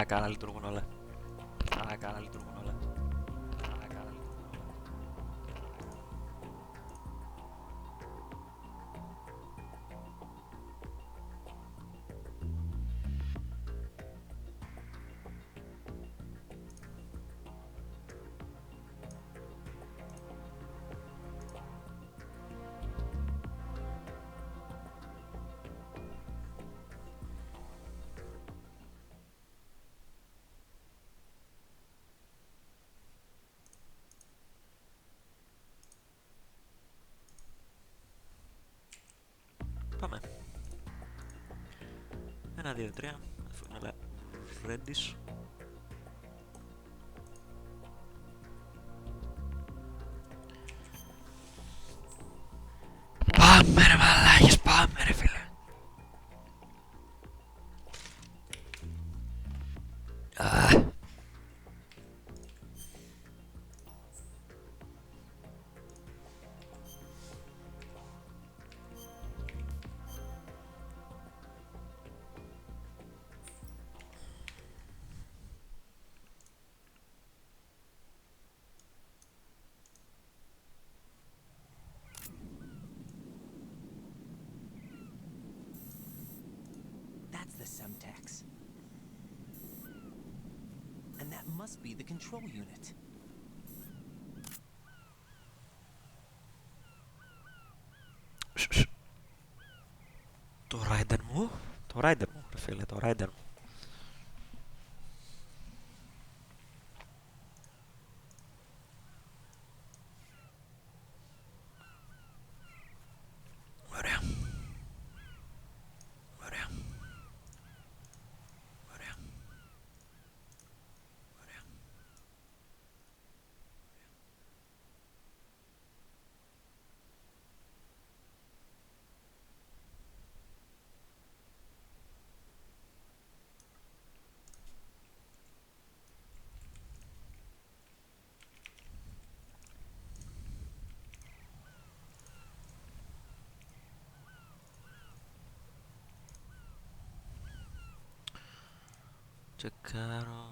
Καλά λειτουργούν όλα. Καλά λειτουργούν όλα. Καλά λειτουργούν όλα. Πάμε. 1, 2, 3. Αφού είναι όλα ready. Πάμε ρε μαλάκες, πάμε ρε φίλε. That's the Semtex. And that must be the control unit. Το Rider μου, ρε φίλε, το Rider μου. Ωραία. Ωραία. Ωραία. Ωραία. Τσεκάρω.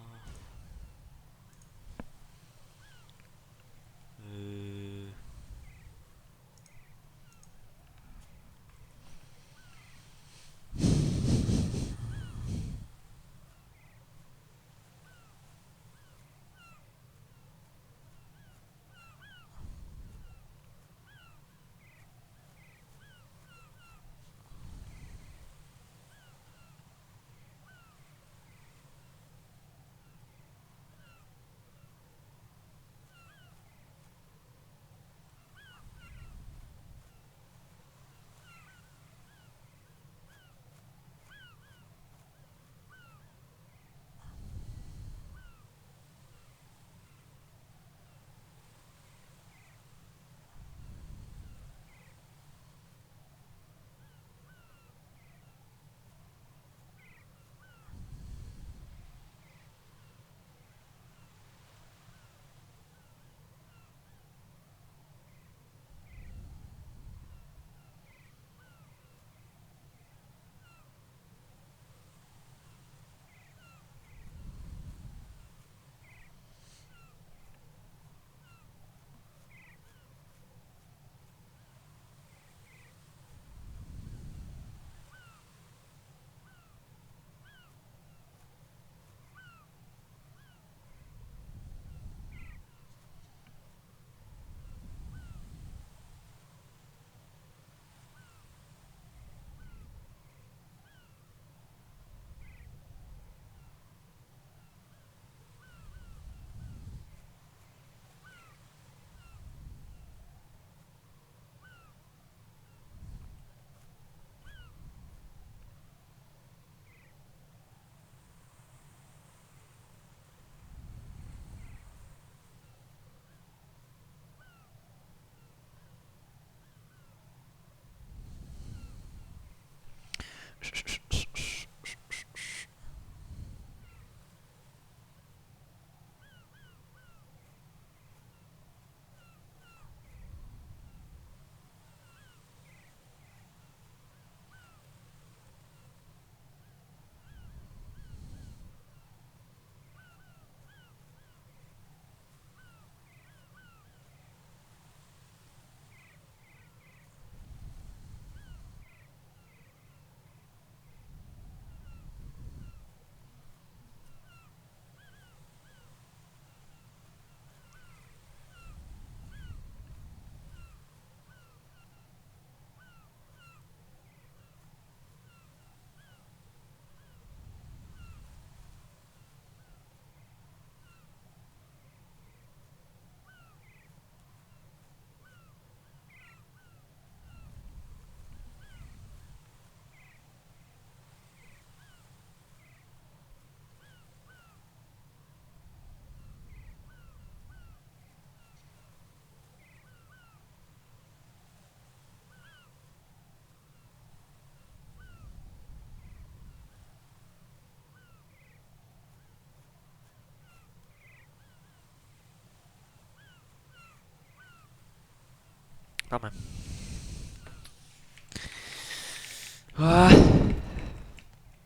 Πάμε.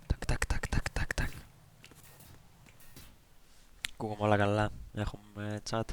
Τακ, τακ, τακ, τακ, τακ, τακ. Ακούγομαι όλα καλά. Έχουμε chat.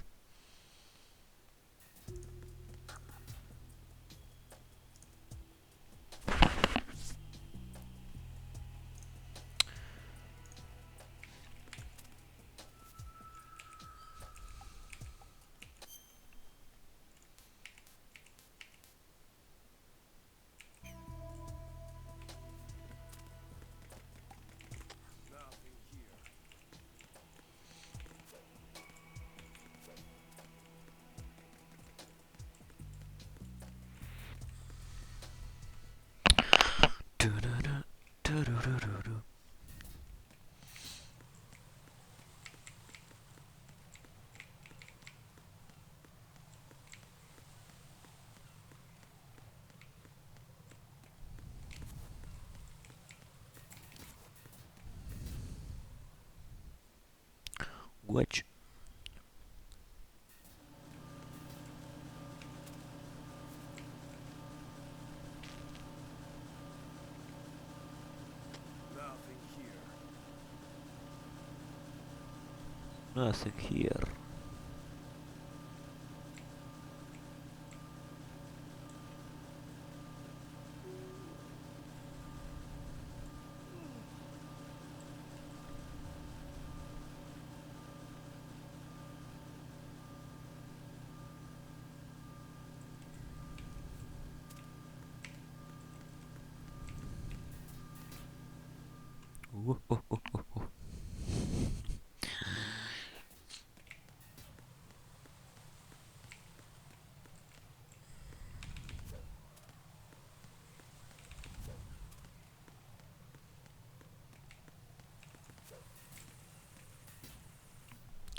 Watch. Nothing here.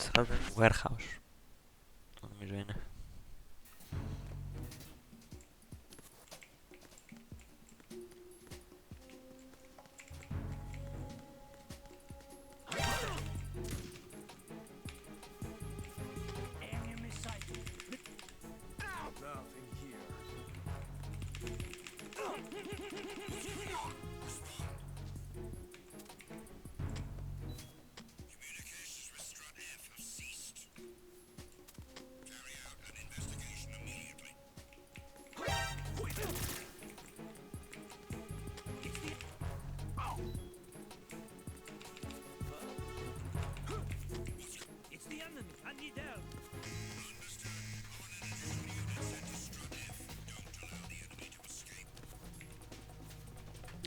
Southern Warehouse. Το νομίζω είναι.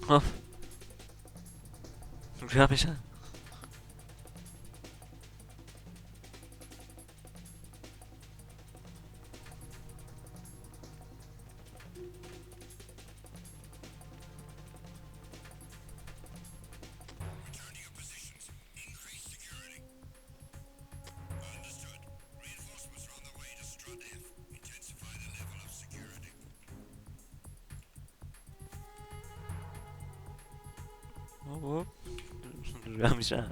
Ω, γάμισα. Ω, γάμισα.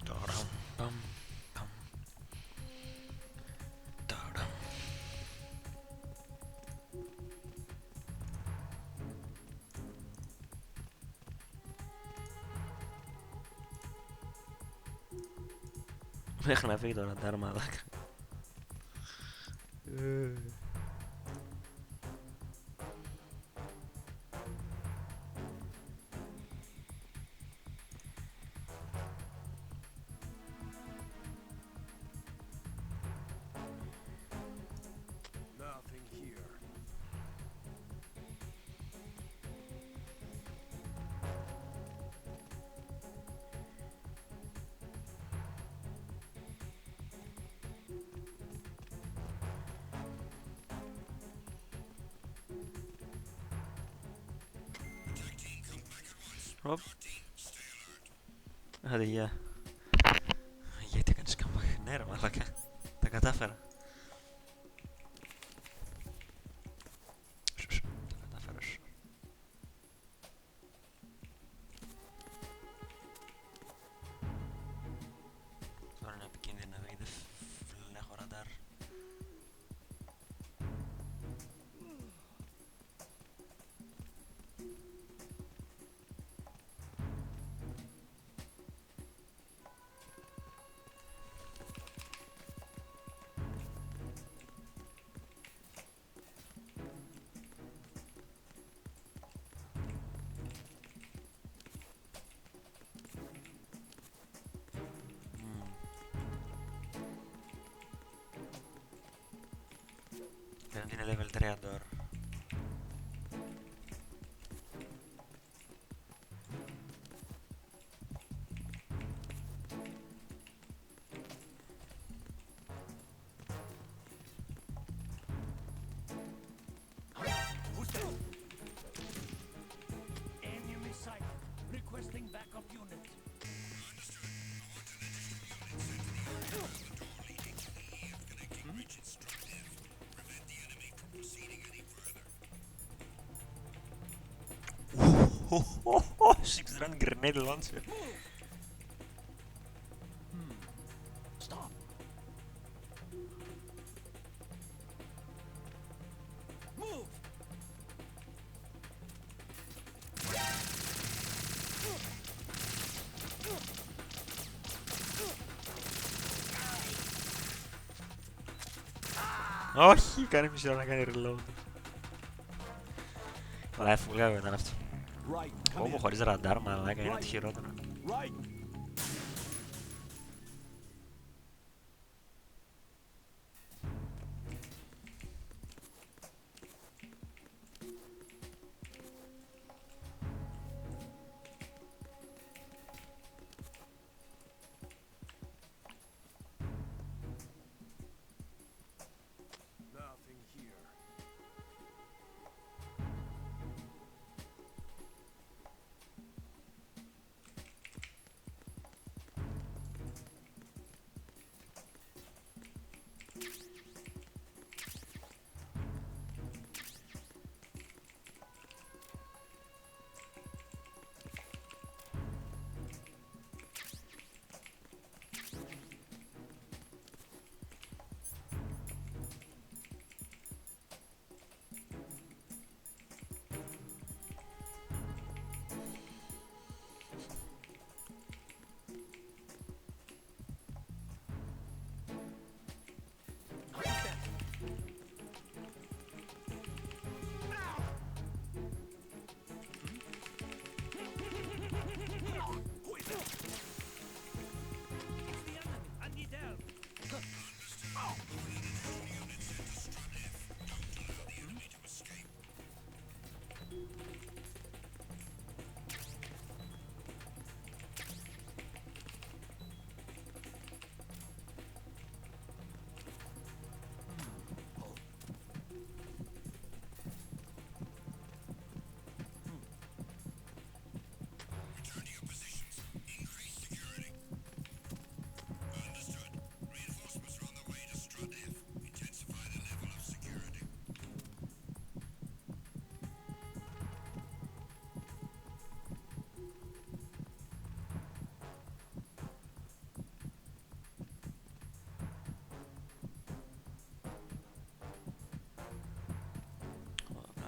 Ταραμ, παμ, παμ. Ταραμ. Μέχρι να φύγει το ραντάρ, μαλάκα. Οπ. Άντε, γεια. Γιατί έκανες καμπάχ? Ναι ρε μαλάκα. Τα κατάφερα. Τα κατάφερα. Τώρα είναι επικίνδυνο γιατί δεν έχω ραντάρ. Φαίνεται είναι level 3 τώρα. Who's there? Enemy sight. Requesting backup unit. Six run grenade launcher. Stop. Move. Όχι, κάνει μισή ώρα να κάνει reload. Life βγάλω ήταν αυτό. Right. Όπου χωρίς ραντάρ μαλάκα είναι ό,τι χειρότερο. Right. Nothing here.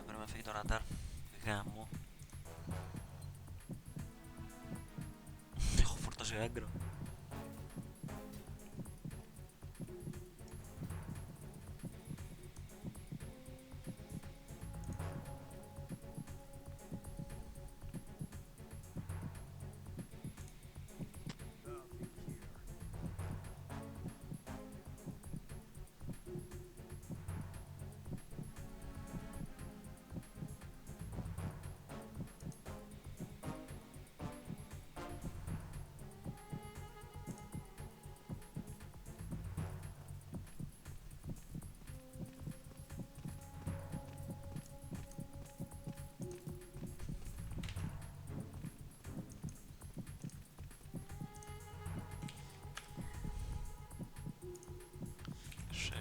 Πρέπει να φύγει το ραντάρ. Γάμο. Έχω φορτώσει άγκρο.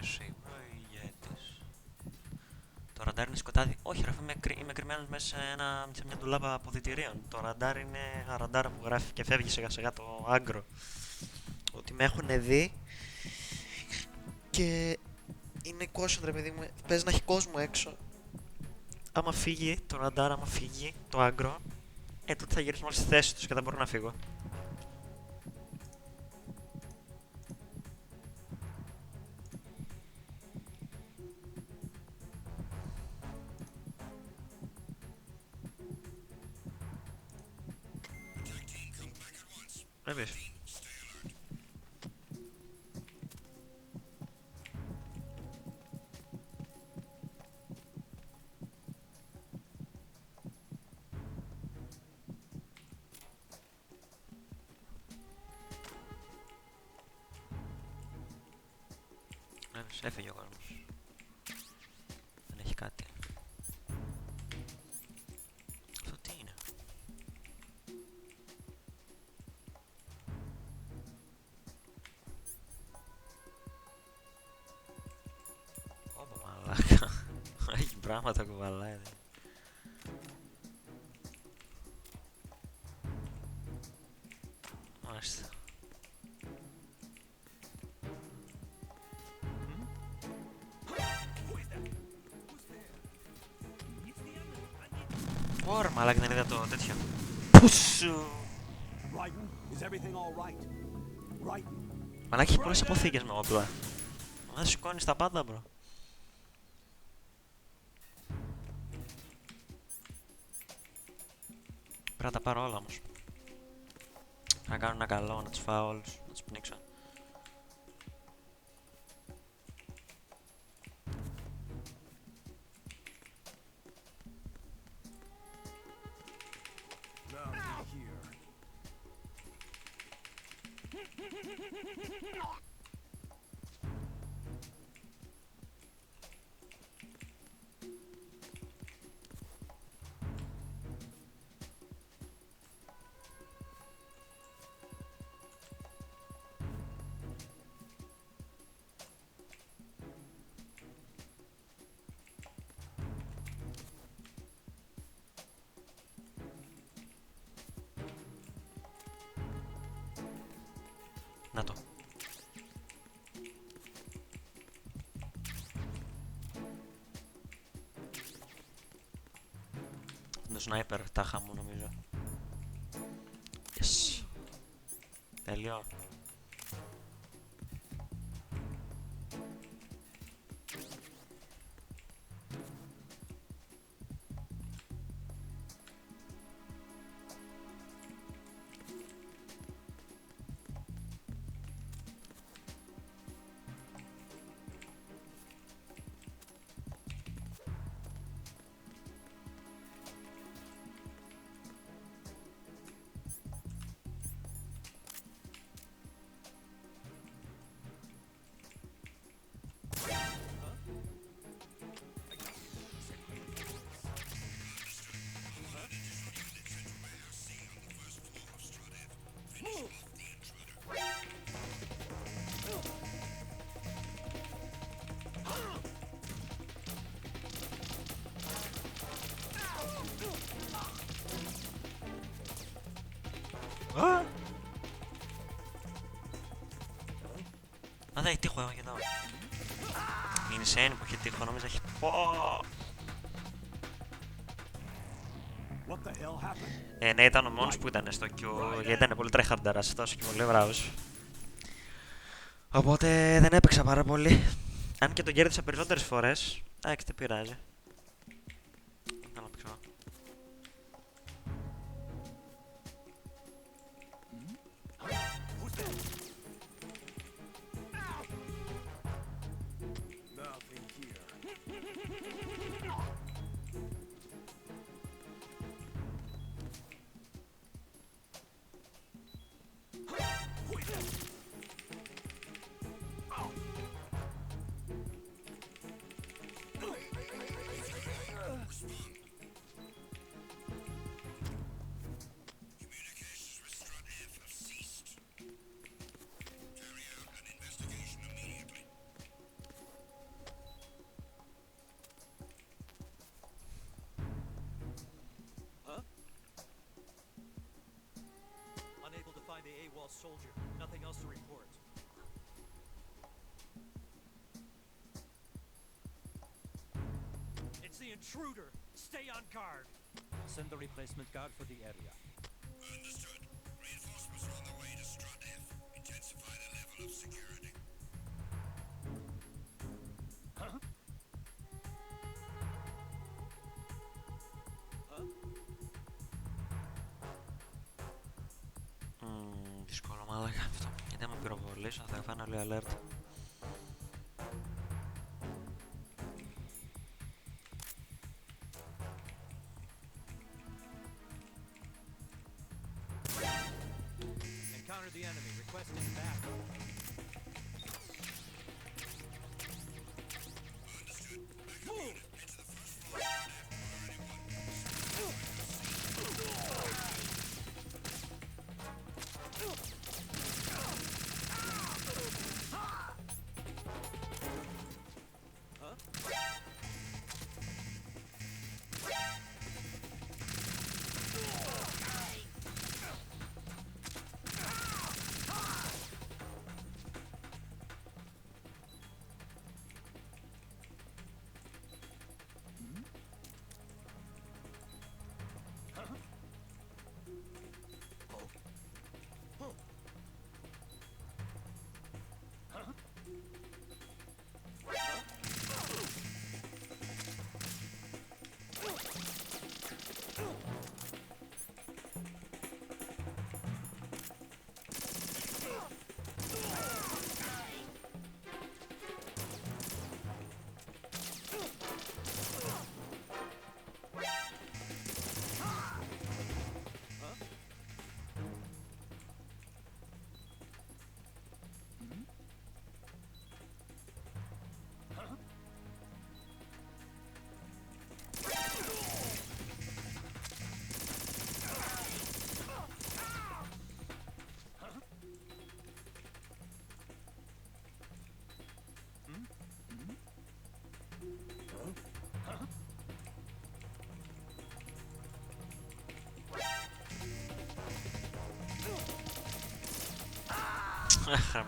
Εσύ είμαι ο ηγέτης. Το ραντάρ είναι σκοτάδι. Όχι ρε, είμαι κρυμμένος μέσα σε μια ντουλάπα αποδυτηρίων. Το ραντάρ είναι ένα ραντάρ που γράφει και φεύγει σιγά σιγά το άγκρο. Ότι με έχουν δει και είναι κόσμο ρε παιδί μου. Παίζει να έχει κόσμο έξω. Άμα φύγει το ραντάρ, άμα φύγει το άγκρο, τότε θα γυρίσουν όλοι στη θέση τους και δεν μπορώ να φύγω. Βλέπεις. Βλέπεις, έφυγε ο κόσμος. Δεν έχει κάτι. Αυτό τι είναι. Ωπα μαλάκα. Έχει πράγματα κουβαλάει. Μάλιστα. Ωρα μαλάκα, δεν είδα το τέτοιο. Πούσου. Is everything all right? Right. Μαλάκα έχει πολλές αποθήκες με όπλα. Μα σηκώνεις τα πάντα, μπρο. Πρέπει να τα πάρω όλα όμως. Να κάνω ένα καλό, να τους φάω όλους, να τους πνίξω. Να το. Το σνάιπερ τάχα μου νομίζω. Yes. Τέλειο. Α, δεν έχει τείχο εδώ και εδώ. Είναι insane που έχει τείχο, νόμιζα έχει... What the hell happened? Ναι, ήταν ο μόνος που ήταν στο Q, γιατί ήταν πολύ tryhardarας αυτός και πολύ μπράβος. Οπότε δεν έπαιξα πάρα πολύ. Αν και τον κέρδισα περισσότερες φορές, εντάξει, δεν πειράζει. Θέλω να παίξω. soldier. Nothing else to report. It's the intruder. Stay on guard. Send the replacement guard for the area. Understood. Reinforcements are on the way to Strut F. Intensify the level of security. Huh? Huh? Δύσκολο μάλακα αυτό. Γιατί άμα πυροβολήσω θα φάνε όλοι alert. Encounter the enemy. Requesting backup.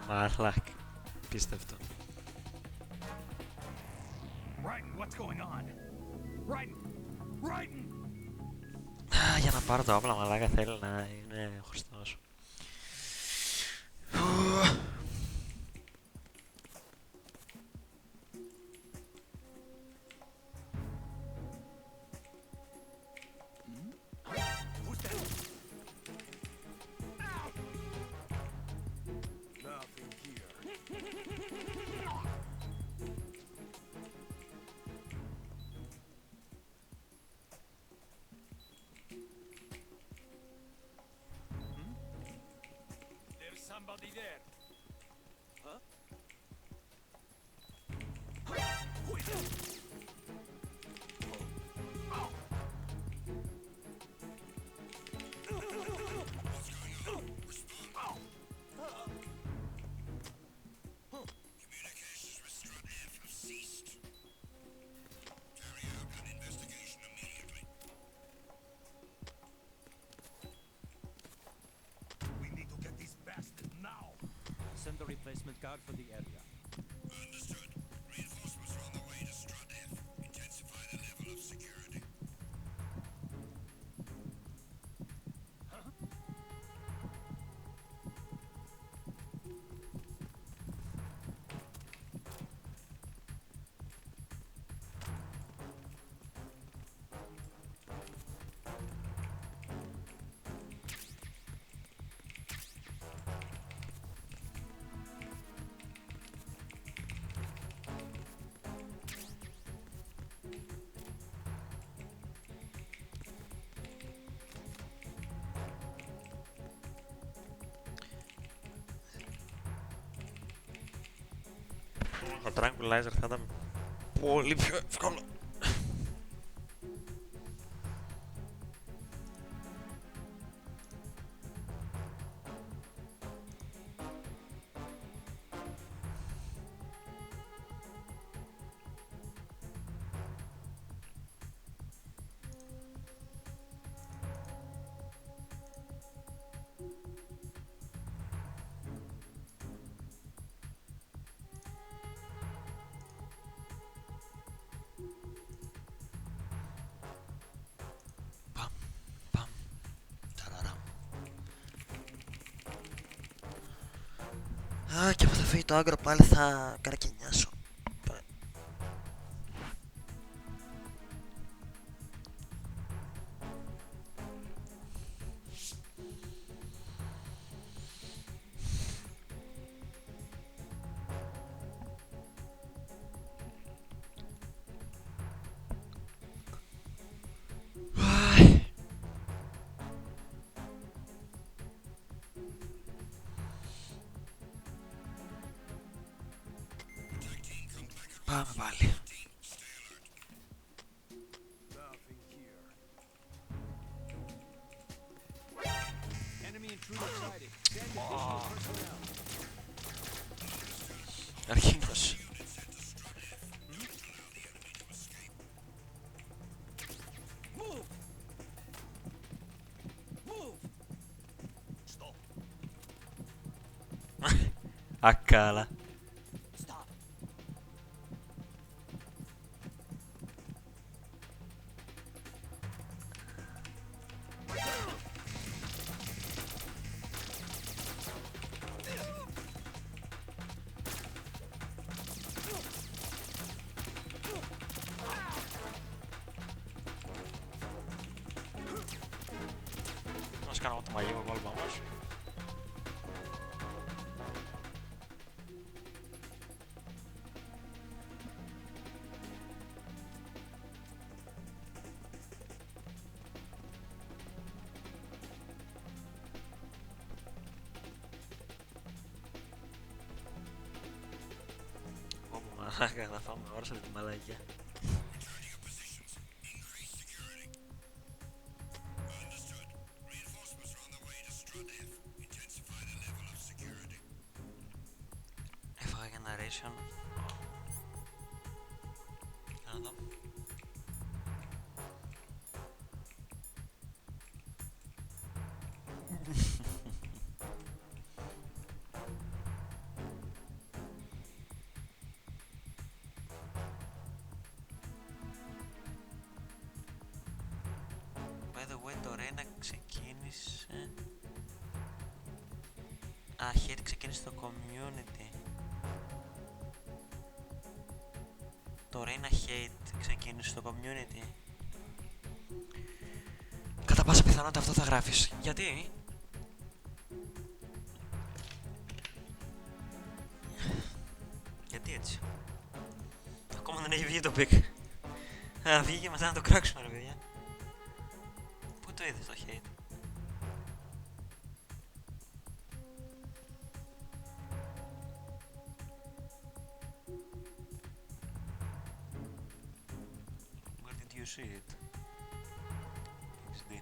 Μαλάκα. Πίστευτο. Raiden, what's going on? Raiden! Raiden! Για να πάρω τα όπλα μαλάκα θέλει να είναι χωριστός. Who's that? Nothing here. There's somebody there. Huh? Who is it? Communications with Strut F have ceased. Carry out an investigation immediately. We need to get these bastards now. Send the replacement guard for the area. Understood. Reinforcements are on the way to Strut F. Intensify the level of security. Ο Tranquilizer θα ήταν πολύ πιο εύκολο. Α, και αφού θα φύγει το άγκρο πάλι θα καρακινιάσω. Πάμε πάλι. Nothing here. Enemy intruder sighted. Send additional personnel. Αρχίνος. Move! Move! Stop. Ακάλα. Stop. Να σου κάνω εγώ το μαγικό κόλπο όμως. Όπου μαλάκα θα φάμε όρσα με τη μαλακιά. Return to your positions. Increase security. Understood. Reinforcements are on their way to Strudif. Intensify the level of security. Έφαγα generation. Για να δω. By the way, το Reina ξεκίνησε... Α, Hate ξεκίνησε στο community. Το Reina Hate ξεκίνησε στο community. Κατά πάσα πιθανότητα αυτό θα γράφεις. Γιατί? Γιατί έτσι? Ακόμα δεν έχει βγει το pick. Α, βγήκε μετά να το κράξουμε ρε παιδιά. Πού το είδες το hate? Where did you see it? XD.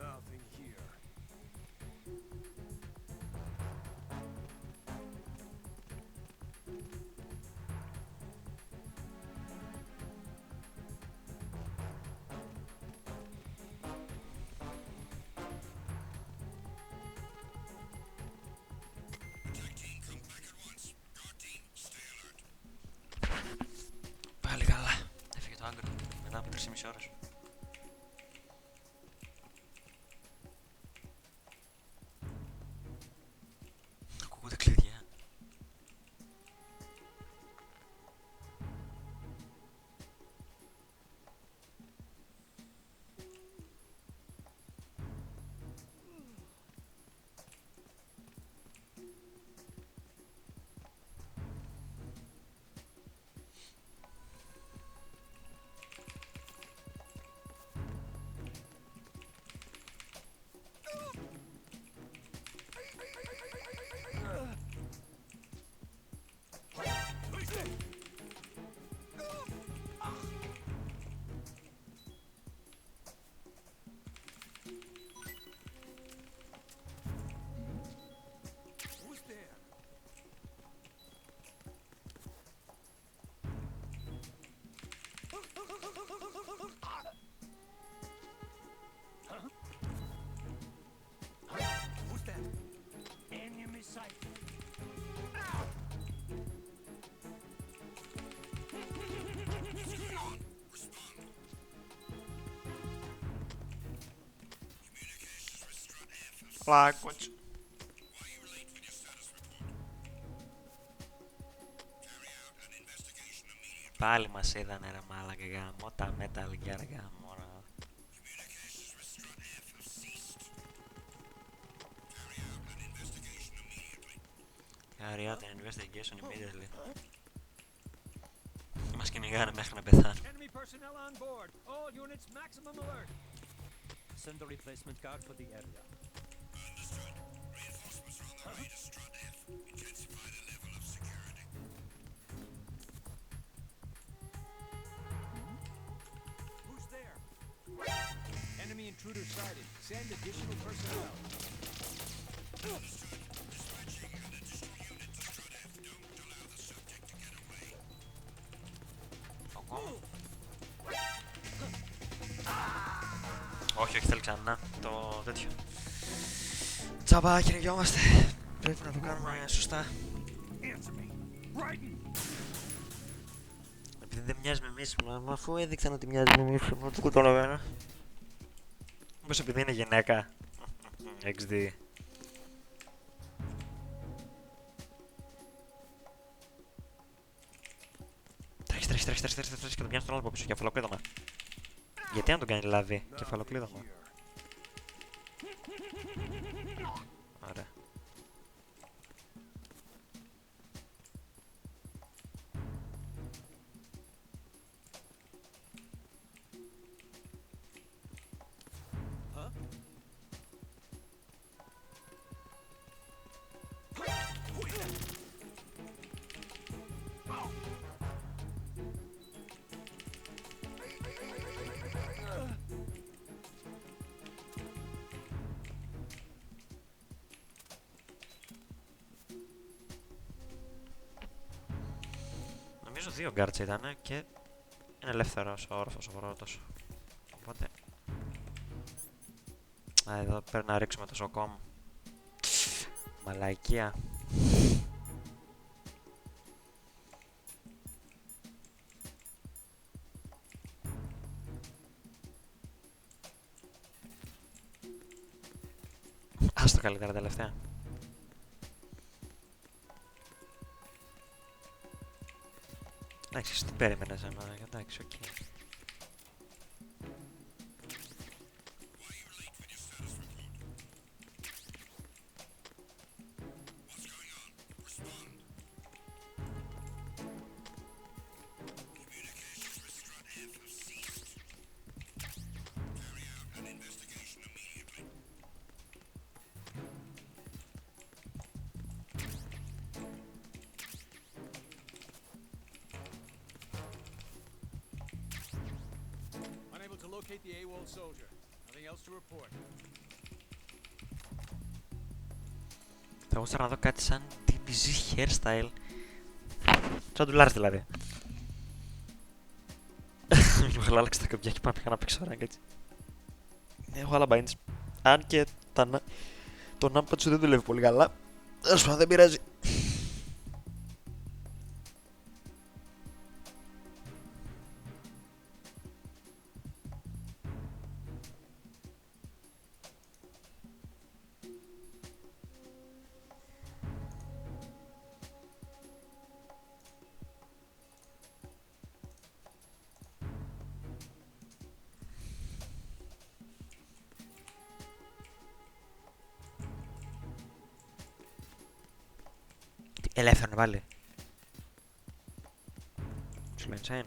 Nothing here. Attack team, come back at once. Guard team, stay alert. Πάλι καλά. Έφυγε το άγκρο μετά από 3,5 ώρες. Ακούγονται κλειδιά. Λάκκοτς. Why are you late with your status report? Carry out an investigation immediately. Πάλι μας είδανε ρε μάλακα γάμο. Τα Metal Gear γάμο. Communications with Strut F have ceased. Carry out an investigation immediately. Carry out an investigation immediately. Μας κυνηγάνε μέχρι να πεθάνουν. Enemy personnel on board. All units maximum alert. Send a replacement guard for the area. Understood. Reinforcements are on their way to Strut F. Intensify the level of security. Who's there? Enemy intruder sighted. Send additional personnel. Understood. Dispatching an additional unit to Strut F. Don't allow the subject to get away. Ακόμα. Όχι, όχι, θέλει ξανά το τέτοιο. Τσάμπα, κυνηγιόμαστε. Πρέπει να το κάνουμε σωστά. Answer me. Raiden! Επειδή δεν μοιάζει με εμείς, μα αφού έδειξαν ότι μοιάζει με εμείς, εγώ το καταλαβαίνω. Μήπως επειδή είναι γυναίκα. XD. Τρέχει και τον πιάνει στον άλλο από πίσω, κεφαλοκλείδωμα. Γιατί αν τον κάνει λάδι, κεφαλοκλείδωμα. Ωραία. Νομίζω 2 γκάρτς ήταν και είναι ελεύθερος ο όροφος ο πρώτος. Οπότε... Α, εδώ πρέπει να ρίξουμε το σοκόμ. Μαλαϊκία. Άστο καλύτερα τελευταία. Εντάξει, τι περίμενες εμένα, εντάξει, οκ. Communications with Strut F have ceased. Carry out an investigation immediately. Unable to locate the AWOL soldier. Nothing else to report. Θα γούσταρα να δω κάτι σαν DBZ hairstyle. Σαν ντουλάρες δηλαδή. Μου είχα άλλαξε τα κομπιά και πάμε να παίξω rank έτσι. Έχω άλλα binds. Αν και το numpad σου δεν δουλεύει πολύ καλά. Ας πούμε, δεν πειράζει. Ελεύθερο να βάλει. Σου λέει insane.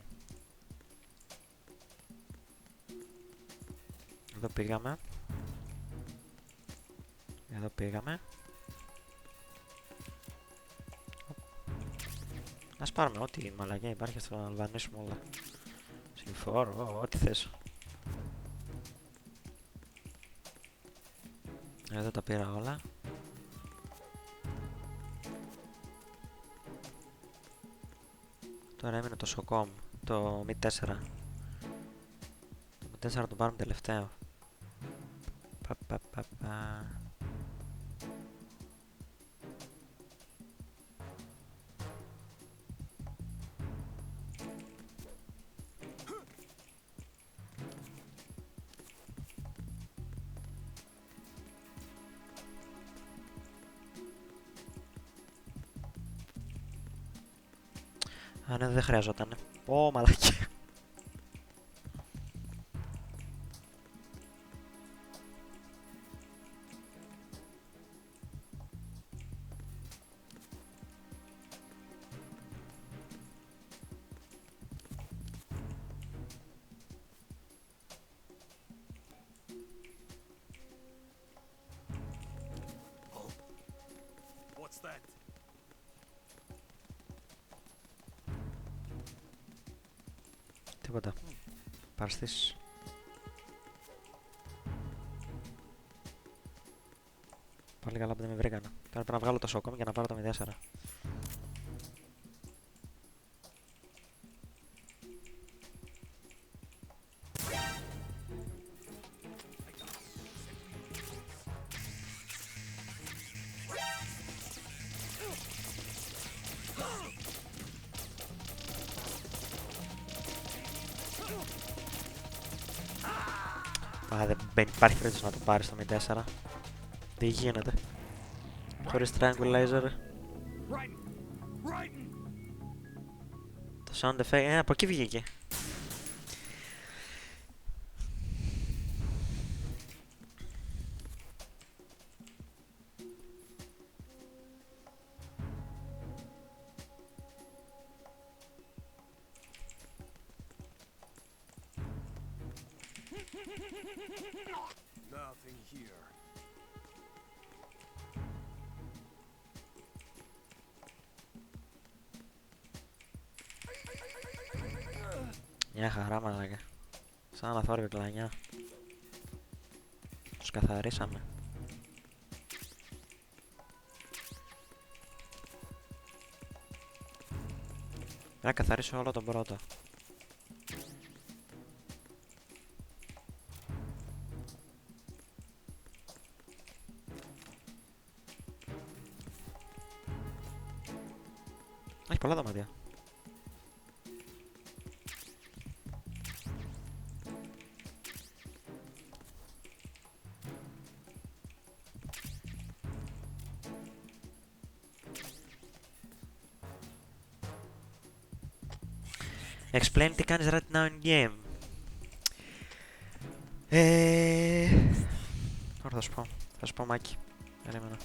Εδώ πήγαμε. Εδώ πήγαμε. Ας πάρουμε ό,τι μαλακιά υπάρχει, θα το αλβανίσουμε όλα. Συμφόρο, ό,τι θες. Εδώ τα πήρα όλα. Τώρα έμεινε το σοκόμ, το Mi 4. Το Mi 4 το πάρουμε τελευταίο. Πα. Α, ναι, δεν χρειαζόταν. Ω, μαλακή. What's that? Τίποτα. Παρστήσεις. Πάλι καλά που δεν με βρήκανε. Τώρα πρέπει να βγάλω το σοκόμ για να πάρω το 04. Α, δεν υπάρχει περίπτωση να το πάρεις το 04. Τι γίνεται. Χωρίς triangle laser. Το sound effect, από εκεί βγήκε. Nothing here. Μια χαρά, μαλάκα. Σαν να θόρυβε κλανιά. Τους καθαρίσαμε. Πρέπει να καθαρίσω όλο τον πρώτο. Έχει πολλά δωμάτια. Explain τι κάνεις right now in game. Τώρα θα σου πω. Θα σου πω, Μάκη. Περίμενα.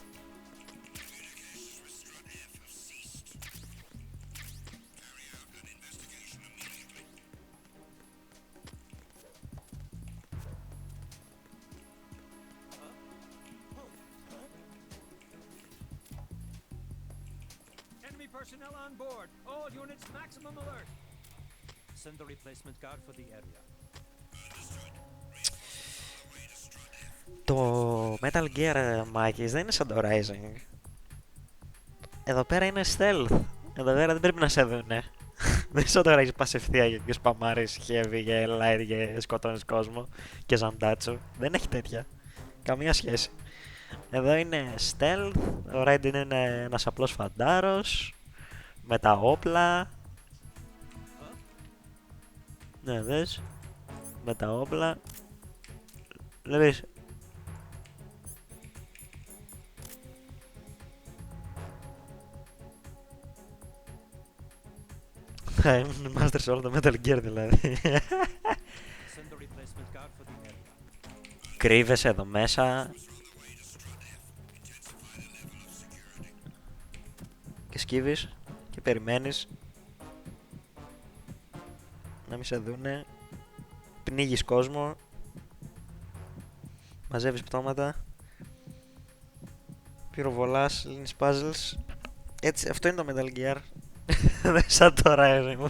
Enemy personnel on board. All units maximum alert. Send the replacement guard for the area. Το Metal Gear, Μάκης, δεν είναι σαν το Rising. Εδώ πέρα είναι stealth. Εδώ πέρα δεν πρέπει να σε δουνε. Δεν είναι σαν το Rising πας ευθεία και σπαμάρεις heavy και light και σκοτώνεις κόσμο και ζαντάτσο. Δεν έχει τέτοια. Καμία σχέση. Εδώ είναι stealth. Ο Raiden είναι ένας απλός φαντάρος με τα όπλα. Ναι, δες. Με τα όπλα. Βλέπεις. Θα ήμουν master σε όλο το Metal Gear δηλαδή. Send the replacement guard for the area. Κρύβεσαι εδώ μέσα. Και σκύβεις και περιμένεις να μην σε δούνε. Πνίγεις κόσμο. Μαζεύεις πτώματα. Πυροβολάς, λύνεις puzzles. Έτσι, αυτό είναι το Metal Gear. Δεν σαν το Rising μου.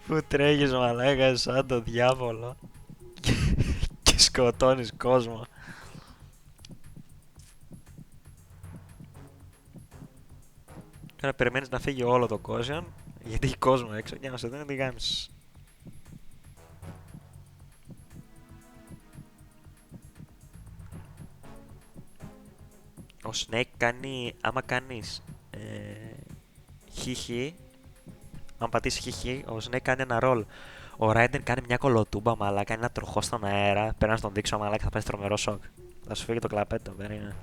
Που τρέχεις, μαλάκα, σαν το διάβολο και σκοτώνεις κόσμο. Τώρα περιμένεις να φύγει όλο το κόσμο, γιατί έχει κόσμο έξω και να σε δίνει τη γάμιση. Ο Snake κάνει, άμα κάνεις χιχι, αν πατήσεις χιχι, ο Snake κάνει ένα ρολ. Ο Raiden κάνει μια κολοτούμπα, μαλά, κάνει ένα τροχό στον αέρα, πρέπει να στον δείξω, μαλά, και θα πέσει τρομερό σοκ. Θα σου φύγει το κλαπέτο, περίμενε.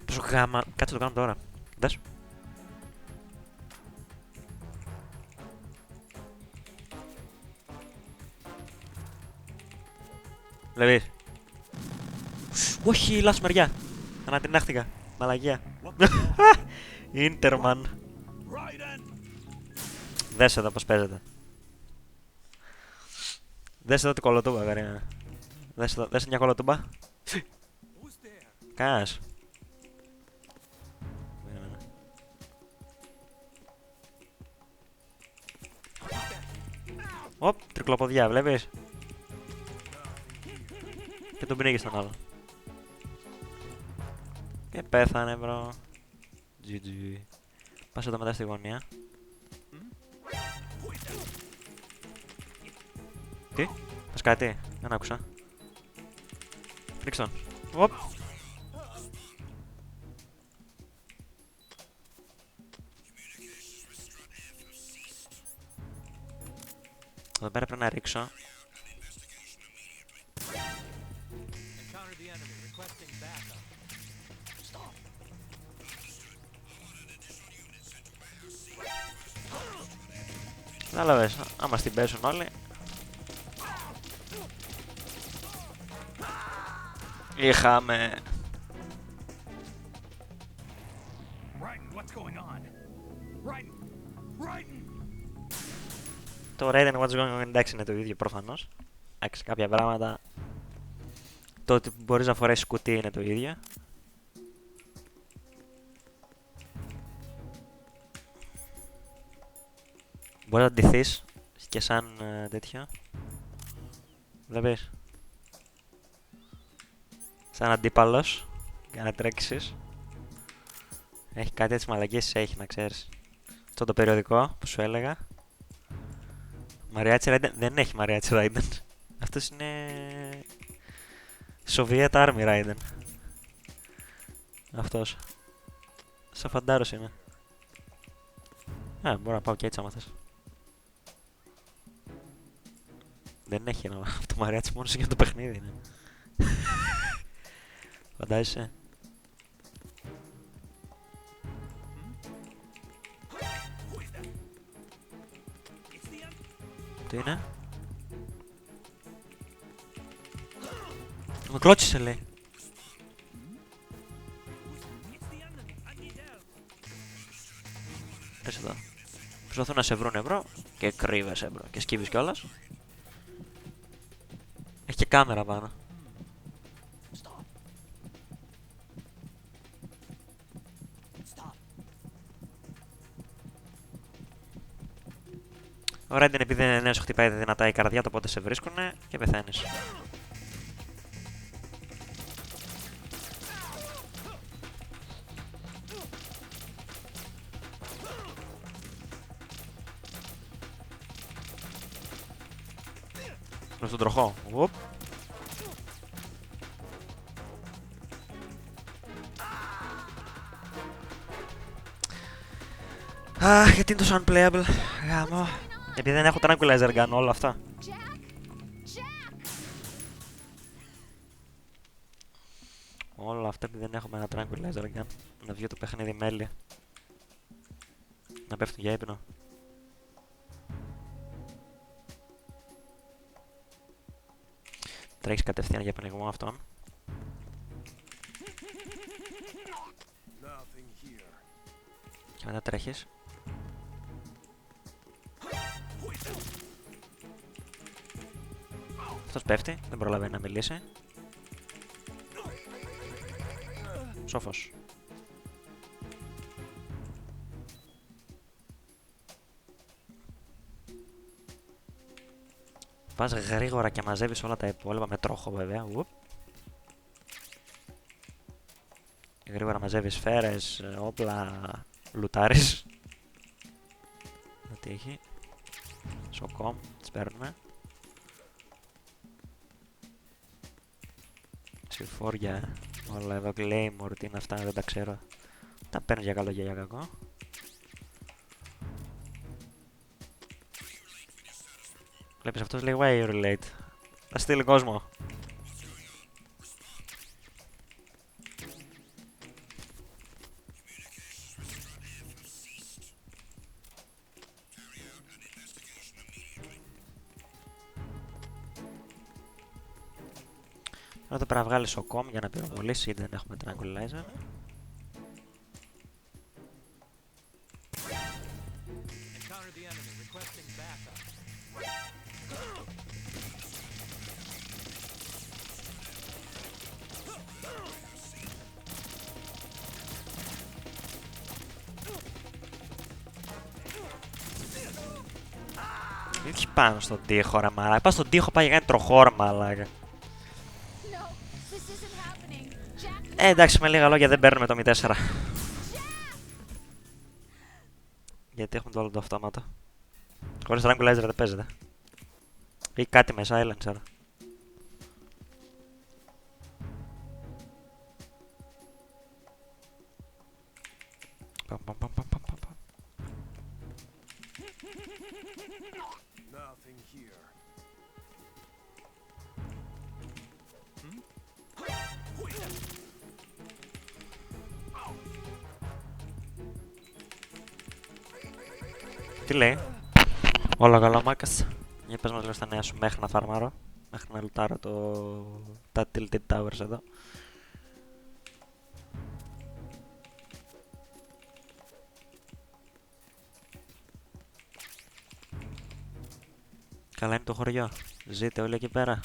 Πόσο γάμα, κάτσε το κάνω τώρα. Δες. Βλέπεις. Όχι, λάθος μεριά. Ανατινάχτηκα. Μαλαγία. Ίντερμαν. Δες εδώ πως παίζεται. Δες εδώ την κολοτούμπα, περίμενε. Δες εδώ, δες μια κολοτούμπα. Κάνας. Περίμενε. Οπ, τρικλοποδιά, βλέπεις. Και τον πνίγει στον άλλο. Και πέθανε, μπρο. GG. Πας εδώ μετά στη γωνία. Τι, πας κάτι, δεν άκουσα. Ρίξ' τον. Οπ. Εδώ πέρα πρέπει να ρίξω. Encounter the enemy. Requesting backup. Stop. Κατάλαβες, άμα στην πέσουν όλοι. Είχαμε. Raiden, what's going on? Raiden! Raiden! Το Raiden What's Going On εντάξει είναι το ίδιο προφανώς. Εντάξει, κάποια πράγματα. Το ότι μπορείς να φορέσεις κουτί είναι το ίδιο. Μπορείς να ντυθείς και σαν τέτοιο. Βλέπεις. Σαν αντίπαλος. Για να τρέξεις. Έχει κάτι έτσι μαλακίες, έχει να ξέρεις. Αυτό το περιοδικό που σου έλεγα. Mariachi Raiden δεν έχει Mariachi Raiden. Αυτός είναι Soviet Army Raiden. Αυτός. Σαν φαντάρος είναι. Μπορώ να πάω και έτσι άμα θες. Δεν έχει ένα αυτό το Mariachi, μόνο για το παιχνίδι είναι. Φαντάζεσαι. Τι είναι? Με κλώτσισε λέει. Πες εδώ. Προσπαθούν να σε βρούνε μπρο και κρύβεσαι μπρο και σκύβεις κιόλας. Έχει και κάμερα πάνω. Ο Raiden επειδή είναι νέος χτυπάει δυνατά η καρδιά του, οπότε σε βρίσκουνε και πεθαίνεις. Με στον τροχό. Ουπ. Αχ, γιατί είναι τόσο unplayable. Γάμο. Επειδή δεν έχω tranquilizer gun, όλα αυτά. Όλα αυτά επειδή δεν έχουμε ένα tranquilizer gun. Να βγει το παιχνίδι μέλη. Να πέφτουν για ύπνο. Τρέχεις κατευθείαν για πνιγμό αυτόν. Και μετά τρέχεις. Αυτός πέφτει, δεν προλαβαίνει να μιλήσει. Σόφος. Πας γρήγορα και μαζεύεις όλα τα υπόλοιπα με τροχό βέβαια. Ουπ. Γρήγορα μαζεύεις σφαίρες, όπλα, λουτάρεις. Τι έχει. Σοκόμ, τις παίρνουμε. Ξηφόρια, όλα εδώ, Claymore, τι είναι αυτά, δεν τα ξέρω. Τα παίρνεις για καλό και για κακό. Βλέπεις αυτός λέει why you're late. Θα στείλει κόσμο. Εδώ πρέπει να βγάλει σοκόμ για να πυροβολήσει, δεν έχουμε tranquilizer. Encountered the enemy, requesting backup. Όχι πάνω στον τοίχο, ρε μαλάκα. Πας στον τοίχο, πάει για κάνει τροχό, μαλάκα. No, this isn't happening. Jack, Εντάξει, με λίγα λόγια δεν παίρνουμε το 0-4. Γιατί έχουμε το άλλο το αυτόματο. Χωρίς tranquilizer δεν παίζεται. Ή κάτι με silencer. Παμ, παμ, παμ, παμ, παμ, παμ. Nothing here. Τι λέει? Όλα καλά, μάκας. Για πες μας λίγο στα νέα σου μέχρι να φαρμάρω. Μέχρι να λουτάρω τα tilted towers εδώ. Καλά είναι το χωριό. Ζείτε όλοι εκεί πέρα.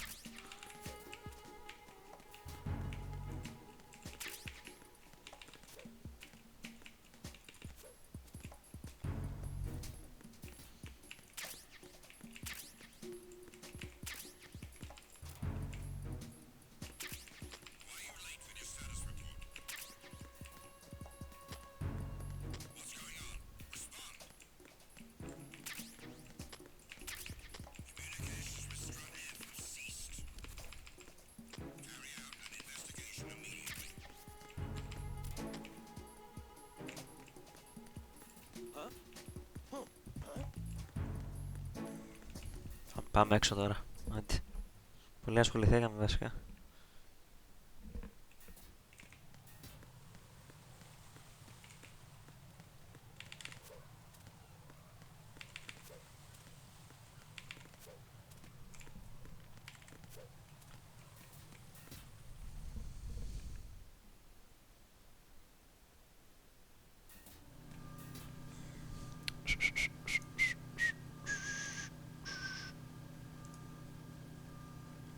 Πάμε έξω τώρα. Άντε. Πολύ ασχοληθήκαμε βασικά.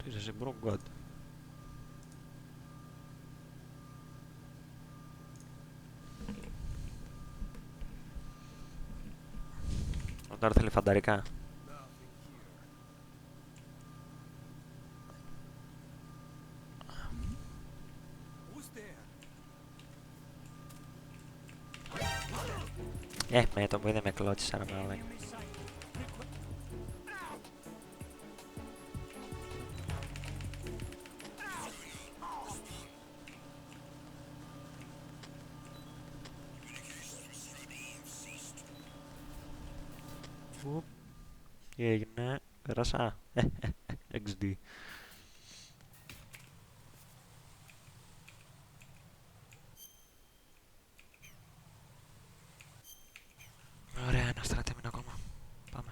Τι είσαι, bro god. Τώρα θέλει φανταρικά. Who's there? Με το που είδε με κλώτσισα, ρε μαλάκα. Τι έγινε, πέρασα. XD. Ωραία, ένα στρατέμινο ακόμα. Πάμε.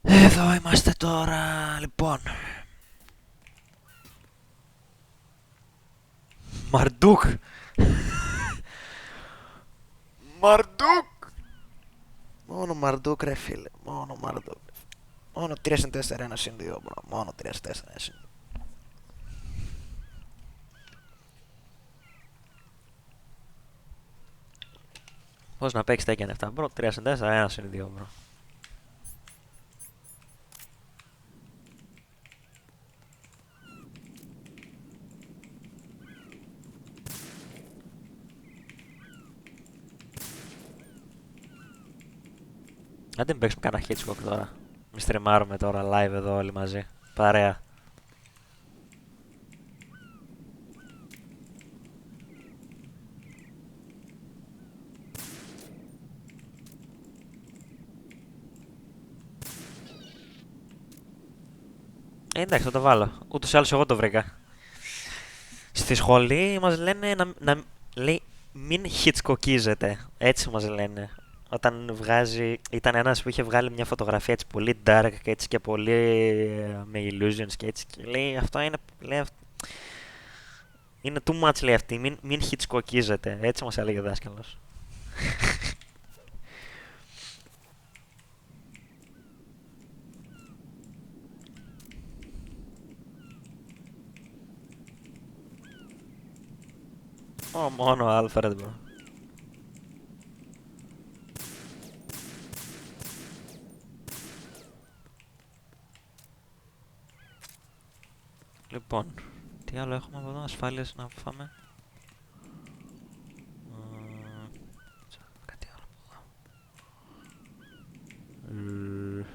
Εδώ είμαστε τώρα, λοιπόν. Μαρντούκ! Μαρντούκ! Μόνο Μαρντούκ, ρε φίλε. Μόνο Μαρντούκ. Μόνο 3-4, 1 συν 2, μπρο. Μόνο 3-4, 1 συν 2. Πώς να παίξεις τέκεν αυτά, μπρο. 3-4, 1 συν 2, μπρο. Αν δεν παίξουμε κανένα Hitchcock τώρα. Μη στριμάρουμε τώρα live εδώ όλοι μαζί. Παρέα. Εντάξει, θα το βάλω. Ούτως ή άλλως εγώ το βρήκα. Στη σχολή μας λένε λέει, μην χιτσκοκίζετε. Έτσι μας λένε. Όταν βγάζει. Ήταν ένας που είχε βγάλει μια φωτογραφία έτσι πολύ dark και έτσι και πολύ με illusions και έτσι. Και λέει αυτό είναι. Λέει, είναι too much λέει αυτή. Μην χιτσκοκίζετε. Έτσι μας έλεγε ο δάσκαλος. Μόνο ο Alfred bro. Λοιπόν, τι άλλο έχουμε από εδώ, ασφάλειες να φάμε. Κάτι άλλο από εδώ.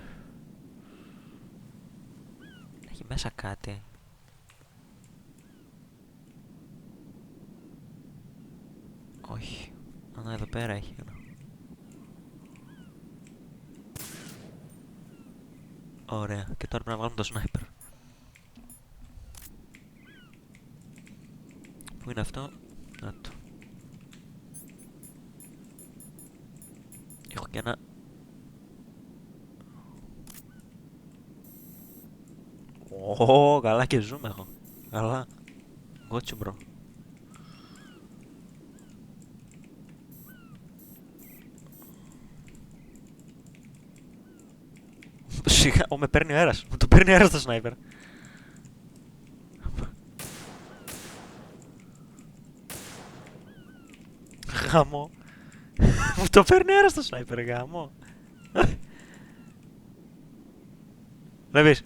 Έχει μέσα κάτι. Όχι. Α, εδώ πέρα έχει ένα. Ωραία. Και τώρα πρέπει να βάλουμε το sniper. Πού είναι αυτό? Να το. Έχω και ένα... Ω, καλά και zoom έχω. Καλά. Γότσου μπρο. Σιγά, με παίρνει ο αέρας. Μου το παίρνει ο αέρας το sniper. Γάμο. Μου το παίρνει αέρας το sniper, γάμο. Βλέπεις.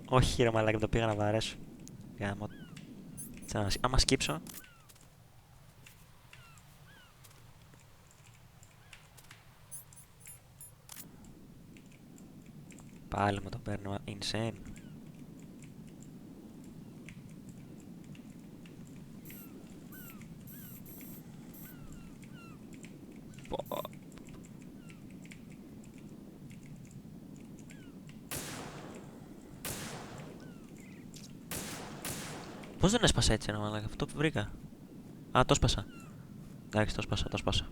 Όχι ρε μαλάκα, το πήγα να βαρέσω. Γάμο. Άμα σκύψω. Πάλι με το παίρνω insane. Πώς δεν έσπασα έτσι ένα μαλάκα, αυτό που βρήκα. Α, το σπάσα. Εντάξει, το σπάσα.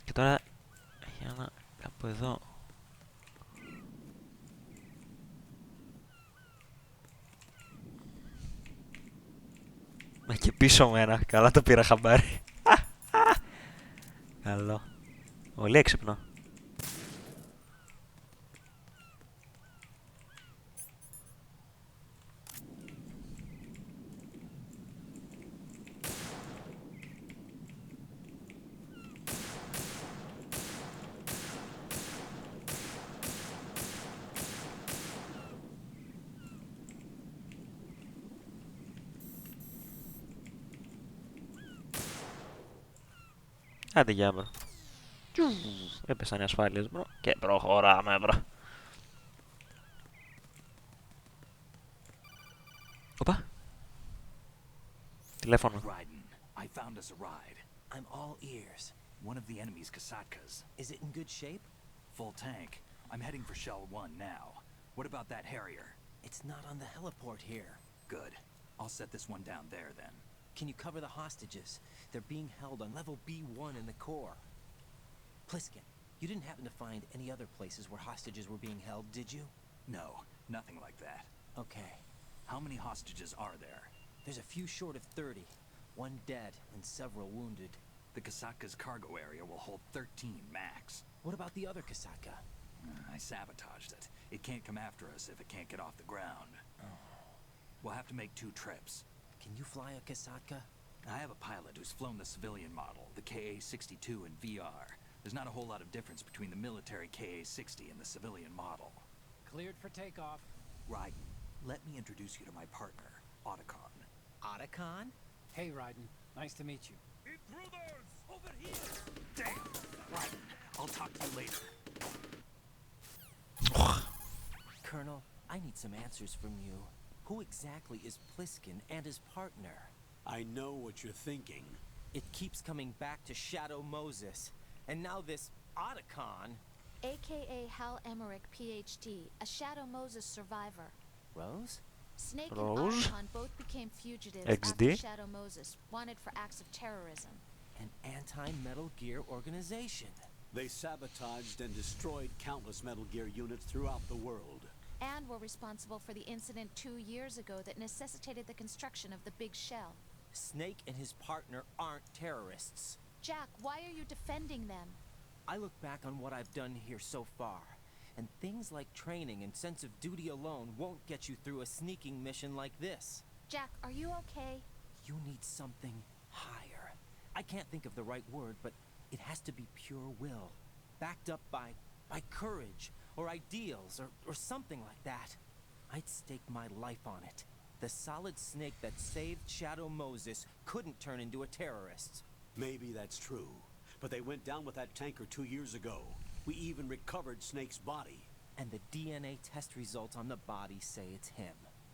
Και τώρα έχει ένα κάπου εδώ. Και πίσω με ένα, καλά το πήρα χαμπάρι. Καλό. Πολύ έξυπνο. Άντε γεια μπρο. Έπεσαν οι ασφάλειες μπρο. Και προχωράμε μπρο. Οπα. Τηλέφωνο. Raiden, I found us a ride. I'm all ears. One of the enemy's Kasatkas. Is it in good shape? Full tank. I'm heading for Shell 1 now. What about that Harrier? It's not on the heliport here. Good. I'll set this one down there then. Can you cover the hostages? They're being held on level B1 in the core. Pliskin, you didn't happen to find any other places where hostages were being held, did you? No, nothing like that. Okay. How many hostages are there? There's a few short of 30. One dead and several wounded. The Kasatka's cargo area will hold 13 max. What about the other Kasatka? I sabotaged it. It can't come after us if it can't get off the ground. Oh. We'll have to make 2 trips. Can you fly a Kasatka? I have a pilot who's flown the civilian model, the KA-62 in VR. There's not a whole lot of difference between the military KA-60 and the civilian model. Cleared for takeoff. Raiden, let me introduce you to my partner, Otacon. Otacon? Hey, Raiden. Nice to meet you. Intruders! Over here! Damn! Raiden, I'll talk to you later. Colonel, I need some answers from you. Who exactly is Pliskin and his partner? I know what you're thinking. It keeps coming back to Shadow Moses. And now this Otacon. AKA Hal Emmerich, PhD, a Shadow Moses survivor. Rose? Snake Rose? and Archon both became fugitives XD? after Shadow Moses, wanted for acts of terrorism. An anti-Metal Gear organization. They sabotaged and destroyed countless Metal Gear units throughout the world. And were responsible for the incident 2 years ago that necessitated the construction of the Big Shell. Snake and his partner aren't terrorists. Jack, why are you defending them? I look back on what I've done here so far, and things like training and sense of duty alone won't get you through a sneaking mission like this. Jack, are you okay? You need something higher. I can't think of the right word, but it has to be pure will, backed up by courage, or ideals, or something like that. I'd stake my life on it. The solid snake that saved Shadow Moses couldn't turn into a terrorist. Maybe that's true, but they went down with that tanker 2 years ago. We even recovered Snake's body. And the DNA test results on the body say it's him.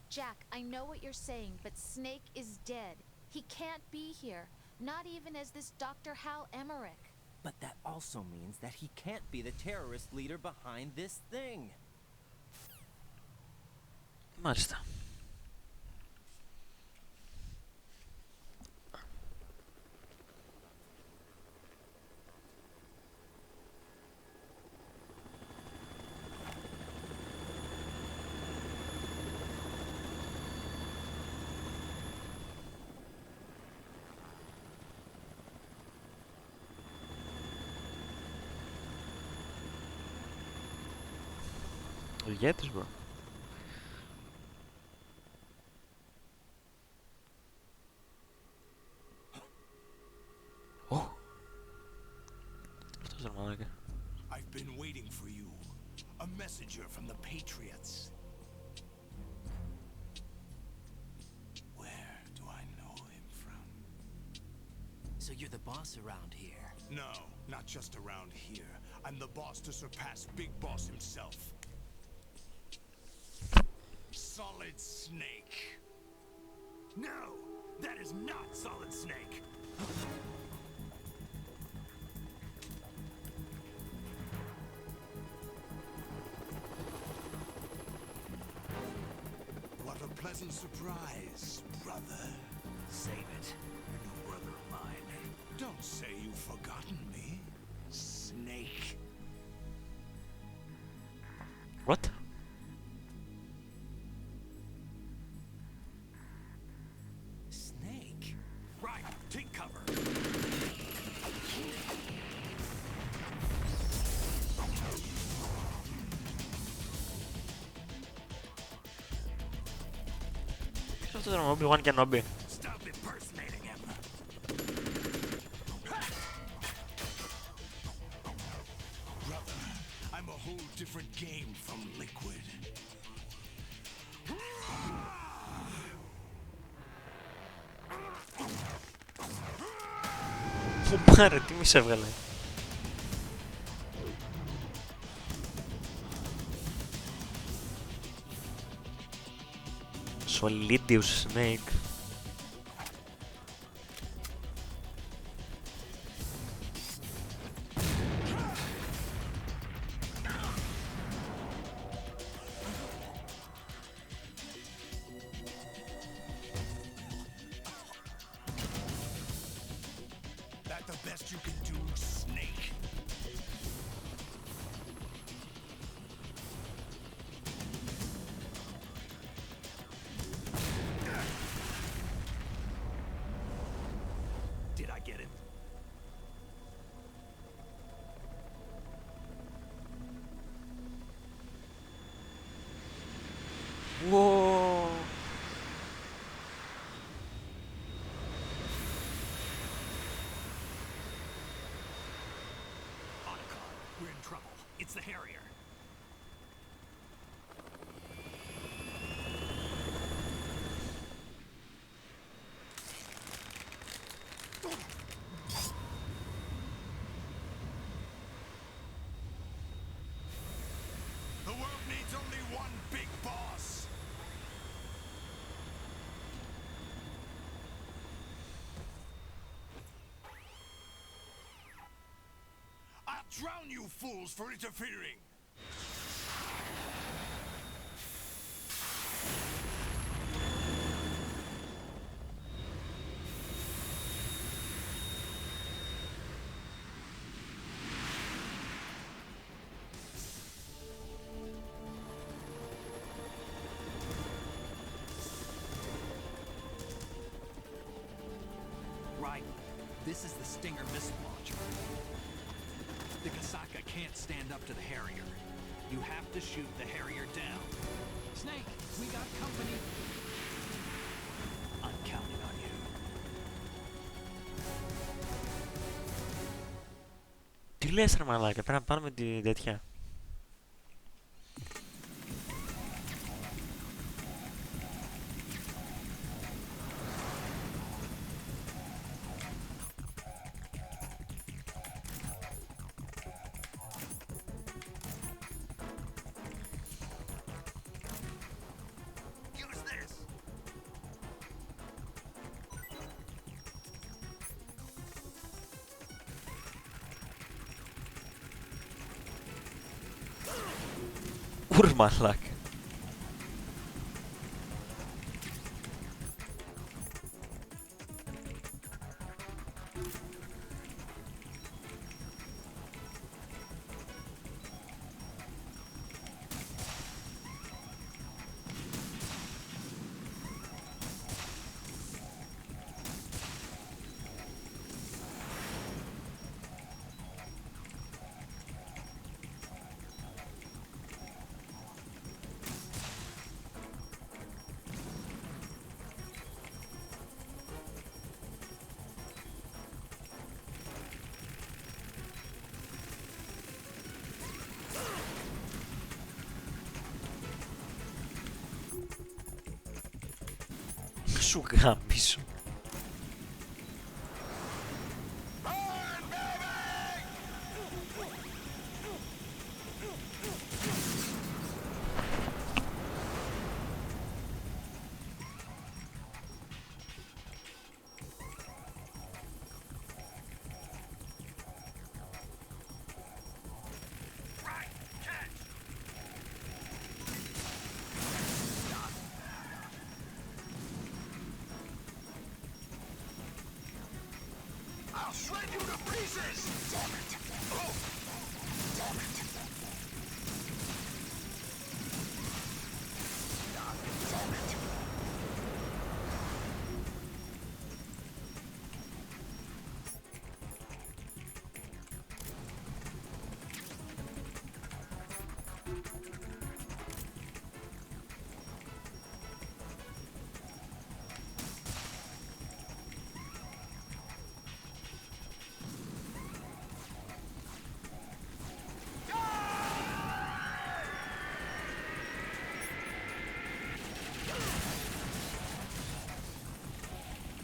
Jack, I know what you're saying, but Snake is dead. He can't be here, not even as this Dr. Hal Emmerich. But that also means that he can't be the terrorist leader behind this thing. Μάλιστα. Ο ηγέτης, bro. Ω! Αυτός ρε μαλάκα. I've been waiting for you. A messenger from the Patriots. Where do I know him from? So you're the boss around here. No, not just around here. I'm the boss to surpass Big Boss himself. Solid Snake. No, that is not Solid Snake. What a pleasant surprise, brother. Save it. You're no brother of mine. Don't say you've forgotten me, Snake. What? Snake? Right, take cover. Ποιος αυτός ρε Obi-Wan Kenobi? Stop impersonating him. Brother, I'm a whole different game from Liquid. Πού πάρε, τι μη σε έβγαλε. Solidius Snake. That the best you can do, Snake? Did I get him? Whoa. Otacon, we're in trouble. It's the Harrier. The world needs only one big boss. I'll drown you fools for interfering! Right. This is the Stinger missile launcher. The Kasaka can't stand up to the Harrier. You have to shoot the Harrier down. Snake, we got company. I'm counting on you. Τι λες ρε μαλάκα, πρέπει να πάρουμε τη τέτοια. Use this! Ουρ μαλάκα. Σου γάμισου. I'll shred you to pieces! Damn it! Oh! Damn it! Damn it!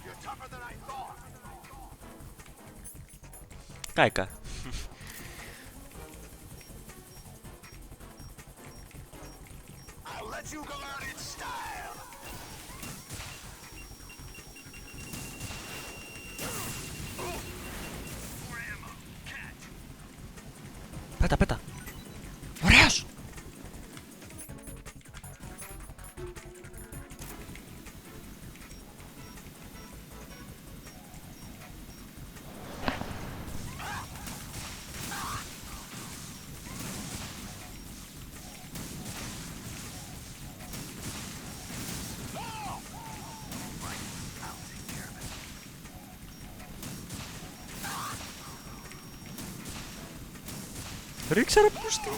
You're tougher than I thought! Κάηκα. I'll let you go out in style! More ammo! Catch! Πέτα, πέτα. Ωραίος. Ρίξε ρε πούστη.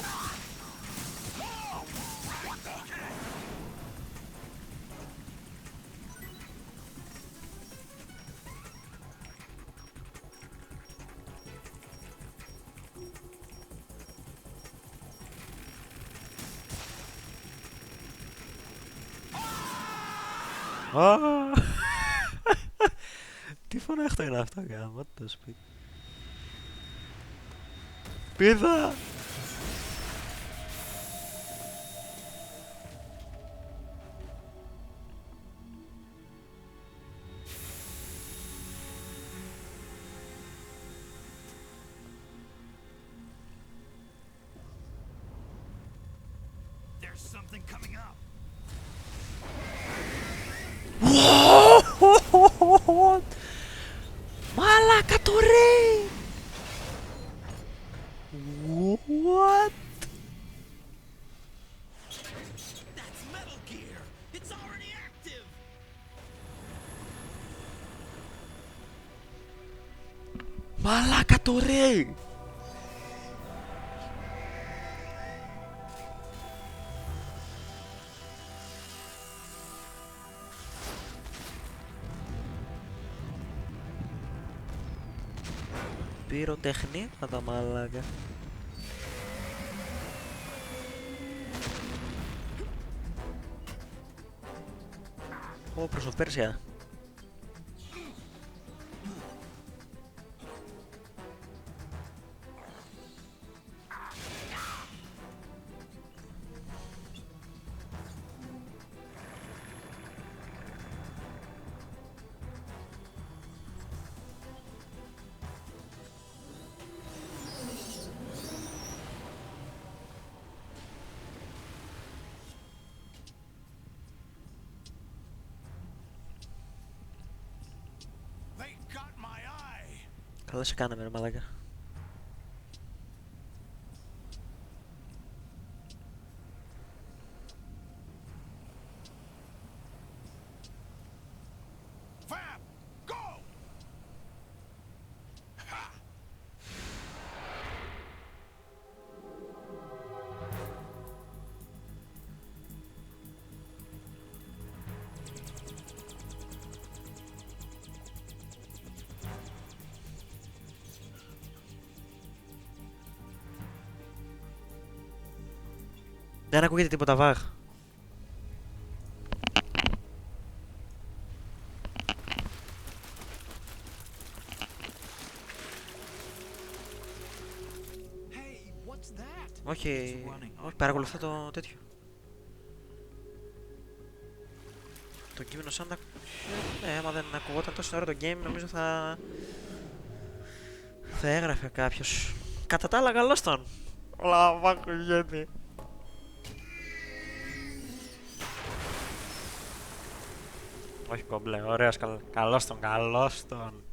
Τι φωνάχτο είναι αυτό, γάμο το σπίτι. Πήδα! There's something coming up. What? Μαλάκα το ρε! What? That's Metal Gear! It's already active! Μαλάκα το ρε! Πυροτεχνήματα μαλάκα. Ω, Prince of Persia. They got my eye. Καλά σε κάναμε ρε μαλάκα. Fab, go. Ha. Δεν ακούγεται τίποτα βάγ. Hey, what's that? Όχι, όχι, παρακολουθώ το τέτοιο. Το κείμενο σαν να... Ναι, άμα δεν ακουγόταν τόσο ώρα το game, νομίζω θα έγραφε κάποιος. Κατά τα άλλα καλώς τον. Όλα μ' ακούγεται. Όχι κομπλέ, ωραίος, καλώς τον, καλώς τον.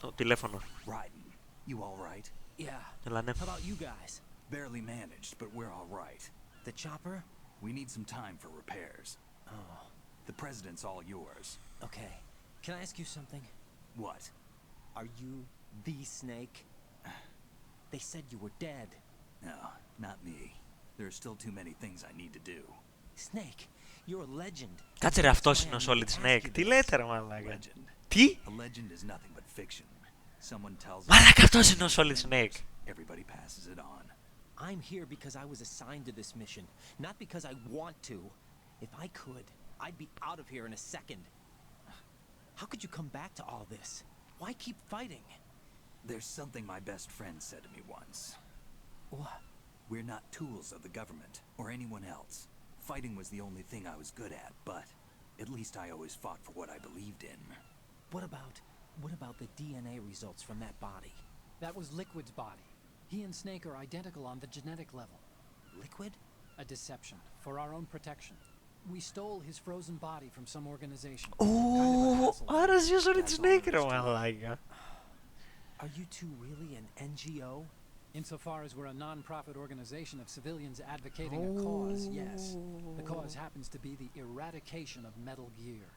Το τηλέφωνο. Raiden, you all right? Yeah. Έλα ναι. How about you guys? Barely managed, but we're all right. The chopper? We need some time for repairs. Oh, The president's all yours. okay. Can I ask you something? What? Are you the Snake? They said you were dead. No, not me. There are still too many things I need to do. Snake, you're a legend. Κάτσε ρε, αυτός είναι ο That's why I need Solid to ask Snake. you Τι this. λέτε ρε μαλάκα. Legend. Τι? A legend is nothing but fiction. Someone tells us Μαλάκα αυτός είναι ο Solid Snake. everybody passes it on. I'm here because I was assigned to this mission, not because I want to. If I could, I'd be out of here in a second. How could you come back to all this? Why keep fighting? There's something my best friend said to me once. What? We're not tools of the government or anyone else. Fighting was the only thing I was good at, but at least I always fought for what I believed in. What about the DNA results from that body? That was Liquid's body. He and Snake are identical on the genetic level. Liquid? A deception, for our own protection. We stole his frozen body from some organization. Ω, Kind of a hassle. άρασε ο Solid That's Snake ρε all μαλάκα. Are you two really an NGO? Insofar as we're a non-profit organization of civilians advocating a cause, yes. The cause happens to be the eradication of Metal Gear.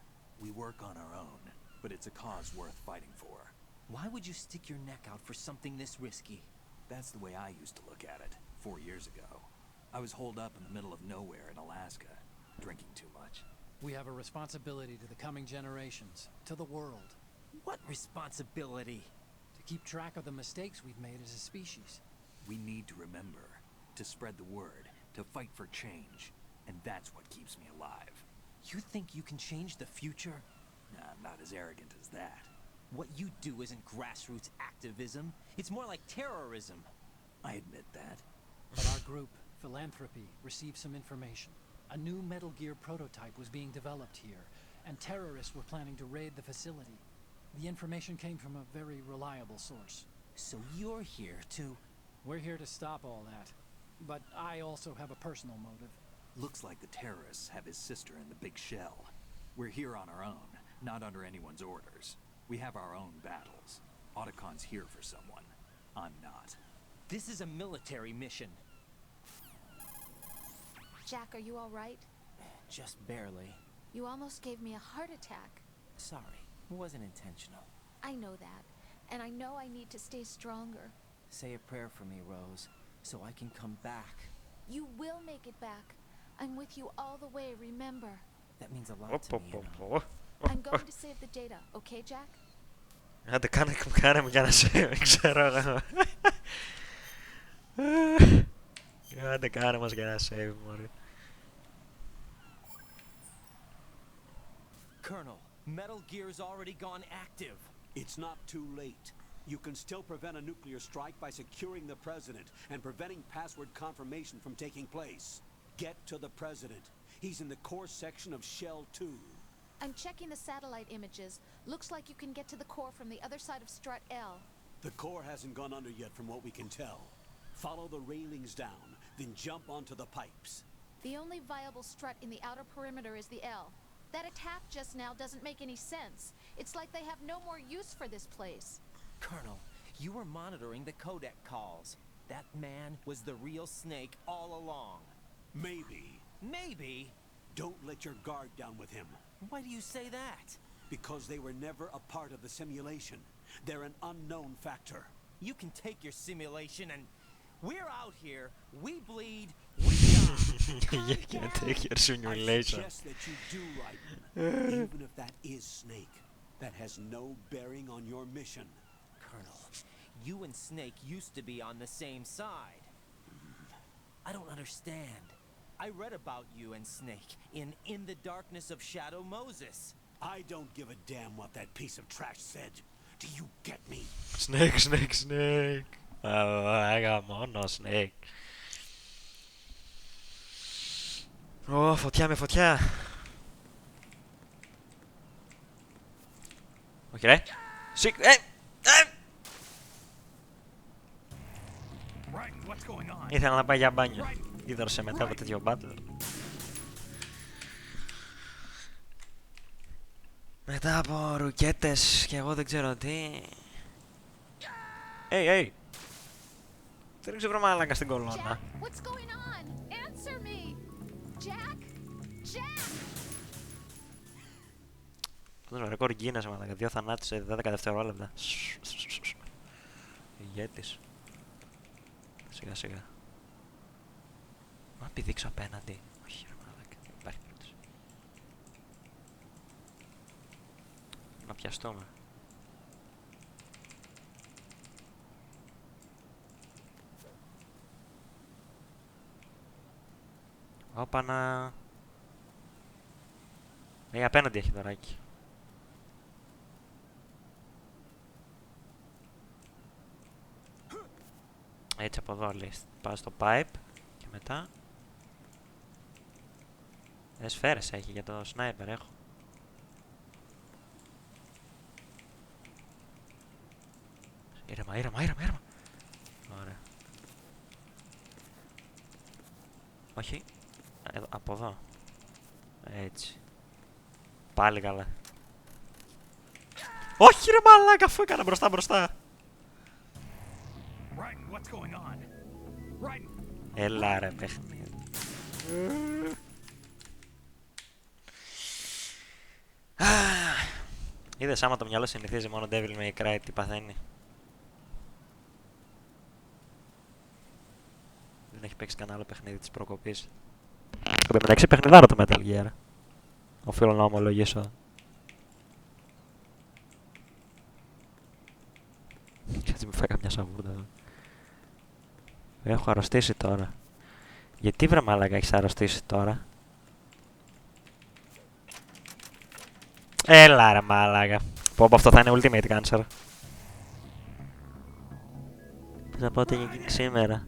We work on our own, but it's a cause worth fighting for. Why would you stick your neck out for something this risky? That's the way I used to look at it 4 years ago. I was holed up in the middle of nowhere in Alaska, drinking too much. We have a responsibility to the coming generations, to the world, What responsibility? to keep track of the mistakes we've made as a species. We need to remember, to spread the word, to fight for change, and that's what keeps me alive. You think you can change the future? Nah, I'm not as arrogant as that. What you do isn't grassroots activism. It's more like terrorism. I admit that. But our group, Philanthropy, received some information. A new Metal Gear prototype was being developed here, and terrorists were planning to raid the facility. The information came from a very reliable source. So you're here to... We're here to stop all that. But I also have a personal motive. Looks like the terrorists have his sister in the big shell. We're here on our own, not under anyone's orders. We have our own battles. Otacon's here for someone. I'm not. This is a military mission. Jack, are you all right? Just barely. You almost gave me a heart attack. Sorry, it wasn't intentional. I know that, and I know I need to stay stronger. Say a prayer for me, Rose, so I can come back. You will make it back. I'm with you all the way, remember? That means a lot to me, you know. I'm going to save the data, okay, Jack? Άντε κάνε μου κι ένα save, ξέρω εγώ. Άντε κάνε μας κι ένα save, μωρή. Colonel, Metal Gear's already gone active. It's not too late. You can still prevent a nuclear strike by securing the president and preventing password confirmation from taking place. Get to the president. He's in the core section of Shell 2. I'm checking the satellite images. Looks like you can get to the core from the other side of Strut L. The core hasn't gone under yet from what we can tell. Follow the railings down, then jump onto the pipes. The only viable strut in the outer perimeter is the L. That attack just now doesn't make any sense. It's like they have no more use for this place. Colonel, you were monitoring the codec calls. That man was the real Snake all along. Maybe. Maybe? Don't let your guard down with him. Why do you say that? Because they were never a part of the simulation. They're an unknown factor. You can take your simulation and... We're out here, we bleed, we die. You can take your I simulation. suggest that you do, Raiden. Even if that is Snake, that has no bearing on your mission. Colonel, you and Snake used to be on the same side. I don't understand. I read about you and Snake in the Darkness of Shadow Moses. I don't give a damn what that piece of trash said. Do you get me? Snake. Αγα μόνο Snake. Ω, φωτιά με φωτιά. Όχι ρε. Ήθελα να πάει για μπάνιο. Ίδρωσε μετά από τέτοιο battle. Μετά από ρουκέτες και εγώ δεν ξέρω τι. Hey. Δεν ξέρω βρω μάλακα στην κολόνα. Jack, what's going on? Answer me! Jack! Αυτό είναι ρεκόρ Guinness, μάλακα. 2 θανάτους σε 12 δευτερόλεπτα. Ηγέτης. Σιγά. Μα πηδήξω απέναντι. Όχι ρε μάλακα. Δεν υπάρχει περίπτωση. Να πιαστούμε. Όπανα. Απέναντι έχει δωράκι. Έτσι από εδώ λέει. Πάω στο pipe και μετά. Σφαίρες έχει για το sniper έχω. Ήρεμα. Ωραία. Όχι. Από εδώ. Έτσι. Πάλι καλά. Όχι ρε μαλάκα, αφού έκανα μπροστά. Έλα ρε παιχνίδι. Είδες άμα το μυαλό συνηθίζει μόνο Devil May Cry τι παθαίνει. Δεν έχει παίξει κανένα άλλο παιχνίδι της προκοπής. Στο μεταξύ παιχνιδάρα το Metal Gear. Οφείλω να ομολογήσω. Έτσι μου φάει καμιά σαβούρδα εδώ. Έχω αρρωστήσει τώρα. Γιατί βρε μάλακα έχεις αρρωστήσει τώρα? Έλα ρε μάλακα. Πω αυτό θα είναι ultimate cancer. Θα πω ότι έγινε σήμερα.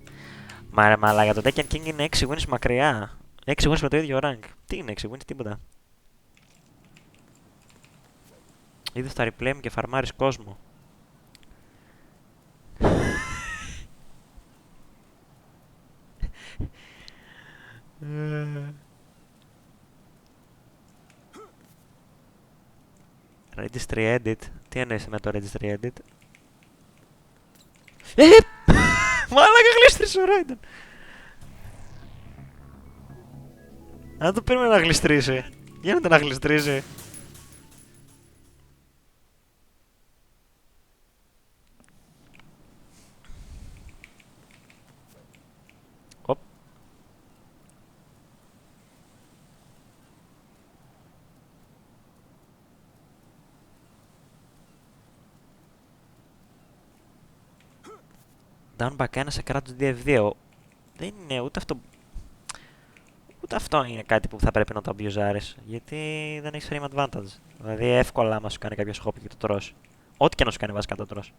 Μα ρε μάλακα, το Tekken King είναι 6 wins μακριά. 6 wins με το ίδιο rank. Τι είναι 6 wins, τίποτα. Είδες τα replay μου και φαρμάρεις κόσμο. Registry edit. Τι εννοείς με το registry edit? Μαλάκα γλίστρισε ο Raiden. Αν το πήραμε να γλιστρήσει. Γίνεται να γλιστρήσει. Οπ. Down back 1 σε κράτος DF2. Δεν είναι ούτε αυτό. Ούτε αυτό είναι κάτι που θα πρέπει να το αμπιουζάρεις. Γιατί δεν έχεις frame advantage. Δηλαδή εύκολα άμα σου κάνει κάποιο χόπι και το τρως. Ό,τι και να σου κάνει βασικά το τρως.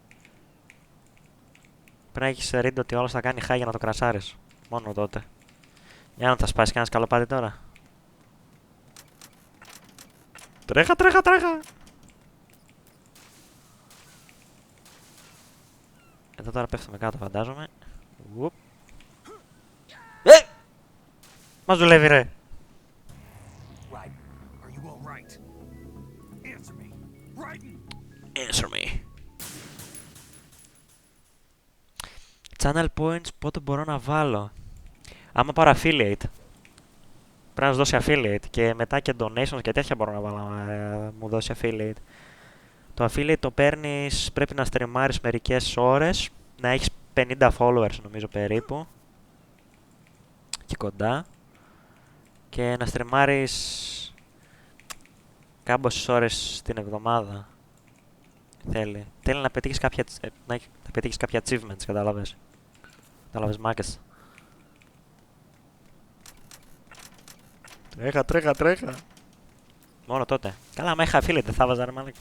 Πρέπει να έχεις read ότι όλος θα κάνει high για να το κρασάρεις. Μόνο τότε. Για να θα σπάσει κανένας καλό πάτη τώρα. Τρέχα, τρέχα, τρέχα! Εδώ τώρα πέφτουμε κάτω φαντάζομαι. Ουπ. Μας δουλεύει ρε. Answer me. Channel points πότε μπορώ να βάλω. Άμα πάρω affiliate. Πρέπει να σου δώσει affiliate και μετά και donations και τέτοια μπορώ να βάλω μου δώσει affiliate. Το affiliate το παίρνεις, πρέπει να στριμάρεις μερικές ώρες, να έχεις 50 followers νομίζω περίπου. Και κοντά. Και να στριμάρεις κάμποσες ώρες την εβδομάδα. Θέλει να πετύχεις κάποια achievements, κατάλαβες. Κατάλαβες μάκες. Τρέχα, τρέχα, τρέχα. Μόνο τότε. Καλά, άμα είχα affiliate δεν θα βάζα ρε μάλακα.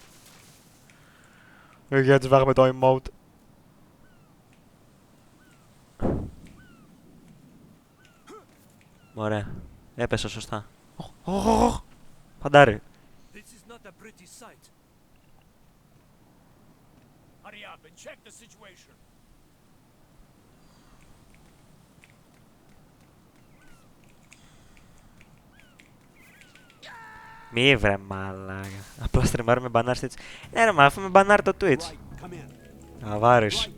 Για τις βάγαμε το emote. Ωραία. Έπεσα σωστά. Φαντάρι. This is not a pretty sight. Hurry up and check the situation. Μη βρε μαλάκα. Απλά στριμάρουμε μπανάρ Twitch. Ναι ρε μα αφού με μπανάρ το Twitch. Αβάρις.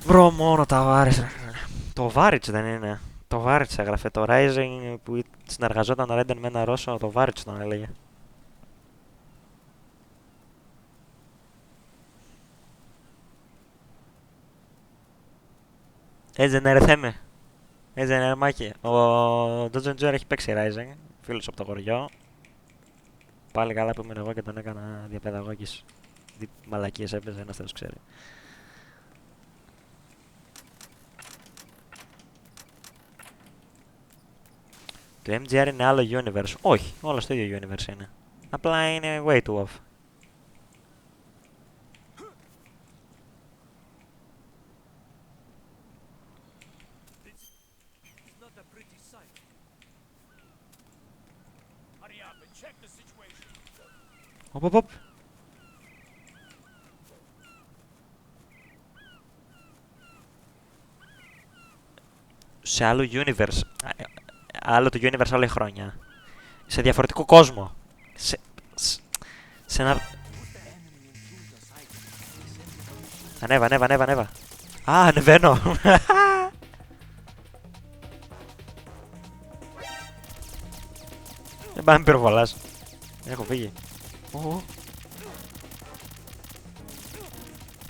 Βρω μόνο τα βάρις ρε. Το Βάριτς δεν είναι. Το Βάριτς έγραφε. Το Rising που συνεργαζόταν ο Raiden με ένα Ρώσο. Το Βάριτς τον έλεγε. Έτσι δεν είναι ρε Θέμη. Έτσι δεν είναι ρε Μάκη. Ο Dojo Joer έχει παίξει Rising. Φίλος από το χωριό. Πάλι καλά που ήμουν εγώ και τον έκανα διαπαιδαγώγης. Τι μαλακίες έπαιζε, ένας τέλος ξέρει. Το MGR είναι άλλο universe. Όχι, όλα στο ίδιο universe είναι. Απλά είναι way too off. It's not a pretty sight. Hurry up and check the situation. Οπ, οπ, οπ. Σε άλλο universe. Άλλο το universe, άλλη χρόνια. Σε διαφορετικό κόσμο. Σε ένα... Ανέβα, ανέβα, ανέβα, ανέβα. Α, ανεβαίνω. Δεν πάμε πυροβολάς. Έχω φύγει.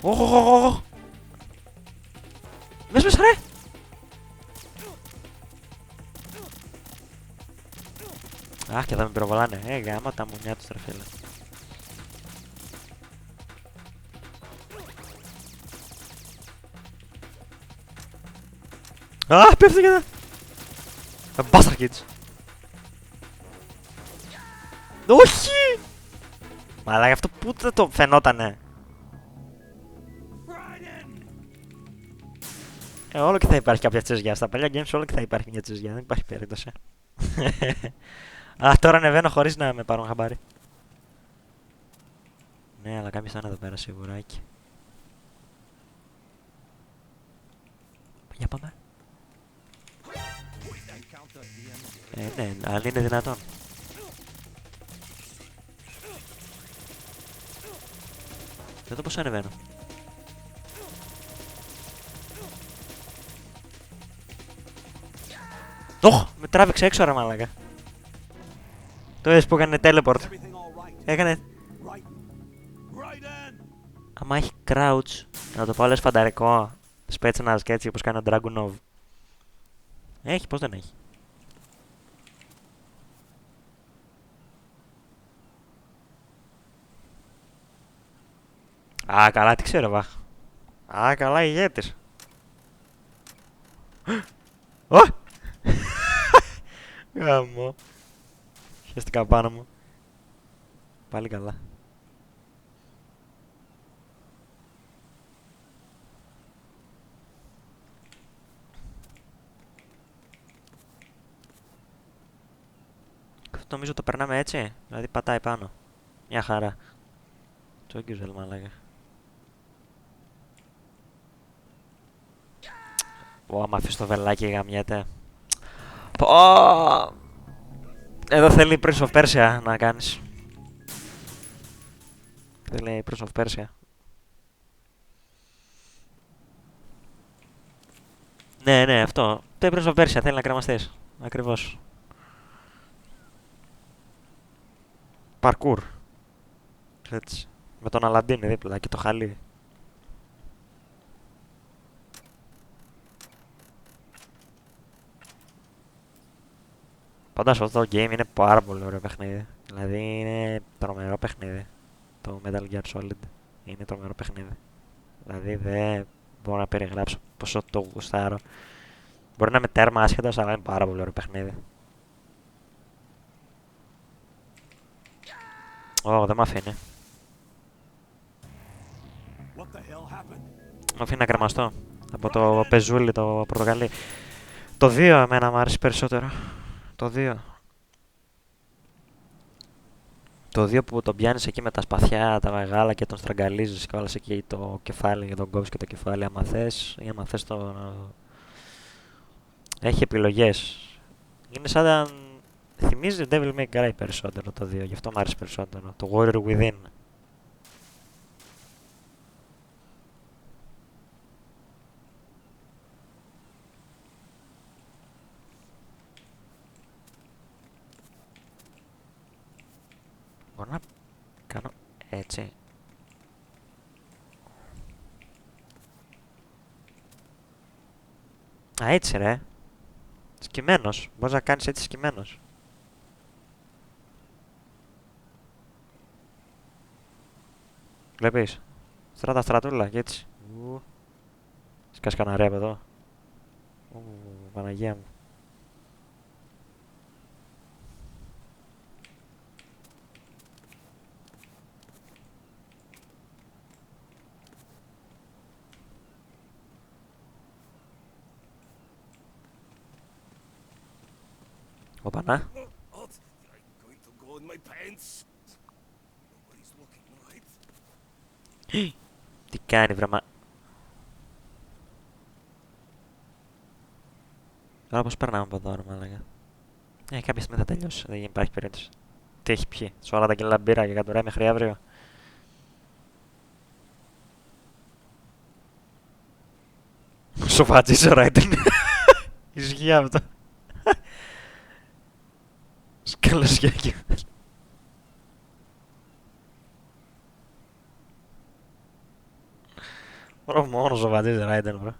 Οχ. Μες μέσα ρε. Αχ, και θα με πυροβολάνε. Γάμα τα μουνιά τους ρε φίλε. Αχ, πέφτει και εδώ. Bastard kids. Όχι! Μαλάκα, αυτό που δεν το φαινότανε. Όλο και θα υπάρχει κάποια τσιζιά. Στα παλιά games όλο και θα υπάρχει μια τσιζιά. Δεν υπάρχει περίπτωση. Α, τώρα ανεβαίνω χωρίς να με πάρουν χαμπάρι. Ναι, αλλά κάποιος θα είναι εδώ πέρα σίγουράκι. Για πάμε. encountered the MGS. Ναι, αν είναι δυνατόν. Δεν το πώς ανεβαίνω. Ωχ! Με τράβηξε έξω ρε μαλάκα. Το είδες που έκανε teleport. Everything all right? Έκανε... Right. Right in. Άμα έχει crouch, να το πάω λες φανταρικό. Σπέτσνας και έτσι όπως κάνει ο Dragunov. Έχει, πώς δεν έχει. Α, καλά, τι ξέρω, βαχ. Α, καλά, ηγέτης. Ω! Γαμώ. Χαίστηκα πάνω μου. Πάλι καλά. Αυτό νομίζω το περνάμε έτσι. Δηλαδή πατάει πάνω. Μια χαρά. Τσόγκιζελ μαλάκα. Ω, άμα αφήσεις το βελάκι γαμιέται. Πω! Εδώ θέλει Prince of Persia να κάνεις. Θέλει Prince of Persia. Ναι, ναι, αυτό. Το Prince of Persia θέλει να κρεμαστείς. Ακριβώς. Parkour. Έτσι. Με τον Αλαντίνη δίπλα και το χαλί. Πάντως αυτό το game είναι πάρα πολύ ωραίο παιχνίδι. Δηλαδή είναι τρομερό παιχνίδι. Το Metal Gear Solid είναι τρομερό παιχνίδι. Δηλαδή δεν μπορώ να περιγράψω πόσο το γουστάρω. Μπορεί να είμαι τέρμα άσχετος, αλλά είναι πάρα πολύ ωραίο παιχνίδι. Ω, δεν μ' αφήνει. What the hell happened? Μ' αφήνει να κρεμαστώ. Από το πεζούλι το πορτοκαλί. Το 2 εμένα μου άρεσε περισσότερο. Το 2. Το 2 που τον πιάνεις εκεί με τα σπαθιά, τα μεγάλα και τον στραγγαλίζεις και όλες εκεί το κεφάλι και τον κόβεις και το κεφάλι άμα θες ή άμα θες το... Έχει επιλογές. Είναι σαν να θυμίζει Devil May Cry περισσότερο το 2, γι' αυτό μου άρεσε περισσότερο. Το Warrior Within. Μπορώ να κάνω έτσι. Α, έτσι ρε. Σκυμμένος. Μπορείς να κάνεις έτσι σκυμμένος. Βλέπεις. Στράτα στρατούλα και έτσι. Σκάς κανένα ρέπ εδώ. Παναγία μου. Οπανά. What? I'm going to go in my pants. Nobody's looking, right? Τι κάνει βρε Τώρα πώς περνάμε από εδώ ρε μάλακα. Κάποια στιγμή θα τελειώσει, δεν υπάρχει περίπτωση. Τι έχει πιει, σου όλα τα κιλά μπύρα και κατουράει μέχρι αύριο. Σοφατζής ο Ράιντεν. Ισχύει αυτό. Σκαλωσιάκι. Μπρο μόνος ο Βατζής Ράιντεν μπρο.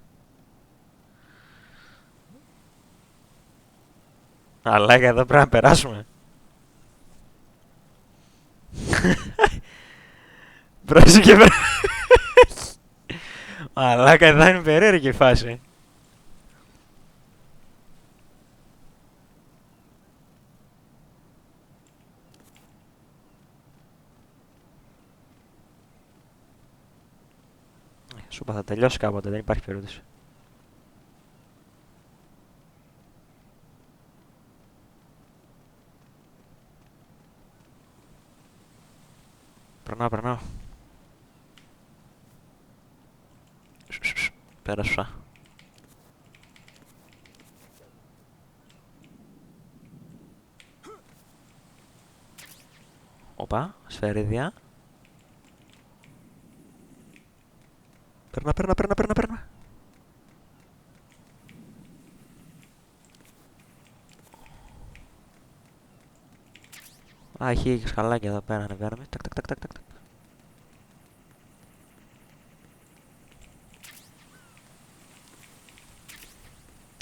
Αλλά εδώ πρέπει να περάσουμε. Πρόσεχε βρε. Μαλάκα εδώ είναι περίεργη η φάση. Σου είπα θα τελειώσει κάποτε, δεν υπάρχει περίπτωση. Περνάω. Πέρασα. Οπα, σφαιρίδια. Παίρνα. Α, έχει σκαλάκια εδώ πέρα, ανεβαίνουμε. Τακ.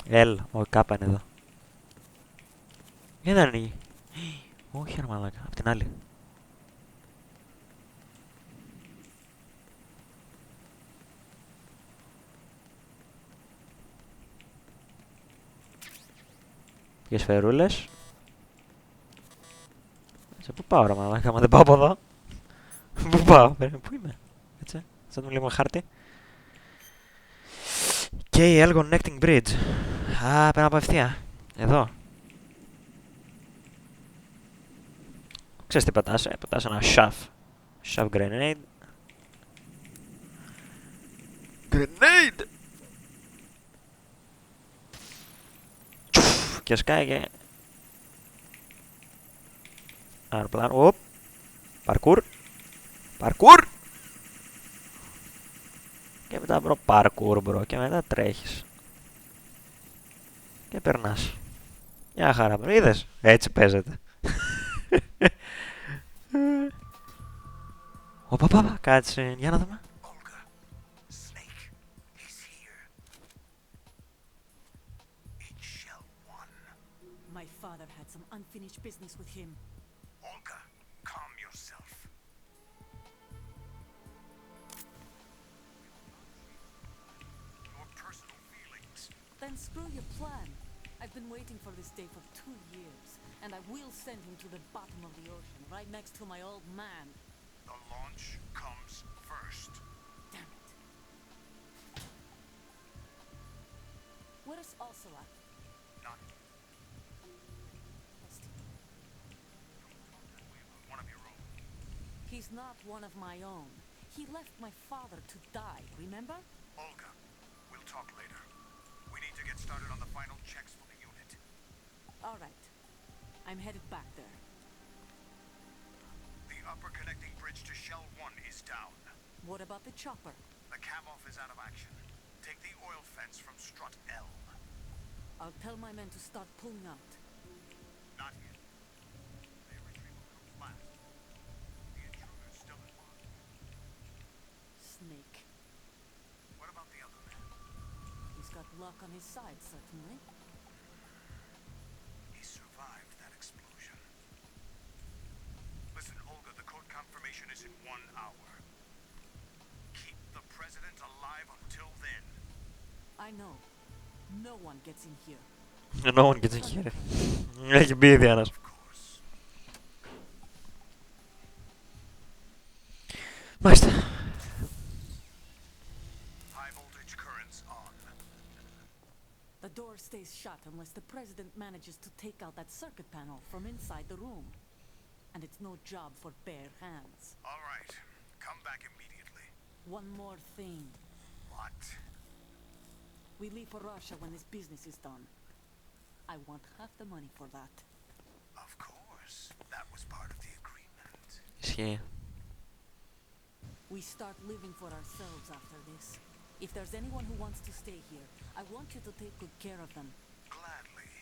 Έλα, ο κάπα είναι εδώ. Γιατί δεν ανοίγει. Όχι ρε μαλάκα, απ' την άλλη. Και σφαιρούλες. Σε πού πάω ρε μαλάκα, μα δεν πάω από εδώ. Πού πάω, πού είμαι. Έτσι, θα δούμε λίγο χάρτη. KL Connecting Bridge. Α, πρέπει να πάω ευθεία. Εδώ. Ξέρεις τι πατάς, πατάς ένα Shove grenade. Grenade! Και σκάει και... Αεροπλάνο, οπ! Parkour! Και μετά parkour μπρο, και μετά τρέχεις. Και περνάς. Μια χαρά μπρο, είδες, έτσι παίζεται. Οπα, κάτσε, για να δούμε. Olga, Snake is here. It's Shell 1. My father had some unfinished business with him. Olga, calm yourself. Your personal feelings. Then screw your plan. I've been waiting for this day for 2 years, and I will send him to the bottom of the ocean, right next to my old man. The launch comes first. Damn it. Where's Ocelot? Not one of your own. He's not one of my own. He left my father to die, remember? Olga, we'll talk later. We need to get started on the final checks for the unit. All right. I'm headed back there. The upper connecting bridge to Shell 1 is down. What about the chopper? The cam-off is out of action. Take the oil fence from strut L. I'll tell my men to start pulling out. Not yet. Their retrieval comes last. The intruder's still in line. Snake. What about the other man? He's got luck on his side, certainly. He survived that explosion. Listen, Olga, the code confirmation is in 1 hour. Keep the president alive until then. I know. No one gets in here. No one gets in here. Έχει μπει ήδη ένας. Of course. Μάλιστα. High voltage currents on. The door stays shut unless the president manages to take out that circuit panel from inside the room. And it's no job for bare hands. All right. Come back immediately. One more thing. What? We leave for Russia when this business is done. I want half the money for that. Of course. That was part of the agreement. Ισχύει. We start living for ourselves after this. If there's anyone who wants to stay here, I want you to take good care of them. Gladly.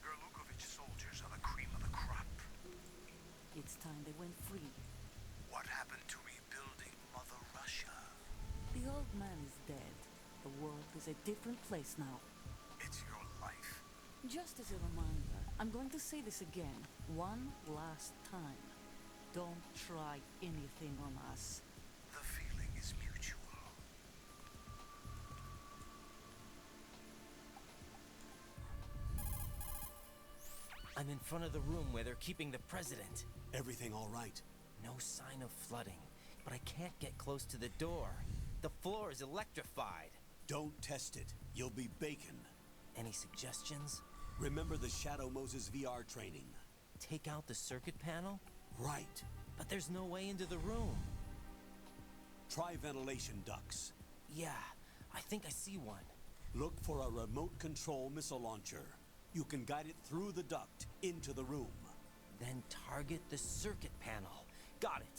Gerlukovich soldiers are the cream of the crop. It's time they went free. What happened to rebuilding Mother Russia? The old man is dead. The world is a different place now. It's your life. Just as a reminder, I'm going to say this again, one last time. Don't try anything on us. The feeling is mutual. I'm in front of the room where they're keeping the president. Everything all right? No sign of flooding, but I can't get close to the door. The floor is electrified. Don't test it. You'll be bacon. Any suggestions? Remember the Shadow Moses VR training? Take out the circuit panel? Right. But there's no way into the room. Try ventilation ducts. Yeah, I think I see one. Look for a remote control missile launcher. You can guide it through the duct into the room. Then target the circuit panel. Got it.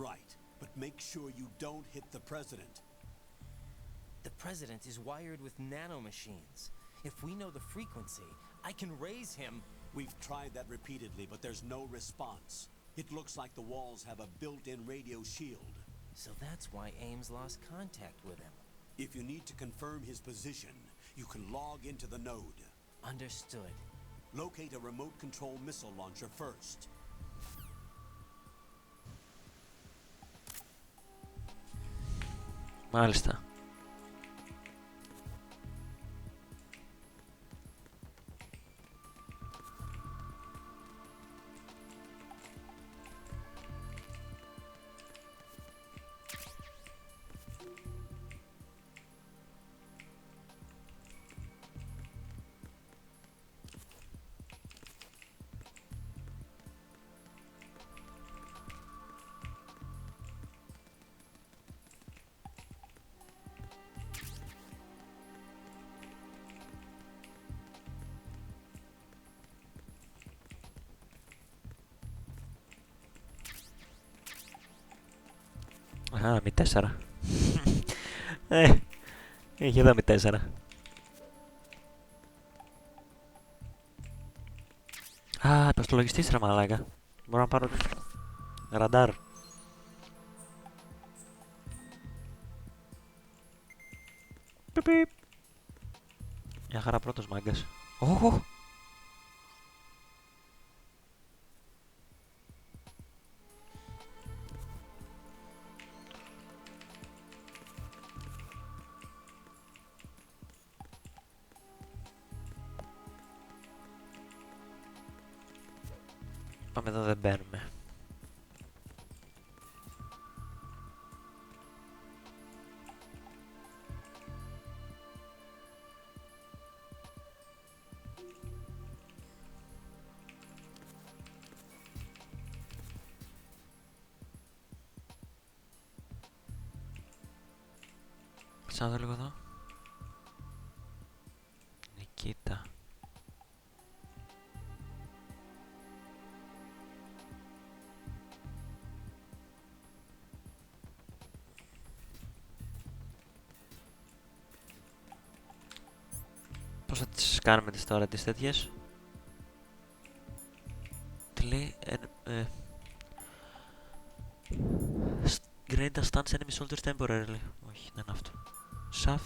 Right, but make sure you don't hit the president. The president is wired with nanomachines. If we know the frequency, I can raise him. We've tried that repeatedly, but there's no response. It looks like the walls have a built-in radio shield. So that's why Ames lost contact with him. If you need to confirm his position, you can log into the node. Understood. Locate a remote control missile launcher first. Μάλιστα. Α, μη 4. Είχε εδώ μη 4. Α, υπαστολογιστής ρε μαλάκα. Μπορώ να πάρω ραντάρ. Πιπ. Μια χαρά πρώτος μάγκας. Οχ. Πάμε εδώ, δεν μπαίνουμε. Κάτσε να δω λίγο εδώ. Νικήτα. Πώς θα τις κάνουμε τις τώρα τις τέτοιες? Τι λέει? Grade a stance enemy soldiers temporarily. Όχι, δεν είναι αυτό. Σαφ.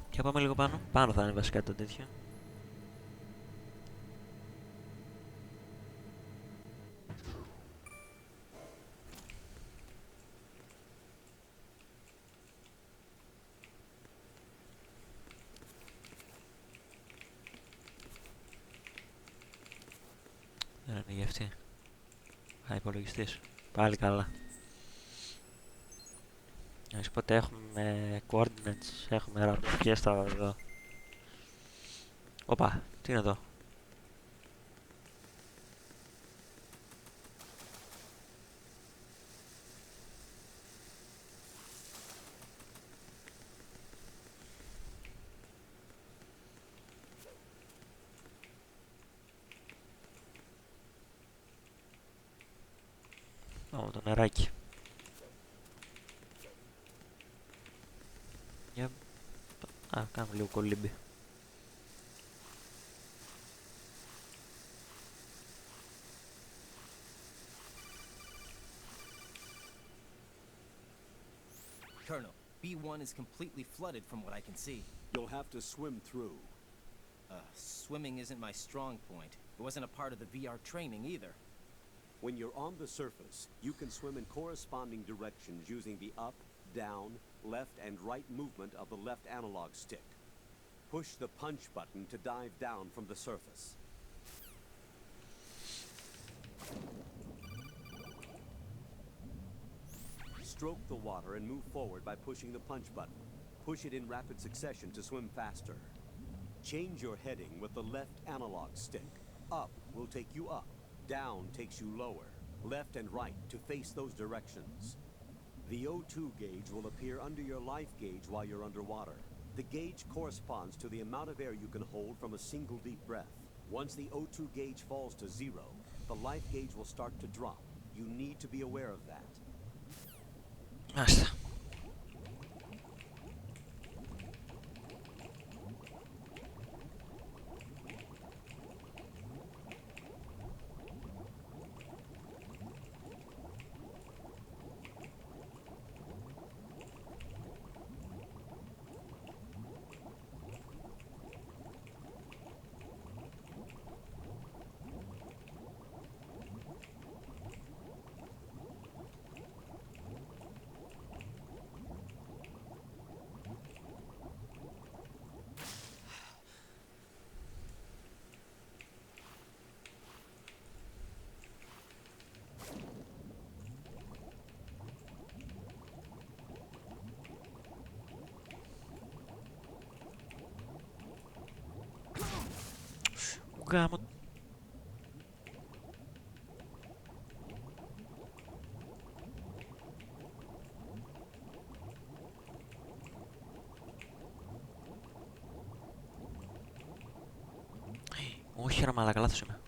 Και πάμε λίγο πάνω. Πάνω θα είναι βασικά το τέτοιο. Δεν είναι για αυτή. Α, υπολογιστής. Πάλι καλά. Να σου πω ότι έχουμε coordinates, έχουμε raptors και στα εδώ. Οπα, τι είναι εδώ? Ω, το νεράκι. Για... Α, κάνουμε λίγο κολύμπι. Colonel, B1 is completely flooded from what I can see. You'll have to swim through. Swimming isn't my strong point. It wasn't a part of the VR training either. When you're on the surface, you can swim in corresponding directions using the up, down, left, and right movement of the left analog stick. Push the punch button to dive down from the surface. Stroke the water and move forward by pushing the punch button. Push it in rapid succession to swim faster. Change your heading with the left analog stick. Up will take you up. Down takes you lower. Left and right to face those directions. The O2 gauge will appear under your life gauge while you're underwater. The gauge corresponds to the amount of air you can hold from a single deep breath. Once the O2 gauge falls to 0, the life gauge will start to drop. You need to be aware of that. Μάλιστα. Γάμο. Όχι ρε μαλάκα, λάθος είμαι.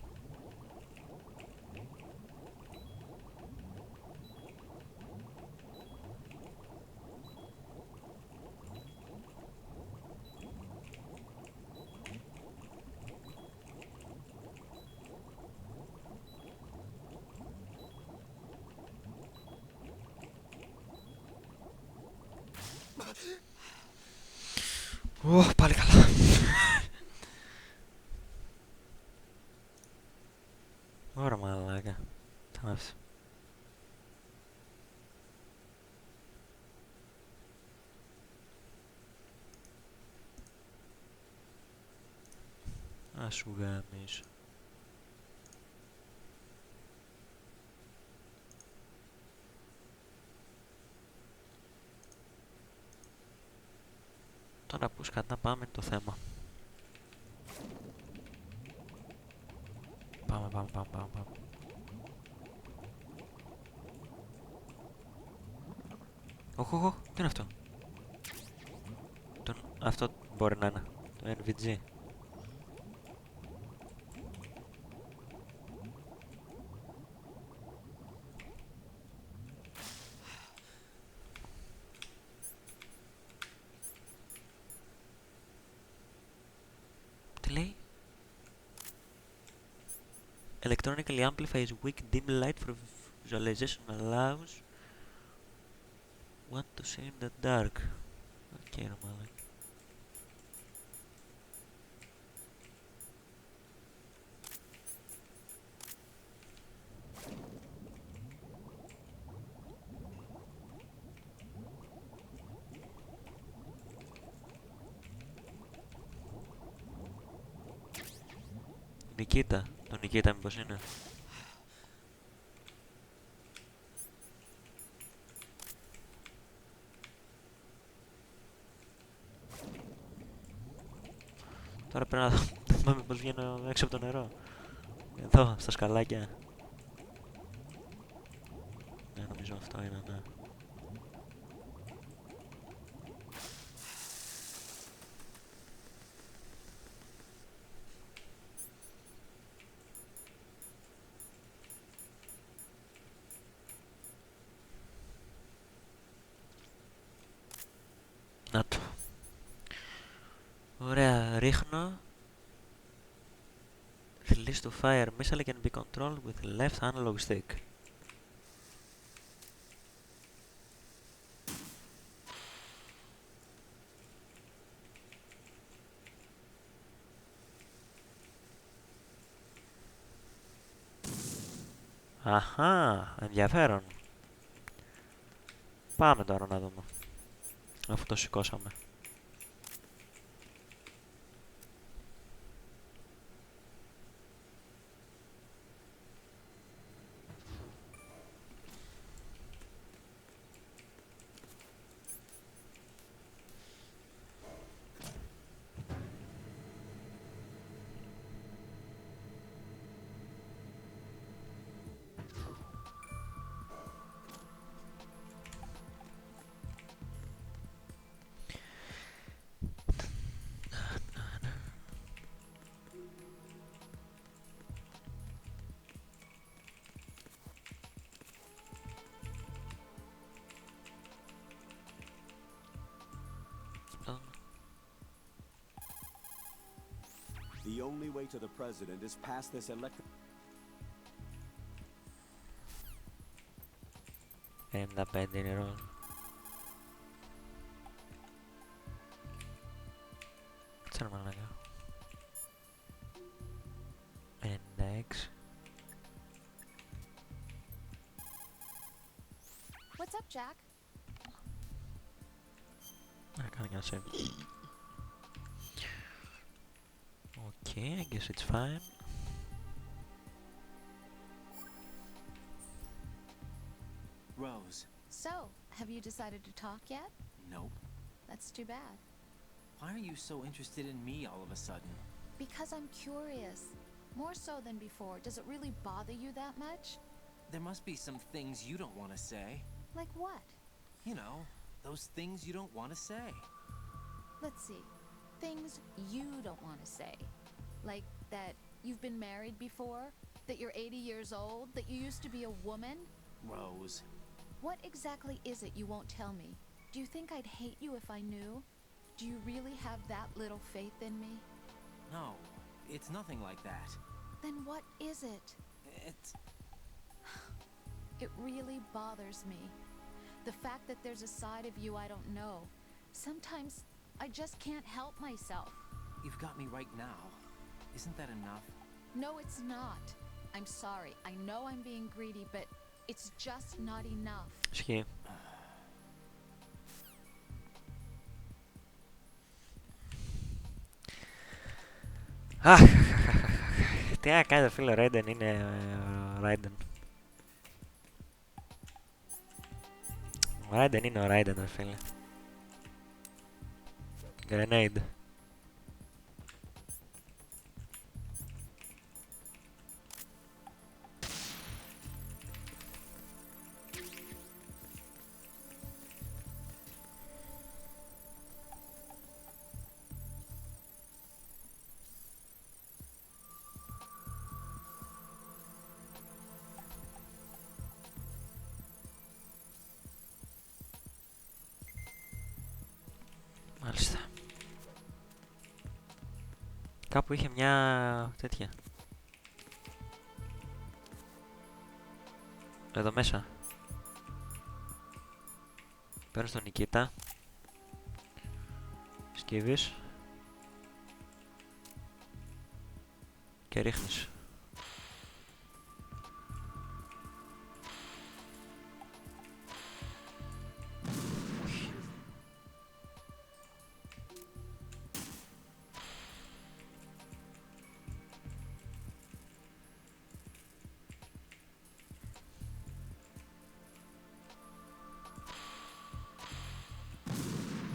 Πάλι καλά. Ωραία μαλάκα. Τα άφησα. Ας σου γαμίσω. Τώρα που σκατά πάμε το θέμα. Πάμε. Οχ, τι είναι αυτό? Αυτό μπορεί να είναι. Το NVG. Τι λέει? Electronically amplifies weak dim light for visualization, allows one to see in the dark. Okay, ρε μαλάκα. Νικήτα. Το Νικήτα μήπως είναι? Τώρα πρέπει να δω μήπως βγαίνω έξω από το νερό. Εδώ, στα σκαλάκια. Ναι, νομίζω αυτό είναι, ναι. Ρίχνω. Release to fire missile can be controlled with left analog stick. Αχά, ενδιαφέρον. Πάμε τώρα να δούμε, αφού το σηκώσαμε. The only way to the president is past this electric... 95 είναι ρόλο. Ξέρω μαλάκα. 96. What's up, Jack? Να κάνω μια save. Okay, I guess it's fine. Rose. So, have you decided to talk yet? Nope. That's too bad. Why are you so interested in me all of a sudden? Because I'm curious. More so than before. Does it really bother you that much? There must be some things you don't want to say. Like what? You know, those things you don't want to say. Let's see. Things you don't want to say. Like that you've been married before? That you're 80 years old? That you used to be a woman? Rose. What exactly is it you won't tell me? Do you think I'd hate you if I knew? Do you really have that little faith in me? No, it's nothing like that. Then what is it? It's... It really bothers me. The fact that there's a side of you I don't know. Sometimes I just can't help myself. You've got me right now. Isn't that enough? No, it's not. I'm sorry. I know I'm being greedy, but it's just not enough. Ισχύει. Αχ, τι να κάνει το φίλο Raiden, είναι ο Raiden. Ο Raiden είναι ο Raiden, ρε φίλε. Grenade. Μάλιστα. Κάπου είχε μια τέτοια. Εδώ μέσα. Παίρνεις τον Νικήτα. Σκύβεις. Και ρίχνεις.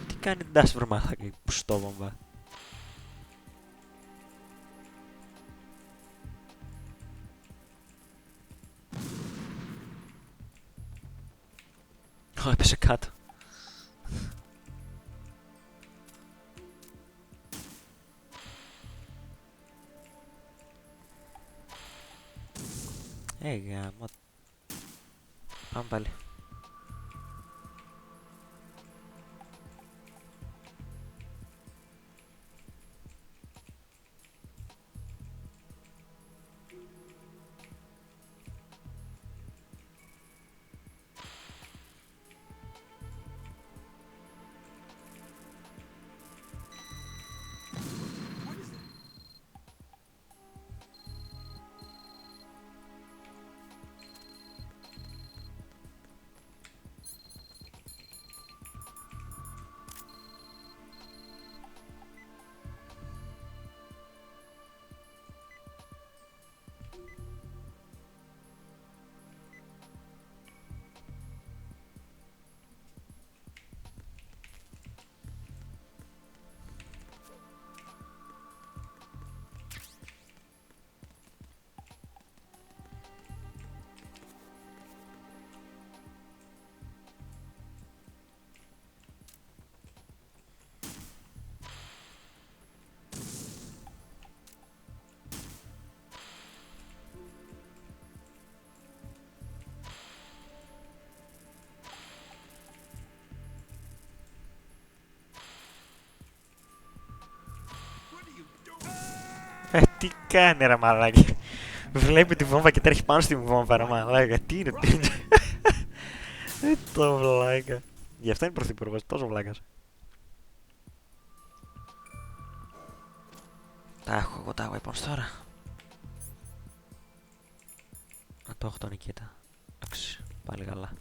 Τι κάνει την τάση βρομάχα που στο βομβά. Ω, έπεσε κάτω. Γάμο. Πάμε πάλι. Τι κάνει ρε μαλάκα. Βλέπει τη βόμβα και τρέχει πάνω στη βόμβα ρε μαλάκα. Τι είναι τέτοιο. Το βλάκα. Γι' αυτό είναι πρωθυπουργός, τόσο βλάκας. Τα έχω εγώ τα weapons τώρα. Να το έχω τον Νικήτα. Εντάξει, πάλι καλά.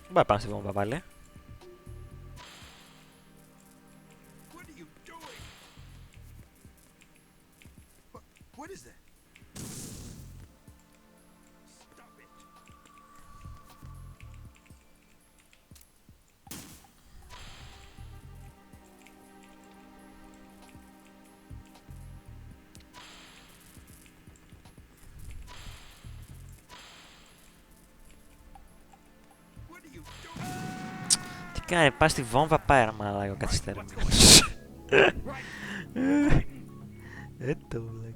Δεν πάει πάνω στη βόμβα πάλι. What are you doing? What is that? Stop it. What are you doing? Τι κάνει, πάει στη βόμβα, πάει ρε μαλάκα ο καθυστερημένος. Το βλάκα.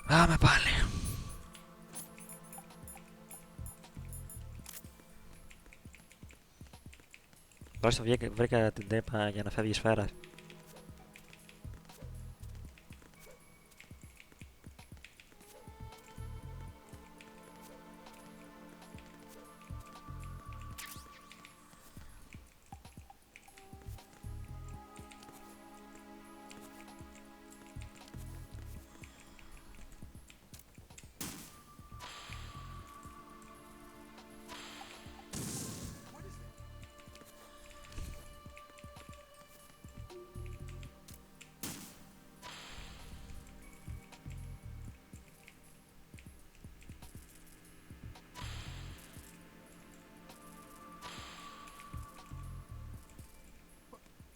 Πάμε πάλι. Τουλάχιστον βρήκα την τέπα για να φεύγει η σφαίρα.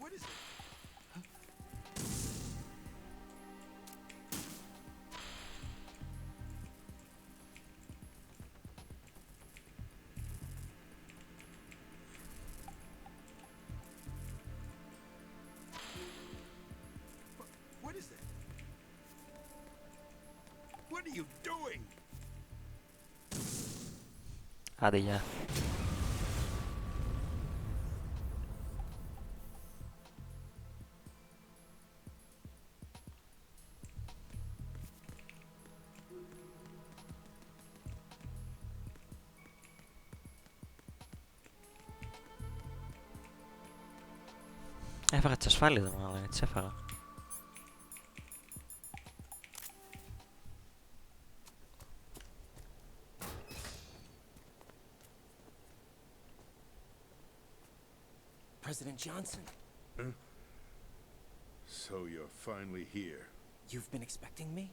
What is it? What is that? What are you doing? Άντε γεια. Έφαγα τις ασφάλειες μου, αλλά τις έφαγα. President Johnson, So you're finally here. you've been expecting me?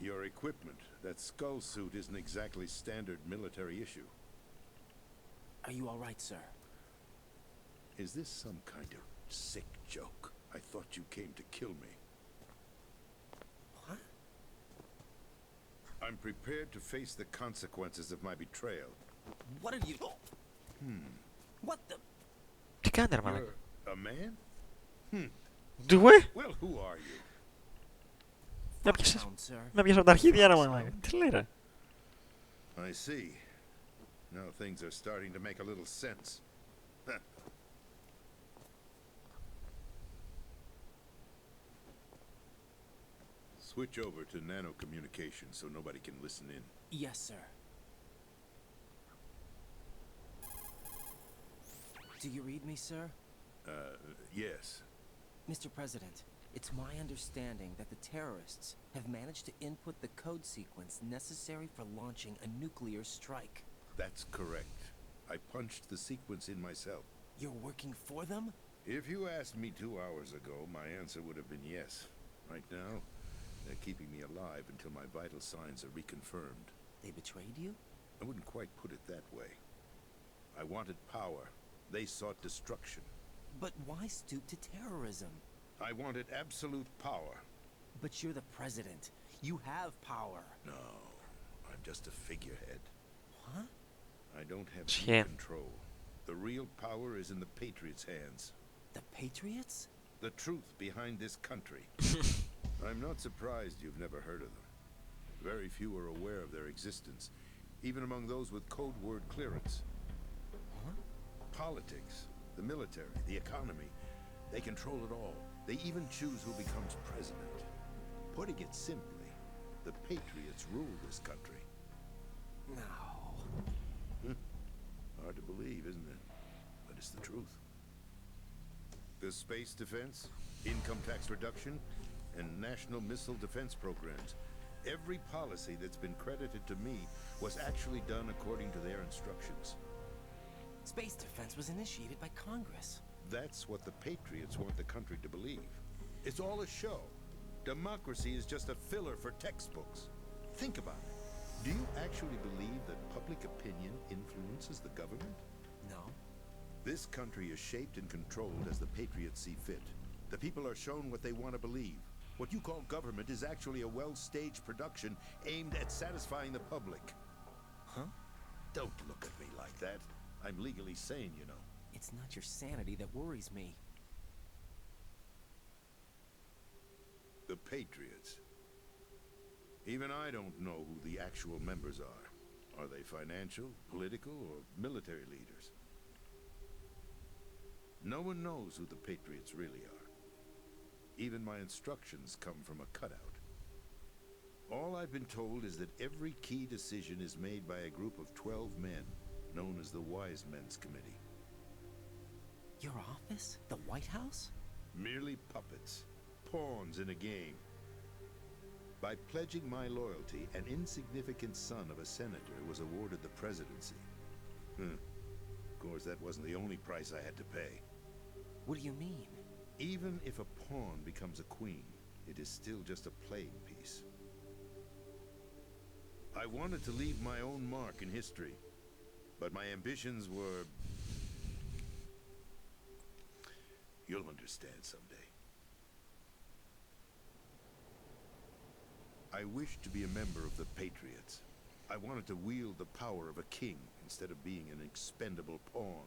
Your equipment, that skull suit isn't exactly standard military issue. Are you all right, sir? Is this some kind of sick joke? I thought you came to kill me. What? I'm prepared to face the consequences of my betrayal. What are you... What the... Τι κάνει ρε μαλάκα. You're a man? Ντουέ! Well, who are you? Να πιάσεις Found, sir. από τα αρχίδια ρε μαλάκα. Τι λέει ρε. I see. Now things are starting to make a little sense. Switch over to nano communication so nobody can listen in. Yes, sir. Do you read me, sir? Yes. Mr. President, it's my understanding that the terrorists have managed to input the code sequence necessary for launching a nuclear strike. That's correct. I punched the sequence in myself. You're working for them? If you asked me 2 hours ago, my answer would have been yes. Right now, they're keeping me alive until my vital signs are reconfirmed. They betrayed you? I wouldn't quite put it that way. I wanted power. They sought destruction. But why stoop to terrorism? I wanted absolute power. But you're the president. You have power. No, I'm just a figurehead. Huh? I don't have Yeah. any control. The real power is in the Patriots' hands. The Patriots? The truth behind this country. I'm not surprised you've never heard of them. Very few are aware of their existence, even among those with code word clearance. Huh? Politics, the military, the economy, they control it all. They even choose who becomes president. Putting it simply, the Patriots rule this country. No. Hard to believe, isn't it? But it's the truth. The space defense, income tax reduction, and national missile defense programs. Every policy that's been credited to me was actually done according to their instructions. Space defense was initiated by Congress. That's what the Patriots want the country to believe. It's all a show. Democracy is just a filler for textbooks. Think about it. Do you actually believe that public opinion influences the government? No. This country is shaped and controlled as the Patriots see fit. The people are shown what they want to believe. What you call government is actually a well-staged production aimed at satisfying the public. Huh? Don't look at me like that. I'm legally sane, you know. It's not your sanity that worries me. The Patriots. Even I don't know who the actual members are. Are they financial, political, or military leaders? No one knows who the Patriots really are. Even my instructions come from a cutout. All I've been told is that every key decision is made by a group of 12 men, known as the Wise Men's Committee. Your office? The White House? Merely puppets, pawns in a game. By pledging my loyalty, an insignificant son of a senator was awarded the presidency. Of course, that wasn't the only price I had to pay. What do you mean? Even if a pawn becomes a queen, it is still just a playing piece. I wanted to leave my own mark in history, but my ambitions were... You'll understand someday. I wished to be a member of the Patriots. I wanted to wield the power of a king instead of being an expendable pawn.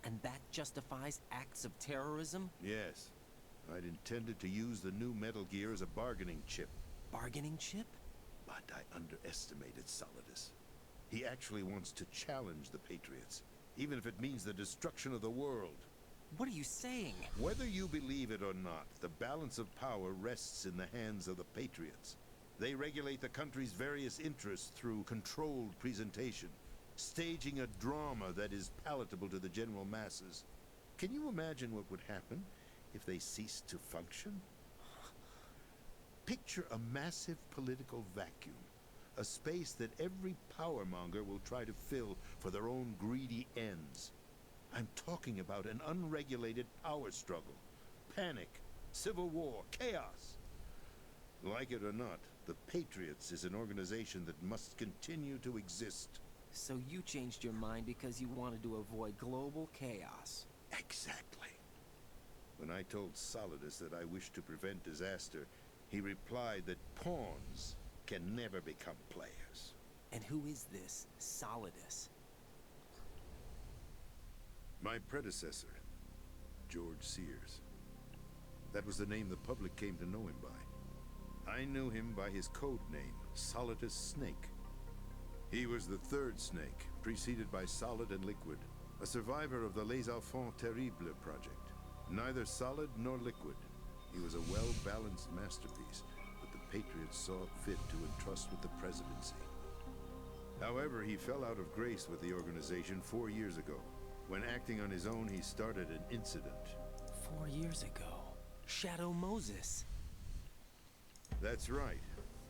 And that justifies acts of terrorism? Yes. I'd intended to use the new Metal Gear as a bargaining chip. Bargaining chip? But I underestimated Solidus. He actually wants to challenge the Patriots, even if it means the destruction of the world. What are you saying? Whether you believe it or not, the balance of power rests in the hands of the Patriots. They regulate the country's various interests through controlled presentation, staging a drama that is palatable to the general masses. Can you imagine what would happen if they ceased to function? Picture a massive political vacuum, a space that every powermonger will try to fill for their own greedy ends. I'm talking about an unregulated power struggle, panic, civil war, chaos. Like it or not, the Patriots is an organization that must continue to exist. So you changed your mind because you wanted to avoid global chaos. Exactly. When I told Solidus that I wished to prevent disaster, he replied that pawns can never become players. And who is this Solidus? My predecessor, George Sears. That was the name the public came to know him by. I knew him by his code name, Solidus Snake. He was the third snake, preceded by Solid and Liquid, a survivor of the Les Enfants Terribles project. Neither solid nor liquid. He was a well-balanced masterpiece, but the Patriots saw it fit to entrust with the presidency. However, he fell out of grace with the organization 4 years ago. When acting on his own, he started an incident. 4 years ago. Shadow Moses. That's right.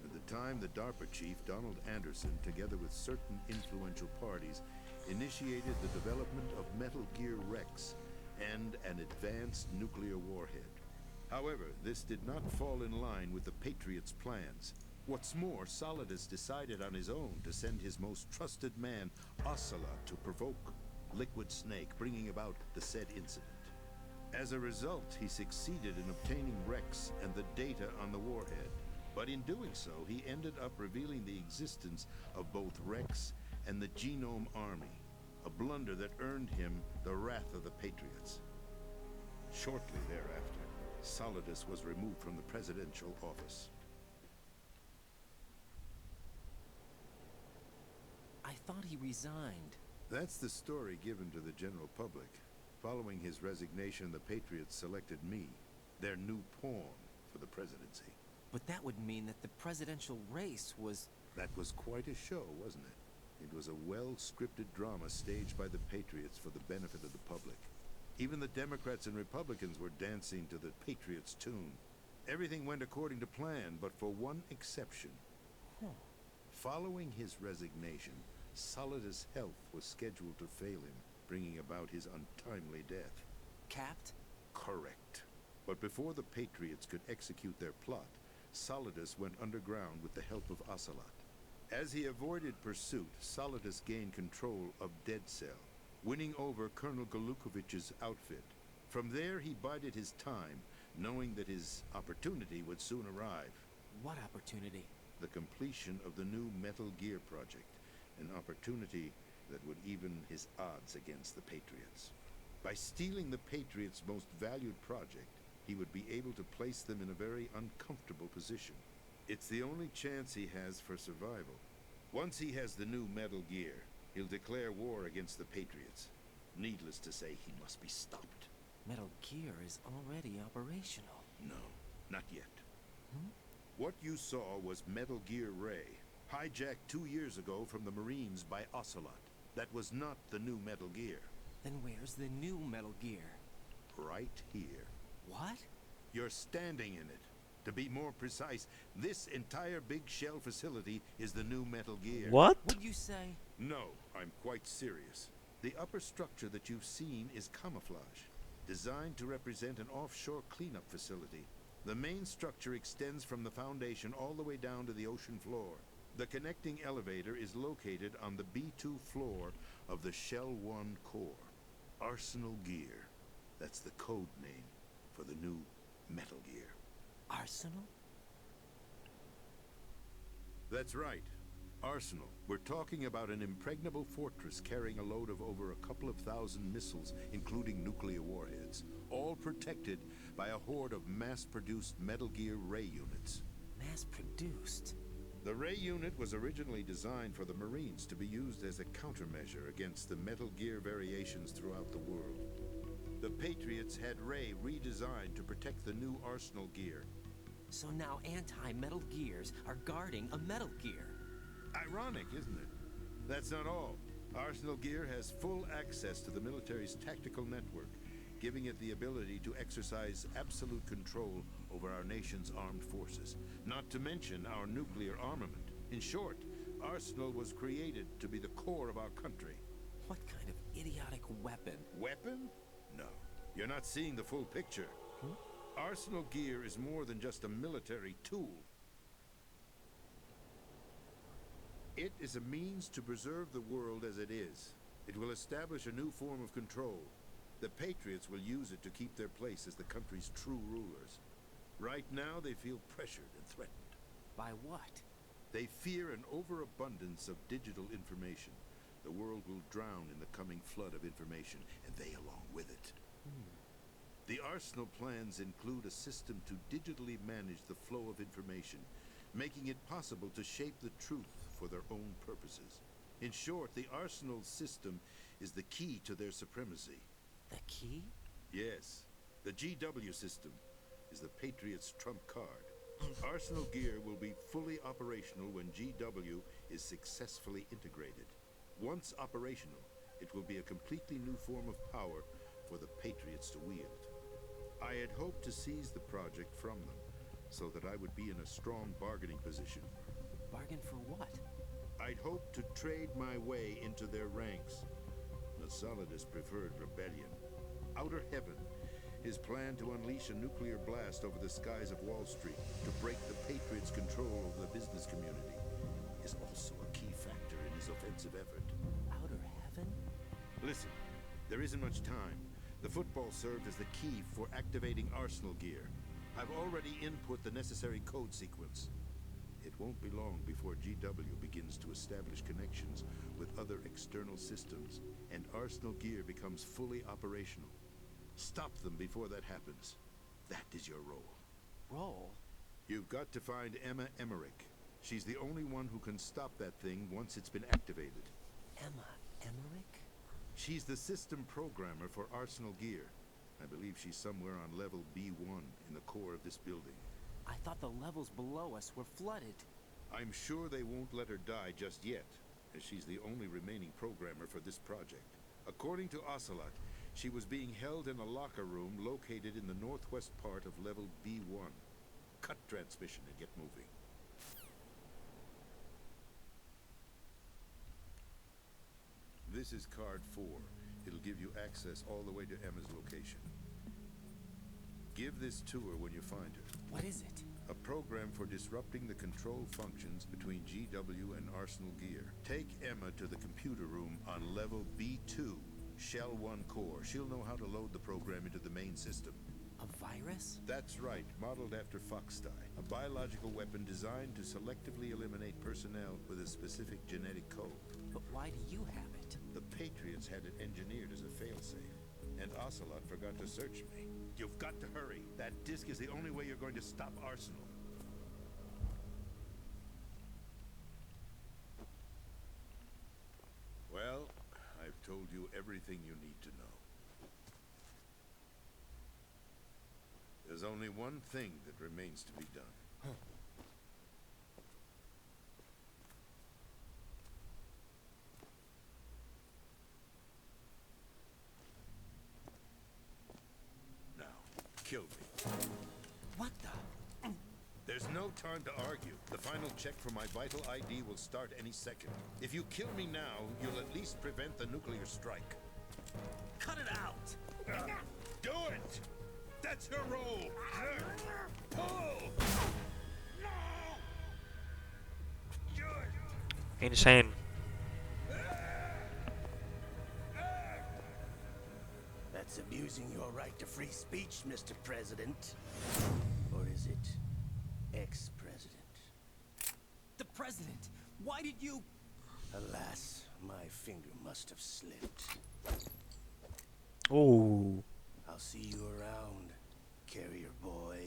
At the time, the DARPA chief, Donald Anderson, together with certain influential parties, initiated the development of Metal Gear Rex, and an advanced nuclear warhead. However, this did not fall in line with the Patriots' plans. What's more, Solidus decided on his own to send his most trusted man, Ocelot, to provoke Liquid Snake, bringing about the said incident. As a result, he succeeded in obtaining Rex and the data on the warhead. But in doing so, he ended up revealing the existence of both Rex and the Genome Army, a blunder that earned him the wrath of the Patriots. Shortly thereafter, Solidus was removed from the presidential office. I thought he resigned. That's the story given to the general public. Following his resignation, the Patriots selected me, their new pawn, for the presidency. But that would mean that the presidential race was... That was quite a show, wasn't it? It was a well-scripted drama staged by the Patriots for the benefit of the public. Even the Democrats and Republicans were dancing to the Patriots' tune. Everything went according to plan, but for one exception. Following his resignation, Solidus' health was scheduled to fail him, bringing about his untimely death. Capped? Correct. But before the Patriots could execute their plot, Solidus went underground with the help of Ocelot. As he avoided pursuit, Solidus gained control of Dead Cell, winning over Colonel Galukovich's outfit. From there, he bided his time, knowing that his opportunity would soon arrive. What opportunity? The completion of the new Metal Gear project, an opportunity that would even his odds against the Patriots. By stealing the Patriots' most valued project, he would be able to place them in a very uncomfortable position. It's the only chance he has for survival. Once he has the new Metal Gear, he'll declare war against the Patriots. Needless to say, he must be stopped. Metal Gear is already operational. No, not yet. What you saw was Metal Gear Ray, hijacked 2 years ago from the Marines by Ocelot. That was not the new Metal Gear. Then where's the new Metal Gear? Right here. What? You're standing in it. To be more precise, this entire big shell facility is the new Metal Gear. What? What'd you say? No, I'm quite serious. The upper structure that you've seen is camouflage, designed to represent an offshore cleanup facility. The main structure extends from the foundation all the way down to the ocean floor. The connecting elevator is located on the B2 floor of the Shell 1 core. Arsenal Gear. That's the code name for the new Metal Gear. Arsenal? That's right. Arsenal. We're talking about an impregnable fortress carrying a load of over a couple of thousand missiles, including nuclear warheads, all protected by a horde of mass-produced Metal Gear Ray units. Mass-produced? The Ray unit was originally designed for the Marines to be used as a countermeasure against the Metal Gear variations throughout the world. The Patriots had Ray redesigned to protect the new Arsenal Gear. So now anti-Metal Gears are guarding a Metal Gear. Ironic, isn't it? That's not all. Arsenal Gear has full access to the military's tactical network, giving it the ability to exercise absolute control over our nation's armed forces, not to mention our nuclear armament. In short, Arsenal was created to be the core of our country. What kind of idiotic weapon? Weapon? No. You're not seeing the full picture. Arsenal Gear is more than just a military tool. It is a means to preserve the world as it is. It will establish a new form of control. The Patriots will use it to keep their place as the country's true rulers. Right now, they feel pressured and threatened. By what? They fear an overabundance of digital information. The world will drown in the coming flood of information, and they along with it. The Arsenal plans include a system to digitally manage the flow of information, making it possible to shape the truth for their own purposes. In short, the Arsenal system is the key to their supremacy. The key? Yes. The GW system is the Patriots' trump card. Arsenal Gear will be fully operational when GW is successfully integrated. Once operational, it will be a completely new form of power for the Patriots to wield. I had hoped to seize the project from them, so that I would be in a strong bargaining position. Bargain for what? I'd hoped to trade my way into their ranks. But Solidus preferred rebellion. outer heaven. His plan to unleash a nuclear blast over the skies of Wall Street to break the Patriots' control over the business community is also a key factor in his offensive effort. Outer heaven? Listen, there isn't much time. The football served as the key for activating Arsenal gear. I've already input the necessary code sequence. It won't be long before GW begins to establish connections with other external systems, and Arsenal gear becomes fully operational. Stop them before that happens. That is your role. Roll? You've got to find Emma Emmerich. She's the only one who can stop that thing once it's been activated. Emma Emmerich? She's the system programmer for Arsenal gear. I believe she's somewhere on level B1 in the core of this building. I thought the levels below us were flooded. I'm sure they won't let her die just yet, as she's the only remaining programmer for this project. According to Ocelot, she was being held in a locker room located in the northwest part of level B1. Cut transmission and get moving. This is card 4. It'll give you access all the way to Emma's location. Give this to her when you find her. What is it? A program for disrupting the control functions between GW and Arsenal gear. Take Emma to the computer room on level B2, Shell 1 core. She'll know how to load the program into the main system. A virus? That's right, modeled after Foxdie, a biological weapon designed to selectively eliminate personnel with a specific genetic code. But why do you have it? The Patriots had it engineered as a failsafe, and Ocelot forgot to search me. You've got to hurry. That disk is the only way you're going to stop Arsenal. Well, I've told you everything you need to know. There's only one thing that remains to be done. Now, kill me. What the? There's no time to argue. The final check for my vital ID will start any second. If you kill me now, you'll at least prevent the nuclear strike. Cut it out! Do it! That's your role! Pull! No! Insane. That's abusing your right to free speech, Mr. President. Or is it ex-president? The president! Why did you... Alas, my finger must have slipped. Oh. I'll see you around, carrier boy.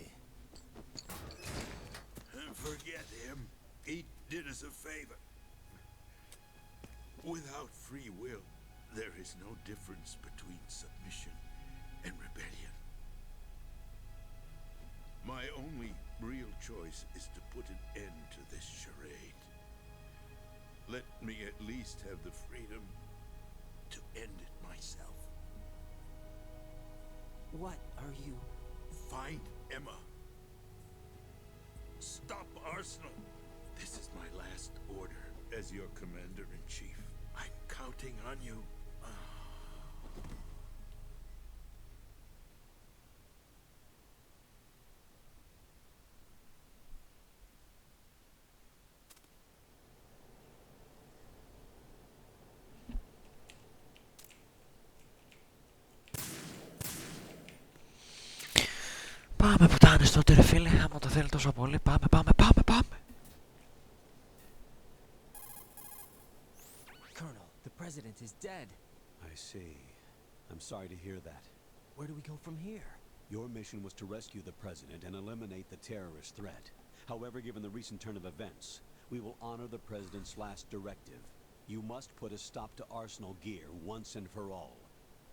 Forget him. He did us a favor. Without free will, there is no difference between submission and rebellion. My only real choice is to put an end to this charade. Let me at least have the freedom to end it myself. What are you... Find Emma. Stop Arsenal. This is my last order as your commander-in-chief. I'm counting on you. Πάμε πουτάνες τότε ρε φίλε, άμα το θέλει τόσο πολύ. Πάμε. Colonel, the president is dead. I see. I'm sorry to hear that. Where do we go from here? Your mission was to rescue the president and eliminate the terrorist threat. However, given the recent turn of events, we will honor the president's last directive. You must put a stop to Arsenal gear once and for all.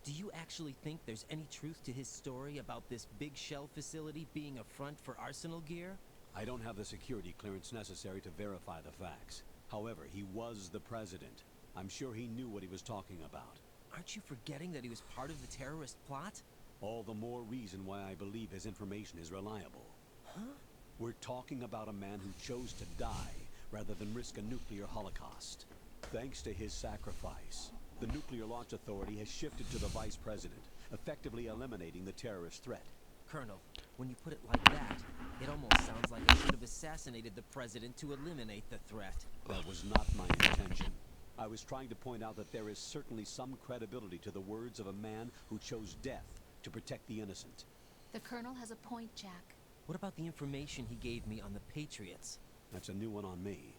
Do you actually think there's any truth to his story about this big shell facility being a front for Arsenal gear? I don't have the security clearance necessary to verify the facts. However, he was the president. I'm sure he knew what he was talking about. Aren't you forgetting that he was part of the terrorist plot? All the more reason why I believe his information is reliable. Huh? We're talking about a man who chose to die rather than risk a nuclear holocaust. Thanks to his sacrifice, the Nuclear Launch Authority has shifted to the Vice President, effectively eliminating the terrorist threat. Colonel, when you put it like that, it almost sounds like I should have assassinated the president to eliminate the threat. That was not my intention. I was trying to point out that there is certainly some credibility to the words of a man who chose death to protect the innocent. The Colonel has a point, Jack. What about the information he gave me on the Patriots? That's a new one on me.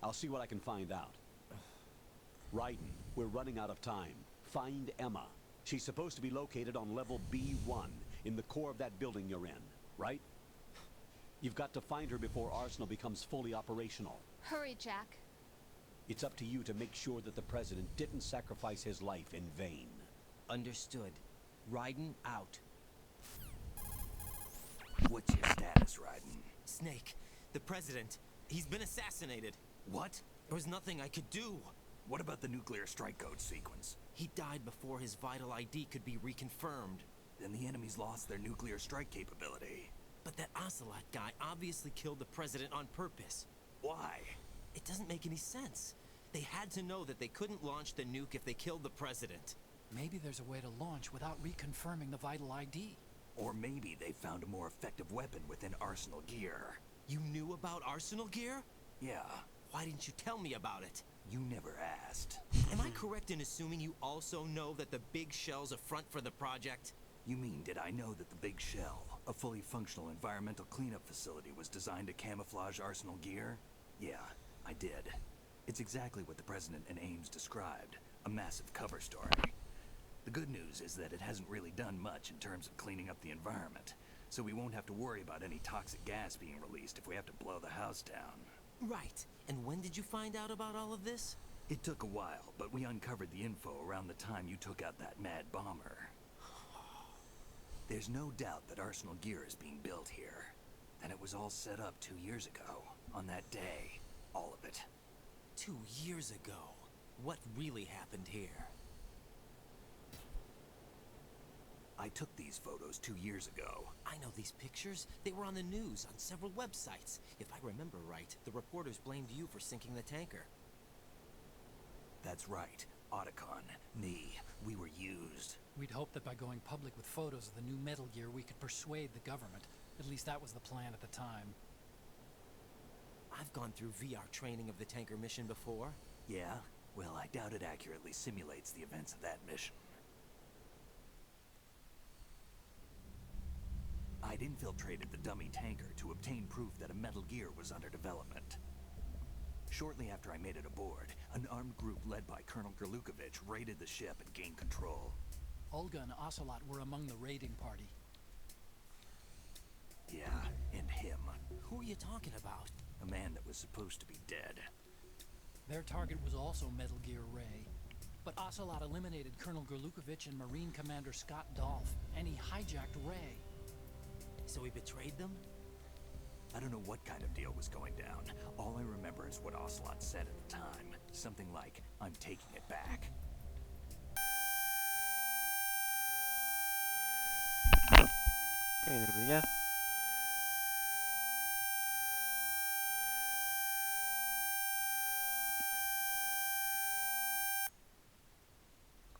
I'll see what I can find out. Raiden, we're running out of time. Find Emma. She's supposed to be located on level B1, in the core of that building you're in, right? You've got to find her before Arsenal becomes fully operational. Hurry, Jack. It's up to you to make sure that the president didn't sacrifice his life in vain. Understood. Raiden out. What's your status, Raiden? Snake, the president, he's been assassinated. What? There was nothing I could do. What about the nuclear strike code sequence? He died before his vital ID could be reconfirmed. Then the enemy's lost their nuclear strike capability. But that Ocelot guy obviously killed the president on purpose. Why? It doesn't make any sense. They had to know that they couldn't launch the nuke if they killed the president. Maybe there's a way to launch without reconfirming the vital ID. Or maybe they found a more effective weapon within Arsenal gear. You knew about Arsenal gear? Yeah, Why didn't you tell me about it? you never asked. Am I correct in assuming you also know that the Big Shell's a front for the project? You mean, did I know that the Big Shell, a fully functional environmental cleanup facility, was designed to camouflage Arsenal gear? Yeah, I did. It's exactly what the President and Ames described, a massive cover story. The good news is that it hasn't really done much in terms of cleaning up the environment, so we won't have to worry about any toxic gas being released if we have to blow the house down. Right. And when did you find out about all of this? It took a while, but we uncovered the info around the time you took out that mad bomber. There's no doubt that Arsenal gear is being built here. And it was all set up 2 years ago, on that day. All of it. 2 years ago. What really happened here? I took these photos 2 years ago. I know these pictures. They were on the news, on several websites. If I remember right, the reporters blamed you for sinking the tanker. That's right. Otacon, me, we were used. We'd hoped that by going public with photos of the new Metal Gear, we could persuade the government. At least that was the plan at the time. I've gone through VR training of the tanker mission before. Yeah? Well, I doubt it accurately simulates the events of that mission. I'd infiltrated the dummy tanker to obtain proof that a Metal Gear was under development. Shortly after I made it aboard, an armed group led by Colonel Gerlukovich raided the ship and gained control. Olga and Ocelot were among the raiding party. Yeah, and him. Who are you talking about? A man that was supposed to be dead. Their target was also Metal Gear Ray. But Ocelot eliminated Colonel Gerlukovich and Marine Commander Scott Dolph, and he hijacked Ray. So he betrayed them? I don't know what kind of deal was going down. All I remember is what Ocelot said at the time. Something like, I'm taking it back. Έγινε ρε παιδιά.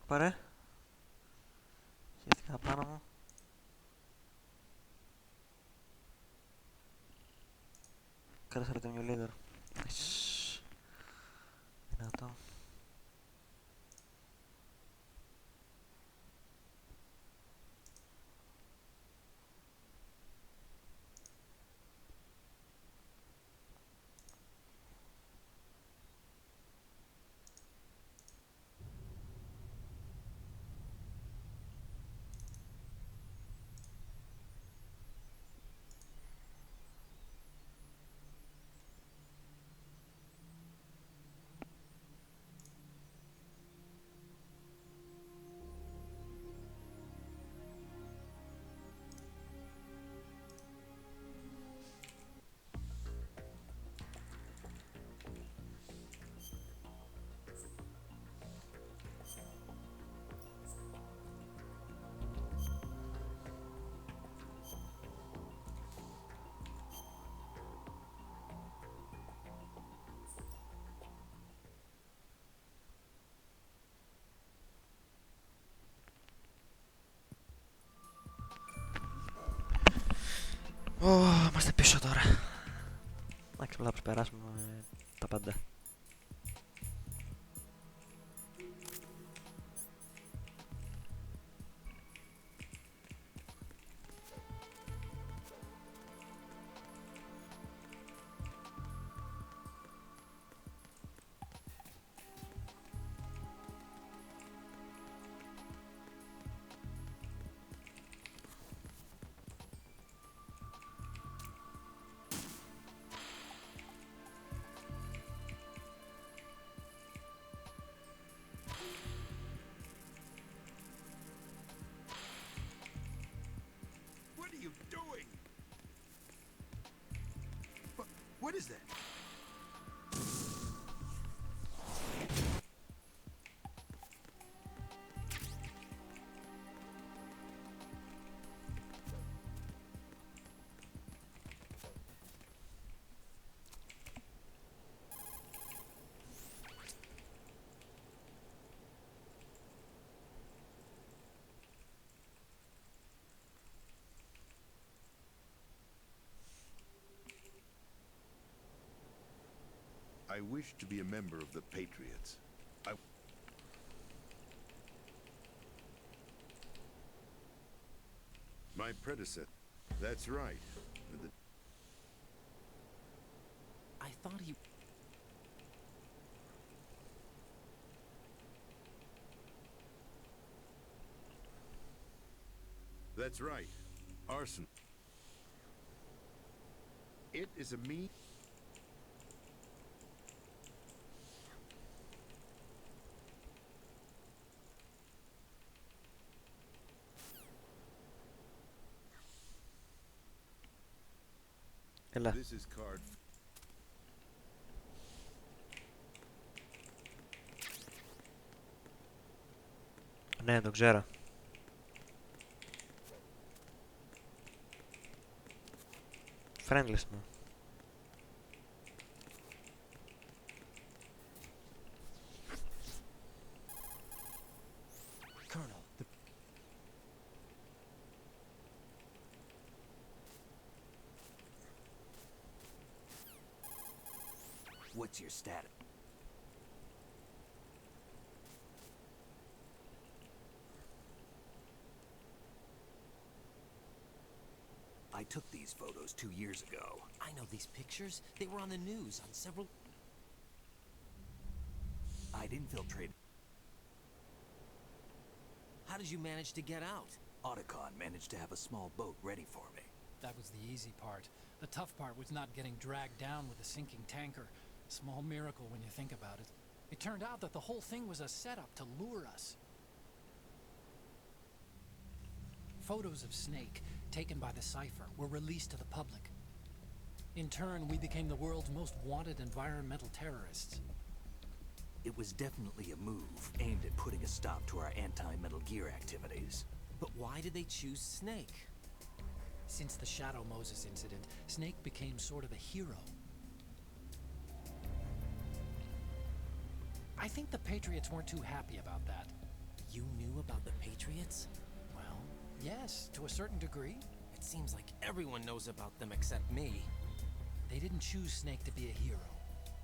Πάρε. Χαίρετηκα πάνω μου. Κάτσε το new leader. Δυνατό. Είμαστε πίσω τώρα. Εντάξει, απλά προσπεράσουμε τα πάντα. What are you doing? What is that? I wish to be a member of the Patriots. My predecessor. That's right. I thought he... That's right. Arson. It is a me. Έλα. This is card. Ναι, το ξέρω. Friendless μου. Colonel, the... What's your status? I took these photos 2 years ago. I know these pictures. They were on the news on several... I'd infiltrated. How did you manage to get out? Otacon managed to have a small boat ready for me. That was the easy part. The tough part was not getting dragged down with a sinking tanker. Small miracle when you think about it. It turned out that the whole thing was a setup to lure us. Photos of Snake, taken by the Cypher, were released to the public. In turn, we became the world's most wanted environmental terrorists. It was definitely a move aimed at putting a stop to our anti-Metal Gear activities. But why did they choose Snake? Since the Shadow Moses incident, Snake became sort of a hero. I think the Patriots weren't too happy about that. You knew about the Patriots? Well, yes, to a certain degree. It seems like everyone knows about them except me. They didn't choose Snake to be a hero.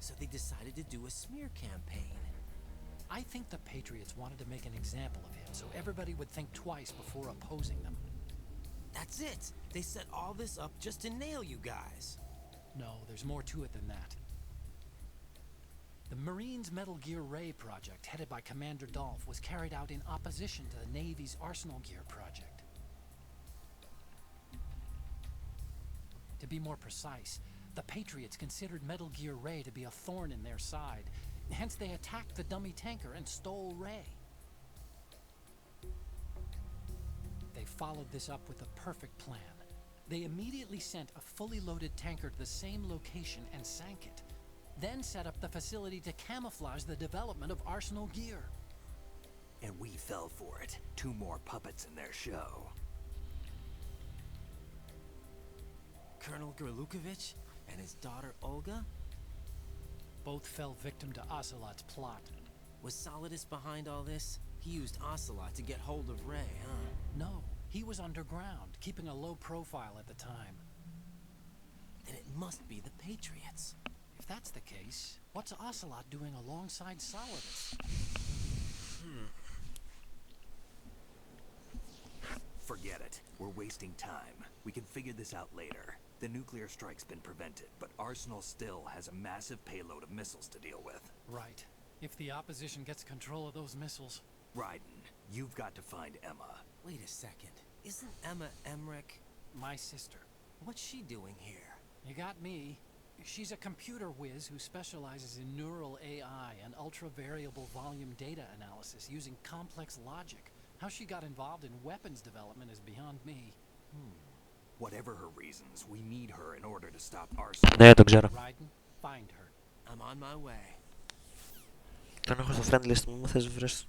So they decided to do a smear campaign. I think the Patriots wanted to make an example of him so everybody would think twice before opposing them. That's it! They set all this up just to nail you guys. No, there's more to it than that. The Marines' Metal Gear Ray project, headed by Commander Dolph, was carried out in opposition to the Navy's Arsenal Gear project. To be more precise, the Patriots considered Metal Gear Ray to be a thorn in their side. Hence, they attacked the dummy tanker and stole Ray. They followed this up with a perfect plan. They immediately sent a fully loaded tanker to the same location and sank it. Then set up the facility to camouflage the development of Arsenal Gear. And we fell for it. 2 more puppets in their show. Colonel Gerlukovich and his daughter Olga? Both fell victim to Ocelot's plot. Was Solidus behind all this? He used Ocelot to get hold of Ray, huh? No, he was underground, keeping a low profile at the time. must be the Patriots. If that's the case, what's Ocelot doing alongside Solidus? Forget it. We're wasting time. We can figure this out later. The nuclear strike's been prevented, but Arsenal still has a massive payload of missiles to deal with. Right. If the opposition gets control of those missiles... Raiden, you've got to find Emma. Wait a second. Isn't Emma Emmerich? My sister. What's she doing here? You got me. She's a computer whiz who specializes in neural AI and ultra-variable volume data analysis using complex logic. How she got involved in weapons development is beyond me. Whatever her reasons, we need her in order to stop Arsenal. Ναι, το ξέρω. Raiden, find her. I'm on my way. Τον έχω στο friend list μου, θες βρες.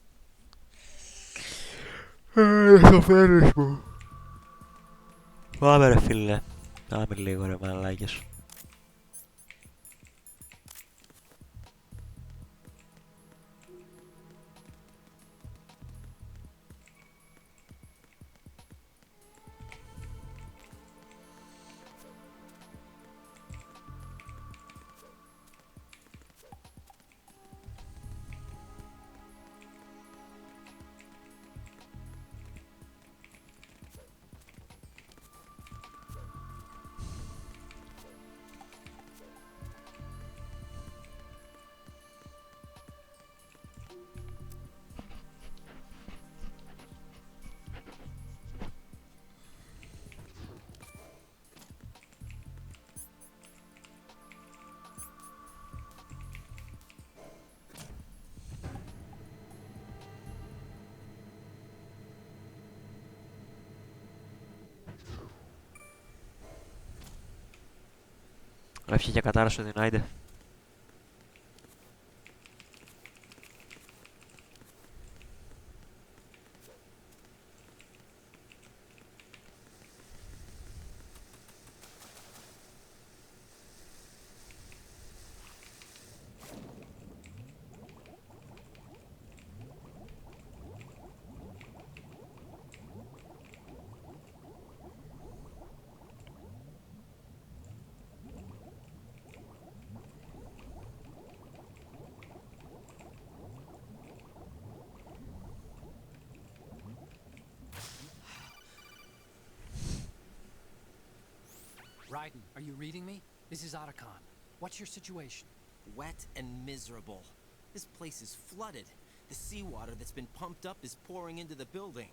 Στο friend μου. Πάμε ρε φίλε. Πάμε λίγο ρε μαλάκες. Έφυγε για κατάρα στο United. Raiden, are you reading me? This is Otacon. What's your situation? Wet and miserable. This place is flooded. The seawater that's been pumped up is pouring into the building.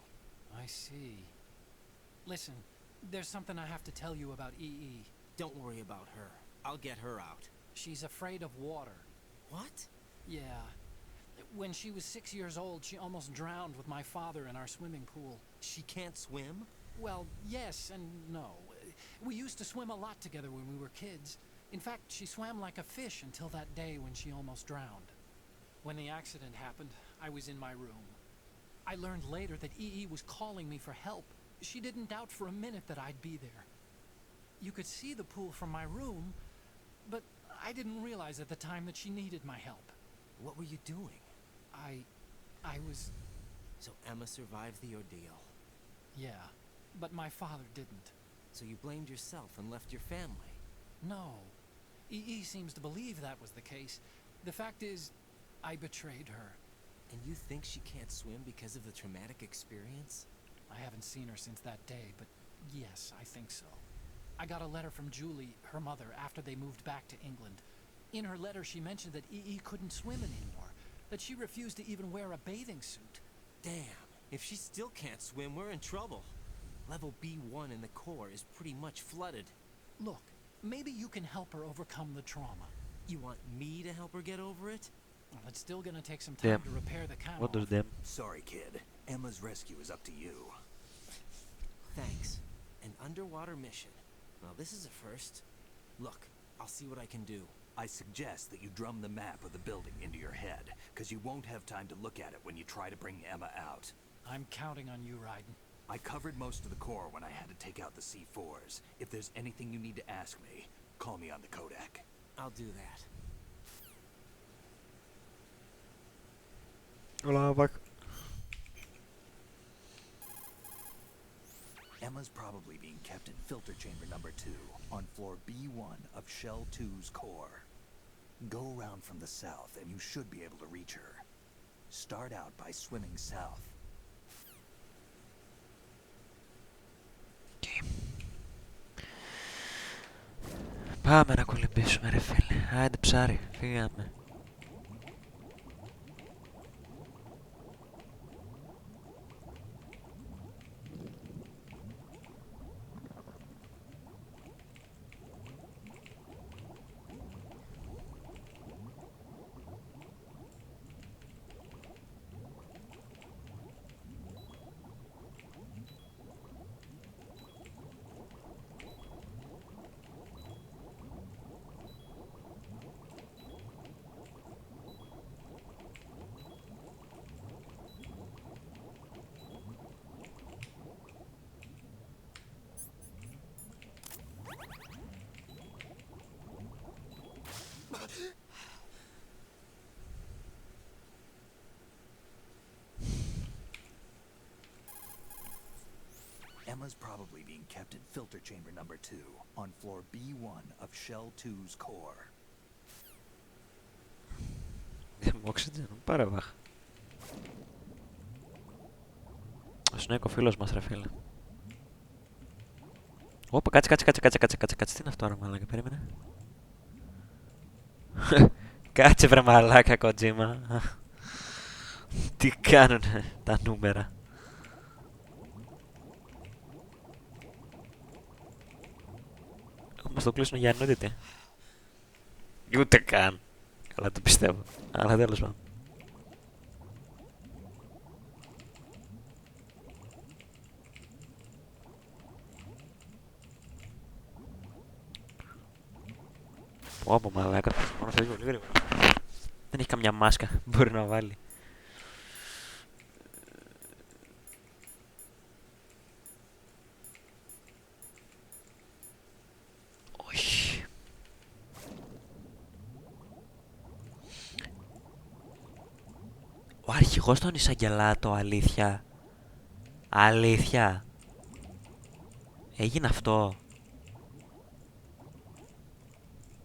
I see. Listen, there's something I have to tell you about EE. Don't worry about her. I'll get her out. She's afraid of water. What? Yeah. When she was 6 years old, she almost drowned with my father in our swimming pool. She can't swim? Well, yes and no. We used to swim a lot together when we were kids. In fact, she swam like a fish until that day when she almost drowned. When the accident happened, I was in my room. I learned later that EE was calling me for help. She didn't doubt for a minute that I'd be there. You could see the pool from my room, but I didn't realize at the time that she needed my help. What were you doing? I was... So Emma survived the ordeal. Yeah, but my father didn't. So you blamed yourself and left your family? No. EE seems to believe that was the case. The fact is, I betrayed her. And you think she can't swim because of the traumatic experience? I haven't seen her since that day, but yes, I think so. I got a letter from Julie, her mother, after they moved back to England. In her letter, she mentioned that EE couldn't swim anymore, that she refused to even wear a bathing suit. Damn, if she still can't swim, we're in trouble. Level B1 in the core is pretty much flooded. Look, maybe you can help her overcome the trauma. You want me to help her get over it? Well, it's still gonna take some time to repair the camera. What does them? Sorry, kid. Emma's rescue is up to you. Thanks. An underwater mission. Well, this is a first. Look, I'll see what I can do. I suggest that you drum the map of the building into your head, because you won't have time to look at it when you try to bring Emma out. I'm counting on you, Raiden. I covered most of the core when I had to take out the C4s. If there's anything you need to ask me, call me on the Kodak. I'll do that. Hola, back. Emma's probably being kept in filter chamber number 2 on floor B1 of Shell 2's core. Go around from the south and you should be able to reach her. Start out by swimming south. Πάμε να κολυμπήσουμε ρε φίλε. Άιντε ψάρι, φύγαμε. Emma's probably being kept in filter chamber number 2 on floor B1 of Shell 2's core. Oxygen, πάρε βάχ. Ο Snake ο φίλος μας ρε φίλε. Όπα, κάτσε. Τι είναι αυτό ρε μαλάκα, περίμενε. Κάτσε βρε μαλάκα Kojima. Τι κάνουνε τα νούμερα. Μας το κλείσουν για nudity. Ούτε καν. Καλά το πιστεύω. Αλλά τέλος πάντων. Πω μαλάκα, μόνο φεύγει πολύ γρήγορα. Δεν έχει καμιά μάσκα, μπορεί να βάλει. Όχι. Ο αρχηγός των εισαγγελάτων, αλήθεια. Αλήθεια. Έγινε αυτό.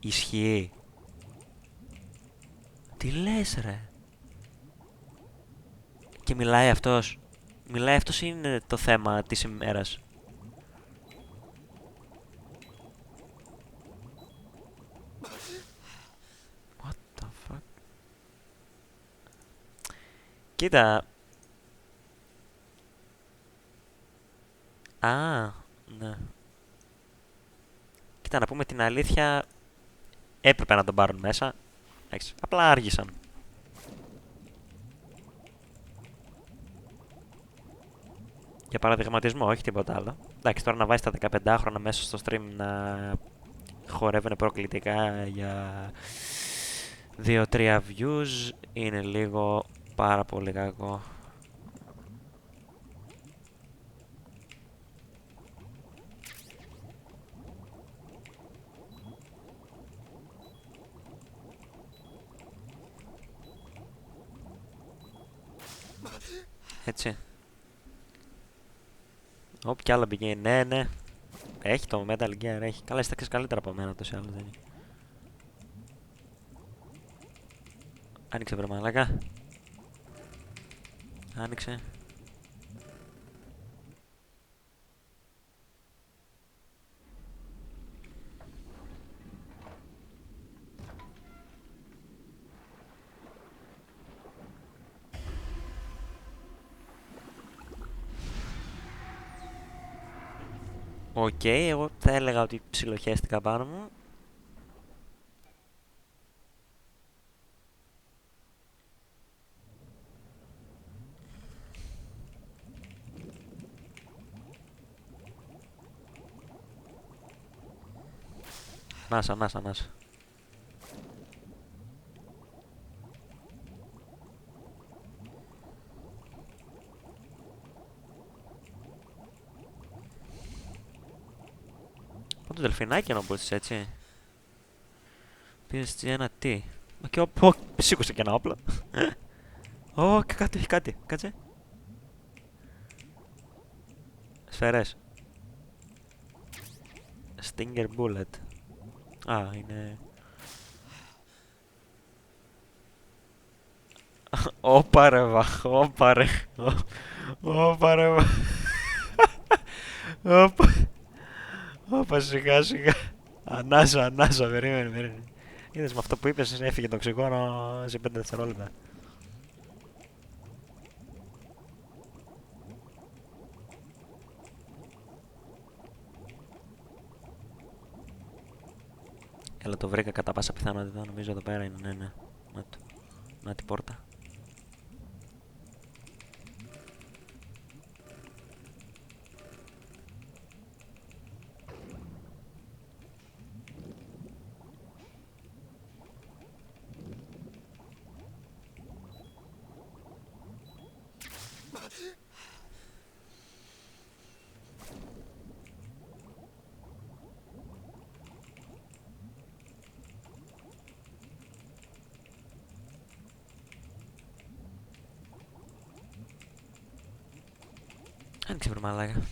Ισχύει. Τι λες ρε. Και μιλάει αυτός. Μιλάει αυτός ή είναι το θέμα της ημέρας. What the fuck. Κοίτα. Α, ναι. Κοίτα, να πούμε την αλήθεια, έπρεπε να τον πάρουν μέσα. Απλά άργησαν. Για παραδειγματισμό, όχι τίποτα άλλο. Εντάξει, τώρα να βάζει τα 15χρονα μέσα στο stream να χορεύουν προκλητικά για 2-3 views είναι λίγο πάρα πολύ κακό. Έτσι. Όπ, κι άλλο πηγαίνει. Ναι, ναι. Έχει το Metal Gear, έχει. Καλά, είστε καλύτερα από μένα τόσο άλλο δεν είναι. Άνοιξε βρε μαλάκα. Άνοιξε. Οκ, εγώ θα έλεγα ότι ψιλοχέστηκα πάνω μου. Ανάσα. Πω το δελφινάκι να μπούσεις έτσι. Πήρες ένα τι. Μα και σήκωσε και ένα όπλο. Ω, κάτι έχει κάτι. Κάτσε. Σφαίρες. Stinger Bullet. Α, είναι... Όπα ρε όπα ρε. Όπα ρε όπα σιγά σιγά. Ανάσα, περίμενε. Είδες με αυτό που είπες έφυγε το οξυγόνο σε 5 δευτερόλεπτα. Έλα, το βρήκα κατά πάσα πιθανότητα, νομίζω εδώ πέρα είναι, ναι. Να την πόρτα. Άνοιξε βρε μαλάκα.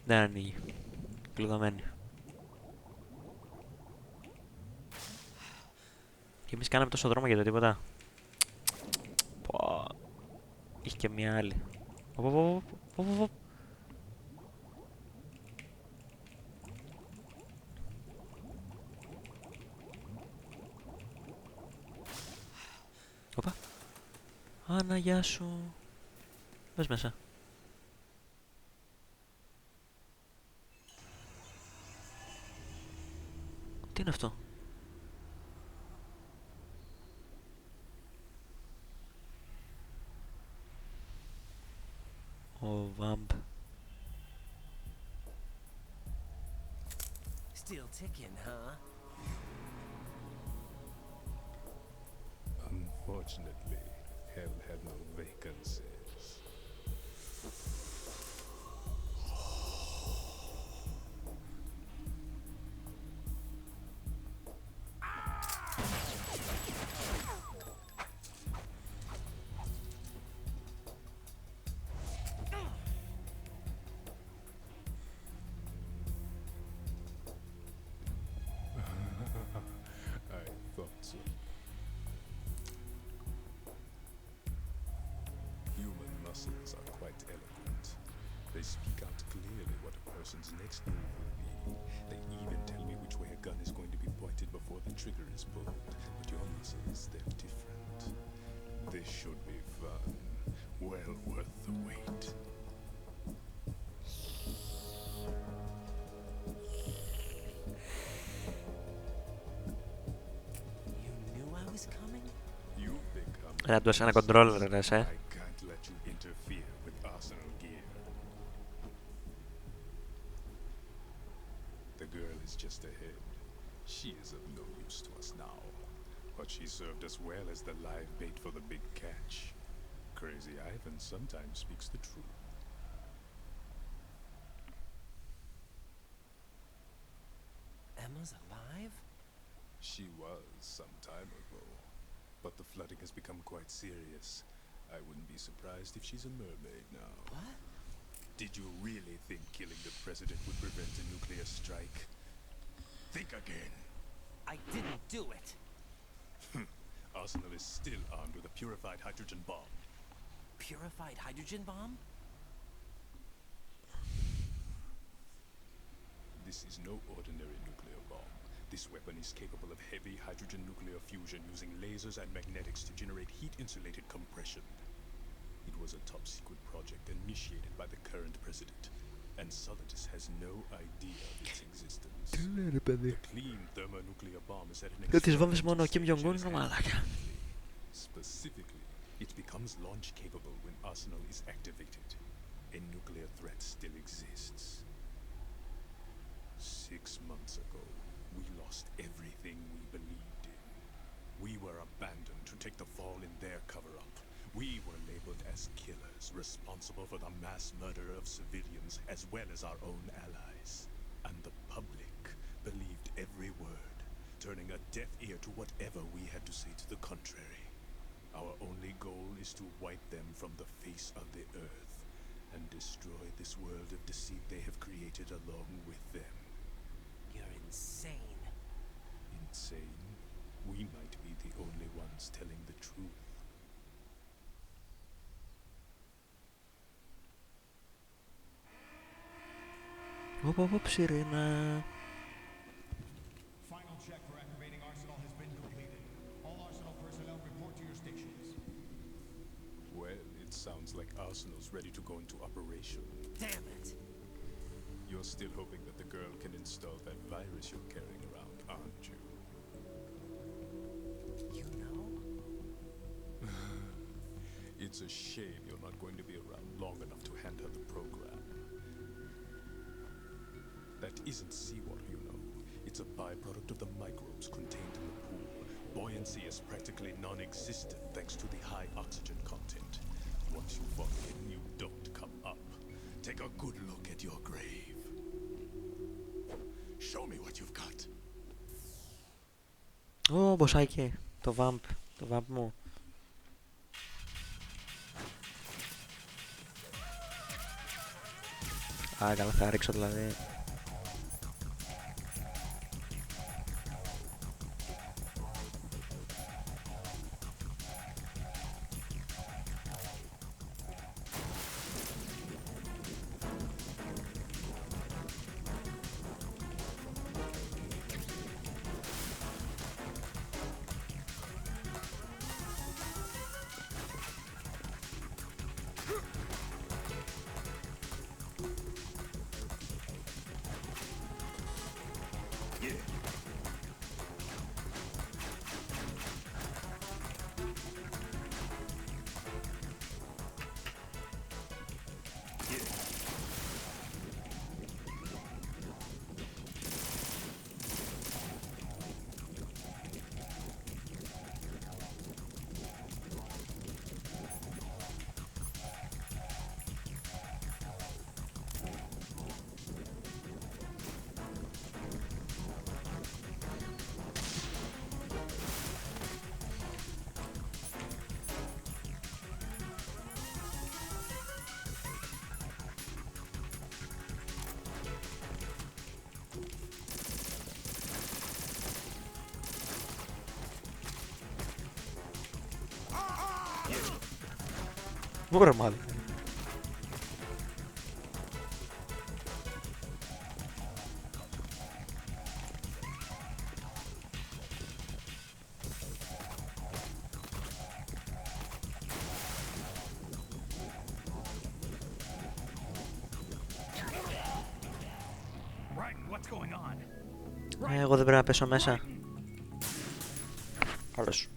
Δεν ανοίγει. Κλειδωμένη. Και εμείς κάναμε τόσο δρόμο για το τίποτα. Πω. Είχε και μια άλλη. Οπα. Άννα, γεια σου. Μπες μέσα. Τι είναι αυτό? Ο Βάμπ. Still ticking, huh? Unfortunately, hell had no vacancies. I thought so. Human muscles are quite eloquent. They speak out clearly what a person's next move will be. They even tell me which way a gun is going to be pointed before the trigger is pulled. But your muscles, they're different. This should be fun. Well worth the wait. You knew I was coming? You've become Να του ένα controller ρε σε. I can't let you interfere with Arsenal gear. The girl is just ahead. She is of no use to us now, but she served us well as the live bait for the big catch. Crazy Ivan sometimes speaks the truth. Emma's alive? She was some time ago, but the flooding has become quite serious. I wouldn't be surprised if she's a mermaid now. What? Did you really think killing the president would prevent a nuclear strike? Think again. I didn't do it. Arsenal is still armed with a purified hydrogen bomb. Purified hydrogen bomb? This is no ordinary nuclear bomb. This weapon is capable of heavy hydrogen nuclear fusion using lasers and magnetics to generate heat-insulated compression. It was a top-secret project initiated by the current president, and Solidus has no idea of its existence. The clean thermonuclear bomb is at an Specifically, it becomes launch-capable when Arsenal is activated. A nuclear threat still exists. 6 months ago, we lost everything we believed in. We were abandoned to take the fall in their cover-up. We were labeled as killers, responsible for the mass murder of civilians as well as our own allies. And the turning a deaf ear to whatever we had to say to the contrary. Our only goal is to wipe them from the face of the earth and destroy this world of deceit they have created along with them. You're insane. Insane? We might be the only ones telling the truth. Σιρήνα. Final check for activating Arsenal has been completed. All Arsenal personnel report to your stations. Well, it sounds like Arsenal's ready to go into operation. Damn it. You're still hoping that the girl can install that virus you're carrying around, aren't you? You know? It's a shame you're not going to be around long enough to hand her the program. That isn't seawater, you know. It's a byproduct of the microbes contained in the pool. Buoyancy is practically non-existent thanks to the high oxygen content. Once you fall in, you don't come up. Take a good look at your grave. Show me what you've got. Ω, μποσάκι. Το vamp μου. Α, καλά, θα ρίξω δηλαδή. Normal. Εγώ δεν πρέπει να πέσω μέσα. Καλώς.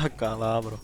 Α, καλά, μπρο.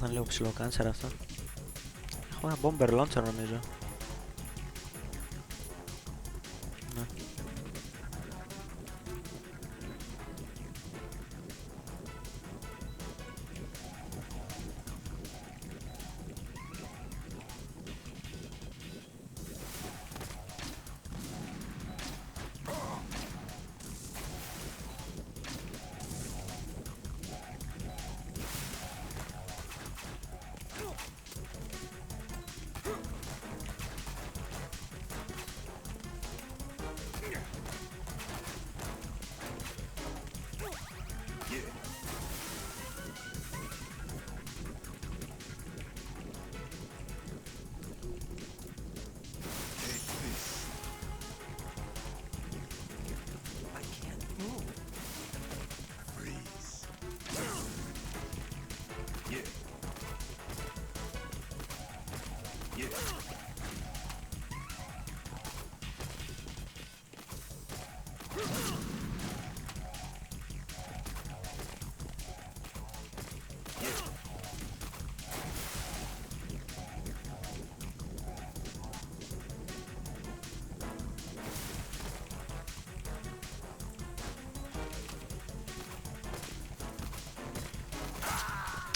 θα είναι λίγο ψηλό κάνσερ αυτό. Έχω ένα bomber launcher νομίζω. Ναι.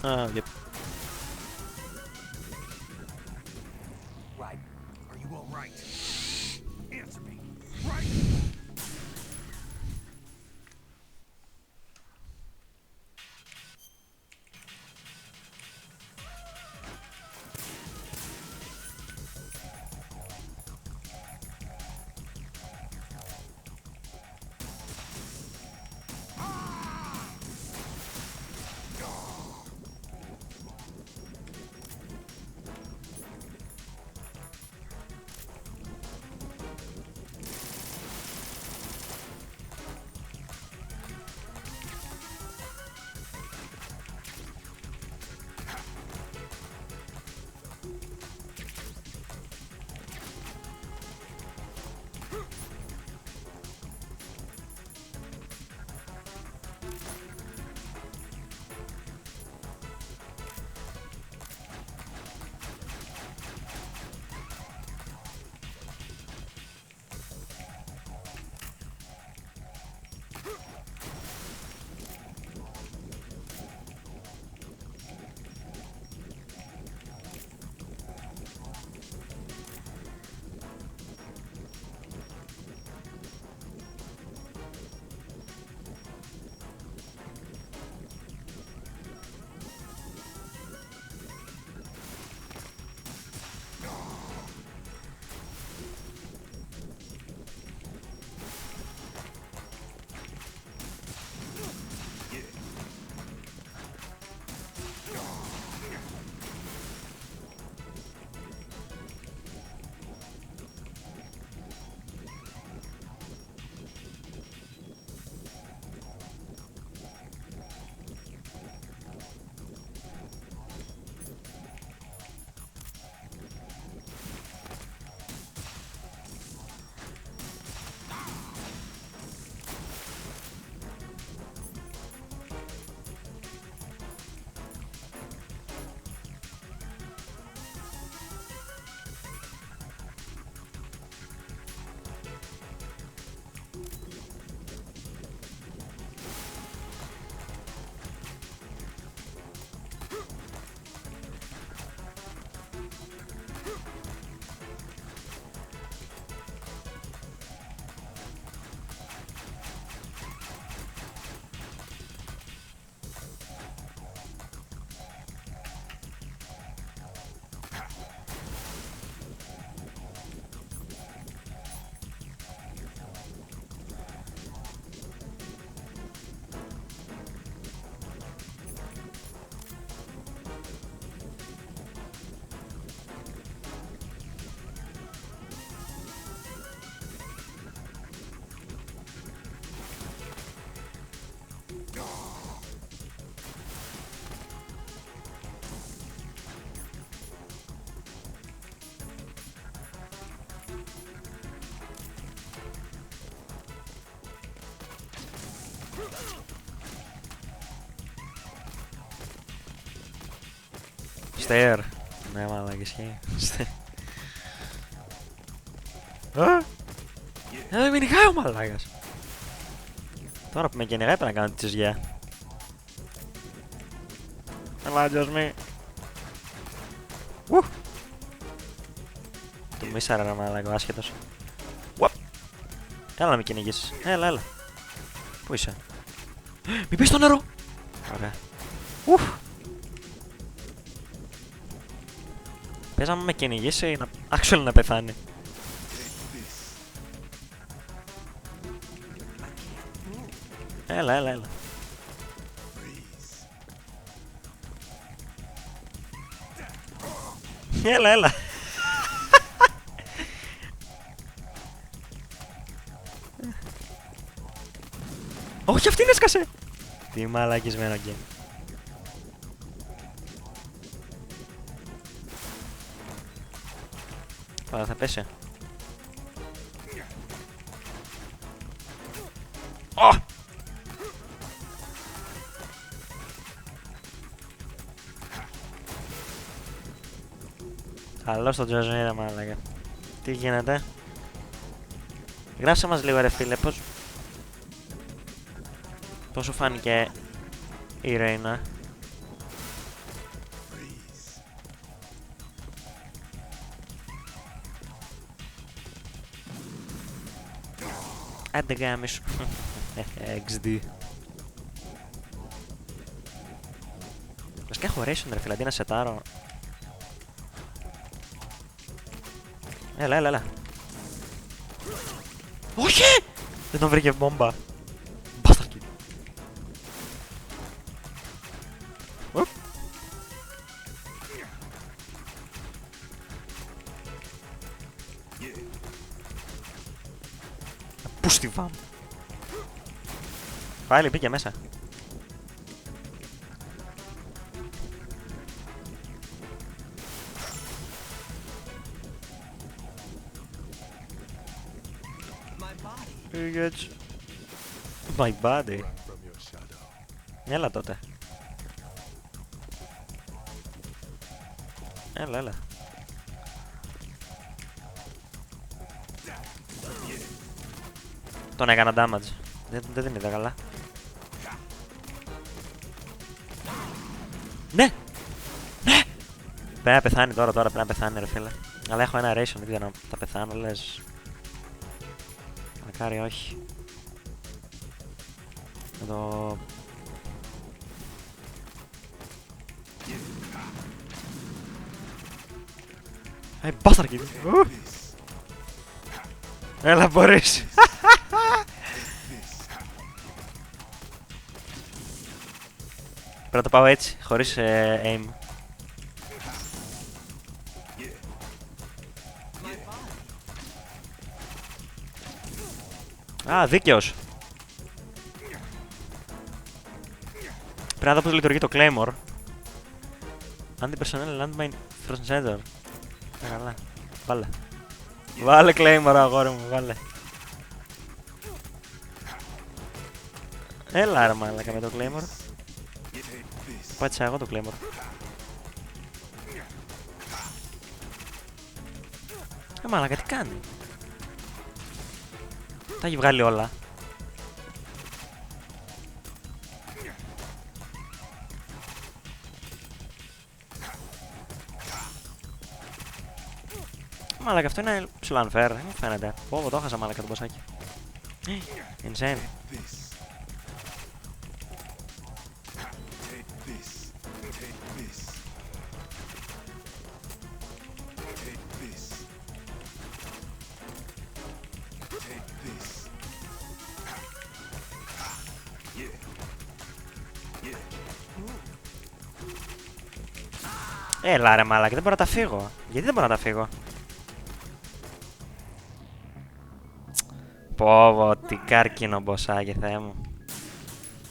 Ah, yep. Right. Are you all right? Answer me. Right? Στέρ. Ναι, μαλάκα, ισχύει. Δεν με νυχάει ο μαλάκας. Τώρα που με κυνηγάει πρέπει να κάνω τη τσιζιά. Έλα, Τζοσμή. Του μίσαρα ρε μαλάκα, ο άσχετος. Έλα να με κυνηγήσεις. Έλα. Πού είσαι? Μη πεις στο νερό. Ωραία. Πες άμα με κυνηγήσει, actually να πεθάνει. Έλα. Έλα. Όχι, αυτήν έσκασε. Τι μαλακισμένο game. Καλά, θα πέσει. Καλό στο Τζοζνί ρε μάλακα. Τι γίνεται? Γράψε μας λίγο ρε φίλε, πώς σου φάνηκε η Ρέινα? Άντε γάμι σου. XD. Βασικά έχω ration ρε φίλε, αντί να σετάρω. Έλα. Όχι! Δεν τον βρήκε μπόμπα. Μπάσταρκι. Πού στη βάμ. Πάλι μπήκε μέσα. My body. Έλα τότε. Έλα. Τον έκανα damage. Δεν την είδα καλά. Ναι! Πρέπει να πεθάνει τώρα, πρέπει να πεθάνει ρε φίλε. Αλλά έχω ένα ration, δεν ξέρω να τα πεθάνω, λες. Μακάρι όχι. Εδώ... μπάσταρκι! Έλα μπορείς! Πρέπει να το πάω έτσι, χωρίς aim. Α, δίκαιος! Πρέπει να δω πώς λειτουργεί το Claymore. Anti-personnel landmine frozen center. Καλά. Βάλε Claymore αγόρι μου, βάλε. Έλα ρε μάλακα με το Claymore. Πάτησα εγώ το Claymore. Μάλακα τι κάνει? Τα έχει βγάλει όλα. Μάλακα αυτό είναι ψηλό unfair, μου φαίνεται. Πω, το έχασα μάλακα το μποσάκι. Insane. Έλα ρε μάλακα, δεν μπορώ να τα φύγω. Γιατί δεν μπορώ να τα φύγω? Πω, τι κάρκινο μποσάκι, Θεέ μου.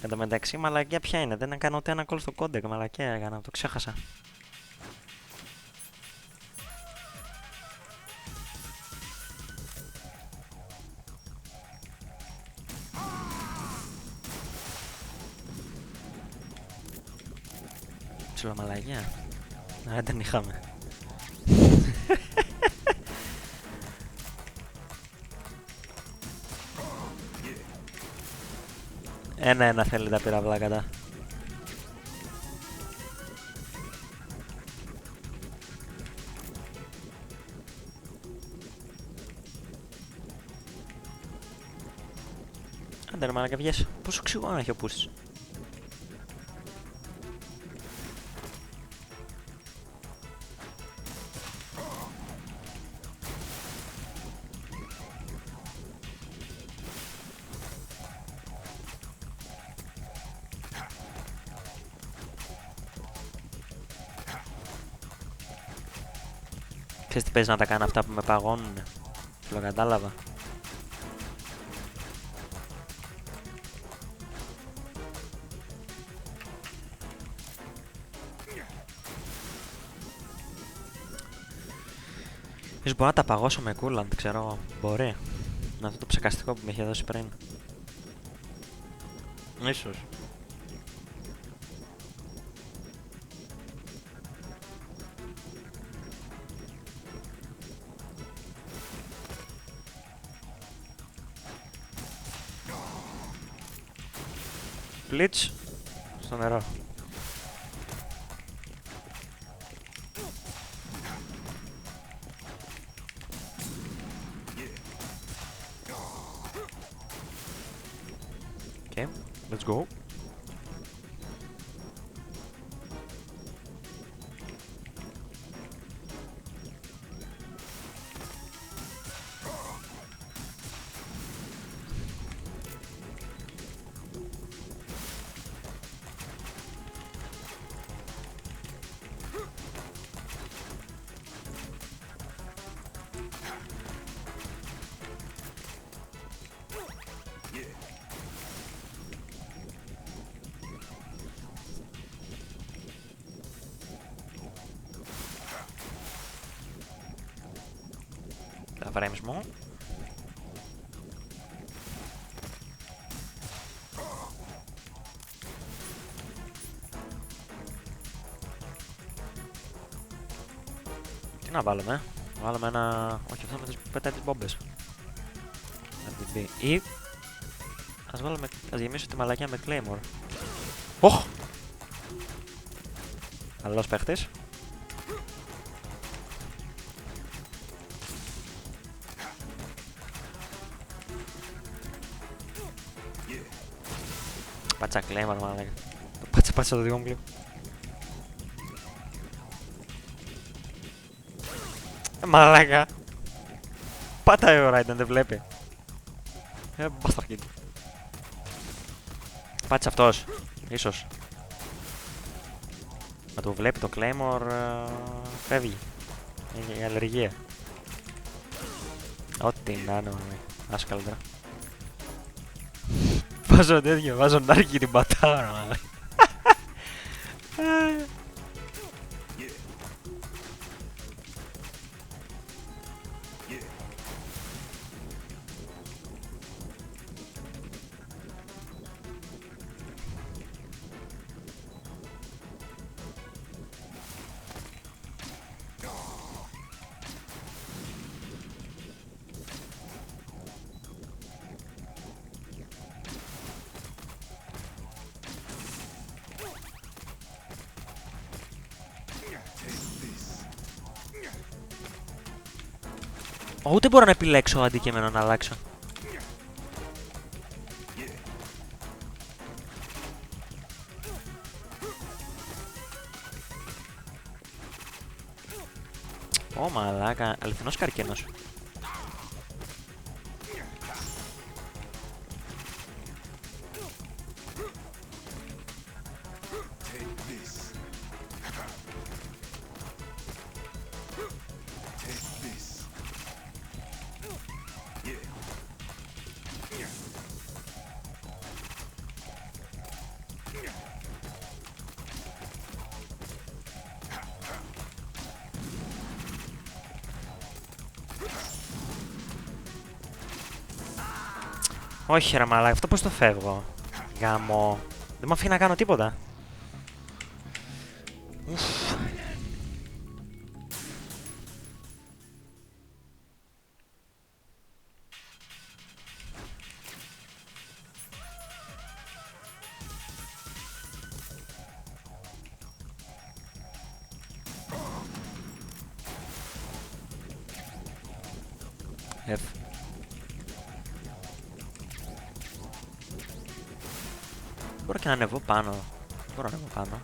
Εν τω μεταξύ, μαλακία ποια είναι? Δεν έκανα ούτε ένα call στο codec, μαλακία έκανα, το ξέχασα. Ψιλομαλακία. Δεν είχαμε. Ένα θέλει τα πυραυλά κατά. Άντε ρε μαλάκα βγες. Πόσο οξυγόνο έχει ο Πούσης. Ξέρεις τι παίζει να τα κάνω αυτά που με παγώνουνε. Το κατάλαβα. Ίσως μπορώ να τα παγώσω με coolant, ξέρω, μπορεί. Να αυτό το ψεκαστικό που με είχε δώσει πριν. Ίσως. Blitz στο νερό. Okay, let's go. Τα frames μου. Τι να βάλουμε, βάλουμε ένα... όχι αυτό με τις πετάει τις μπόμπες. Ή... ας βάλουμε... ας γεμίσω τη μαλακιά με Claymore. Οχ! Καλός παίχτης. Πάτσα Claymore μαλάκα. Το πάτσα το δικό μου κλίπ. Μαλάκα. Πάταει ο Raiden, δεν βλέπει. Bastard. Πάτσε αυτός. Ίσως. Μα το βλέπει το Claymore, φεύγει. Έχει αλλεργία. Ό,τι να είναι, άσκαλτρα. Βάζω τέτοιο, βάζω νάρκη την πατάρα, μάλλον. Ούτε μπορώ να επιλέξω αντικείμενο να αλλάξω. Ω μαλάκα, αληθινός καρκίνος. Όχι ρε μαλάκα, αυτό πώς το φεύγω. Γάμο. Δεν μου αφήνει να κάνω τίποτα. Ουφ. F. Μπορώ και να ανεβώ πάνω. Μπορώ να ανεβώ πάνω.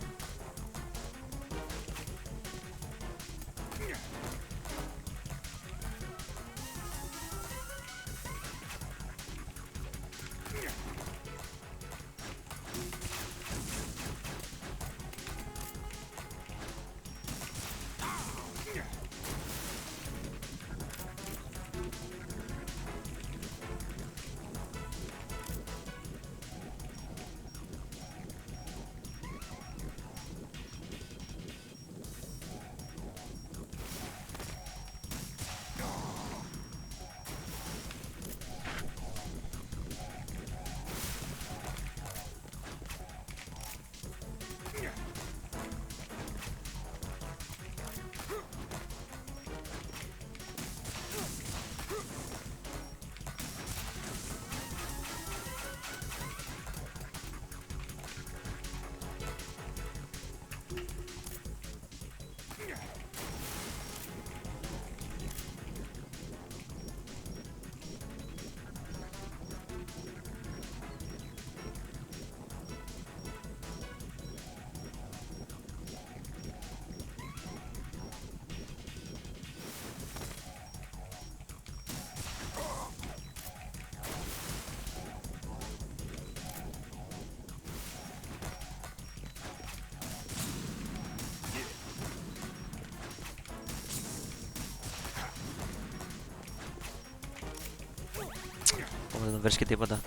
Δεν τον βρίσκει τίποτα.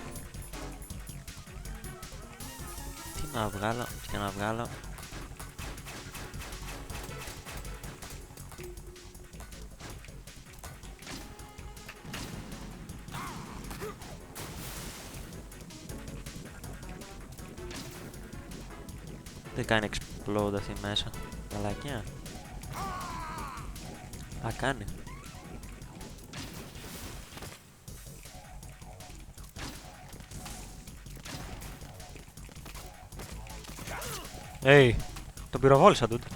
Τι να βγάλω, τι να βγάλω. Δεν κάνει explode αυτή μέσα. Μαλακιά. Α, κάνει. Hey, τον πυροβόλησα τούτο.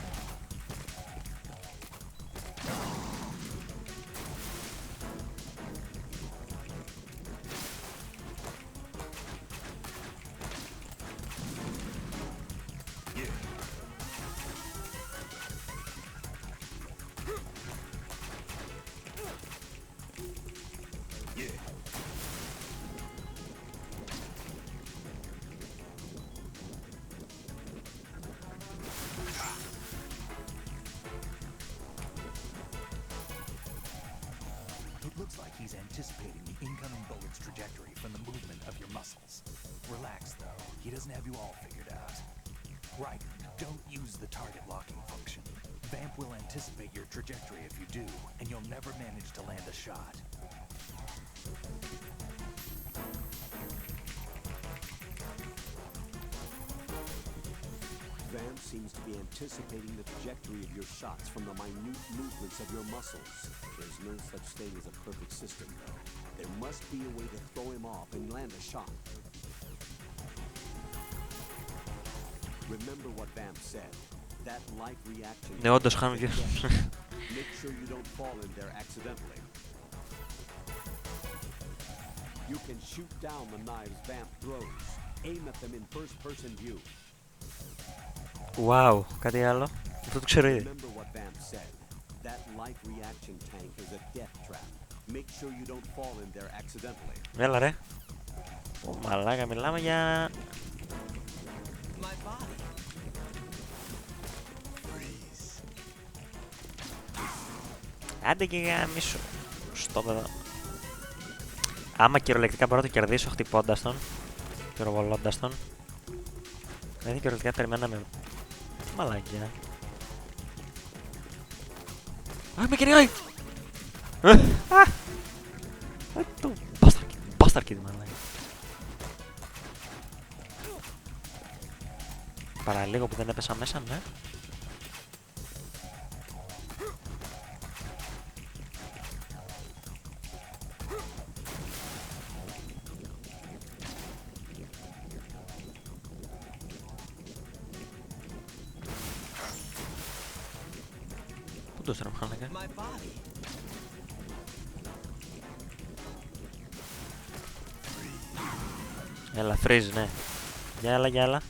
It looks like he's anticipating the incoming bullet's trajectory from the movement of your muscles. Relax, though. He doesn't have you all figured out. Right, don't use the target locking function. Vamp will anticipate your trajectory if you do, and you'll never manage to land a shot. Vamp seems to be anticipating the trajectory of your shots from the minute movements of your muscles. There's no such thing as a perfect system, though. There must be a way to throw him off and land a shot. Remember what Vamp said. That life reaction. Ναι, όντως χάνουν και... Make sure you don't fall in there accidentally. You can shoot down the knives Vamp throws. Aim at them in first-person view. Wow, κάτι άλλο. Αυτό το ξέρω ήδη. Remember what Vamp said. That life reaction tank is a death trap. Make sure you don't fall in there accidentally. Έλα ρε. Μαλάκα, μιλάμε για... Άντε και γαμίσου. Στο παιδό. Άμα κυριολεκτικά μπορώ να το κερδίσω χτυπώντας τον, πυροβολώντας τον, δηλαδή κυριολεκτικά περιμένω να με... Τι μαλάκια. Α, με κυνηγάει! Το μπάσταρκι τη μαλάκια. Παραλίγο που δεν έπεσα μέσα, ναι. Πού το στραβχάνακα. Με ελαφρύζει, ναι. Για έλα, για έλα.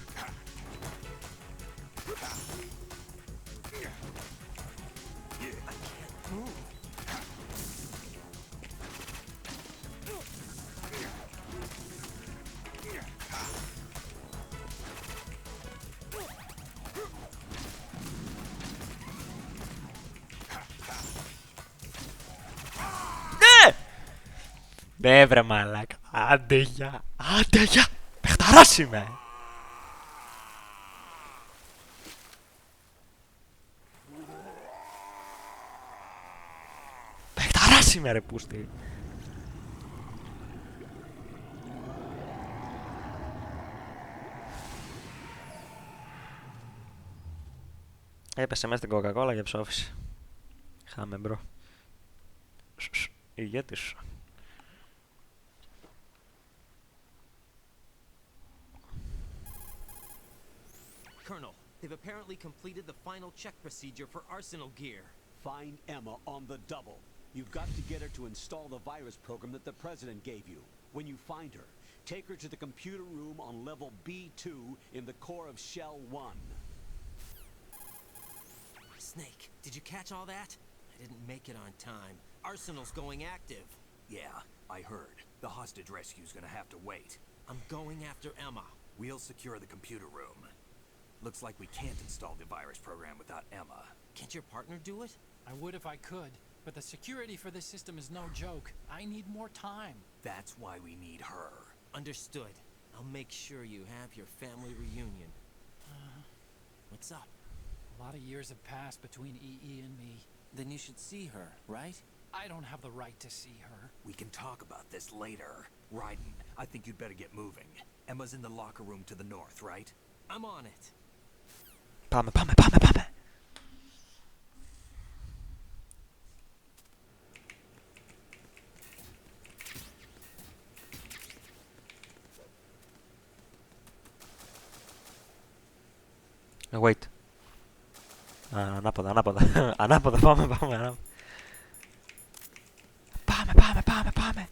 Ναι βρε μαλάκα. Άντε για. Άντε για. Παιχταράς είμαι. Παιχταράς είμαι ρε πούστη. Έπεσε μέσα στην κοκακόλα και ψόφισε. Χάμε μπρο. Ηγέτης. Colonel, they've apparently completed the final check procedure for arsenal gear. Find Emma on the double. You've got to get her to install the virus program that the President gave you. When you find her, take her to the computer room on level B2 in the core of Shell 1. Snake, did you catch all that? I didn't make it on time. Arsenal's going active. Yeah, I heard. The hostage rescue's gonna have to wait. I'm going after Emma. We'll secure the computer room. Looks like we can't install the virus program without Emma. Can't your partner do it? I would if I could, but the security for this system is no joke. I need more time. That's why we need her. Understood. I'll make sure you have your family reunion. What's up? A lot of years have passed between EE and me. Then you should see her, right? I don't have the right to see her. We can talk about this later. Raiden, I think you'd better get moving. Emma's in the locker room to the north, right? I'm on it. Πάμε, πάμε, πάμε, πάμε. Wait. Ανάποδα, ανάποδα. Ανάποδα, πάμε, πάμε, ανάποδα. Πάμε, πάμε, πάμε, πάμε.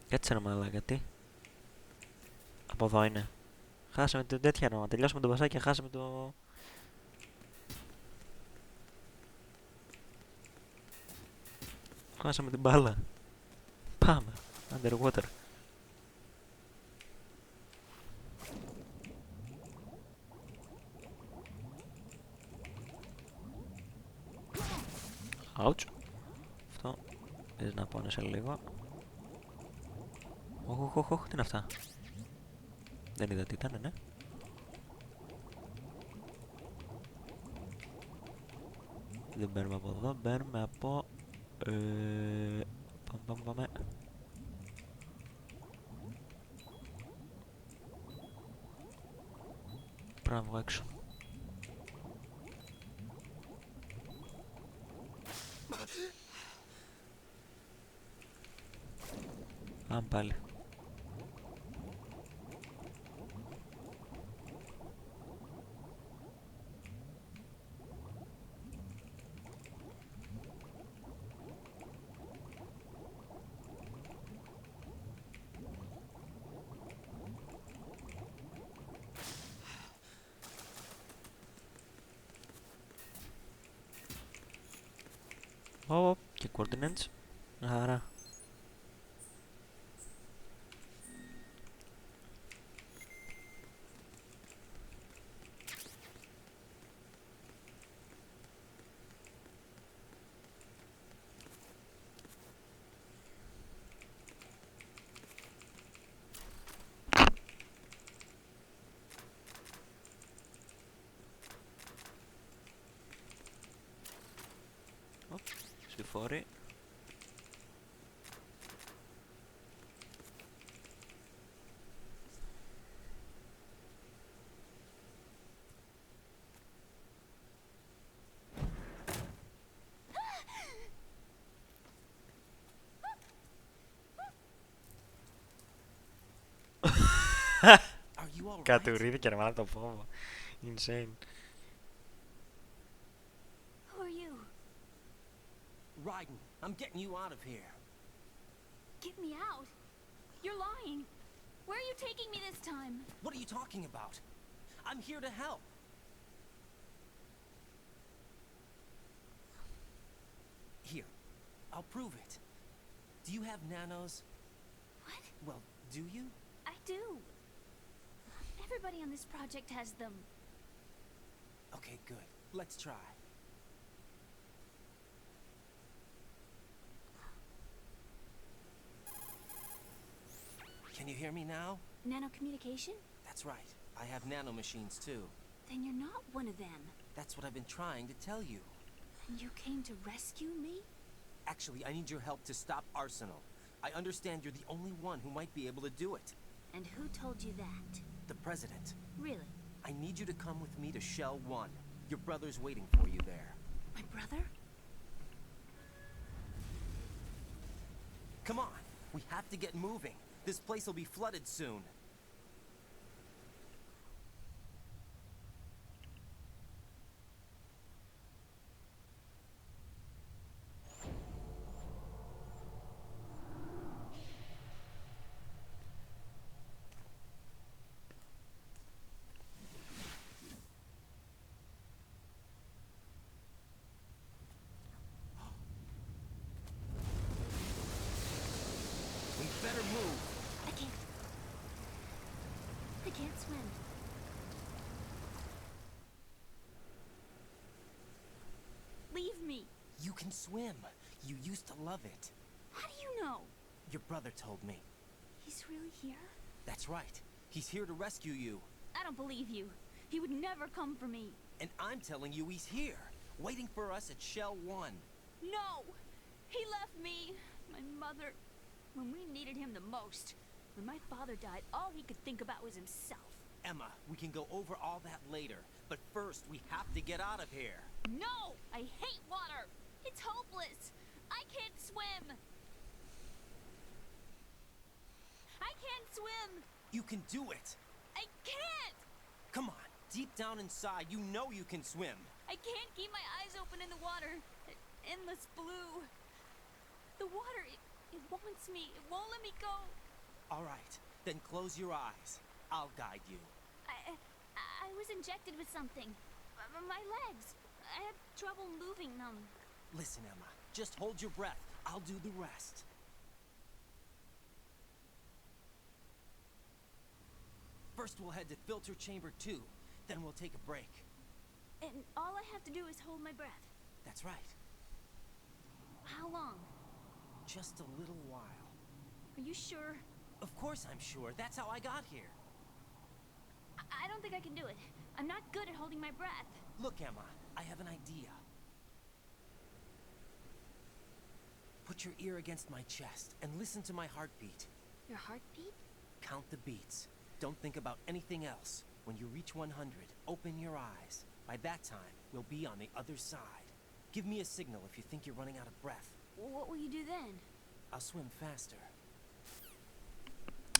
Κάτσε ρε μαλάκα, τι. Από εδώ είναι. Χάσαμε την τέτοια να τελειώσουμε το μπασάκι και χάσαμε το... Χάσαμε την μπάλα. Πάμε. Underwater. Ouch. Αυτό. Θες να πόνεσαι λίγο. Οχ, τι είναι αυτά. Δεν είδα τι ήταν, ναι. Δεν μπαίνουμε από εδώ, μπαίνουμε από... Πάμε. Πρέπει να βγω έξω. Πάμε πάλι. Και coordinates. Άρα. Συμφόρη. Κατουρίδη και ρε μάνα το φόβο. Insane. Who are you? Raiden, I'm getting you out of here. Get me out. You're lying. Where are you taking me this time? What are you talking about? I'm here to help. Here, I'll prove it. Do you have nanos? What? Well, do you? I do. Everybody on this project has them. Okay, good. Let's try. Can you hear me now? Nanocommunication? That's right. I have nanomachines too. Then you're not one of them. That's what I've been trying to tell you. And you came to rescue me? Actually, I need your help to stop Arsenal. I understand you're the only one who might be able to do it. And who told you that? The President. Really? I need you to come with me to Shell 1. Your brother's waiting for you there. My brother? Come on! We have to get moving. This place will be flooded soon. We better move. I can't swim. Leave me. You can swim. You used to love it. How do you know? Your brother told me. He's really here? That's right. He's here to rescue you. I don't believe you. He would never come for me. And I'm telling you he's here, waiting for us at Shell 1. No! He left me, my mother, when we needed him the most. When my father died, all he could think about was himself. Emma, we can go over all that later. But first, we have to get out of here. No! I hate water! It's hopeless! I can't swim! I can't swim! You can do it. I can't! Come on, deep down inside, you know you can swim. I can't keep my eyes open in the water. Endless blue. The water, it wants me. It won't let me go. All right, then close your eyes. I'll guide you. I was injected with something. My legs. I had trouble moving them. Listen, Emma, just hold your breath. I'll do the rest. First, we'll head to filter chamber 2. Then we'll take a break. And all I have to do is hold my breath. That's right. How long? Just a little while. Are you sure? Of course I'm sure. That's how I got here. I don't think I can do it. I'm not good at holding my breath. Look, Emma, I have an idea. Put your ear against my chest and listen to my heartbeat. Your heartbeat? Count the beats. Don't think about anything else. When you reach 100, open your eyes. By that time, we'll be on the other side. Give me a signal if you think you're running out of breath. What will you do then? I'll swim faster.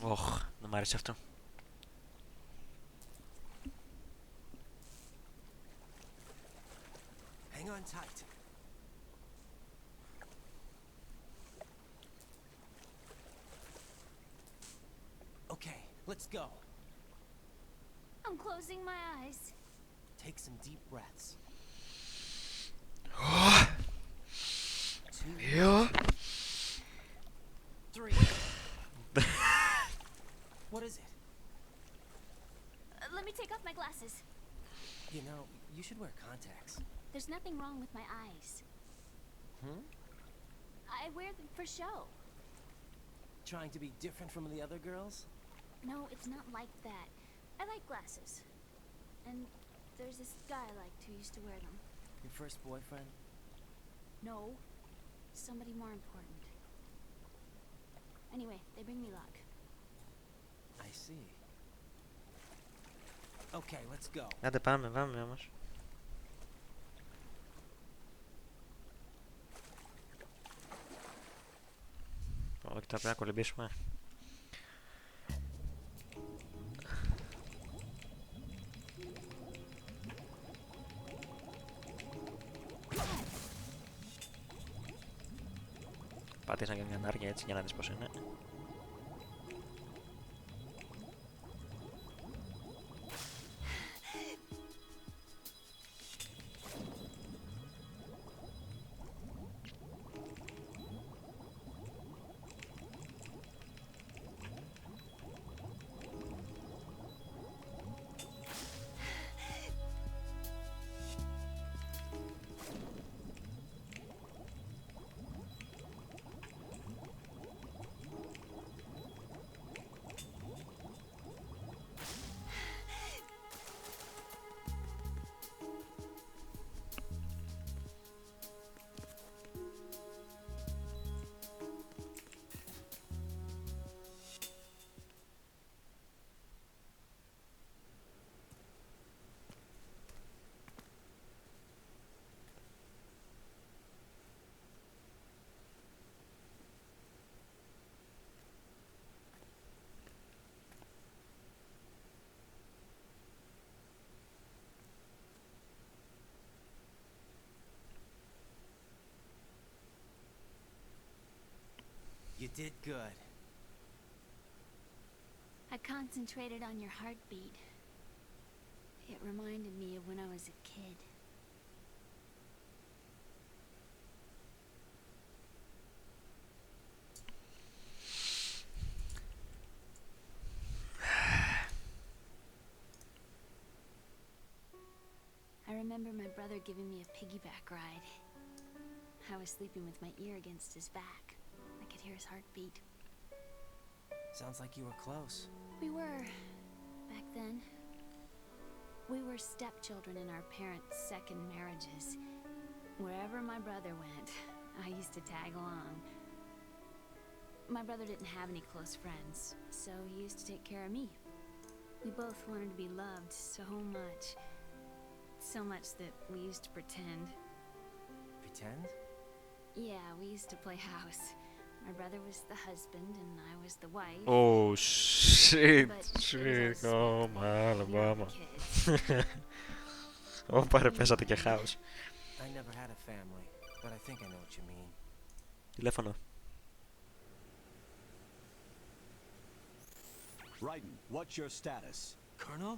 Ωχ, δεν μ' άρεσε αυτό. Hang on tight. Okay, let's go. I'm closing my eyes. Take some deep breaths. Yeah. 3. What is it? Let me take off my glasses. You know, you should wear contacts. There's nothing wrong with my eyes. I wear them for show. Trying to be different from the other girls? No, it's not like that. I like glasses. And there's this guy I liked who used to wear them. Your first boyfriend? No, somebody more important. Anyway, they bring me luck. I see. Okay, let's go. Άντε πάμε όμως. Όχι, τα πρέπει να κολυμπήσουμε. Πατήσαν και μια νάρια έτσι για να δεις πως είναι. You did good. I concentrated on your heartbeat. It reminded me of when I was a kid. I remember my brother giving me a piggyback ride. I was sleeping with my ear against his back. I could hear his heartbeat. Sounds like you were close. We were, back then. We were stepchildren in our parents' second marriages. Wherever my brother went, I used to tag along. My brother didn't have any close friends, so he used to take care of me. We both wanted to be loved so much. So much that we used to pretend. Pretend? Yeah, we used to play house. My brother was the husband and I was the wife. Oh shit, But shit, it was oh Alabama. kids. Ωπα ρε, πέσατε και χάος. I never had a family, but I think I know what you mean. Τηλέφωνο. Raiden, what's your status? Colonel?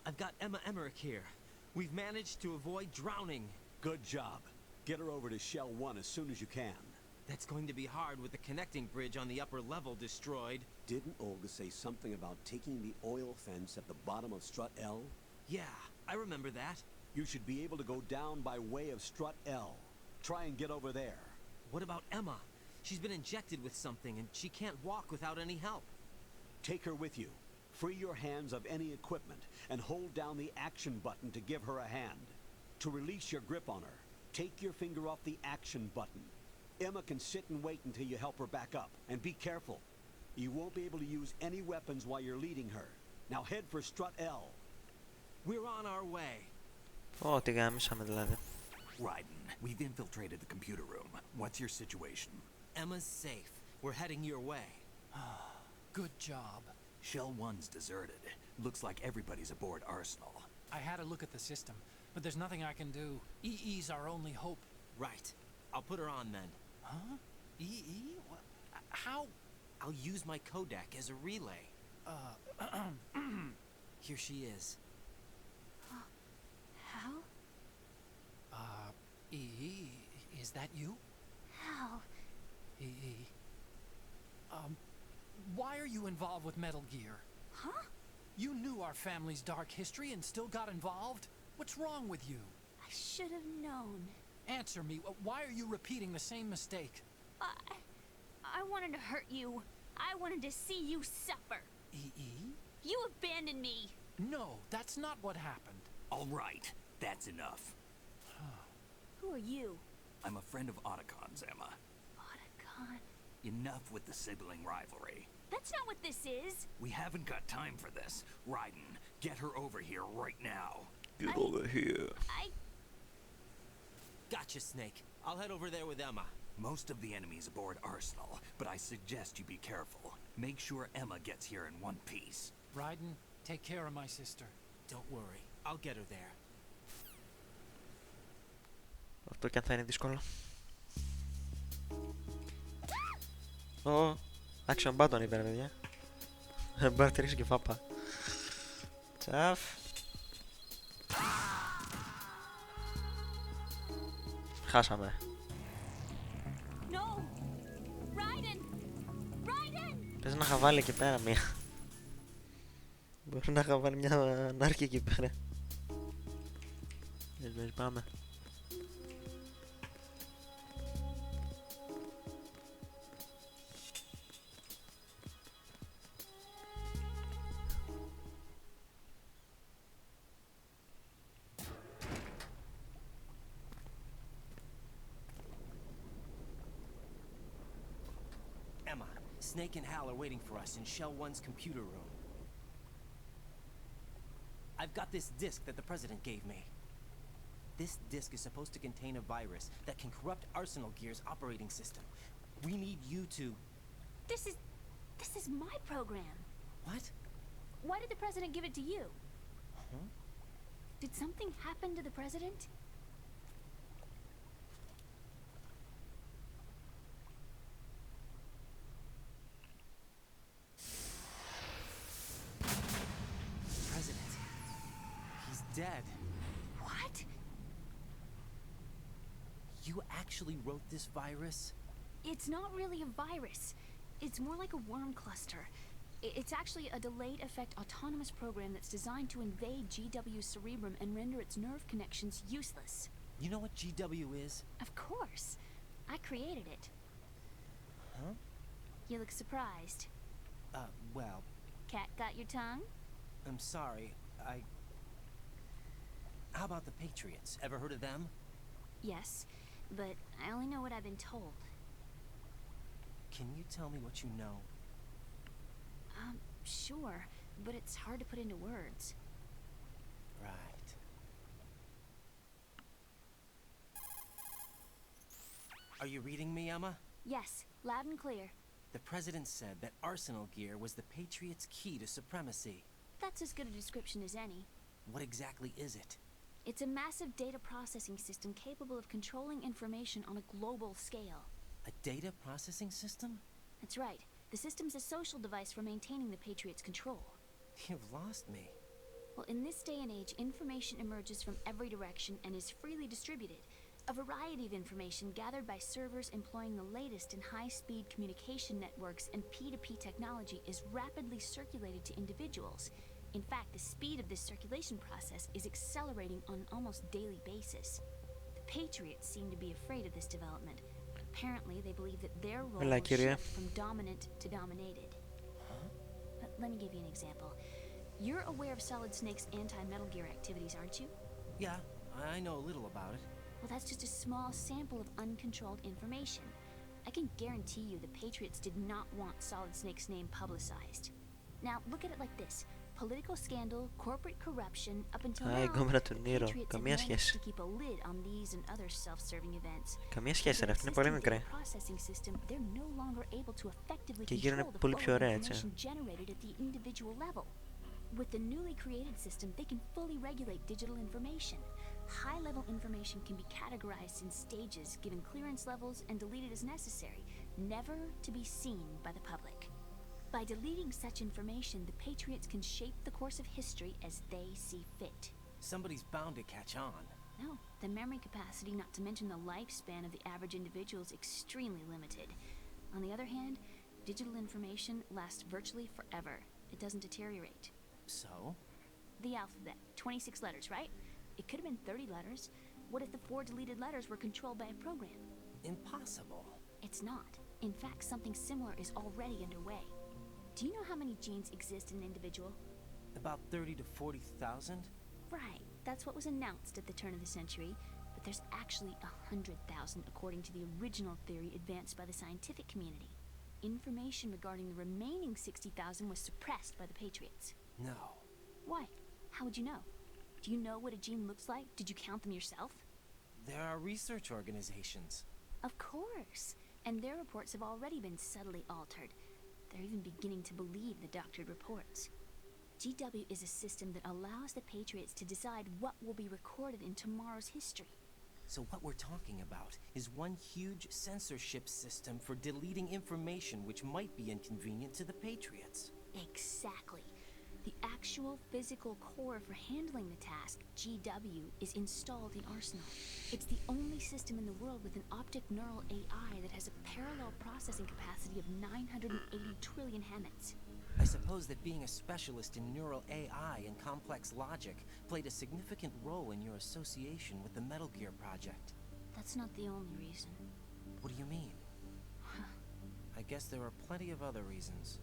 I've got Emma Emmerich here. We've managed to avoid drowning. Good job. Get her over to Shell 1 as soon as you can. That's going to be hard with the connecting bridge on the upper level destroyed. Didn't Olga say something about taking the oil fence at the bottom of Strut L? Yeah, I remember that. You should be able to go down by way of Strut L. Try and get over there. What about Emma? She's been injected with something and she can't walk without any help. Take her with you. Free your hands of any equipment and hold down the action button to give her a hand. To release your grip on her, take your finger off the action button. Emma can sit and wait until you help her back up. And be careful. You won't be able to use any weapons while you're leading her. Now head for Strut L. We're on our way. Ω, τι γάμισαμε δηλαδή. Raiden, we've infiltrated the computer room. What's your situation? Emma's safe. We're heading your way. Good job. Shell 1's deserted. Looks like everybody's aboard Arsenal. I had a look at the system, but there's nothing I can do. EE's our only hope. Right. I'll put her on then. Huh? EE? What? How? I'll use my Kodak as a relay. Here she is. How? EE, is that you? How? EE. Why are you involved with Metal Gear? Huh? You knew our family's dark history and still got involved? What's wrong with you? I should have known. Answer me. Why are you repeating the same mistake? I wanted to hurt you. I wanted to see you suffer. EE? You abandoned me. No, that's not what happened. All right, that's enough. Who are you? I'm a friend of Otacon's, Emma. Otacon? Enough with the sibling rivalry. That's not what this is. We haven't got time for this. Raiden, get her over here right now. Get over here. Gotcha, Snake. I'll head over there with Emma. Most of the enemies aboard Arsenal, but I suggest you be careful. Make sure Emma gets here in one piece. Raiden, take care of my sister. Don't worry. I'll get her there. Αυτό και αν θα είναι δύσκολο. Ω, action button είπε ρε παιδιά. Μπαρτρίσω και φάπα. Τσαφ. Χάσαμε. No! Raiden! Raiden! Πες να είχα βάλει εκεί πέρα μία. Μπορεί να είχα βάλει μια νάρκη εκεί πέρα. Πάμε. Emma, Snake and Hal are waiting for us in Shell 1's computer room. I've got this disk that the President gave me. This disk is supposed to contain a virus that can corrupt Arsenal Gear's operating system. We need you to... This is my program. What? Why did the President give it to you? Huh? Did something happen to the President? President. He's dead. What? You actually wrote this virus? It's not really a virus. It's more like a worm cluster. It's actually a delayed effect autonomous program that's designed to invade GW's cerebrum and render its nerve connections useless. You know what GW is? Of course. I created it. Huh? You look surprised. Well... Cat got your tongue? I'm sorry, How about the Patriots? Ever heard of them? Yes, but I only know what I've been told. Can you tell me what you know? Sure, but it's hard to put into words. Right. Are you reading me, Emma? Yes, loud and clear. The President said that Arsenal Gear was the Patriots' key to supremacy. That's as good a description as any. What exactly is it? It's a massive data processing system capable of controlling information on a global scale. A data processing system? That's right. The system's a social device for maintaining the Patriots' control. You've lost me. Well, in this day and age, information emerges from every direction and is freely distributed. A variety of information gathered by servers employing the latest in high-speed communication networks and P2P technology is rapidly circulated to individuals. In fact, the speed of this circulation process is accelerating on an almost daily basis. The Patriots seem to be afraid of this development. Apparently, they believe that their role will shift from dominant to dominated. Huh? Let me give you an example. You're aware of Solid Snake's anti-Metal Gear activities, aren't you? Yeah, I know a little about it. Well, that's just a small sample of uncontrolled information. I can guarantee you the Patriots did not want Solid Snake's name publicized. Now, look at it like this. Political scandal, corporate corruption, up until now, the Patriots have managed to keep a lid on these and other self-serving events. Καμία σχέση ρε, αυτή είναι πολύ μικρή. Processing system, they're no longer able to effectively Και γύρω είναι control the πολύ flow πιο of ωραία έτσι. information generated at the individual level. With the newly created system, they can fully regulate digital information. High-level information can be categorized in stages, given clearance levels, and deleted as necessary, never to be seen by the public. By deleting such information, the Patriots can shape the course of history as they see fit. Somebody's bound to catch on. No, the memory capacity, not to mention the lifespan of the average individual, is extremely limited. On the other hand, digital information lasts virtually forever. It doesn't deteriorate. So? The alphabet, 26 letters, right? It could have been 30 letters. What if the 4 deleted letters were controlled by a program? Impossible. It's not. In fact, something similar is already underway. Do you know how many genes exist in an individual? About 30 to 40,000? Right. That's what was announced at the turn of the century. But there's actually 100,000 according to the original theory advanced by the scientific community. Information regarding the remaining 60,000 was suppressed by the Patriots. No. Why? How would you know? Do you know what a gene looks like? Did you count them yourself? There are research organizations. Of course. And their reports have already been subtly altered. They're even beginning to believe the doctored reports. GW is a system that allows the Patriots to decide what will be recorded in tomorrow's history. So what we're talking about is one huge censorship system for deleting information which might be inconvenient to the Patriots. Exactly. The actual physical core for handling the task, GW, is installed in Arsenal. It's the only system in the world with an optic neural AI that has a parallel processing capacity of 980 trillion Hammets. I suppose that being a specialist in neural AI and complex logic played a significant role in your association with the Metal Gear project. That's not the only reason. What do you mean? I guess there are plenty of other reasons.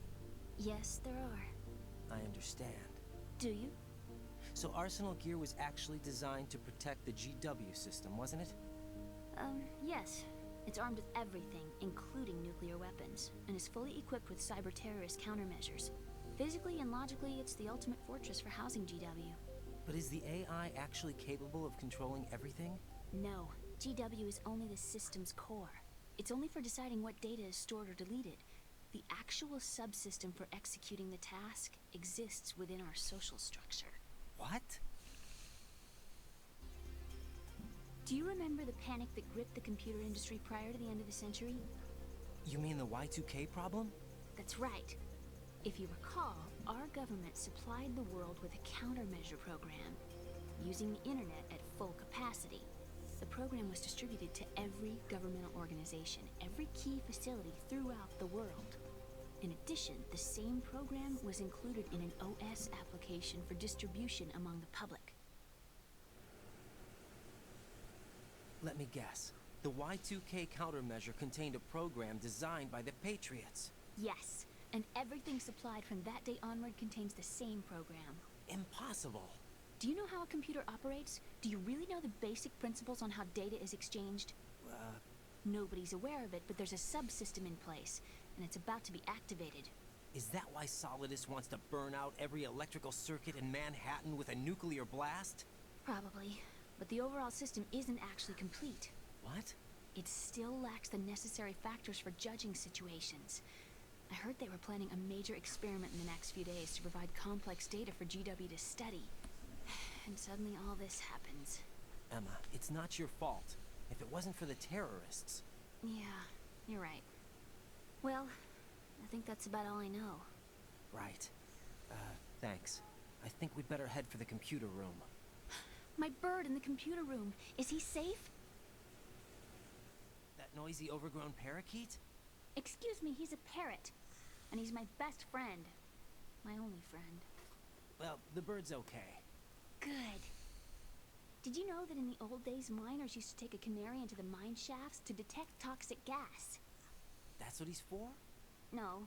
Yes, there are. I understand. Do you? So Arsenal Gear was actually designed to protect the GW system, wasn't it? Yes. It's armed with everything, including nuclear weapons, and is fully equipped with cyber-terrorist countermeasures. Physically and logically, it's the ultimate fortress for housing GW. But is the AI actually capable of controlling everything? No. GW is only the system's core. It's only for deciding what data is stored or deleted. The actual subsystem for executing the task exists within our social structure. What? Do you remember the panic that gripped the computer industry prior to the end of the century? You mean the Y2K problem? That's right. If you recall, our government supplied the world with a countermeasure program, using the internet at full capacity. The program was distributed to every governmental organization, every key facility throughout the world. In addition, the same program was included in an OS application for distribution among the public. Let me guess. The Y2K countermeasure contained a program designed by the Patriots. Yes, and everything supplied from that day onward contains the same program. Impossible. Do you know how a computer operates? Do you really know the basic principles on how data is exchanged? Nobody's aware of it, but there's a subsystem in place, and it's about to be activated. Is that why Solidus wants to burn out every electrical circuit in Manhattan with a nuclear blast? Probably, but the overall system isn't actually complete. What? It still lacks the necessary factors for judging situations. I heard they were planning a major experiment in the next few days to provide complex data for GW to study. And suddenly all this happens. Emma, it's not your fault. If it wasn't for the terrorists... Yeah, you're right. Well, I think that's about all I know. Right. Thanks. I think we'd better head for the computer room. My bird in the computer room. Is he safe? That noisy overgrown parakeet? Excuse me, he's a parrot. And he's my best friend. My only friend. Well, the bird's okay. Good. Did you know that in the old days, miners used to take a canary into the mine shafts to detect toxic gas? That's what he's for? No.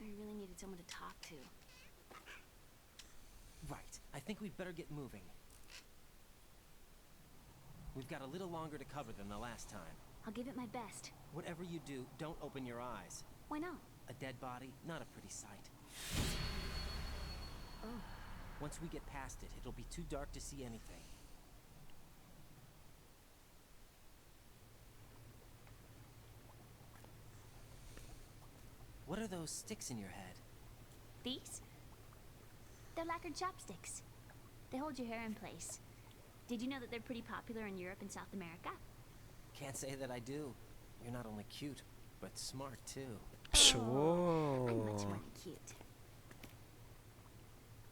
I really needed someone to talk to. Right. I think we'd better get moving. We've got a little longer to cover than the last time. I'll give it my best. Whatever you do, don't open your eyes. Why not? A dead body, not a pretty sight. Oh. Once we get past it, it'll be too dark to see anything. What are those sticks in your head? These? They're lacquered chopsticks. They hold your hair in place. Did you know that they're pretty popular in Europe and South America? Can't say that I do. You're not only cute, but smart too. Oh, I'm much more than cute.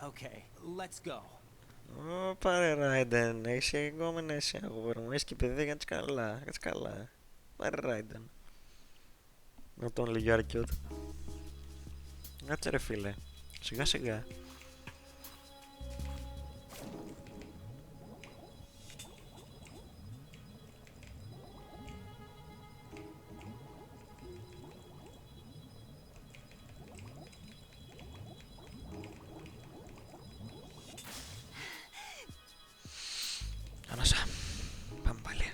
Okay, let's go. Ω, πάρε Ράιντεν, έχεις εγκόμενα εσύ αγόρι μου, έχεις και παιδί, κάτσε καλά, κάτσε καλά. Πάρε Ράιντεν. Να τον λίγο cute. Κάτσε ρε φίλε, σιγά σιγά. Ανάσα, πάμε πάλι.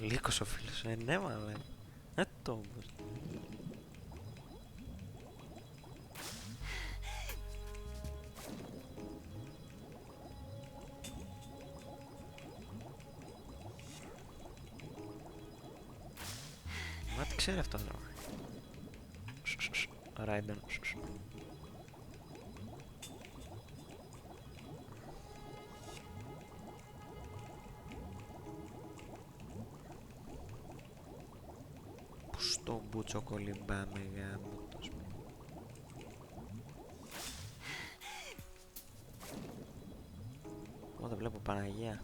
Λύκος ο φίλος. Ναι, μάλλον. Το όμως. Μα τι ξέρει αυτό τώρα. Ράιντον. Πού στο μπούτσο κολυμπάμε γάμο. Εγώ δεν βλέπω Παναγία.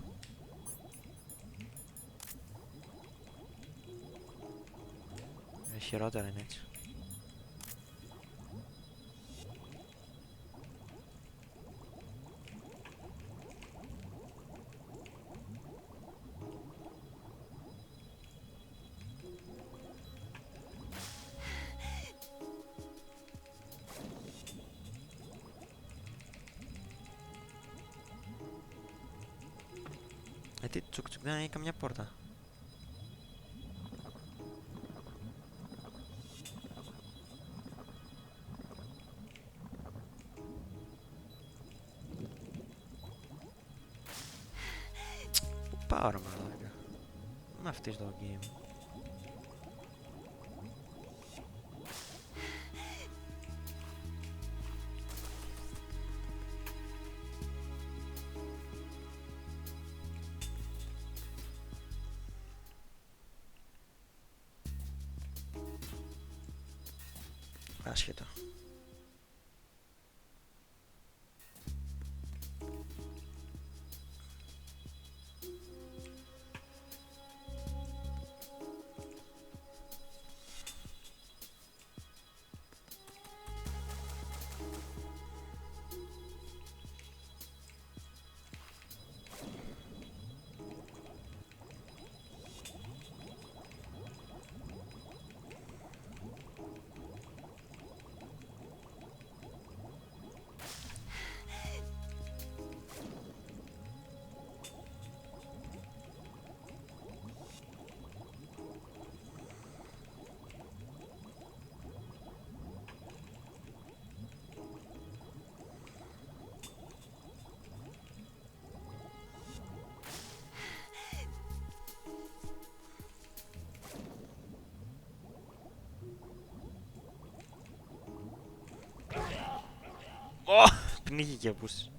Χειρότερα είναι έτσι. Τι τσουκ δεν έχει καμιά πόρτα. Πού πάω ρε μαλάκα. Με αυτή στο game. Άσχετο. Πνίγηκε πούς.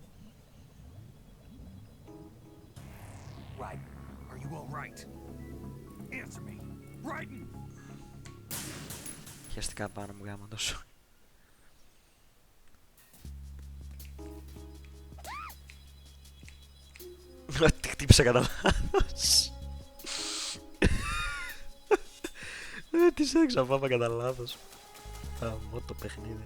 Right. Are you all right? Answer me. Right. Χαιστικά πάνω μου γάμα τόσο. Τι χτύπησα κατά λάθος. Τι έξα πάμε κατά λάθος. Αμώ το παιχνίδι.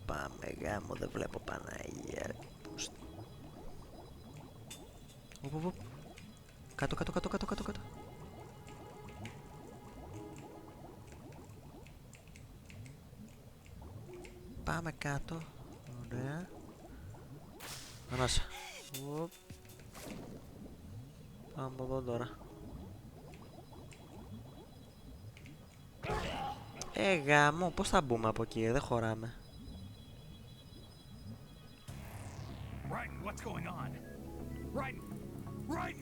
Πάμε γάμο, δεν βλέπω Παναγία. Κάτω, κάτω, κάτω, κάτω, κάτω, κάτω. Πάμε κάτω. Ωραία. Ανάσα. Πάμε από εδώ τώρα. Γάμο, πώς θα μπούμε από εκεί, δεν χωράμε. Right. What's going on? Right. Right.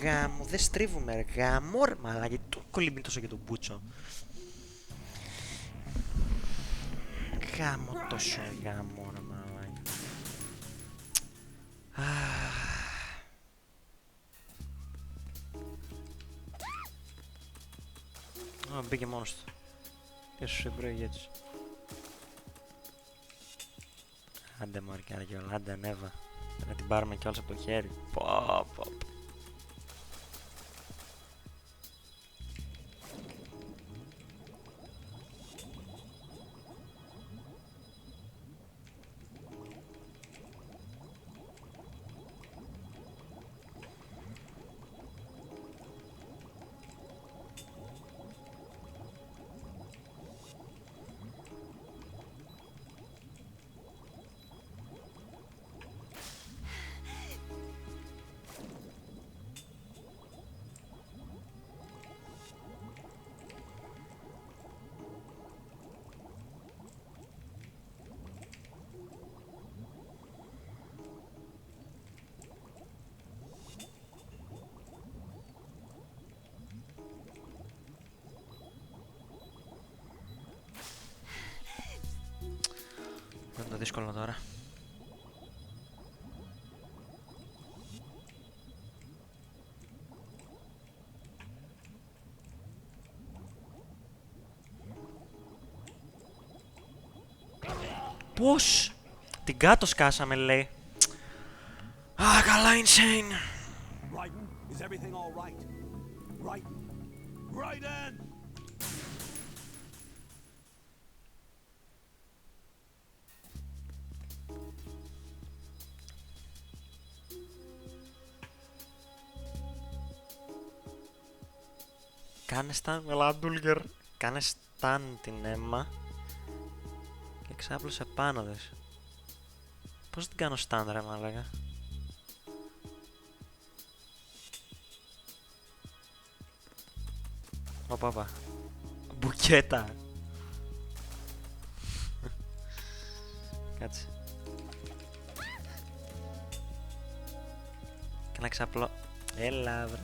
Γάμο, δεν στρίβουμε ρε γάμο ρε μαλάκα, γιατί το κολυμπεί τόσο για τον Μπούτσο. Γάμο τόσο γάμο ρε μαλάκα. Μπήκε μόνος του. Ίσως εμπροηγέτης. Άντε μωρή καριόλα, άντε ανέβα. Να την πάρουμε κιόλας από το χέρι. Πω πω πω. Είναι το δύσκολο τώρα. Πώς! Την κάτω σκάσαμε λέει. Α, καλά, insane. Raiden, is everything all right? Raiden! Raiden! Κάνε stan με Λαντούλγκερ. Κάνε stan την αίμα. Και ξάπλωσε πάνω της. Πώς την κάνω stan ρε μάλακα. Οπα. Μπουκέτα. Κάτσε. Και να ξαπλώ. Έλα βρε.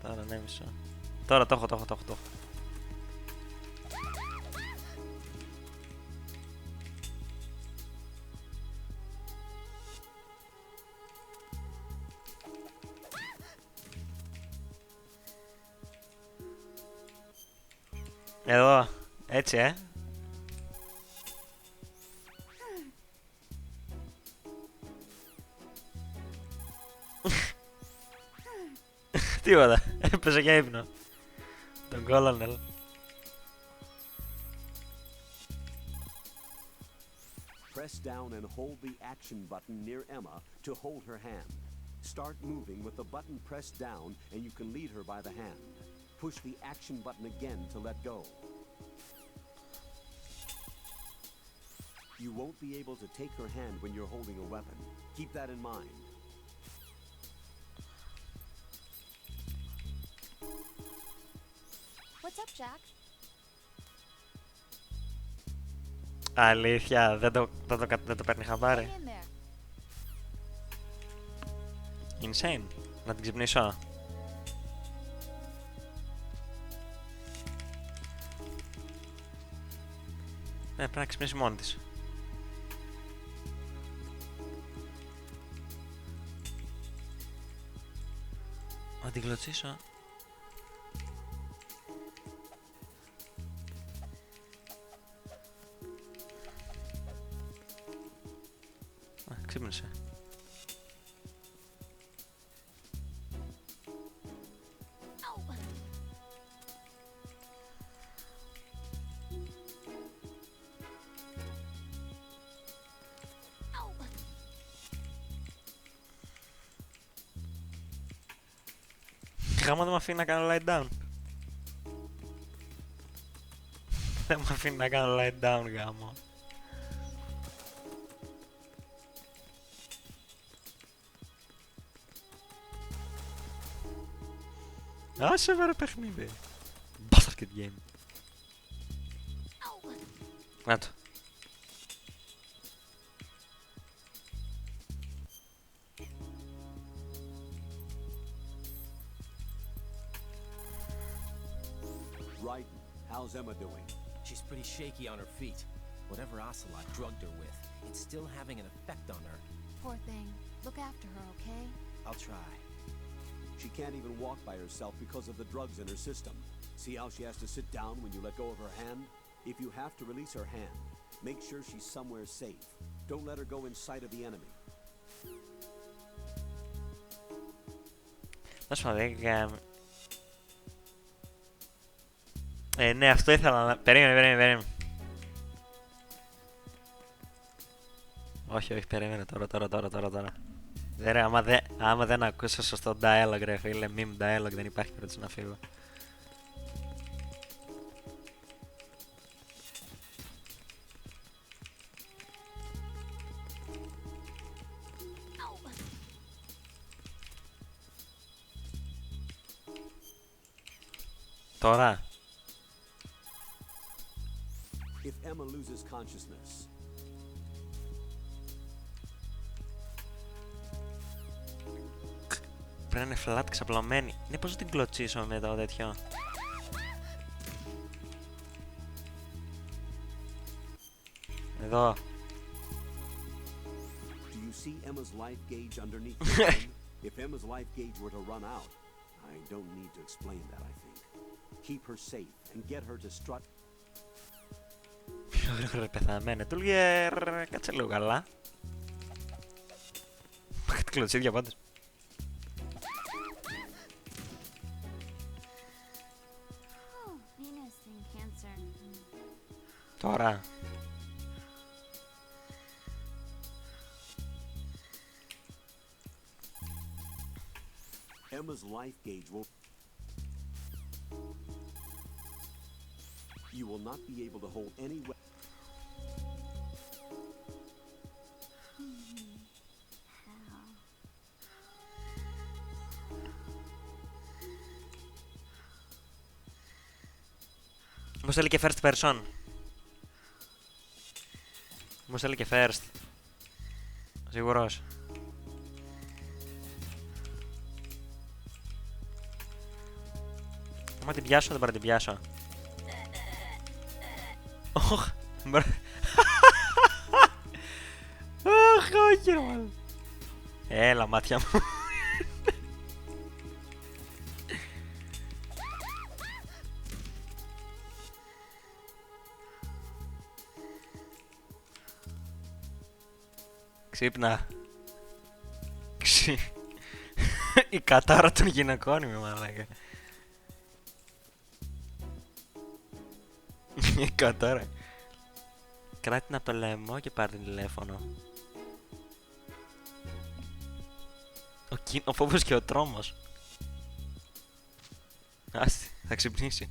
Τώρα ανέβησα. Τώρα το έχω. Εδώ, έτσι Τίποτα, έπαιζε για ύπνο. Τον Colonel. Press down and hold the action button near Emma to hold her hand. Start moving with the button pressed down and you can lead her by the hand. Push the action button again to let go. You won't be able to take her hand when you're holding a weapon. Keep that in mind. What's up, Jack? Αλήθεια, δεν το παίρνει χαμπάρι. Hang in there. Insane. Να την ξυπνήσω. Πρέπει να ξυπνήσει μόνη της. Να την κλωτσίσω. Ξύπνησε. Γάμο δεν μ' αφήνει να κάνω light down. Δεν μ' αφήνει να κάνω light down γάμο. Άσε βαρε παιχνίδι. Basket game. Να το. How's Emma doing? She's pretty shaky on her feet. Whatever Ocelot drugged her with, it's still having an effect on her. Poor thing. Look after her, okay? I'll try. She can't even walk by herself because of the drugs in her system. See how she has to sit down when you let go of her hand? If you have to release her hand, make sure she's somewhere safe. Don't let her go in sight of the enemy. Δώσ' μου ναι, αυτό ήθελα να... Περίμενε. Όχι, περίμενε τώρα. Ρε, άμα δεν ακούσω σωστό dialogue, ρε φίλε, meme dialogue, δεν υπάρχει περίπτωση να φύγω. Τώρα. If Emma loses consciousness, Πρέπει να είναι flat ξαπλωμένη. Ναι, πώς θα την κλωτσίσω με το τέτοιο. Εδώ. do you see Emma's life gauge underneath the gun? If Emma's life gauge were to run out, I don't need to explain that, I think. Keep her safe and get her to strut. Πιο γρήγορα πεθαμένε. Τούλγε, κάτσε λίγο καλά. Κάτι κλωτσίδια πάντως. Τώρα. Emma's life gauge will... You will not be able to hold any weapon. Μου στέλνει και first person. Μου στέλνει και first. Σίγουρος. Άμα την πιάσω δεν μπορώ να την πιάσω. Οχ. Αχ, όχι ρε μάλλον. Έλα μάτια μου. Ξύπνα. Η κατάρα των γυναικών είμαι μαλάκα. Η κατάρα. Κράτη την από το λαιμό και πάρε την τηλέφωνο. Ο φόβος και ο τρόμος. Άστη, θα ξυπνήσει.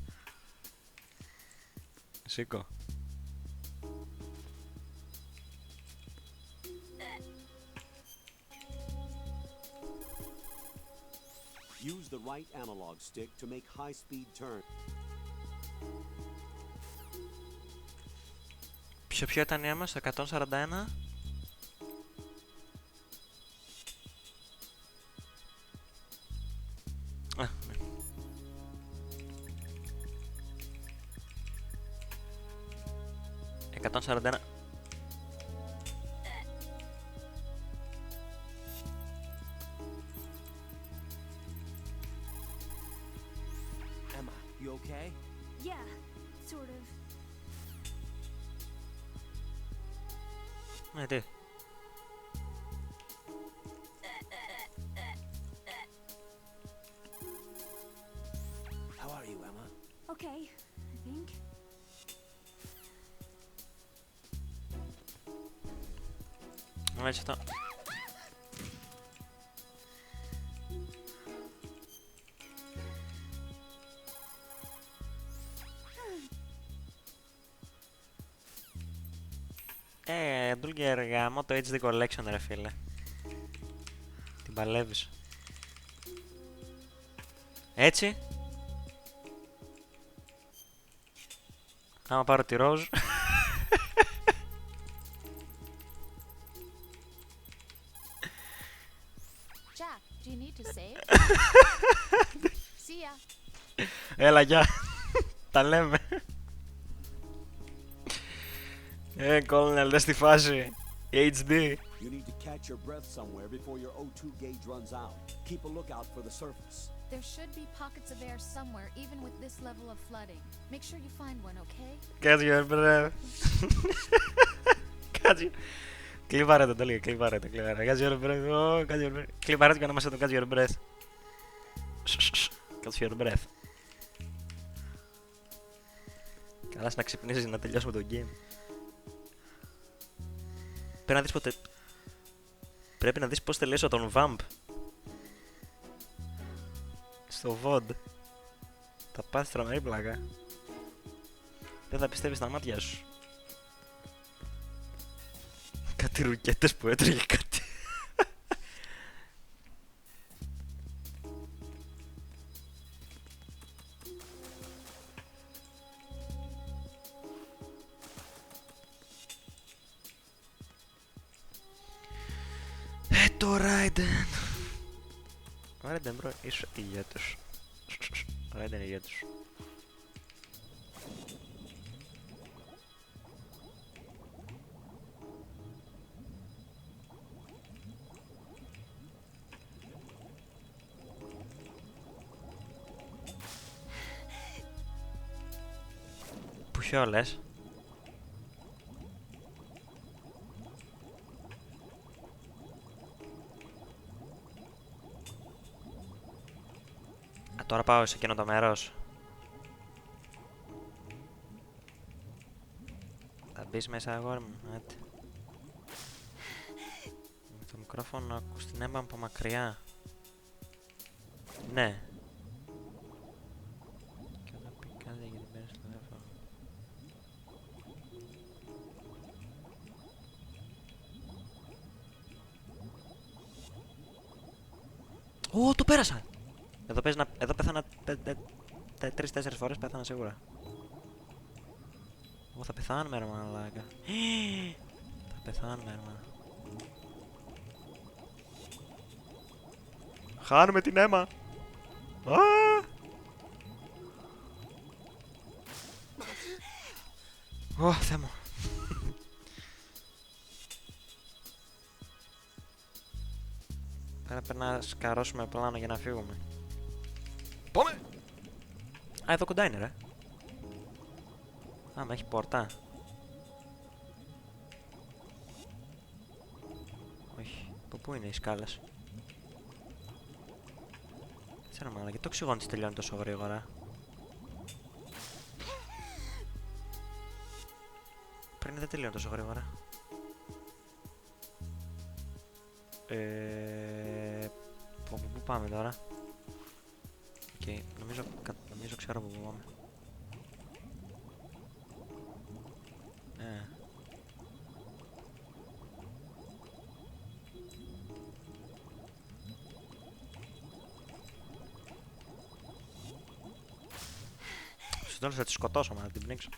Σήκω. Use the right analog stick to make high-speed turn. Ποιο ήταν η αίμα στο 141? Ναι. 141. Emma, you okay? Yeah, sort of. Ναι, τι. How are you, Emma? Okay, I think. Έτσι αυτό. Ντούλγκερ γάμο το HD Collection ρε φίλε. Την παλεύεις. Έτσι. Άμα πάρω τη ροζ. Jack, do you need to save? See ya. Έλα, γεια. Τα λέμε. Colonel, δεν στη φάση. HD. You need to catch your breath somewhere before your O2 gauge runs out. Keep a lookout for the surface. There should be pockets of air somewhere, even with this level of flooding. Make sure you find one, okay? Catch your breath. Catch your... Κλειβάρετε το λίγο, κλειβάρετε. Catch your breath. Catch your breath. Κλειβάρετε και να είμαστε το catch your breath. Catch your breath. Καλά να ξυπνήσεις να τελειώσουμε το game. Πρέπει να δεις ποτέ... Πρέπει να δεις πώς τελείωσα τον Vamp. Στο VOD. Θα πάθεις τρομερή πλάκα. Δεν θα πιστεύεις τα μάτια σου. Κάτι ρουκέτες που έτρεχε κάτι. Το Raiden. Ο Raiden bro, είσαι ηγέτος. Ο Raiden ηγέτος. Που χιόλες. Τώρα πάω σε εκείνο το μέρος. Θα μπεις μέσα αγόρι μου, άντε. Με το μικρόφωνο να ακούς την έμπα από μακριά. Ναι. Και όταν πει κάτι γιατί παίρνεις το τηλέφωνο. Ω, το πέρασα! Εδώ πέθανα 3-4 φορές, πέθανα σίγουρα. Ω, θα πεθάνουμε ρε μαλάκα. Θα πεθάνουμε ρε μαλάκα. Χάνουμε την αίμα. Ω, Θεέ μου. Πρέπει να σκαρώσουμε πλάνο για να φύγουμε. Πάμε! Α, εδώ κοντά είναι ρε. Α, μα έχει πόρτα. Όχι, από πού είναι οι σκάλες. Ξέρω μάλλον, γιατί το οξυγόνης τελειώνει τόσο γρήγορα. Πριν δεν τελειώνει τόσο γρήγορα. Πού πάμε τώρα. Okay, νομίζω ξέρω που πάμε. Στο τέλος θα τη σκοτώσω, μα να την πνίξω.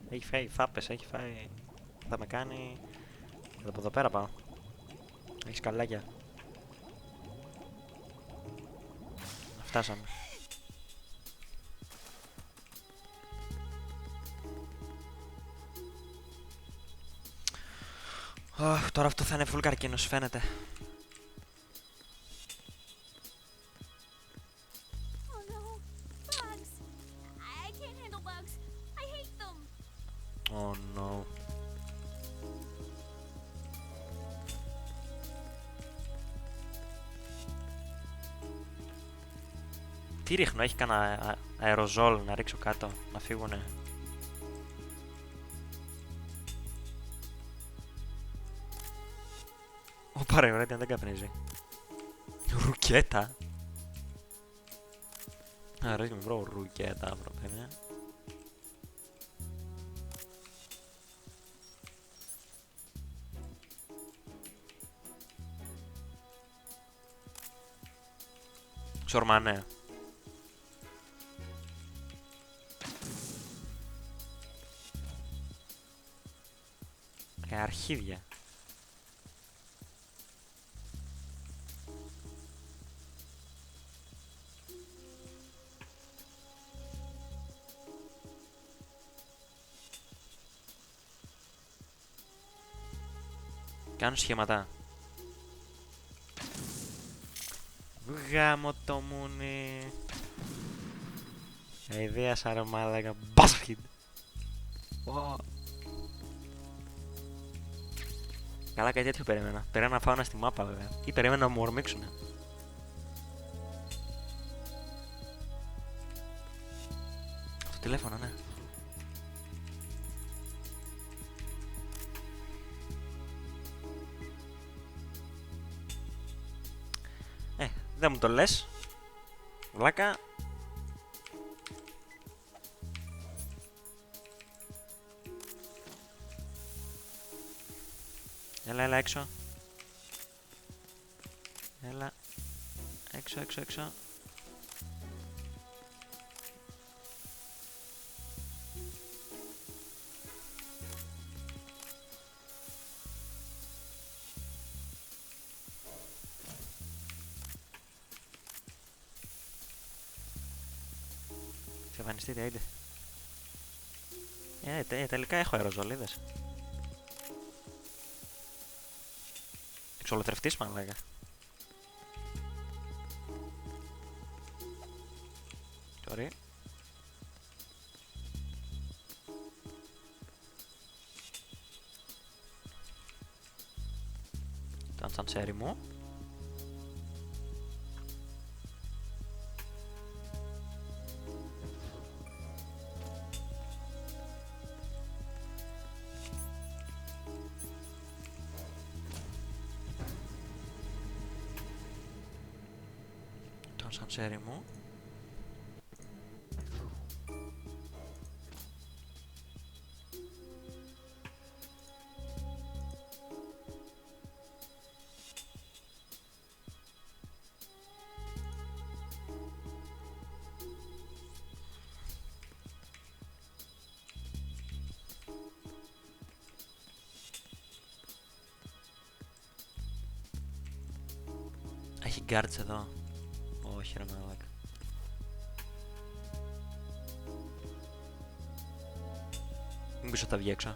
Έχει φάει φάπες, έχει φάει... Θα με κάνει... Από εδώ πέρα πάω. Έχει σκαλάκια. Φτάσαμε. Τώρα αυτό θα είναι full καρκίνος, φαίνεται. Oh no. Τι ρίχνω, έχει κανένα αεροζόλ να ρίξω κάτω, να φύγουνε. Ωπα ρε, ωραία, δεν καπνίζει. Ρουκέτα. Α, ρίχνουμε βρω ρουκέτα, βρω παιδιά. Σορμανέ. Αρχίδια. Κάνουν σχήματα. Γάμο το μουνί. Ιδέα σαν ρε μάλακα. Μπάσχιντ. Καλά, κάτι τέτοιο περίμενα. Περίμενα να φάω ένα στη μάπα βέβαια. Ή περίμενα να μου ορμήξουνε. Το τηλέφωνο, ναι. Δεν μου το λες. Βλάκα. Έλα έξω. Έλα. Έξω. Ξεφανιστείτε, είτε. Τελικά έχω αεροζολίδες. Εξολοθρευτής μαλάκα. Sorry. Το αντσαντσέρι μου. Το αντσαντσέρι μου. Έχει guards εδώ. Όχι ρε μαλάκα. Μήπως θα τα βγει έξω.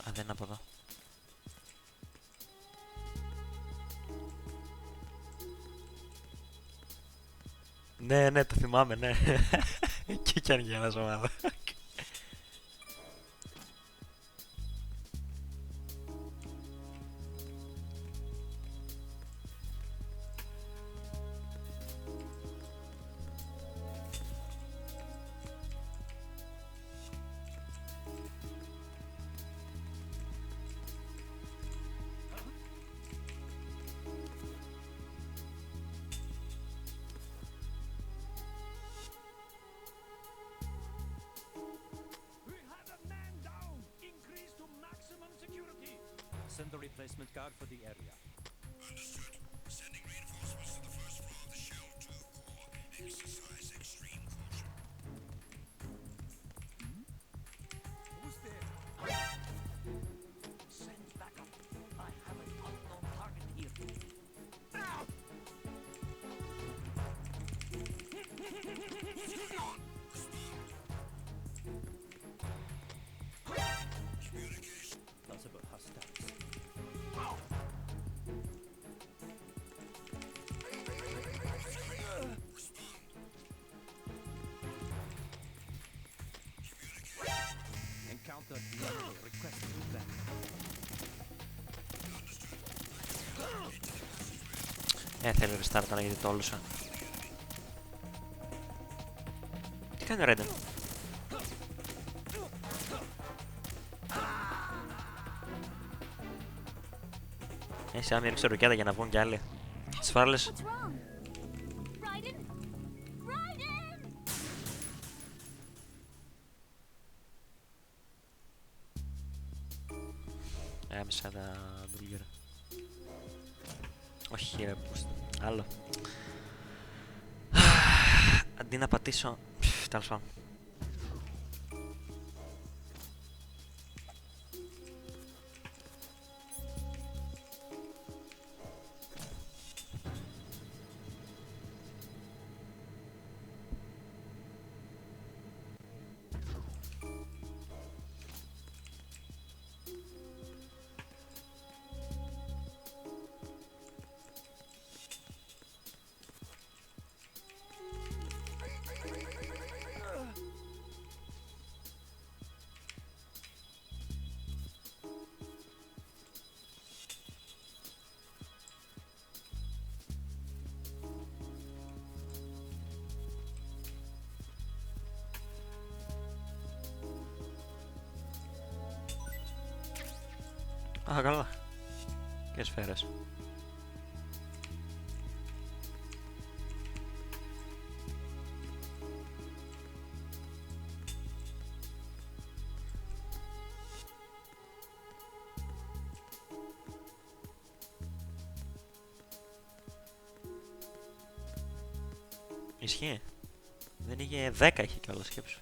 Α, δεν είναι από εδώ. Ναι, το θυμάμαι, ναι. Εκεί κι αν γέλασα μάλλον. Send the replacement guard for the area. Understood. Sending reinforcements to the first floor of the Shell 2 core. Exercise extreme caution. Who's there? Send backup. I have an unknown target here. Communication. Possible hostiles. Encounter the enemy. Request feedback. Θέλει restart τώρα γιατί τόλουσα. κάνει ο Ρέντεν? Εσύ άμα ρίξε ρουκέτα για να βγουν κι άλλοι. Τις φάρλες. What's wrong? Raiden? Raiden! Έμεσα τα μπουργκέρα. Όχι ρε, άλλο. Αντί να πατήσω... Τέλος πάντων. Α, καλά. Και σφαίρες. Ισχύει. Δεν είχε 10, είχε κιόλας, σκέψου.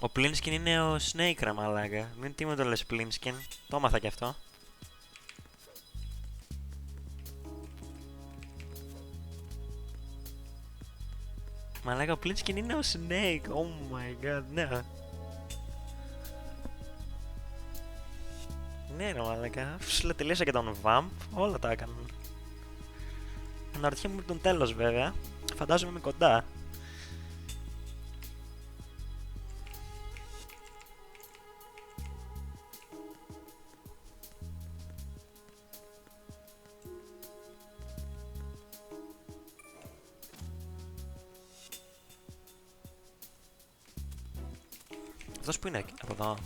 Ο Πλίνσκιν είναι ο Snake ρε μαλάκα. Μην τι μου το λες Πλίνσκιν. Το έμαθα κι αυτό. Μαλάκα ο Πλίνσκιν είναι ο Snake. Oh my god, ναι. Ναι ρε μαλάκα. Αφού τελείωσα και τον Vamp, όλα τα έκαναν. Αναρωτιέμαι με τον τέλος βέβαια. Φαντάζομαι είμαι κοντά. Αυτός που είναι από εδώ.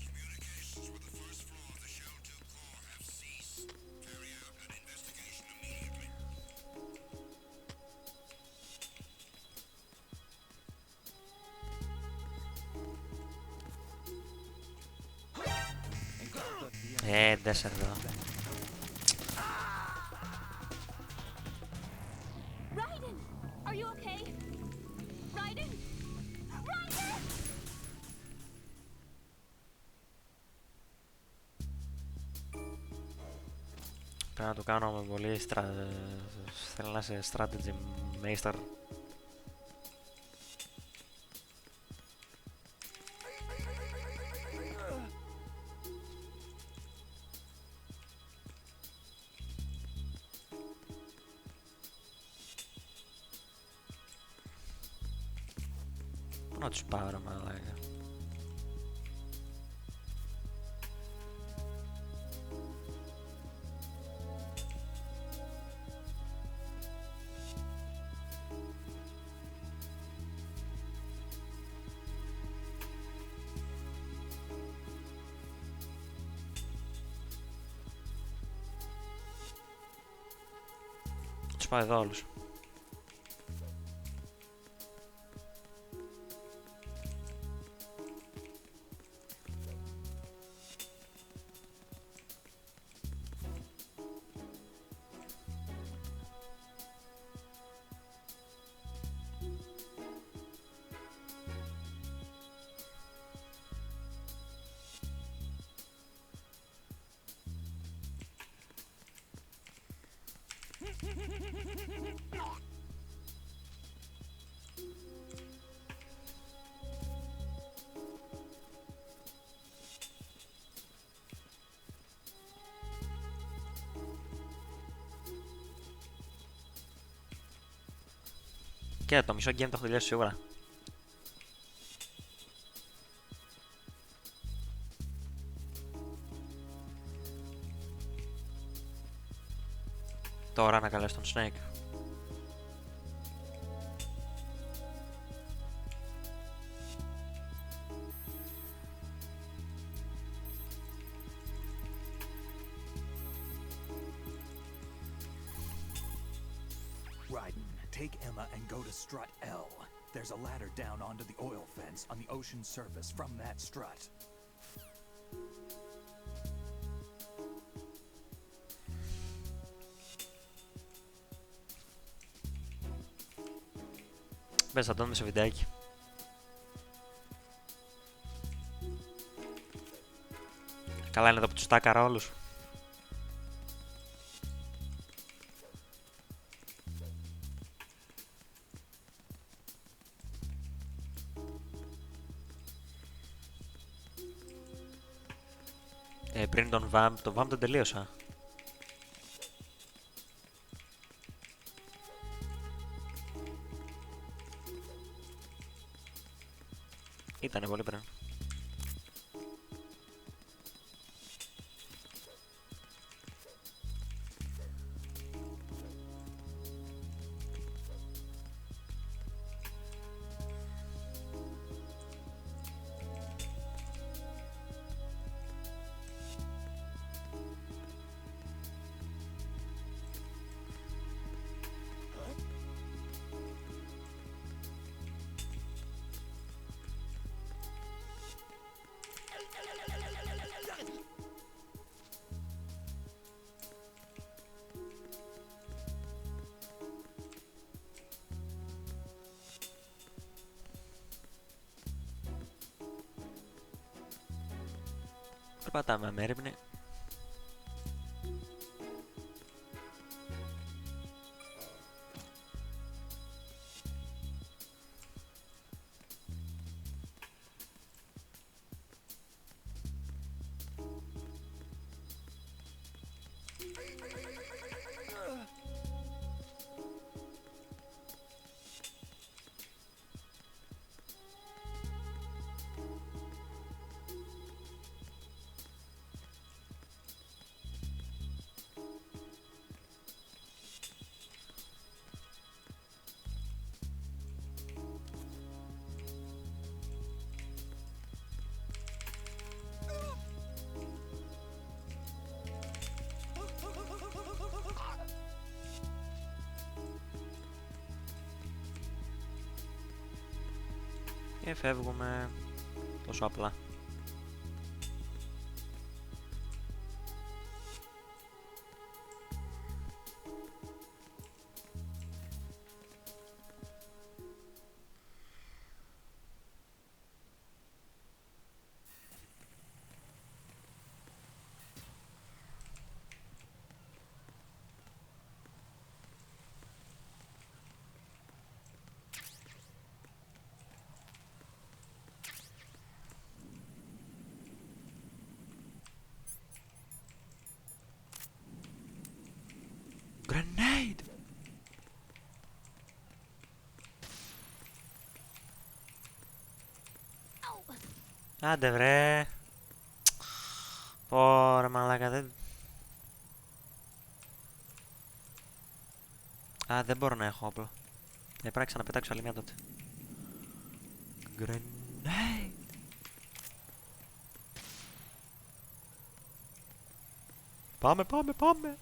Communications with the first floor of the Shell 2 core have ceased. Carry out an investigation immediately. Δες εδώ. Raiden! Are you okay? Raiden! Raiden! Πρέπει να το κάνω με πολύ θέλω να είσαι strategy master. Πού να τους πάρω μαλάκα. Τους πάω εδώ όλους. Και το μισό game το έχω τελειώσει σίγουρα. Τώρα να καλέσει τον Snake. Raiden, take Emma and go to strut L. There's a ladder down onto the oil fence on the ocean surface from that strut. Μπες, θα το δούμε σε βιντεάκι. Καλά είναι εδώ που τους τάκαρα όλους. Πριν τον VAM τον τελείωσα. Ήτανε πολύ πριν. Περπατάμε με έρευνη. Και φεύγουμε τόσο απλά. Grenade! Άντε βρε! Πόρε μαλάκα, δεν... Α, δεν μπορώ να έχω όπλο. Πρέπει να ξαναπετάξω άλλη μια τότε. Grenade! Πάμε, πάμε, πάμε!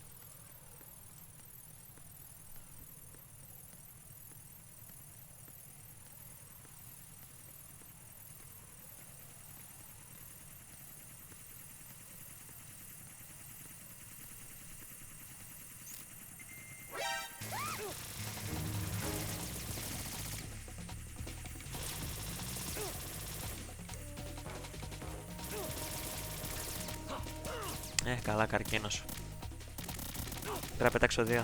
Καλά, καρκίνος. Πρέπει να πετάξω δύο.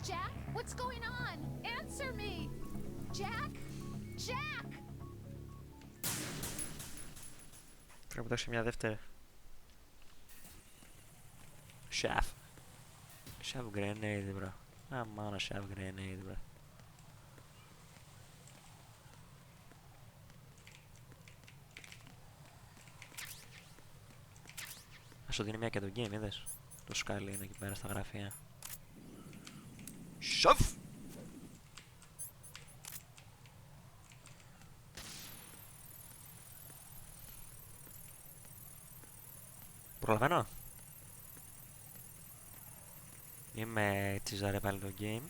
Jack, what's going on? Answer me. Jack? Jack! Πρέπει να πετάξω μια δεύτερη. Chef. Chef grenade, bro. Αμάνα shove grenade, μπρε. Ας σου δίνει μια και το game, είδες. Το σκάλι είναι εκεί πέρα στα γραφεία. Shove! Προλαβαίνω. Είμαι τσιζάρε πάλι το game.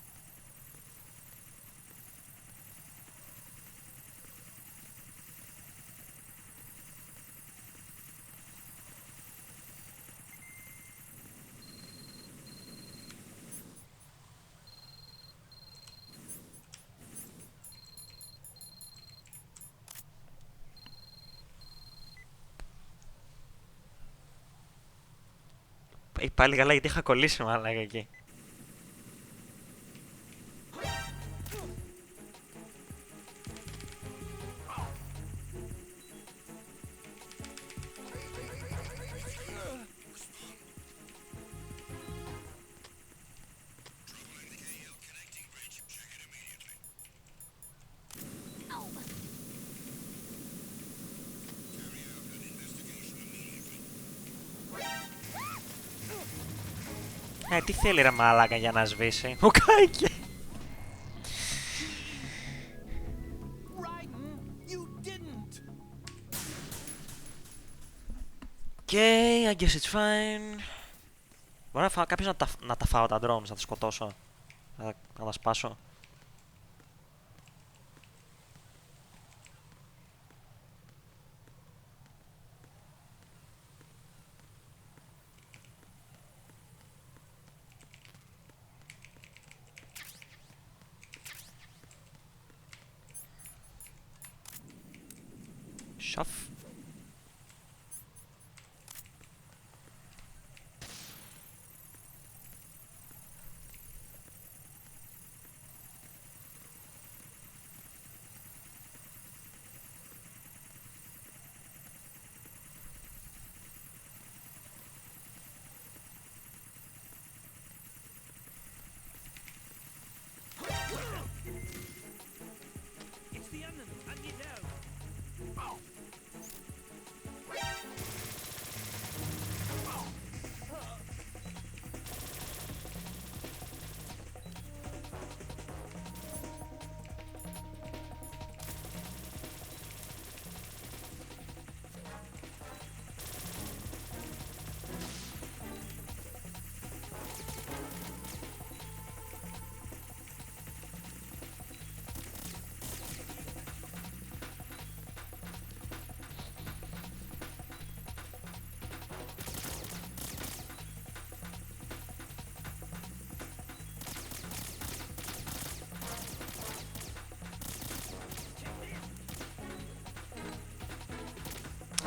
Πάλι καλά γιατί είχα κολλήσει μαλάκα εκεί. Τι θέλει ρε μαλάκα για να σβήσει. Μου κάηκε. Okay, I guess it's fine. Μπορεί κάποιος να τα φάω τα drones, να τα σκοτώσω. Να τα σπάσω. Shove. It's the onion. I need help.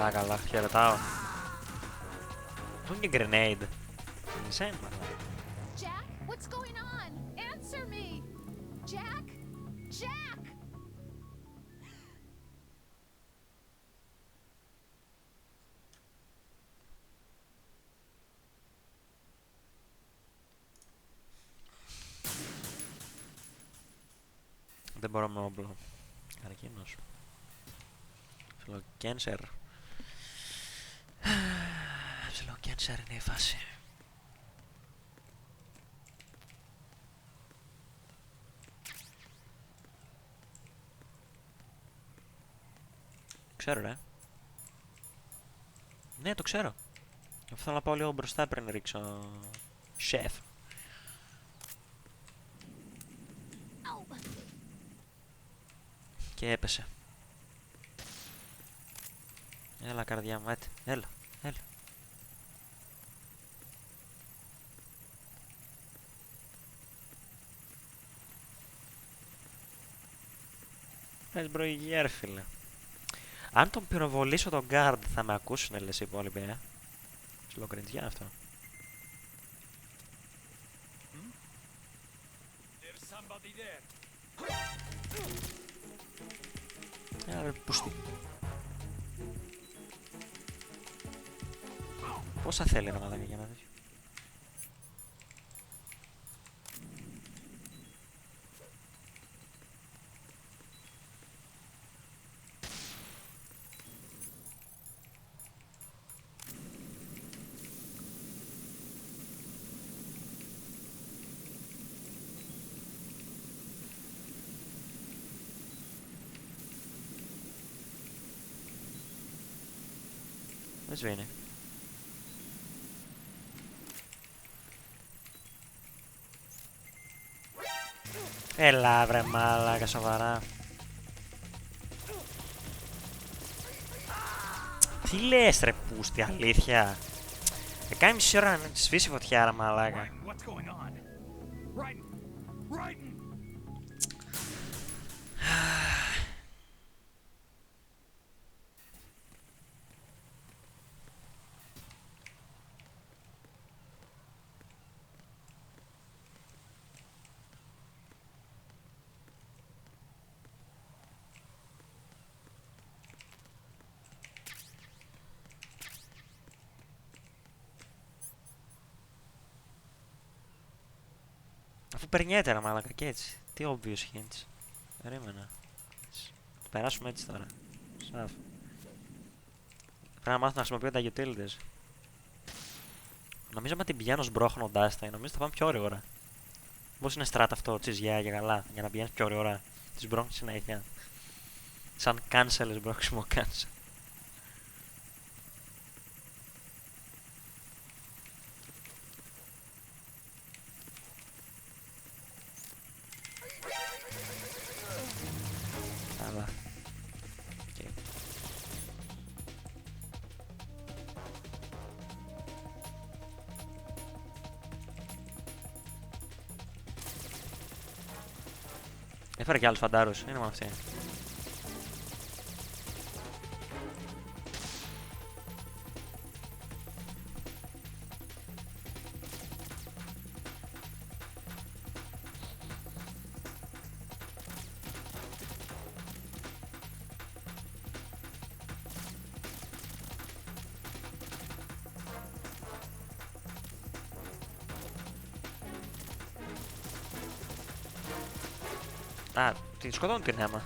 Α, καλά, χαιρετάω. Πού είναι η grenade. Insane, Jack, what's going on? Answer me! Jack? Jack! Δεν μπορώ με όπλο. Καρκίνος. Ψιλοκένσερ. Ψιλοκένσερ είναι η φάση. Ξέρω ρε. Ναι, το ξέρω. Αυτό θέλω να πάω λίγο μπροστά πριν ρίξω... Chef. Και έπεσε. Έλα καρδιά μου, έτσι. Έλα, έλα. Πες μπροηγιέρ φίλε. Αν τον πυροβολήσω τον guard θα με ακούσουνε λες οι υπόλοιποι, Σλοκριντζιά αυτό. Έλα ρε πούστη. Πόσα θέλει να μάθει για να δει. Δεν σβήνει. Έλα βρε μάλακα, σοβαρά. Τι λες ρε πούστη, αλήθεια. Κάνει μισή ώρα να τη σβήσει φωτιά ρε μαλάκα. Αφού περνιέται ρε μαλάκα και έτσι. Τι obvious hints. Περίμενα. Το περάσουμε έτσι τώρα. Σαφ. Πρέπει να μάθω να χρησιμοποιώ τα utilities. Νομίζω ότι την πηγαίνω σμπρώχνοντας τα, νομίζω θα πάμε πιο γρήγορα. Πώς είναι στράτα αυτό, τσιζιά για καλά, για να πηγαίνεις πιο γρήγορα. Τη σμπρώχνεις συνέχεια. Σαν cancel σμπρώξιμο cancel. Καλά. Okay. Έφερε και άλλους φαντάρους, είναι μόνο αυτοί. Α, την σκοτώνουν την αίμα.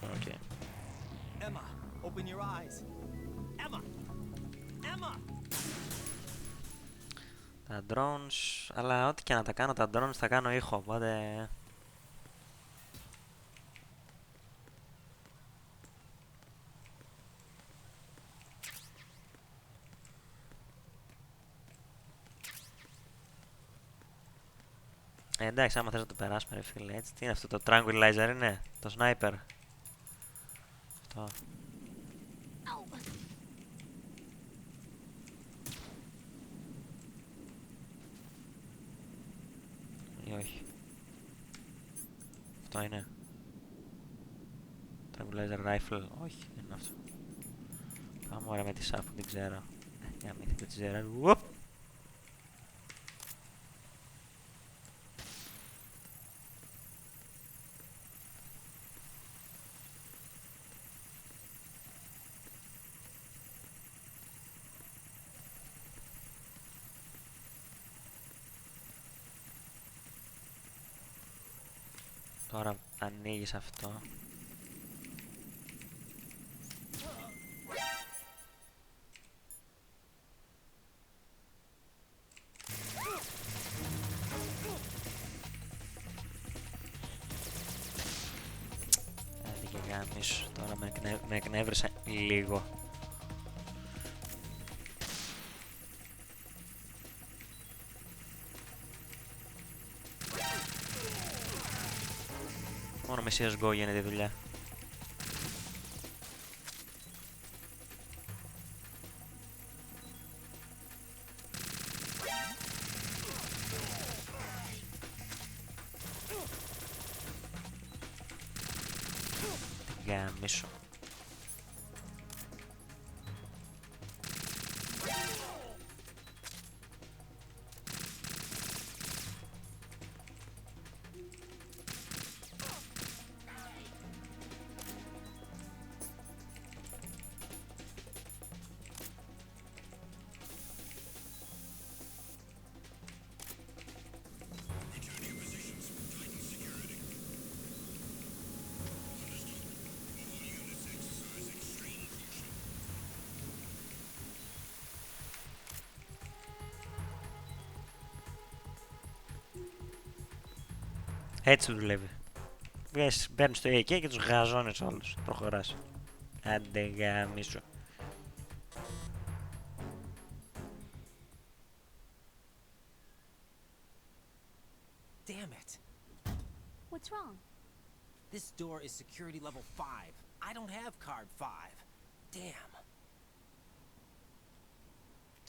Okay. Emma, open your eyes. Emma! Emma! Τα drones, αλλά ό,τι και να τα κάνω τα drones θα κάνω ήχο, οπότε... Εντάξει, άμα θες να το περάσουμε ρε φίλε, έτσι. Τι είναι αυτό, το tranquilizer είναι, το sniper. Αυτό. Ή όχι. Αυτό είναι. Tranquilizer rifle, όχι, δεν είναι αυτό. Πάμε ωραία με τη σάπ που δεν ξέρω. Για μην δείτε τη ζέρα. Ουοπ! Τώρα ανοίγεις αυτό. Άντε και γάμισου, τώρα με εκνεύρισα λίγο. Μόνο με CSGO γίνεται η δουλειά. Γάμισου. Έτσι δουλεύει. Παίρνεις το AK και τους γαζώνεις όλους. Προχωράς. Άντε γαμίσου. Damn it. What's wrong? This door is security level 5. I don't have card 5. Damn.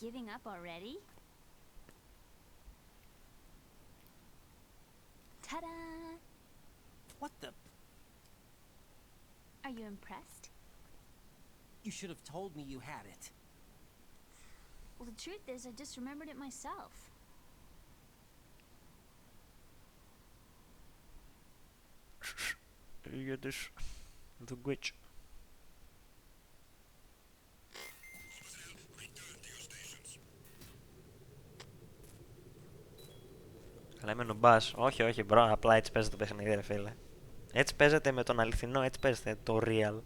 Giving up already? Ta-da! What the? Are you impressed? You should have told me you had it. Well, the truth is, I just remembered it myself. Είδες το γκουίτσο. Αλλά είμαι νουμπάς. Όχι, όχι, μπρο, απλά έτσι παίζεται το παιχνίδι, ρε φίλε. Έτσι παίζεται με τον αληθινό, έτσι παίζεται το real.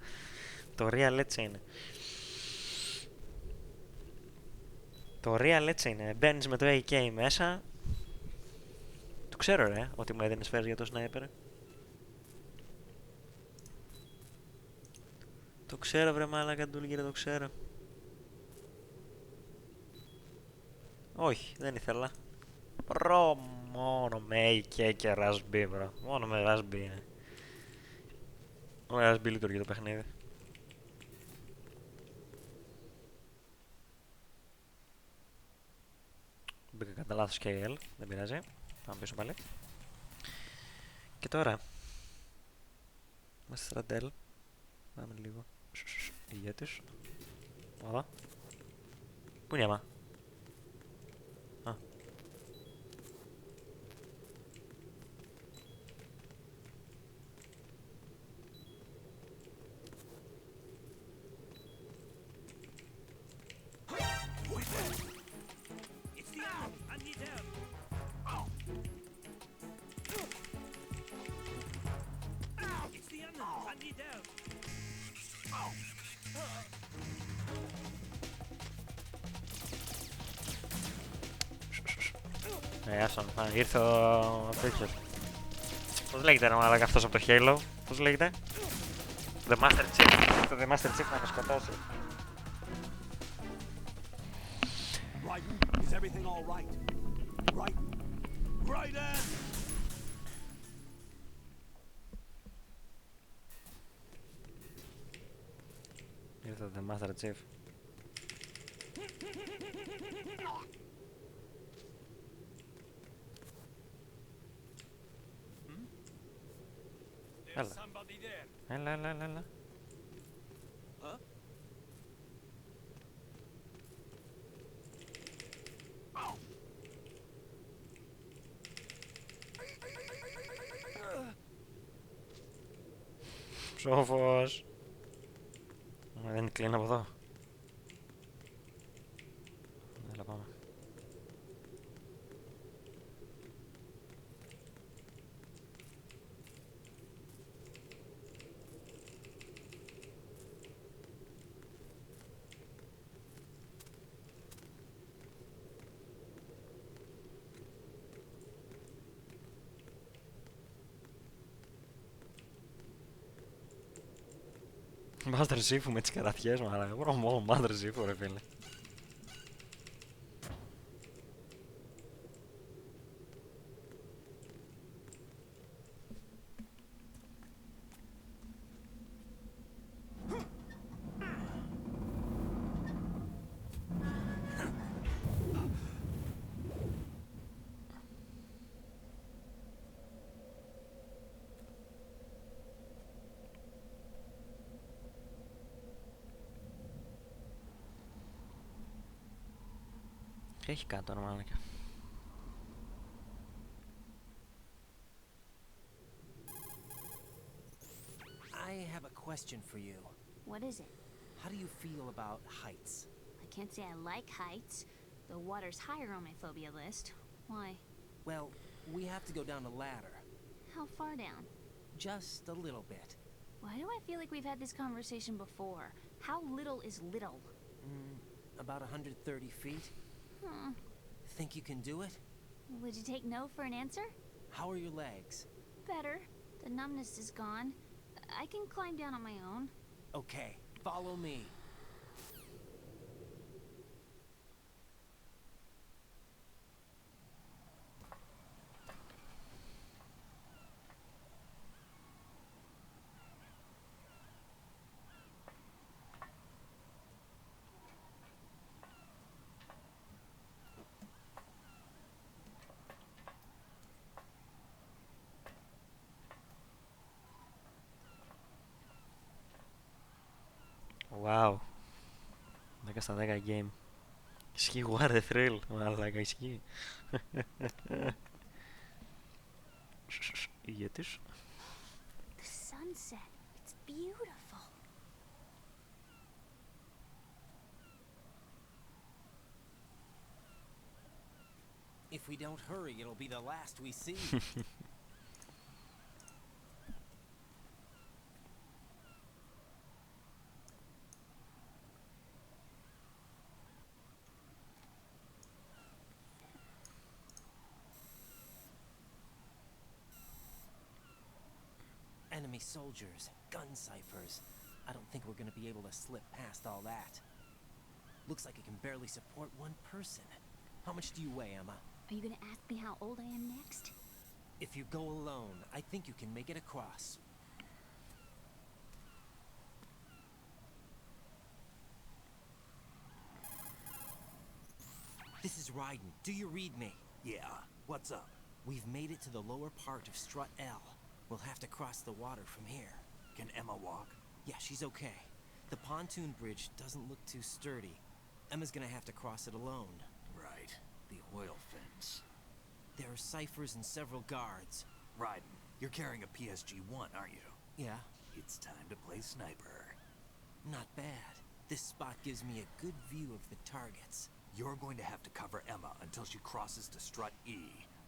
Το real έτσι είναι. Το real έτσι είναι. Μπαίνεις με το AK μέσα. Το ξέρω, ρε, ότι μου έδινες φέρς για το sniper. Το ξέρω, βρε μάλακα ντούλγερε, το ξέρω. Όχι, δεν ήθελα. Μπρο, μόνο με AK και RASB, μπρο. Μόνο με RASB είναι. Με RASB λειτουργεί το παιχνίδι. Μπήκα κατά λάθος KL, δεν πειράζει. Πάμε πίσω πάλι. Και τώρα είμαστε στρατέλ. Πάμε λίγο. Ηγέτης. Εδώ. Πού είναι η άμα? Α. It's the enemy. I need help. It's the enemy. I need help. Άσον, ήρθε ο τέτοιος. Πώς λέγεται ρε μαλάκα αυτός από το Halo? Πώς λέγεται? The Master Chief. Το The Master Chief να με σκοτώσει. Raiden, is everything all right? Raiden! Ήρθε το The Master Chief. There's somebody there. Έλα. Huh? Ψόφος. Δεν κλείνω από εδώ. Έλα πάμε. Master Chief με τις καρατιές μου, αλλά εγώ μόνο Master Chief ρε φίλε. Έχει κάτω ρε μαλάκα. I have a question for you. What is it? How do you feel about heights? I can't say I like heights. The water's higher on my phobia list. Why? Well, we have to go down a ladder. How far down? Just a little bit. Why do I feel like we've had this conversation before? How little is little? About 130 feet. Hmm. Think you can do it? Would you take no for an answer? How are your legs? better. The numbness is gone. I can climb down on my own. Okay, follow me. Wow. 10 στα 10 game. Ισχύει, what a thrill. Μαλάκα, ισχύει. Ηγέτης. The sunset. It's beautiful. If we don't hurry, it'll be the last we see. Enemy soldiers, gun ciphers. I don't think we're gonna be able to slip past all that. Looks like it can barely support one person. How much do you weigh, Emma? Are you gonna ask me how old I am next? If you go alone, I think you can make it across. This is Ryden. Do you read me? Yeah, what's up? We've made it to the lower part of Strut L. We'll have to cross the water from here. Can Emma walk? Yeah, she's okay. The pontoon bridge doesn't look too sturdy. Emma's gonna have to cross it alone. Right. The oil fence. There are ciphers and several guards. Ryden, you're carrying a PSG-1, aren't you? Yeah. It's time to play sniper. Not bad. This spot gives me a good view of the targets. You're going to have to cover Emma until she crosses to Strut E.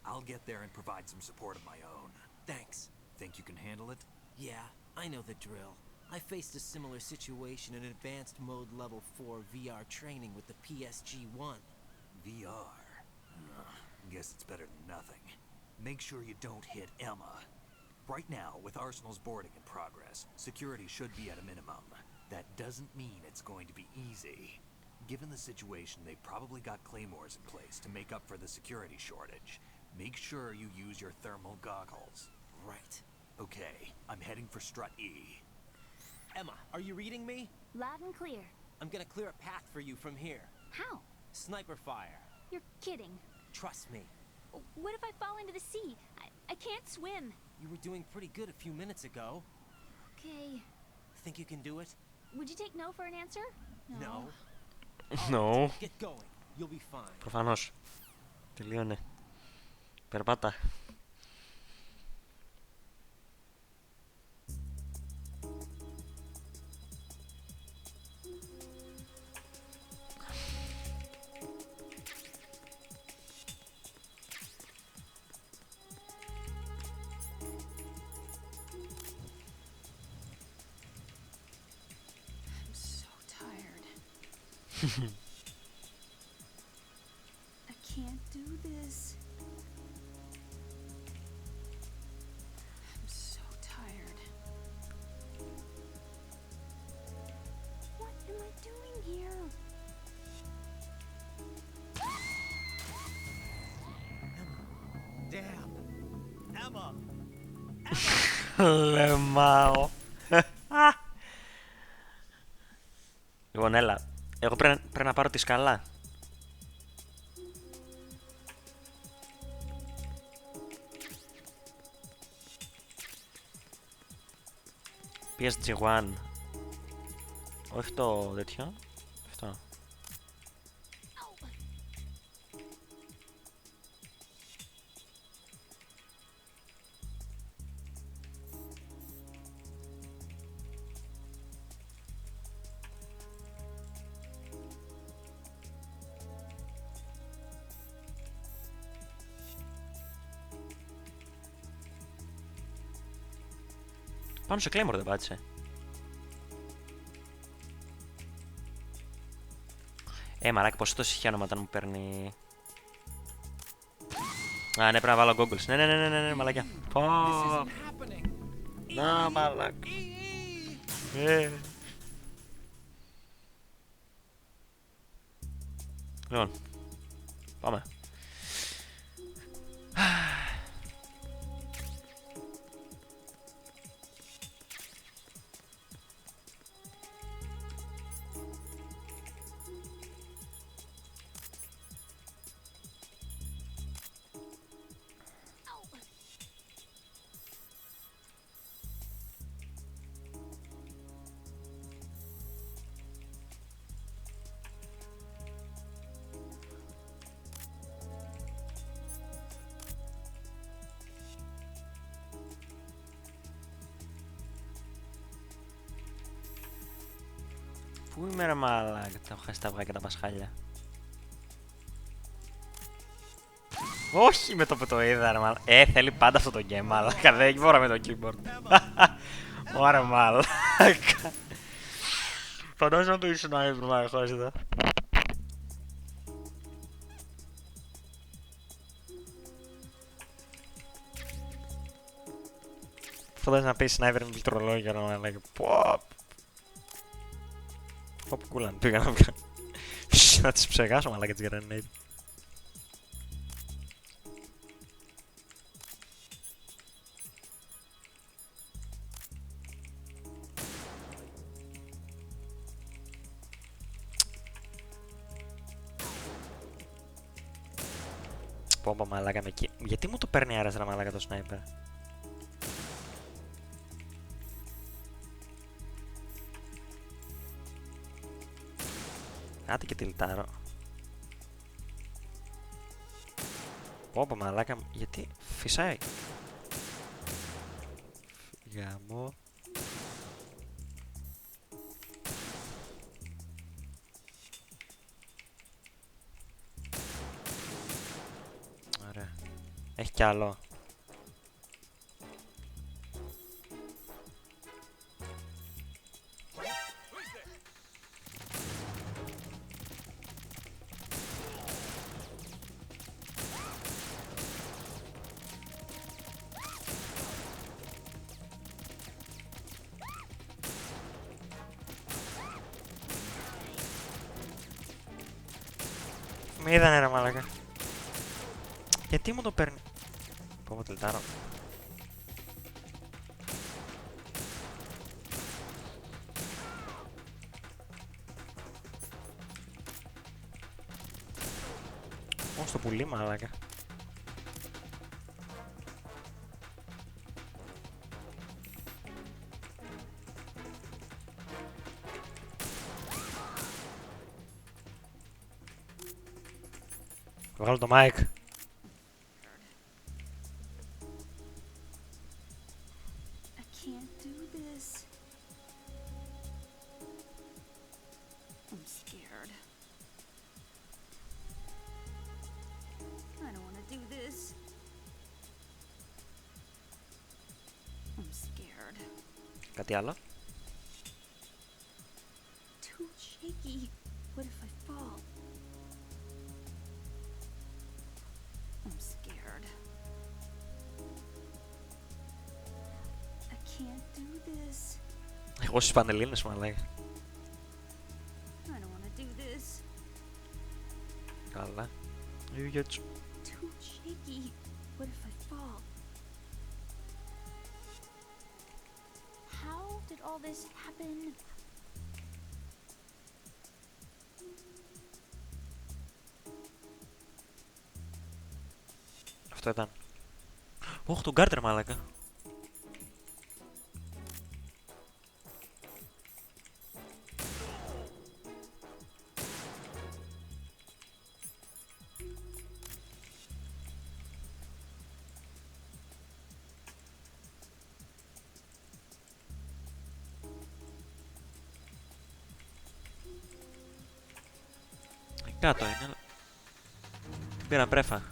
I'll get there and provide some support of my own. Thanks. Think you can handle it? Yeah, I know the drill. I faced a similar situation in advanced mode level 4 VR training with the PSG-1. VR? Guess it's better than nothing. Make sure you don't hit Emma. Right now, with Arsenal's boarding in progress, security should be at a minimum. That doesn't mean it's going to be easy. Given the situation, they've probably got claymores in place to make up for the security shortage. Make sure you use your thermal goggles. Right. Okay, I'm heading for Strut E. Emma, are you reading me? Loud and clear. I'm gonna clear a path for you from here. How? Sniper fire. You're kidding. Trust me. What if I fall into the sea? I can't swim. You were doing pretty good a few minutes ago. Okay. Think you can do it? Would you take no for an answer? No. No. Get going. You'll be fine. Προφανώς. Τελείωνε. Περπάτα. I'm so tired. I can't do this. I'm so tired. What am I doing here? Damn. Emma. Λεμάω. Λοιπόν, έλα. Εγώ πρέπει να πάρω τη σκαλά. PSG1. Όχι το τέτοιο. Αυτό. Πάνω σε Claymore δεν πάτησε. Μαράκι, πόσο το συχαίνομαι όταν μου παίρνει... Α, ναι, πρέπει να βάλω goggles. Ναι, μαλακιά. Πω. Να, μαλακ. Λοιπόν, πάμε. Πού είμαι ρε μαλάκα, τα έχω χάσει τα αυγά και τα πασχάλια. Όχι με το που το είδα ρε μαλάκα. Θέλει πάντα αυτό το game μαλάκα, δεν μπορώ με το keyboard. Ωραία μαλάκα. Φαντάζομαι να το ήσουν να έβρω μαλάκα χωρίς εδώ. Φαντάζομαι να πεις sniper με πληκτρολόγιο ρε μαλάκα. Πω κούλαν, πήγα να βγάλω. Να τις ψεγάσω μαλάκα τις grenade. Πω μαλάκα με εκεί. Γιατί μου το παίρνει άρας ρε μαλάκα το sniper. Άντε και τιλτάρω. Πω μαλάκα μου. Γιατί φυσάει. Γαμώ. Ωραία. Έχει κι άλλο. Με είδανε ρε μαλάκα. Γιατί μου το παίρνει. Πω τελτάρω. Ω στο πουλί μαλάκα. Βγάλω το mic. Κάτι άλλο. Too shaky. What if I fall? I'm scared. I can't do this. Εγώ στις Πανελλήνες μαλάκα. I don't want to do this. Καλά. Too shaky. What if I fall? How did all this happen? Αυτό ήταν. Όχι, τον Κάρτερ μαλάκα. Κάτω είναι, αλλά... Πήρα πρέφα.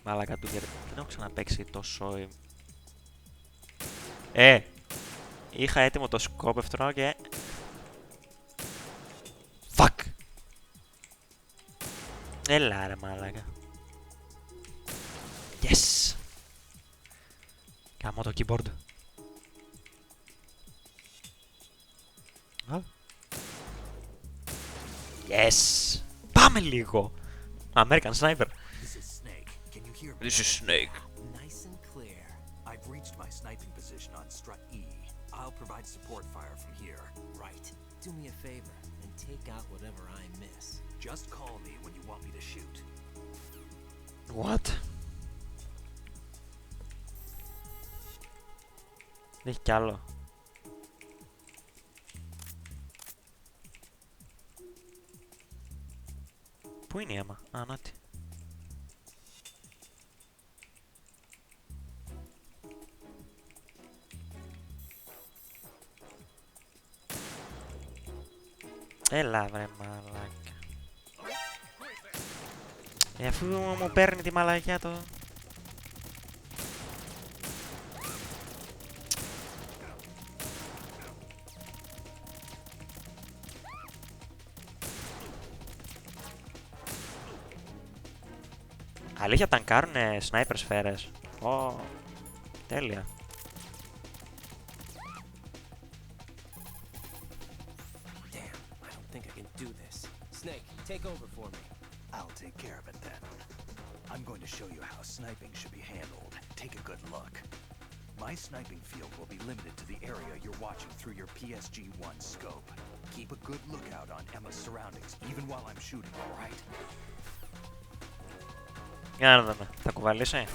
Μαλάκα του δεν έχω ξαναπαίξει τόσο. Είχα έτοιμο το σκόπευτρο και. Fuck! Έλα ρε μαλάκα. Yes! Κάμω το keyboard. Yes! Πάμε λίγο! American Sniper. This is Snake. Can you hear me? This is Snake. Nice and clear. I've reached my sniping position on strut E. I'll provide support fire from here. Right. Do me a favor and take out whatever I miss. Just call me when you want me to shoot. What? Έχει κι άλλο. Πού είναι η αίμα? Α, νάτι. Έλα βρε μαλάκα. Αφού μου παίρνει τη μαλακιά το... Αλήθεια τανκάρουνε σνάιπερ σφαίρες. Τέλεια. Damn, I don't think I can do this. Snake, take over for me. I'll take care of it then. I'm going to show you how sniping should be handled. Take a good look. My sniping field will be limited to the area you're watching through your PSG-1 scope. Keep a good lookout on Emma's surroundings, even while I'm shooting, all right? Για να δούμε. Θα κουβαλήσει.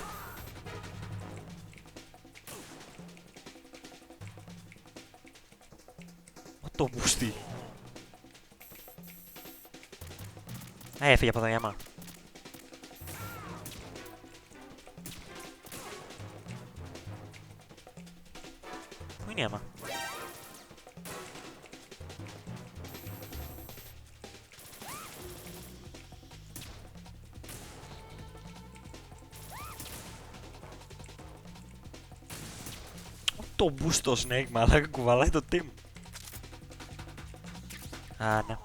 Το μπουστί. Έφυγε από το γεμά. Πού είναι η αίμα? Το boost το Snake, μαλάκα, κουβαλάει το team. Α, ναι.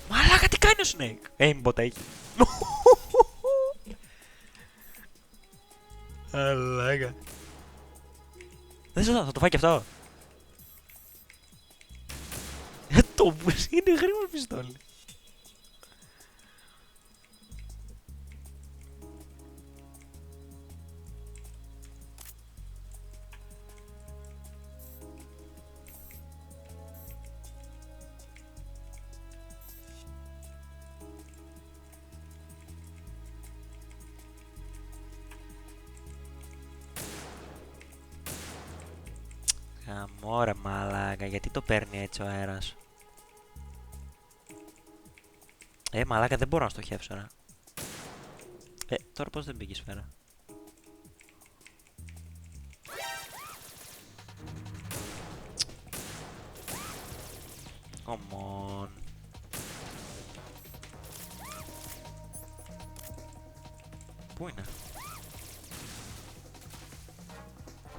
Μαλάκα, τι κάνει ο Snake? Aimbot έχει. Μαλάκα. Δεν ξέρω, θα το φάει και αυτό. Το boost είναι γρήγορο πιστόλι. Αμόρε μαλάκα, γιατί το παίρνει έτσι ο αέρας? Μαλάκα, δεν μπορώ να στοχεύσω, ρε. Τώρα πώς δεν μπήκε η σφαίρα? Come on. Πού είναι?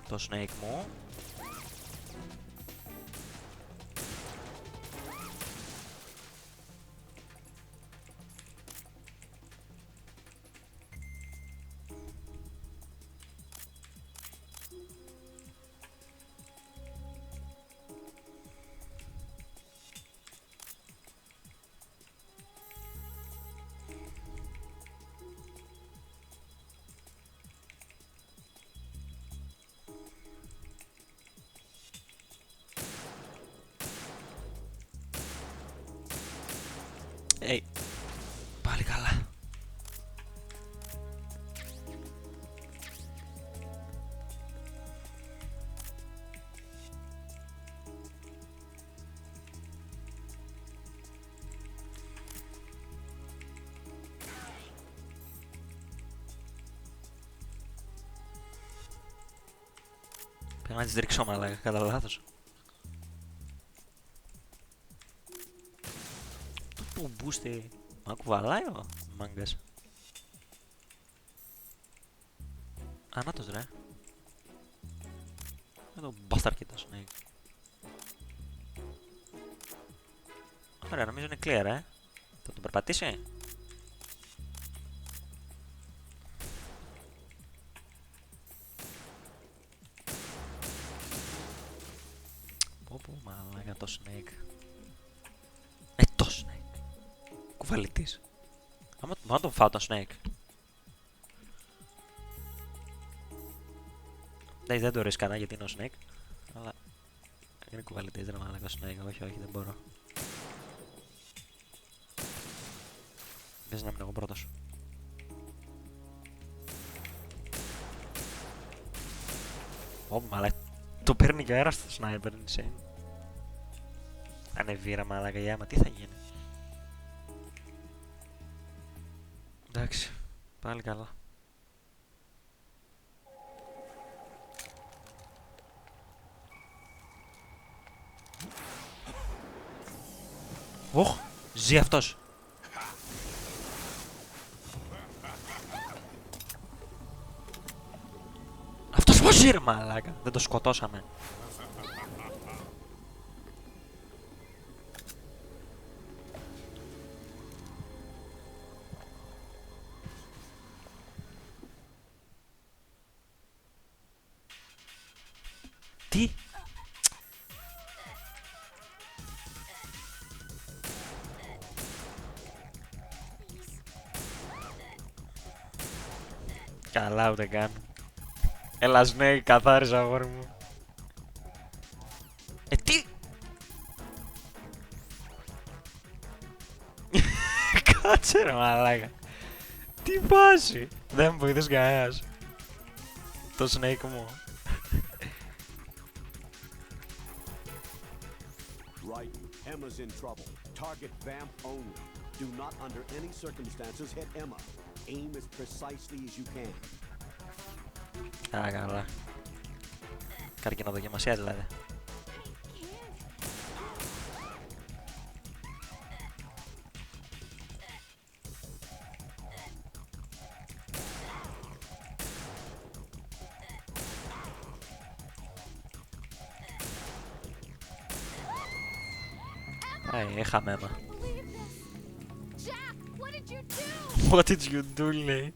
Το Snake μου. να τις ρίξω μαλάκα, κατά λάθος. Πού μπούστη, μα κουβαλάει ο μάγκας. Ανάτος ρε. Με το μπασταρκίτος, ναι. Ωραία, νομίζω είναι clear, Θα τον περπατήσει. Πω μαλάκα το Snake. Το Snake. Κουβαλητής. Άμα τον φάω το Snake. Δεν το ρίσκανα γιατί είναι ο Snake. Αλλά είναι κουβαλητής ρε μαλάκα ο Snake. Όχι, δεν μπορώ. Πες να είμαι εγώ πρώτος. Μαλάκα. Το παίρνει και αέρα στο sniper, insane. Ανεβεί ρε μαλάκα η άμα, τι θα γίνει. Εντάξει, πάλι καλά. Οχ, ζει αυτός. Αυτός πώς ζει ρε μαλάκα, δεν το σκοτώσαμε. Τι? Καλά ούτε καν. Έλα Snake, καθάρισα αγόρι μου. Τι? Κάτσε ρε μαλάκα. Τι φάση. Δεν μου βοηθείς κανένας. Το Snake μου. Right, Emma's in trouble. Target Vamp only. Do not under any circumstances hit Emma. Aim as precisely as you can. Καλά. Καρκινοδοκιμασία δηλαδή. Έχαμε αίμα. What did you do, λέει.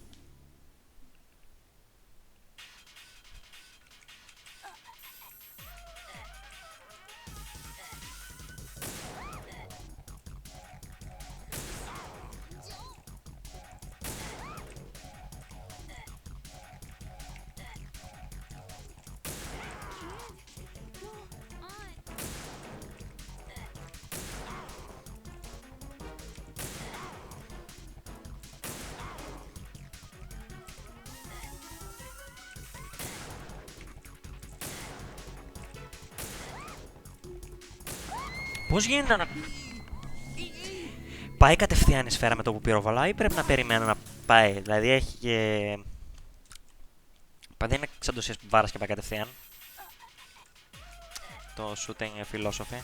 Πώς γίνεται να... Πάει κατευθείαν η σφαίρα με το που πυροβολάει ή πρέπει να περιμένω να πάει. Δηλαδή έχει και... Πάντα είναι σαν το που βάρας και πάει κατευθείαν. Το shooting philosophy.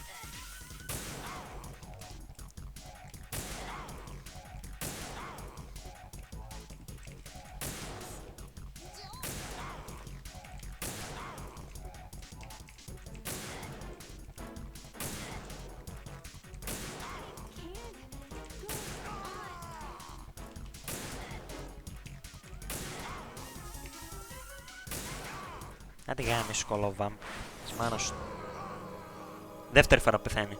Άντε γάμι σκολοβάμπ της μάνας σου. Δεύτερη φορά πεθαίνει.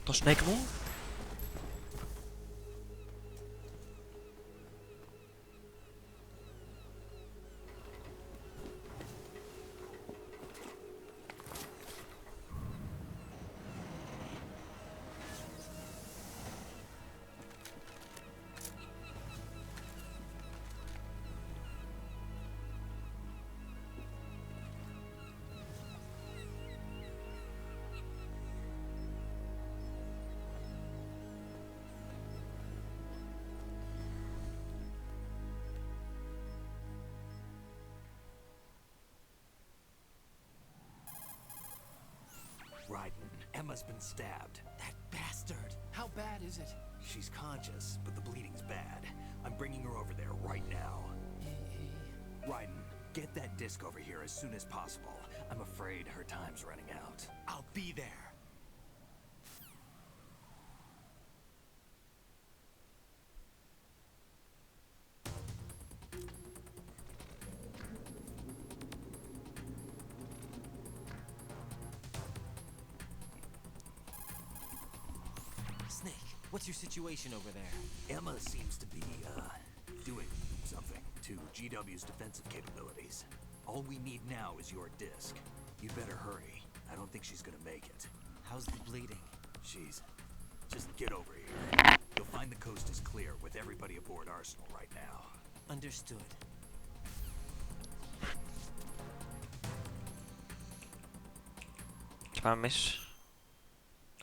Το Snake μου. Emma's been stabbed. That bastard! How bad is it? She's conscious, but the bleeding's bad. I'm bringing her over there right now. Raiden, get that disc over here as soon as possible. I'm afraid her time's running out. I'll be there. Snake, what's your situation over there? Emma seems to be, doing something to GW's defensive capabilities. All we need now is your disc. You'd better hurry. I don't think she's gonna make it. How's the bleeding? She's... Just get over here. You'll find the coast is clear with everybody aboard Arsenal right now. Understood. Και πάμε εμείς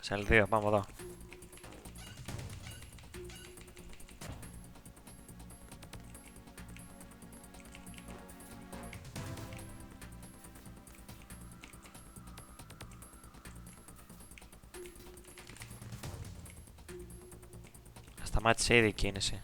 σε L2, πάμε εδώ. Σταμάτησε ήδη η κίνηση.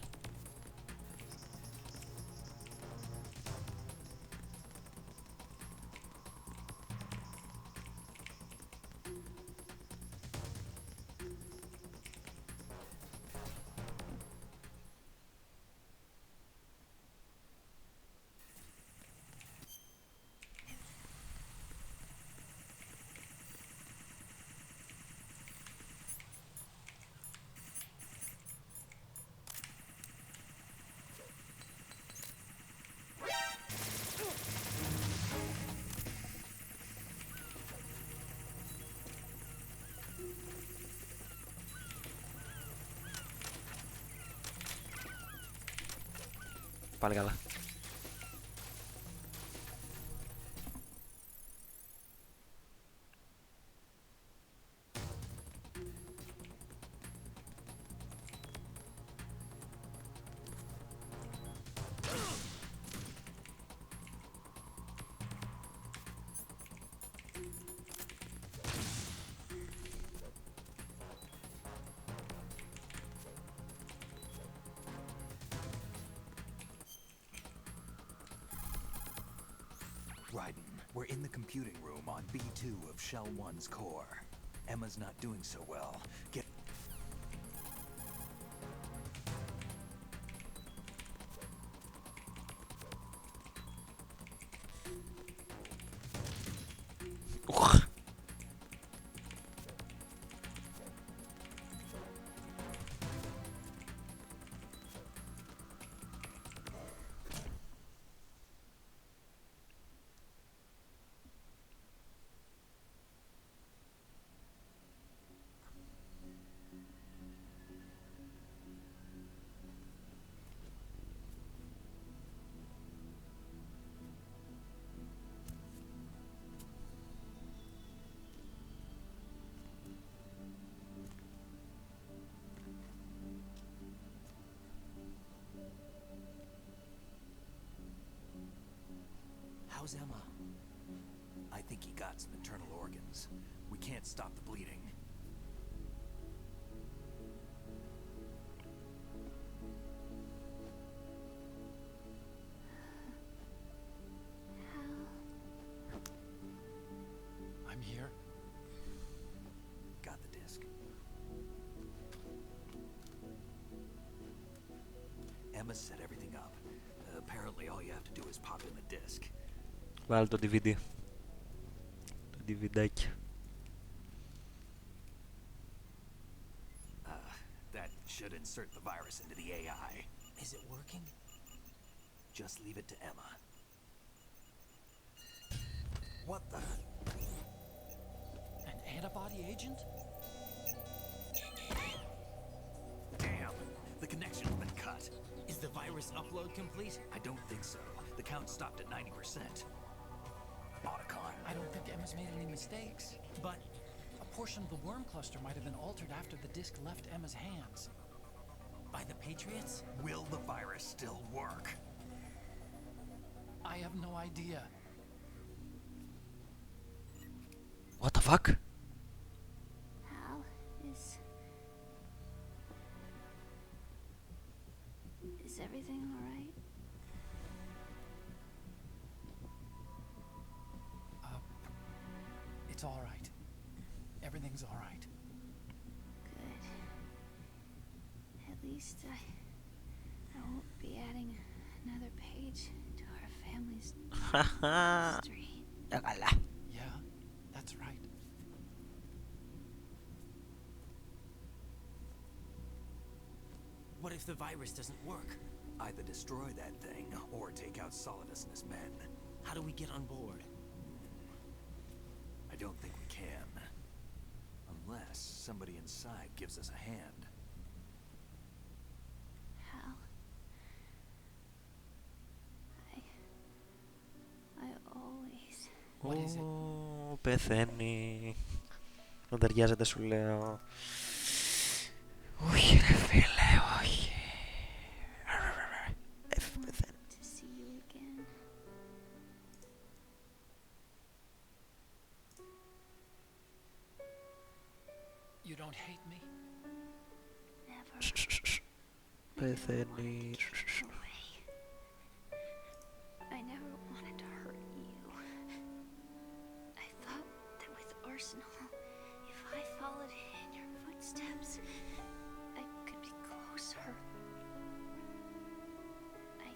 Πάλι καλά. Raiden, we're in the computing room on B2 of Shell 1's core. Emma's not doing so well. Get... How's Emma? I think he got some internal organs. We can't stop the bleeding. I'm here. Got the disc. Emma set everything up. Apparently all you have to do is pop in the disc. Βάλε το DVD. Το DVDάκι. That should insert the virus into the AI. Is it working? Just leave it to Emma. What the? An antibody agent? Damn, the connection's been cut. Is the virus upload complete? I don't think so. The count stopped at 90%. Otacon. I don't think Emma's made any mistakes. But a portion of the worm cluster might have been altered after the disc left Emma's hands. by the Patriots? Will the virus still work? I have no idea. What the fuck? It's all right. Everything's all right. Good. At least I won't be adding another page to our family's history. Yeah, that's right. What if the virus doesn't work? Either destroy that thing or take out Solidus and his men. How do we get on board? I don't think we can. Unless somebody inside gives us a hand. How? I always... What is it? Πεθαίνει. Δεν ταιριάζεται, σου λέω. Όχι ρε φίλε, όχι. Πεθαίνει. To see you again. You don't hate me? Never. Πεθαίνει. I never wanted to hurt you. I thought that with Arsenal, if I followed in your footsteps, I could be closer. I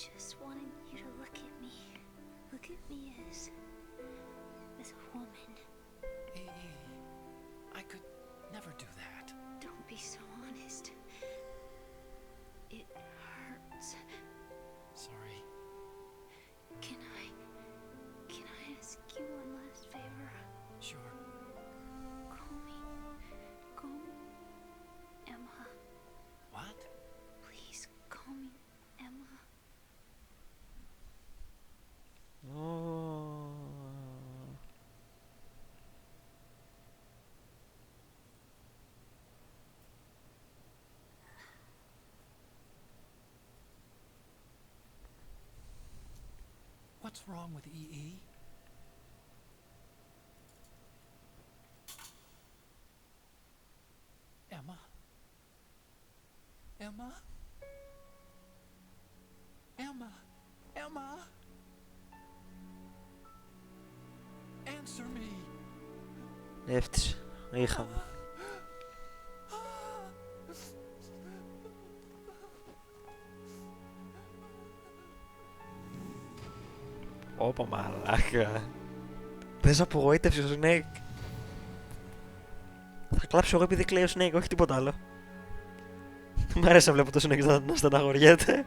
just wanted you to look at me. Look at me as a woman. I could never do that. Don't be so honest. It hurts. Sorry. Can I ask you one last favor? Sure. Call me Emma. What? Please call me Emma. What's wrong with EE? Emma? Emma? Emma? Emma? Answer me. Έφτιαξε. Είχαμε. Ωπα μαλάκα. Πες απογοήτευση ο Snake. Θα κλάψω εγώ επειδή κλαίει ο Snake, όχι τίποτα άλλο. Μ' αρέσει να βλέπω το Snake να στεναχωριέται.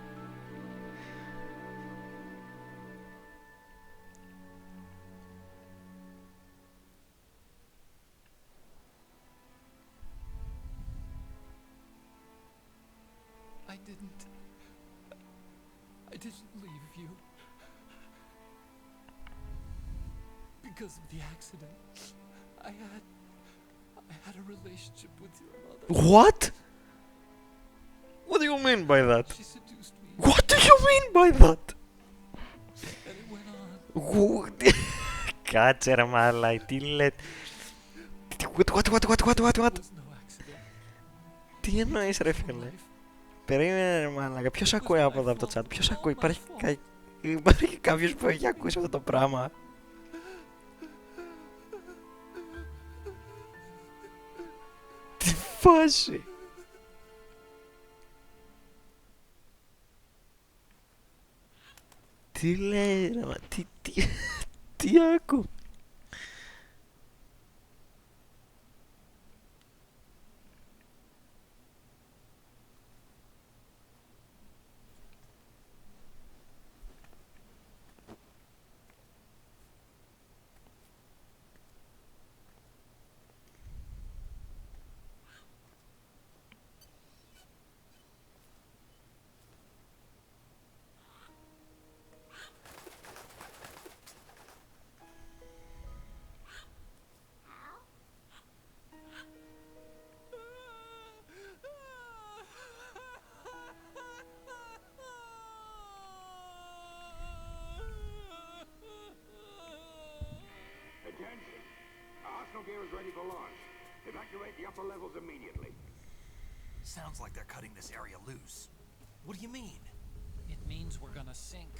I didn't leave you. Because of the accident, I had a relationship with your mother. What? What do you mean by that? She seduced me. What do you mean by that? And it went on. Κάτσε ρε μαλάι, τι λέτε. What? Τι εννοείς ρε φίλε. Περίμενε ρε μαλάκα, ποιος ακούει από εδώ από το chat, ποιος ακούει, υπάρχει κάποιος που έχει ακούσει αυτό το πράγμα. Τι φάση. Τι λέει ρε μα, τι άκου. Attention! Arsenal gear is ready for launch. Evacuate the upper levels immediately. Sounds like they're cutting this area loose. What do you mean? It means we're gonna sink.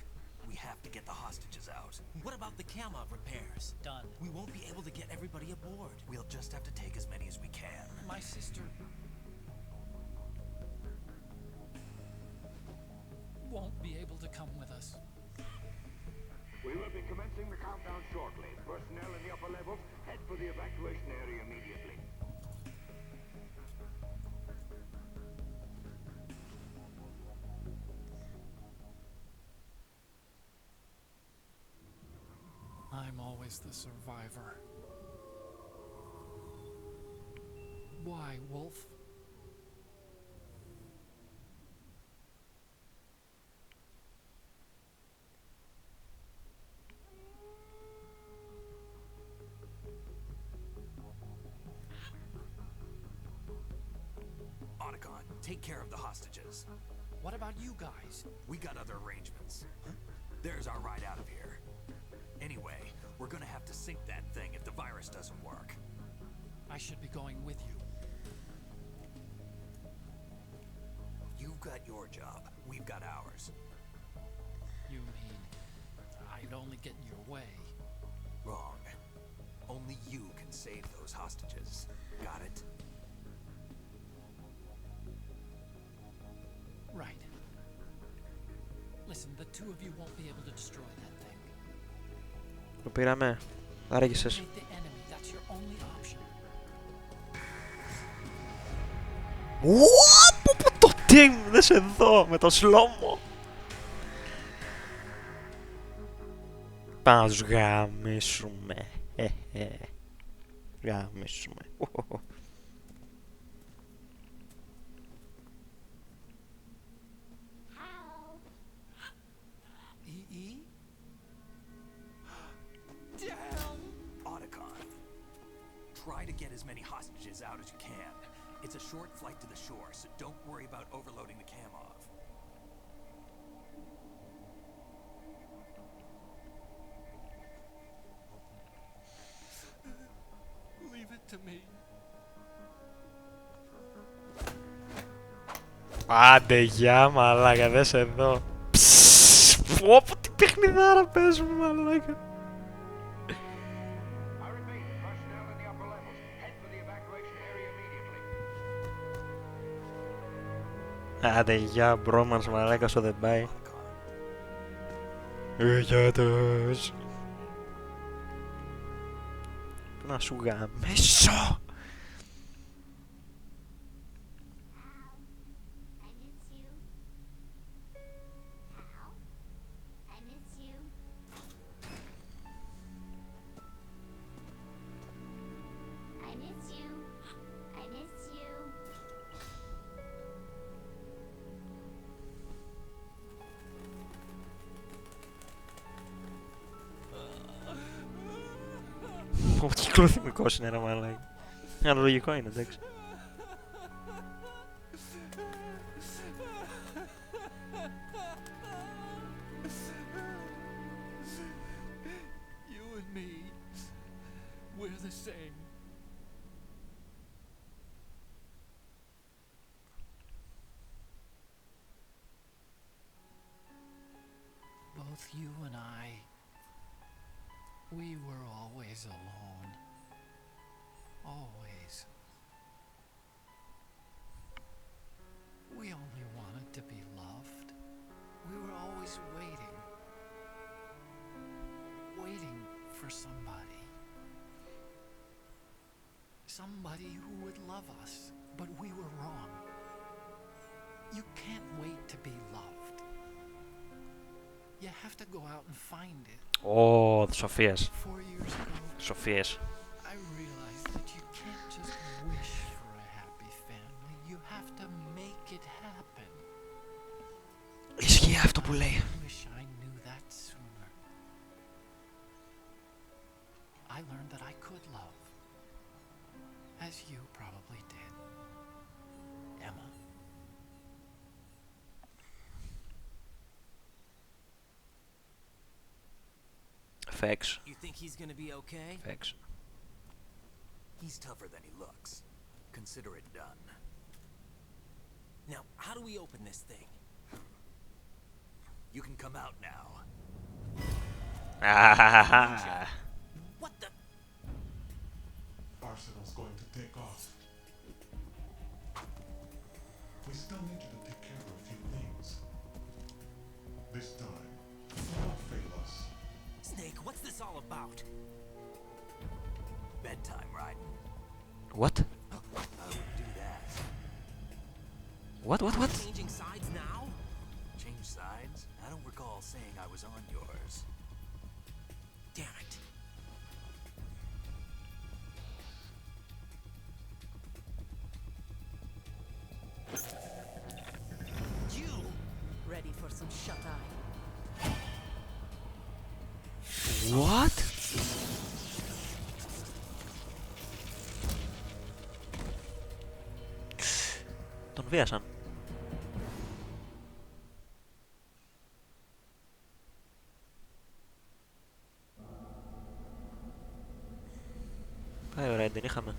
We have to get the hostages out. What about the Kamov repairs. Done. We won't be able to get everybody aboard. We'll just have to take as many as we can. My sister won't be able to come with us. We will be commencing the countdown shortly. Personnel in the upper levels, head for the evacuation area immediately. I'm always the survivor. Why, Wolf? Otacon, take care of the hostages. What about you guys? We got other arrangements. There's our ride out of here. Anyway, we're gonna have to sink that thing if the virus doesn't work. I should be going with you. You've got your job. We've got ours. You mean I'd only get in your way? Wrong. Only you can save those hostages. Got it? Right. Listen, the two of you won't be able to destroy that thing. Το πήραμε. Άργησες. Meet the enemy. That's your only option. Πω το team, δες εδώ με το σλόμο. Πάμε να τους γαμίσουμε. Γαμίσουμε. Try to get as many hostages out as you can. It's a short flight to the shore, so don't worry about overloading the Kamov. Leave it to me. Άντε γεια μαλάκα, δες εδώ. Πω τι παιχνιδάρα παίζουμε μαλάκα. Άντε γεια μπρόμανς μαλάκα στο δεν πάει. Γεια τους. Να σου γαμίσω. Ο κυκλοθυμικός είναι ρε μαλάκα. Αναλογικό είναι, εντάξει. You and me, we're the same. Both you and I, we were always alone. Always. We only wanted to be loved. We were always waiting. Waiting for somebody. Somebody who would love us. But we were wrong. You can't wait to be loved. You have to go out and find it. Ω, Σοφίες. 4 years ago, Σοφίες. I realized that you can't just wish for a happy family. You have to make it happen. Ισχύει αυτό που λέει. I wish I knew that sooner. I learned that I could love. As you probably did. Emma. Facts. You think he's gonna be okay? Facts. He's tougher than he looks. Consider it done. Now, how do we open this thing? You can come out now. Ah. What the? Arsenal's going to take off. We still need you to take care of a few things. This time, don't fail us. Snake, what's this all about? Bedtime, right? What? I wouldn't do that. What? Changing sides now? Change sides? I don't recall saying I was on yours. Damn it. You! Ready for some shut-eye? What? Τον βίασαν. Πάει ωραία, δεν είχαμε.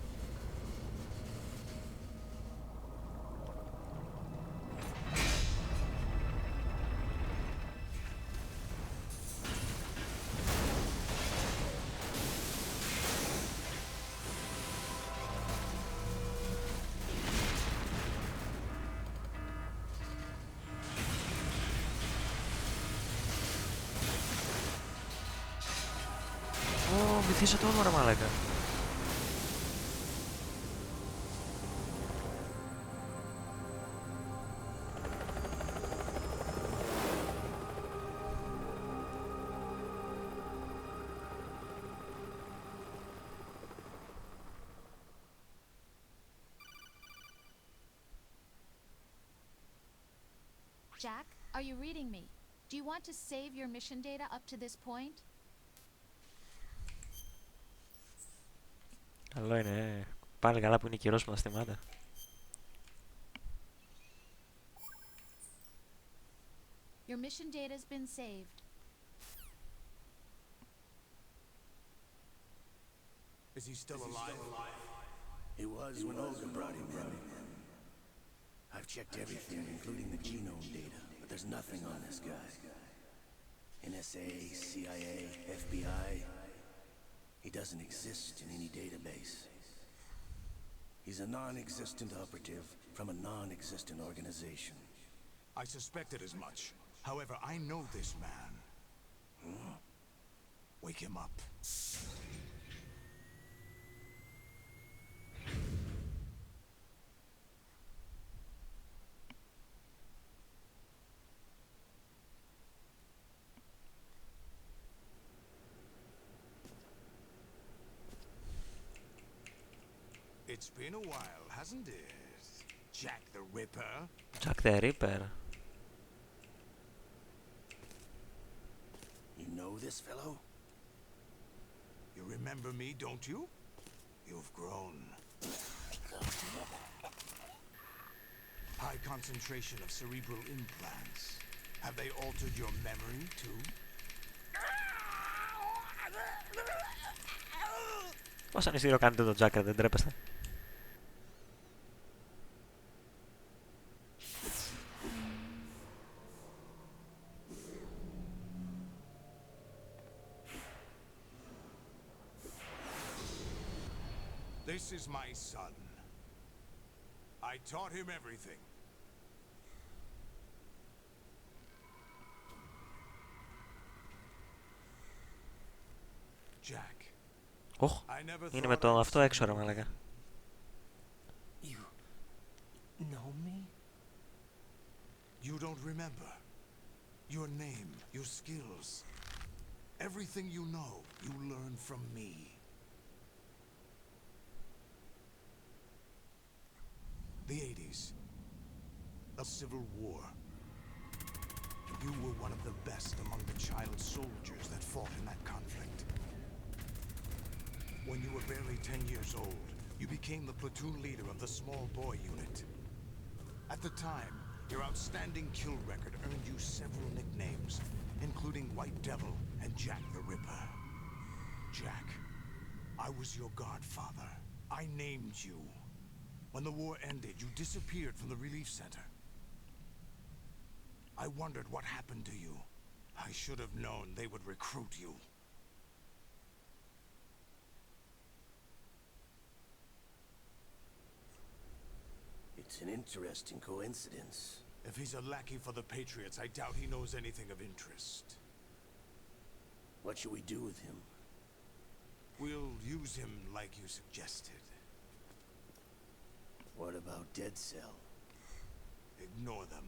Ω, βυθίσε το όλο ρε μαλάκα. Jack, are you reading me? Do you want to save your mission data up to this point? Καλό είναι, πάλι καλά που είναι καιρός που τα θυμάται. Your mission data has been saved. Is he still alive? He was when Olga brought him in. I've checked everything, including the genome data, but there's nothing on this guy. NSA, CIA, FBI. He doesn't exist in any database. He's a non-existent operative from a non-existent organization. I suspected as much. However, I know this man. Hmm? Wake him up. It's been a while, hasn't it? Jack the Ripper? Jack the Ripper. You know this fellow? You remember me, don't you? You've grown. High concentration of cerebral implants. Have they altered your memory, too? Πόσα νηστήριο κάνετε το Jack, δεν τρέπεστε. This is my son. I taught him everything. Jack. Οχ, είναι με το αυτό έξω ρε μαλάκα. You know me? You don't remember. Your name, your skills. Everything you know, you learn from me. The 80s. A civil war. You were one of the best among the child soldiers that fought in that conflict. When you were barely 10 years old, you became the platoon leader of the small boy unit. At the time, your outstanding kill record earned you several nicknames, including White Devil and Jack the Ripper. Jack, I was your godfather. I named you. When the war ended, you disappeared from the relief center. I wondered what happened to you. I should have known they would recruit you. an interesting coincidence. If he's a lackey for the Patriots, I doubt he knows anything of interest. What should we do with him? We'll use him like you suggested. What about Dead Cell? Ignore them.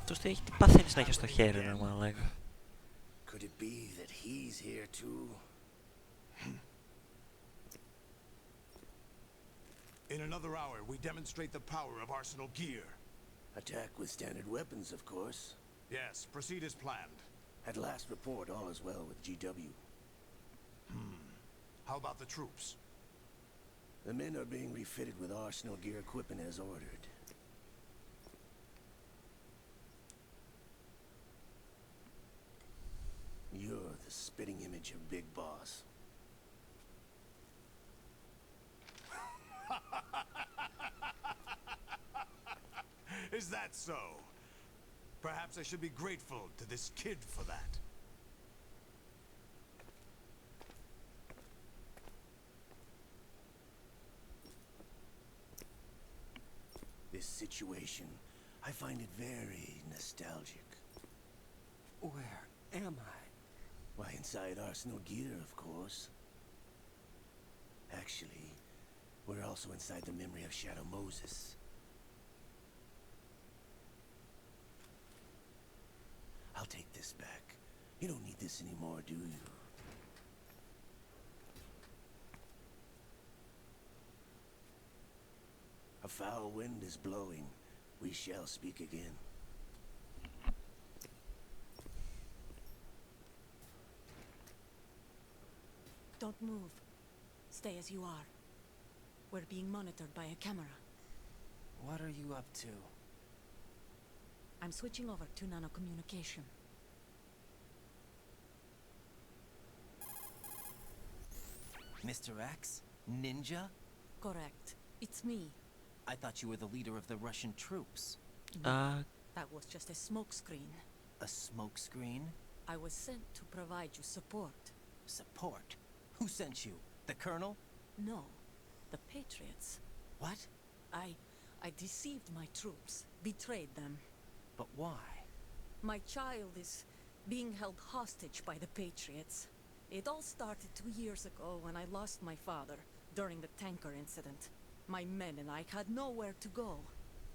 Αυτός τι παθαίνει να έχει στο χέρι, ρε μαλάκα. Could it be that he's here too? In another hour, we demonstrate the power of Arsenal gear. Attack with standard weapons, of course. Yes, proceed as planned. At last report, all is well with GW. How about the troops? The men are being refitted with Arsenal gear equipment as ordered. You're the spitting image of Big Boss. Is that so? Perhaps I should be grateful to this kid for that. This situation, I find it very nostalgic. Where am I? Why, inside Arsenal gear, of course. Actually, we're also inside the memory of Shadow Moses. I'll take this back. You don't need this anymore, do you? A foul wind is blowing. We shall speak again. Don't move. Stay as you are. We're being monitored by a camera. What are you up to? I'm switching over to nanocommunication. Mr. X? Ninja? Correct. It's me. I thought you were the leader of the Russian troops. That was just a smokescreen. A smokescreen? I was sent to provide you support. Support? Who sent you? The Colonel? No. The Patriots. What? I deceived my troops. Betrayed them. But why? My child is being held hostage by the Patriots. It all started 2 years ago when I lost my father during the tanker incident. My men and I had nowhere to go.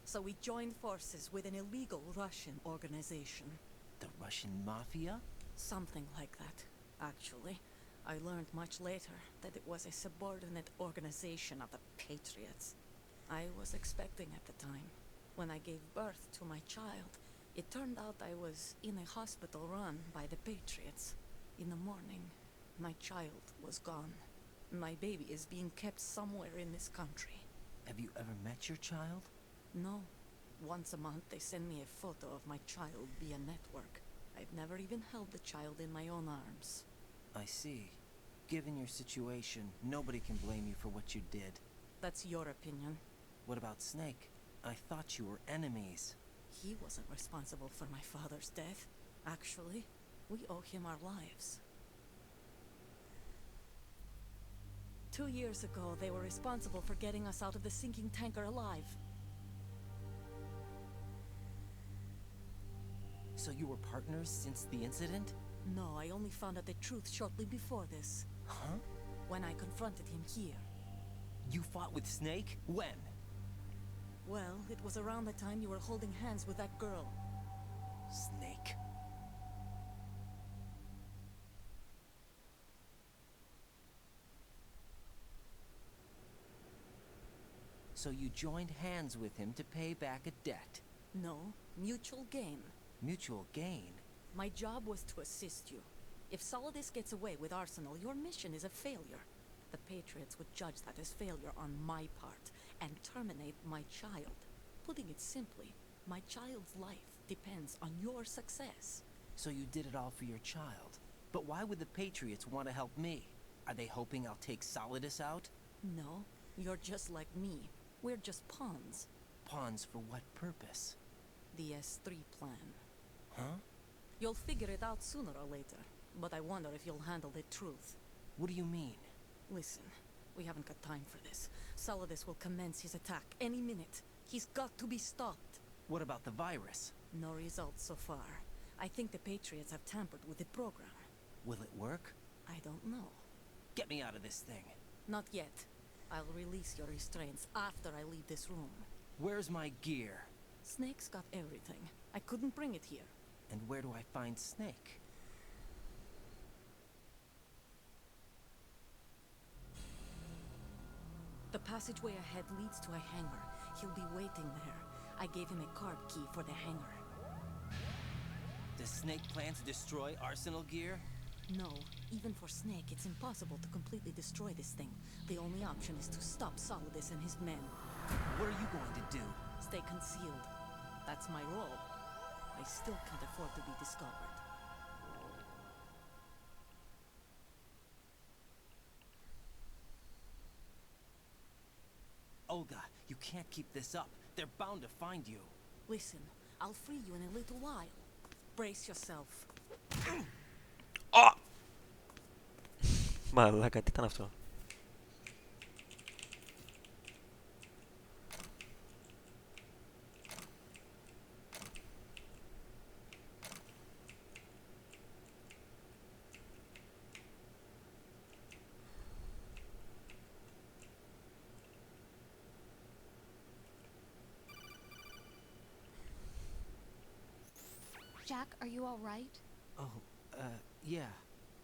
So we joined forces with an illegal Russian organization. The Russian Mafia? Something like that, actually. I learned much later that it was a subordinate organization of the Patriots. I was expecting at the time. When I gave birth to my child, it turned out I was in a hospital run by the Patriots. In the morning, my child was gone. My baby is being kept somewhere in this country. Have you ever met your child? No. Once a month they send me a photo of my child via network. I've never even held the child in my own arms. I see. Given your situation, nobody can blame you for what you did. That's your opinion. What about Snake? I thought you were enemies. He wasn't responsible for my father's death. Actually, we owe him our lives. 2 years ago, they were responsible for getting us out of the sinking tanker alive. So you were partners since the incident? No, I only found out the truth shortly before this. Huh? When I confronted him here. You fought with Snake? When? Well, it was around the time you were holding hands with that girl. Snake. So you joined hands with him to pay back a debt? No, mutual gain. Mutual gain? My job was to assist you. If Solidus gets away with Arsenal, your mission is a failure. The Patriots would judge that as failure on my part, and terminate my child. Putting it simply, my child's life depends on your success. So you did it all for your child. But why would the Patriots want to help me? Are they hoping I'll take Solidus out? No, you're just like me. We're just pawns. Pawns for what purpose? The S3 plan. Huh? You'll figure it out sooner or later. but I wonder if you'll handle the truth. What do you mean? Listen, we haven't got time for this. Solidus will commence his attack any minute. He's got to be stopped. What about the virus? No results so far. I think the Patriots have tampered with the program. Will it work? I don't know. Get me out of this thing. Not yet. I'll release your restraints after I leave this room. Where's my gear? Snake's got everything. I couldn't bring it here. And where do I find Snake? The passageway ahead leads to a hangar. He'll be waiting there. I gave him a card key for the hangar. Does Snake plan to destroy Arsenal gear? No. Even for Snake, it's impossible to completely destroy this thing. The only option is to stop Solidus and his men. What are you going to do? Stay concealed. That's my role. I still can't afford to be discovered. Olga, you can't keep this up. They're bound to find you. Listen, I'll free you in a little while. Brace yourself. Μαλάκα, τι ήταν αυτό? Jack, are you all right? Oh, yeah.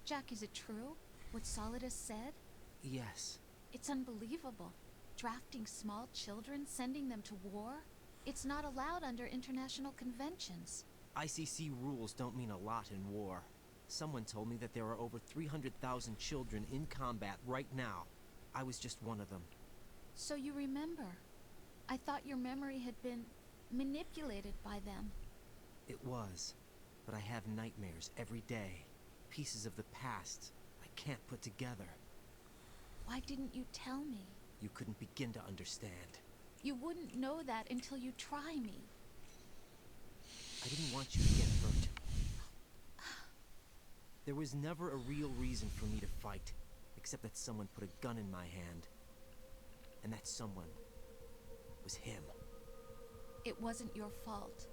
Jack, is it true? What Solidus said? Yes. It's unbelievable. Drafting small children, sending them to war? It's not allowed under international conventions. ICC rules don't mean a lot in war. Someone told me that there are over 300,000 children in combat right now. I was just one of them. So you remember. I thought your memory had been manipulated by them. It was, but I have nightmares every day. Pieces of the past I can't put together. Why didn't you tell me? You couldn't begin to understand. You wouldn't know that until you try me. I didn't want you to get hurt. There was never a real reason for me to fight, except that someone put a gun in my hand. And that someone was him. It wasn't your fault.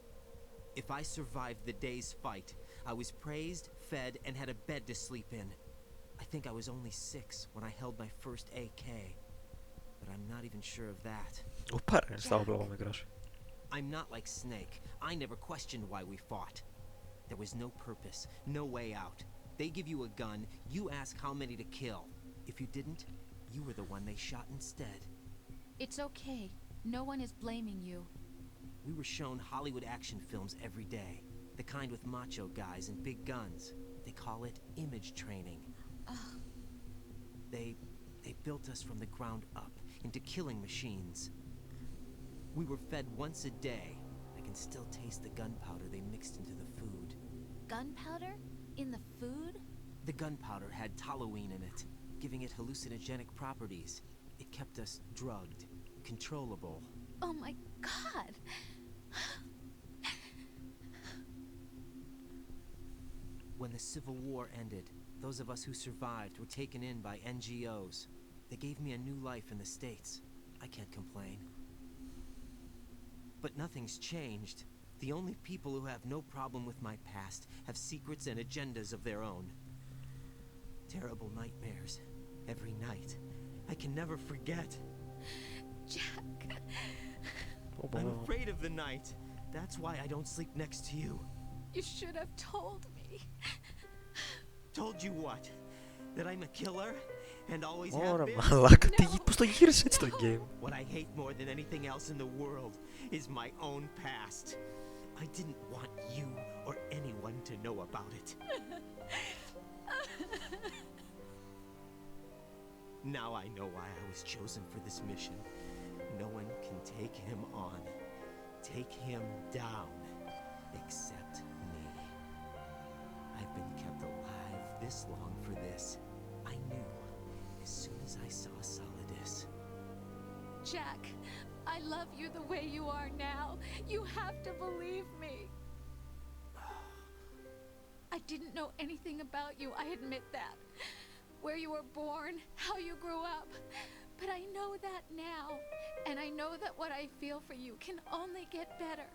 If I survived the day's fight, I was praised, fed, and had a bed to sleep in. I think I was only 6 when I held my first AK. But I'm not even sure of that. I'm not like Snake. I never questioned why we fought. There was no purpose, no way out. They give you a gun, you ask how many to kill. If you didn't, you were the one they shot instead. It's okay. No one is blaming you. We were shown Hollywood action films every day. The kind with macho guys and big guns. They call it image training. They built us from the ground up into killing machines. We were fed once a day. I can still taste the gunpowder they mixed into the food. Gunpowder? In the food? The gunpowder had toluene in it, giving it hallucinogenic properties. It kept us drugged, controllable. Oh my God! When the Civil War ended, those of us who survived were taken in by NGOs. They gave me a new life in the States. I can't complain. But nothing's changed. The only people who have no problem with my past have secrets and agendas of their own. Terrible nightmares. Every night. I can never forget. Jack. I'm afraid of the night. That's why I don't sleep next to you. You should have told me. Told you what? That I'm a killer? And always Ωρα have been? μαλάκα, πώς το γύρισε έτσι το game? What I hate more than anything else in the world is my own past. I didn't want you or anyone to know about it. Now I know why I was chosen for this mission. No one can take him on, take him down, except me. I've been kept alive this long for this. I knew as soon as I saw Solidus. Jack, I love you the way you are now. You have to believe me. I didn't know anything about you, I admit that. Where you were born, how you grew up. But I know that now. And I know that what I feel for you can only get better.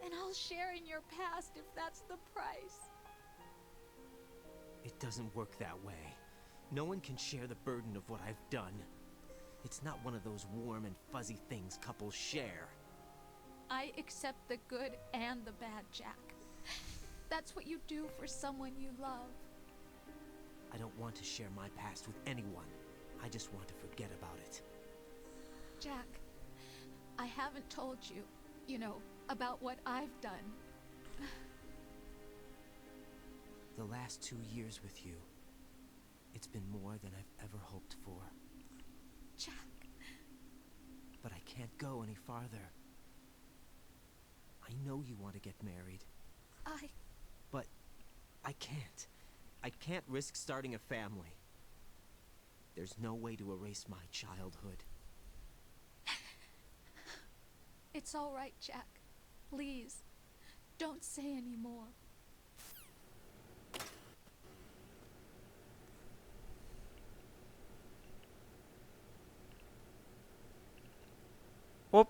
And I'll share in your past if that's the price. It doesn't work that way. No one can share the burden of what I've done. It's not one of those warm and fuzzy things couples share. I accept the good and the bad, Jack. That's what you do for someone you love. I don't want to share my past with anyone. I just want to forget about it. Jack, I haven't told you, about what I've done. The last 2 years with you, it's been more than I've ever hoped for. Jack. But I can't go any farther. I know you want to get married. But I can't. I can't risk starting a family. There's no way to erase my childhood. It's all right, Jack. Please, don't say any more. Οπ.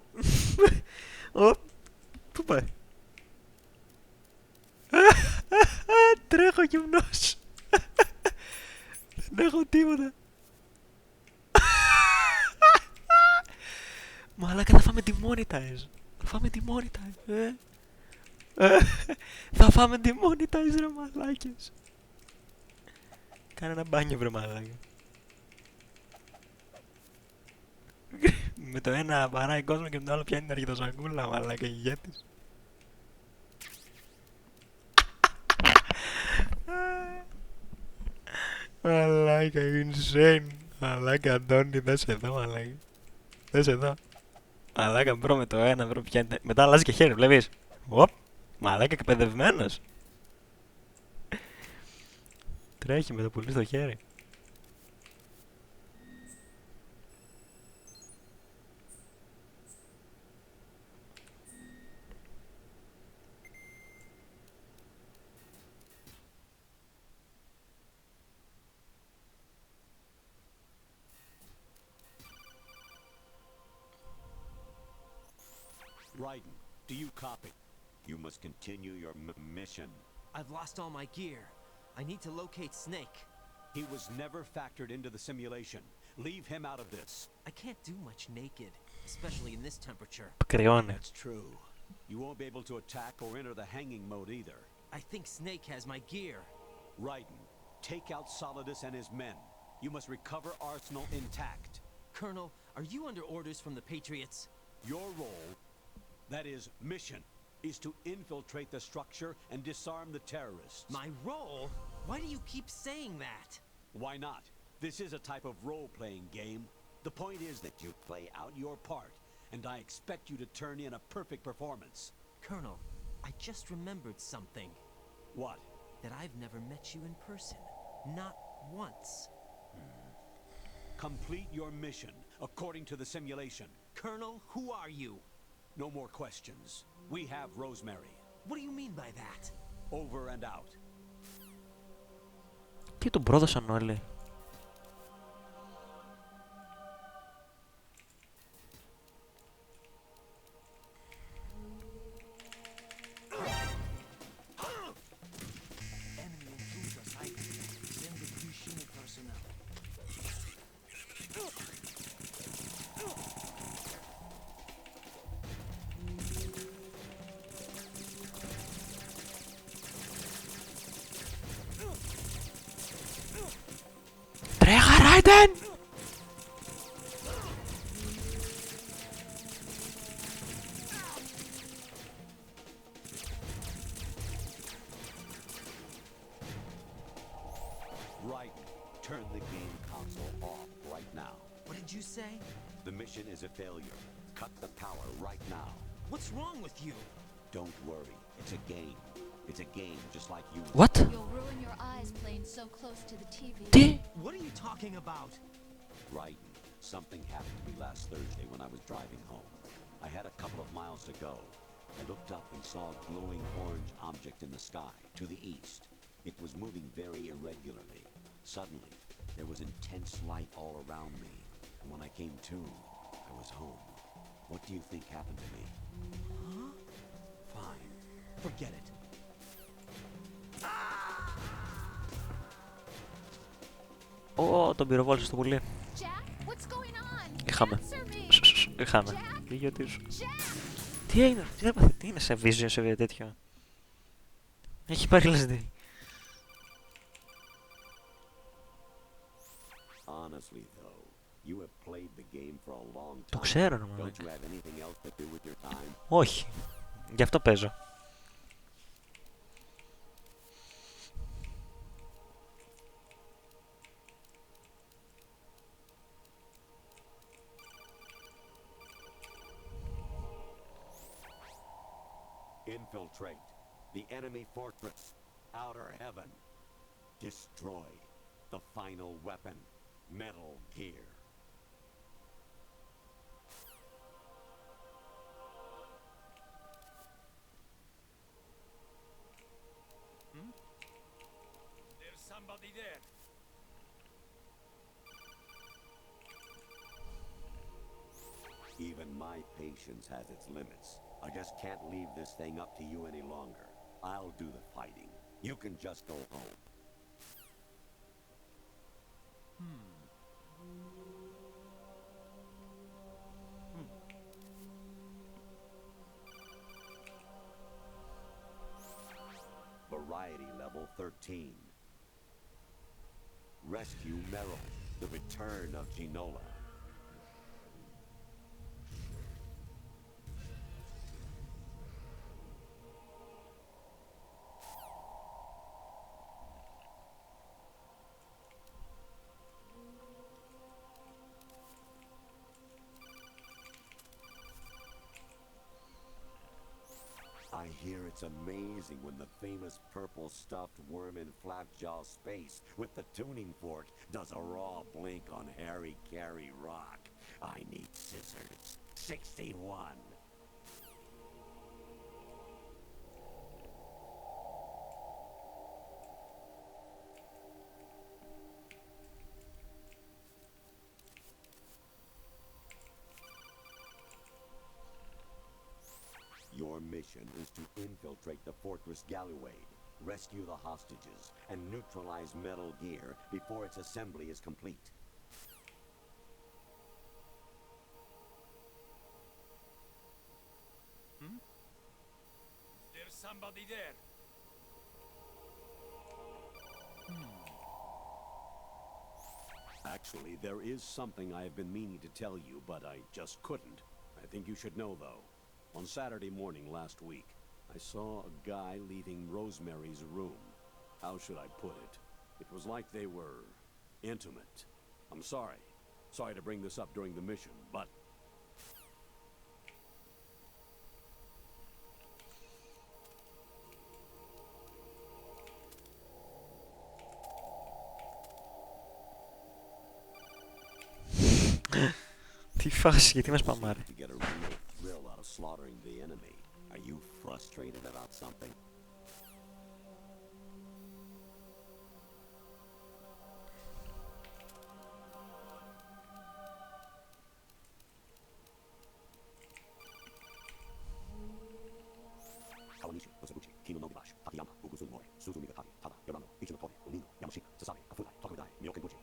Οπ. Πού πάει? Τρέχω γυμνός. Δεν έχω τίποτα. Μαλάκα, θα φάμε demonetize. Θα φάμε demonetize, Θα φάμε demonetize, ρε μαλάκες. Κάνε ένα μπάνιο, βρε μαλάκα. Με το ένα παράει κόσμο και με το άλλο πιάνει την αρχιτοσακούλα, μαλάκα, ηγέτης. Μαλάκα, insane. Μαλάκα, Αντώνη, δες εδώ, μαλάκα. Δες εδώ. Μαλάκα, μπρο με το ένα, μπρο πιάνει. Μετά αλλάζει και χέρι, βλέπεις. Οπ, μαλάκα, εκπαιδευμένος. Τρέχει με το πουλί στο χέρι. Raiden, do you copy? You must continue your mission. I've lost all my gear. I need to locate Snake. He was never factored into the simulation. Leave him out of this. I can't do much naked, especially in this temperature. Κρυώνει. That's true. You won't be able to attack or enter the hanging mode either. I think Snake has my gear. Raiden, take out Solidus and his men. You must recover Arsenal intact. Colonel, are you under orders from the Patriots? Your role, that is, mission, is to infiltrate the structure and disarm the terrorists. My role? Why do you keep saying that? Why not? This is a type of role-playing game. The point is that you play out your part, and I expect you to turn in a perfect performance. Colonel, I just remembered something. What? That I've never met you in person. Not once. Complete your mission, according to the simulation. Colonel, who are you? No more questions. We have Rosemary. What do you mean by that? Over and out. Τι τον πρόδωσαν όλοι. Τρέχα, Ράιντεν! Raiden, turn the game console off right now. What did you say? The mission is a failure. Cut the power right now. What's wrong with you? Don't worry. It's a game. It's a game just like you. What? You'll ruin your eyes playing so close to the TV. What are you talking about? Raiden, something happened to me last Thursday when I was driving home. I had a couple of miles to go. I looked up and saw a glowing orange object in the sky, to the east. It was moving very irregularly. Suddenly, there was intense light all around me. And when I came to, I was home. What do you think happened to me? Huh? Fine. Forget it. Τον πυροβόλησε στο πουλί. Jack, what's going on? Είχαμε. Answer me. Είχαμε. Jack? Ιδιωτήσου. Jack? Τι έγινε, τι έπαθε, τι είναι σε vision, σε τέτοιο. Έχει πάρει LSD. Honestly, though, you have played the game for a long time. Το ξέρω, ρε Don't μαλάκα. you have anything else to do with your time? Όχι. Γι' αυτό παίζω. Infiltrate the enemy fortress, outer heaven. Destroy the final weapon, Metal Gear. There's somebody there. Even my patience has its limits. I just can't leave this thing up to you any longer. I'll do the fighting. You can just go home. Variety level 13. Rescue Meryl, the return of Ginola. I hear it's amazing when the famous purple stuffed worm in Flapjaw space with the tuning fork does a raw blink on Harry Carey rock. I need scissors. 61. Your mission is to infiltrate the Fortress Galluade, rescue the hostages, and neutralize Metal Gear before its assembly is complete. There's somebody there. Actually, there is something I have been meaning to tell you, but I just couldn't. I think you should know, though. On Saturday morning last week, I saw a guy leaving Rosemary's room. How should I put it? It was like they were intimate. I'm sorry. Sorry to bring this up during the mission, but... Τι φάση, γιατί με σπαμάρει. To get a real thrill out of slaughtering the enemy. Are you frustrated about something? Kawanishi, Osabuchi, Kino no Gibashi, Takayama, Ugusun Mori, Suzumi Gatari, Tada, Yorano, Ichino Tori, Unino, Yamashika, Sasabe, Kafudai, Tokudai, Miyokenbuchi.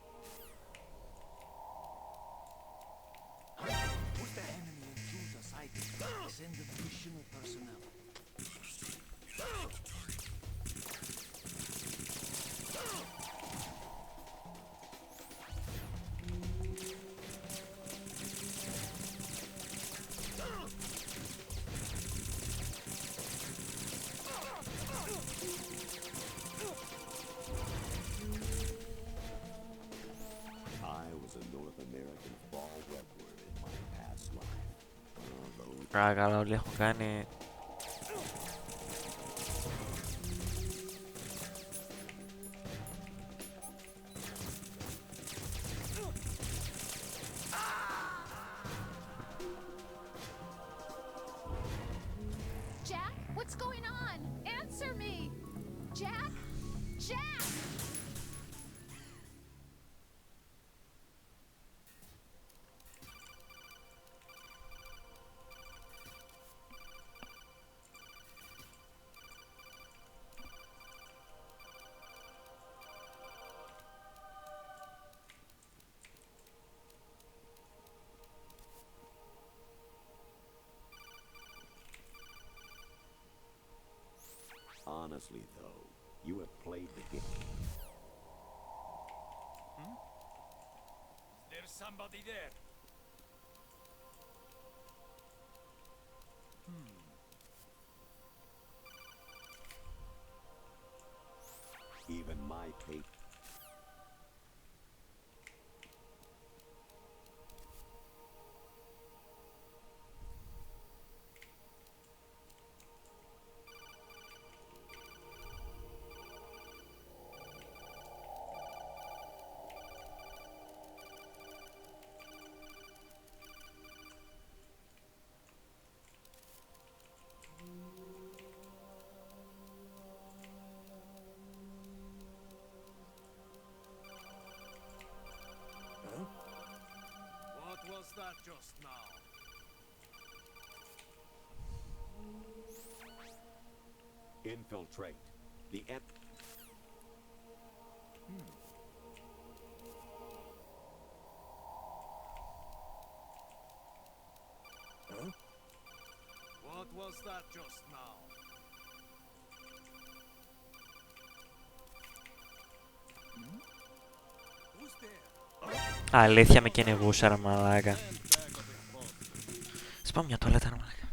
Put the enemy intruder sighted. Send additional personnel. I was a North American fall webward in my past life. Those Παρακαλώ, όλοι έχω κάνει. Jack, what's going on? Answer me! Jack? Jack! Honestly, though, you have played the game. Is there somebody there? Even my pay. What was that just now? Infiltrate. The en- What was that just now? Who's there? Αλήθεια με κυνηγούσα ρε μαλάκα. Σπάω μια τουαλέτα ρε μαλάκα.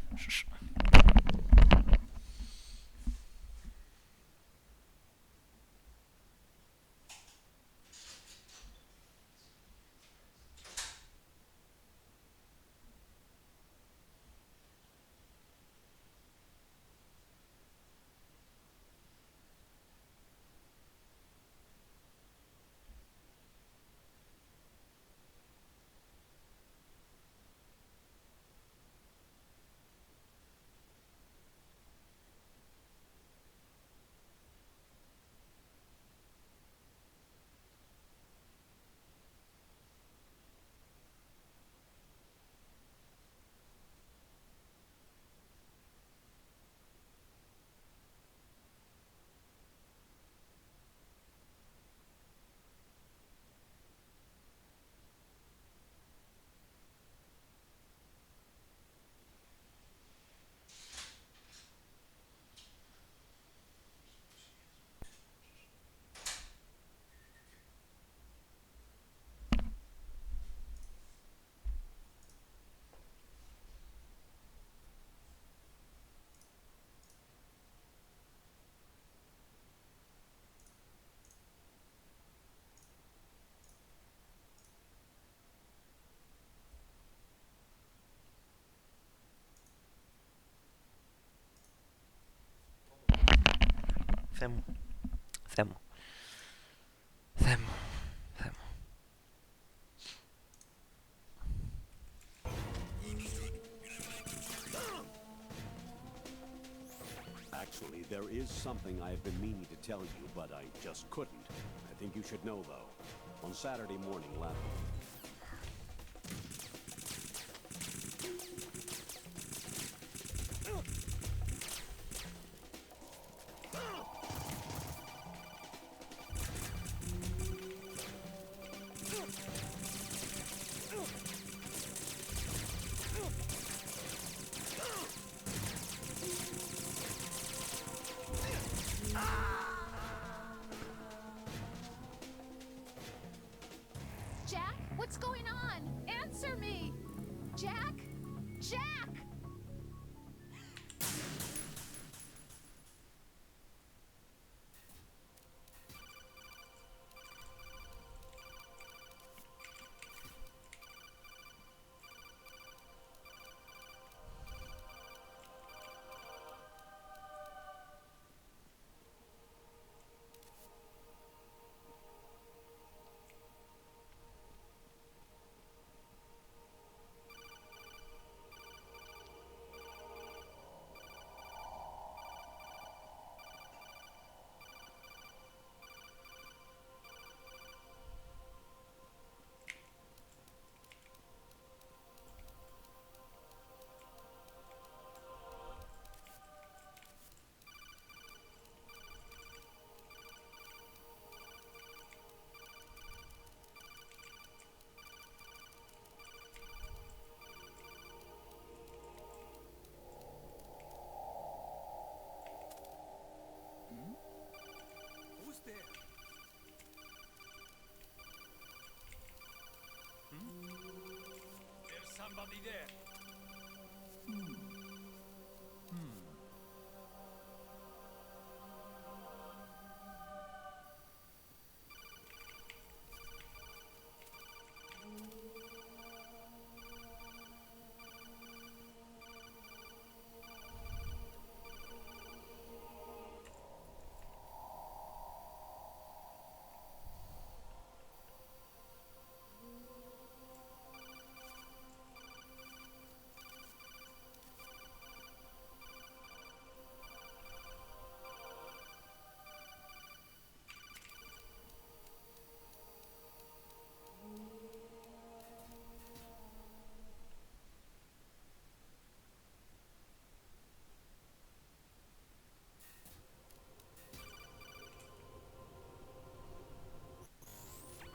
Θεέ μου. Θεέ μου. Θεέ μου. Θεέ μου. Actually, there is something I've been meaning to tell you, but I just couldn't. I think you should know, though. On Saturday morning, Jack? Somebody there.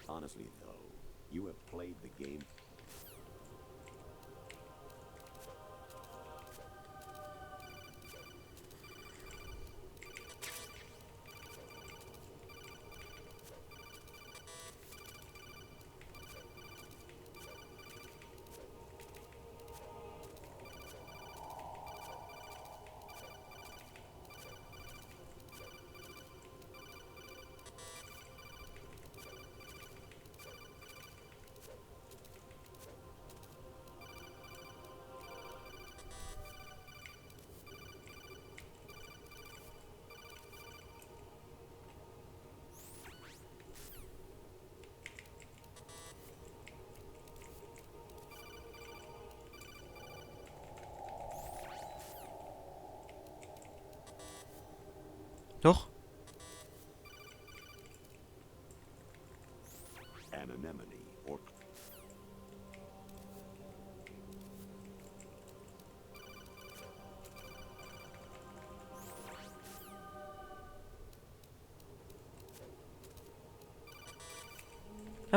Honestly, though, you have played the game. Doch. An anemone, or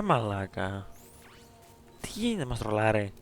Μαλάκα. Τι γίνεται, μας τρολάρει.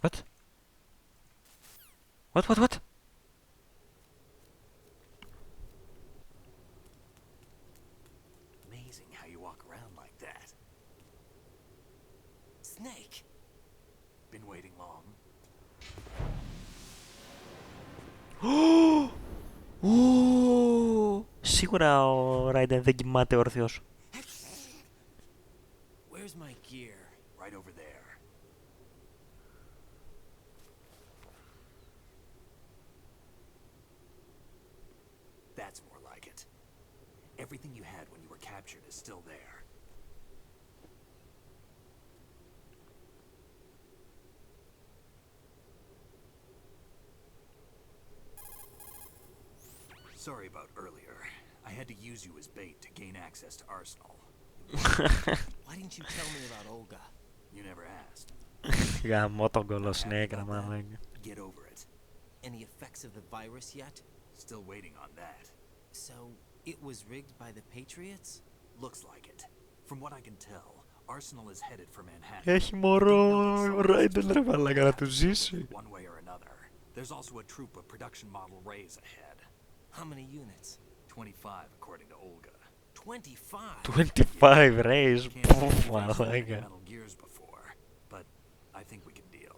What? What? Amazing how you walk around like that. Snake! Been waiting long? Σίγουρα ο Ράιντεν δεν κοιμάται όρθιος. Where's my gear? Right over there. That's more like it. Everything you had when you were captured is still there. Sorry about earlier. I had to use you as bait to gain access to Arsenal. Why didn't you tell me about Olga? You never asked. Γαμώ τον κολοσνέκρα, μαλάκα. Get over it. Any effects of the virus yet? Still waiting on that. So, it was rigged by the Patriots? Looks like it. From what I can tell, Arsenal is headed for Manhattan. Έχει μωρό ο Ράιντεν, ρε μαλάκα, να του ζήσει. One way or another. There's also a troop of production model Rays ahead. How many units? 25, according to Olga. 25? 25 rays. Can't say we've Wow, sold any okay. Metal Gears before, but I think we can deal.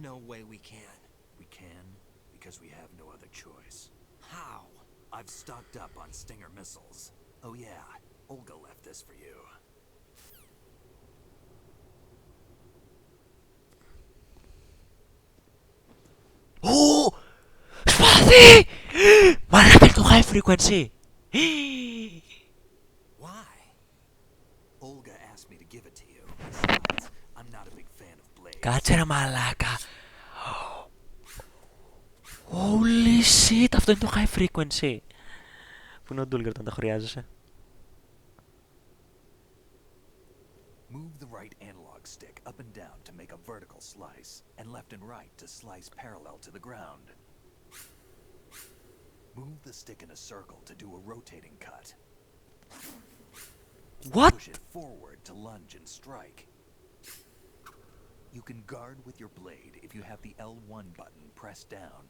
No way we can. We can because we have no other choice. How? I've stocked up on Stinger missiles. Oh yeah, Olga left this for you. Ω! Σπάθη! Μαλάκα το high frequency! Why? Olga asked me to give it to you. Besides, I'm not a big fan of blades. Κάτσε ρε μαλάκα! Holy shit! Αυτό είναι το high frequency! Πού είναι ο Ντούλγκερ όταν τα χρειάζεσαι? Move the right analog stick up and down to make a vertical slice, and left and right to slice parallel to the ground. Move the stick in a circle to do a rotating cut. What? Push it forward to lunge and strike. You can guard with your blade if you have the L1 button pressed down.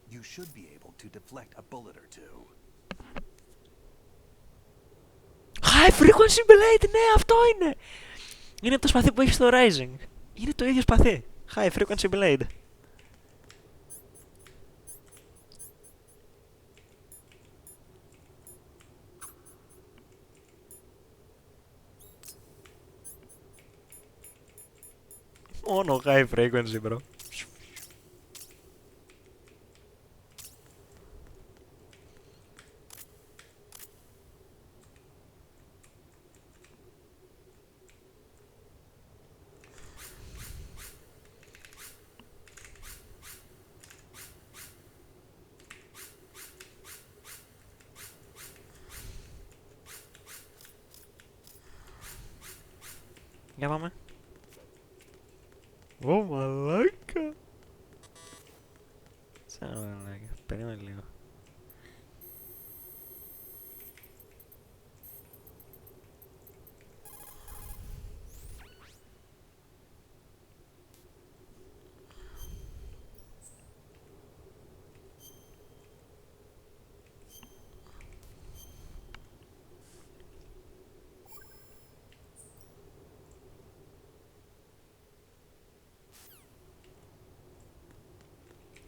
You should be able to deflect a bullet or two. High frequency blade! Ναι, αυτό είναι! Είναι από το σπαθί που έχει στο Rising. Είναι το ίδιο σπαθί. High frequency blade. Μόνο high frequency, bro. Για πάμε. Ω, μαλάκα. Σαν μαλάκα. Περίμενε λίγο.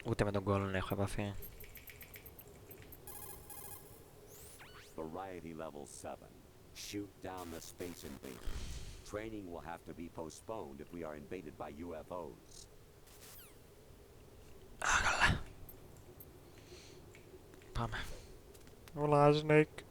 Ούτε με τον Gollum έχω επαφή. Variety level 7. Shoot down the space invaders. Training will have to be postponed if we are invaded by UFOs. Α, καλά. Πάμε. Όλα, Snake.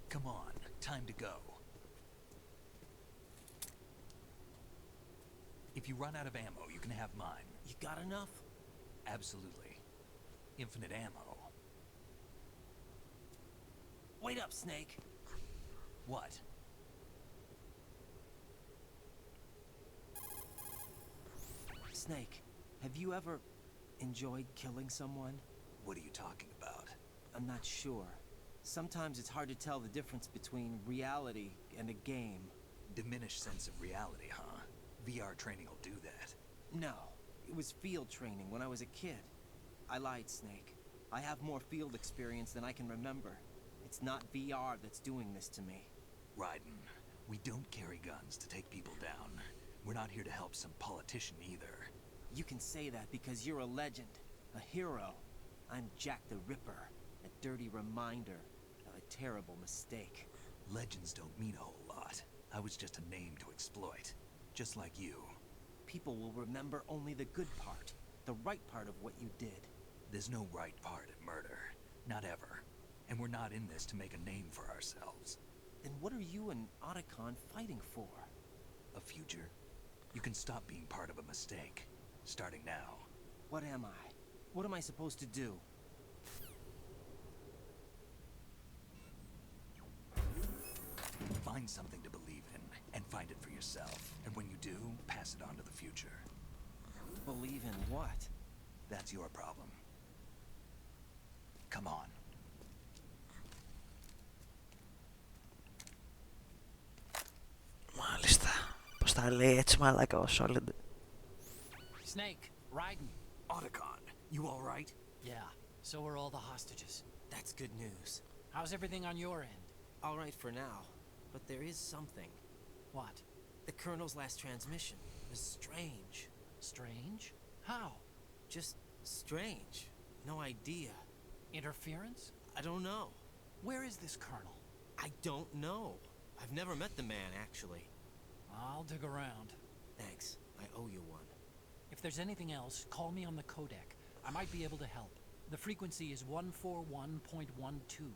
Come on, time to go. If you run out of ammo, you can have mine. You got enough? Absolutely. Infinite ammo. Wait up, Snake. What? Snake, have you ever enjoyed killing someone? What are you talking about? I'm not sure. Sometimes it's hard to tell the difference between reality and a game. Diminished sense of reality, huh? VR training will do that. No, it was field training when I was a kid. I lied, Snake. I have more field experience than I can remember. It's not VR that's doing this to me. Raiden, we don't carry guns to take people down. We're not here to help some politician either. You can say that because you're a legend, a hero. I'm Jack the Ripper, a dirty reminder of a terrible mistake. Legends don't mean a whole lot. I was just a name to exploit, just like you. People will remember only the good part, the right part of what you did. There's no right part in murder. Not ever. And we're not in this to make a name for ourselves. Then what are you and Otacon fighting for? A future? You can stop being part of a mistake. Starting now. What am I? What am I supposed to do? Find something to believe in, and find it for yourself. And when you do, pass it on to the future. Believe in what? That's your problem. Come on. Μάλιστα. Πώς τα λέει έτσι μαλάκα ο Solid. Snake, Raiden. Otacon, you all right? Yeah, so are all the hostages. That's good news. How's everything on your end? All right for now, but there is something. What? The Colonel's last transmission was strange. Strange? How? Just strange. No idea. Interference? I don't know. Where is this Colonel? I don't know. I've never met the man, actually. I'll dig around. Thanks. I owe you one. If there's anything else, call me on the codec. I might be able to help. The frequency is 141.12.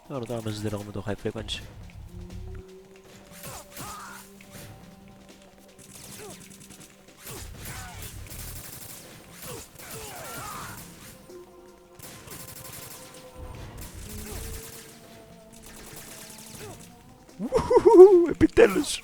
Τώρα μας δίνω με το high frequency. Επιτέλους!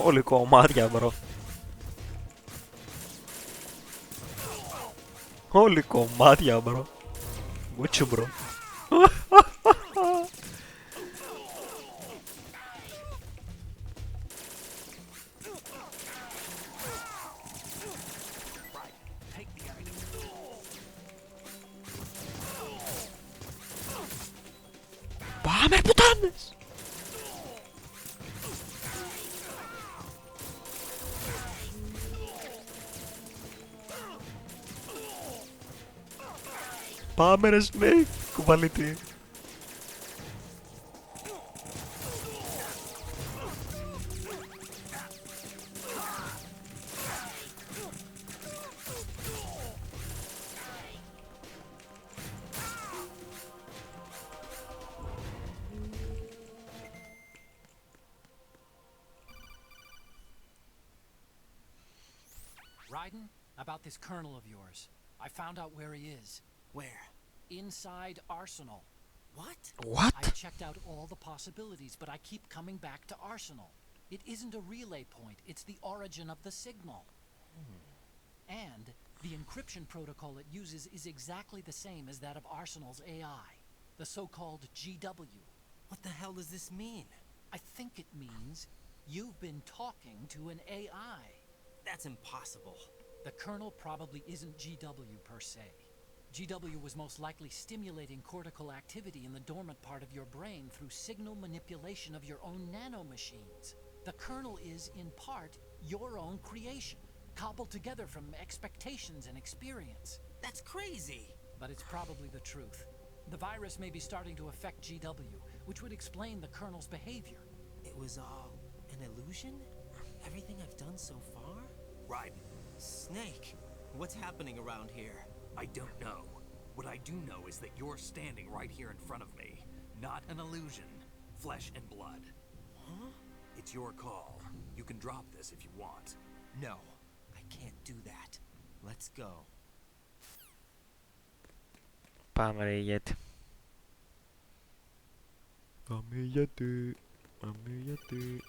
Όλοι κομμάτια, μπρο. Όλοι κομμάτια, μπρο. Γουτσου, μπρο. Πάμε, πουτάνες! Πάμε ρε Snake, κουβαλίτη. Raiden, about this colonel of yours. I found out where he is. Where? Inside Arsenal. What? What? I checked out all the possibilities, but I keep coming back to Arsenal. It isn't a relay point, it's the origin of the signal. And the encryption protocol it uses is exactly the same as that of Arsenal's AI, the so-called GW. What the hell does this mean? I think it means you've been talking to an AI. That's impossible. The Colonel probably isn't GW per se. GW was most likely stimulating cortical activity in the dormant part of your brain through signal manipulation of your own nanomachines. The Colonel is, in part, your own creation, cobbled together from expectations and experience. That's crazy. But it's probably the truth. The virus may be starting to affect GW, which would explain the Colonel's behavior. It was all an illusion? Everything I've done so far? Raiden, Snake, what's happening around here? I don't know. What I do know is that you're standing right here in front of me. Not an illusion. Flesh and blood. Huh? It's your call. You can drop this if you want. No, I can't do that. Let's go. Πάμε ρε ηγέτη. Πάμε ηγέτη. Πάμε ηγέτη.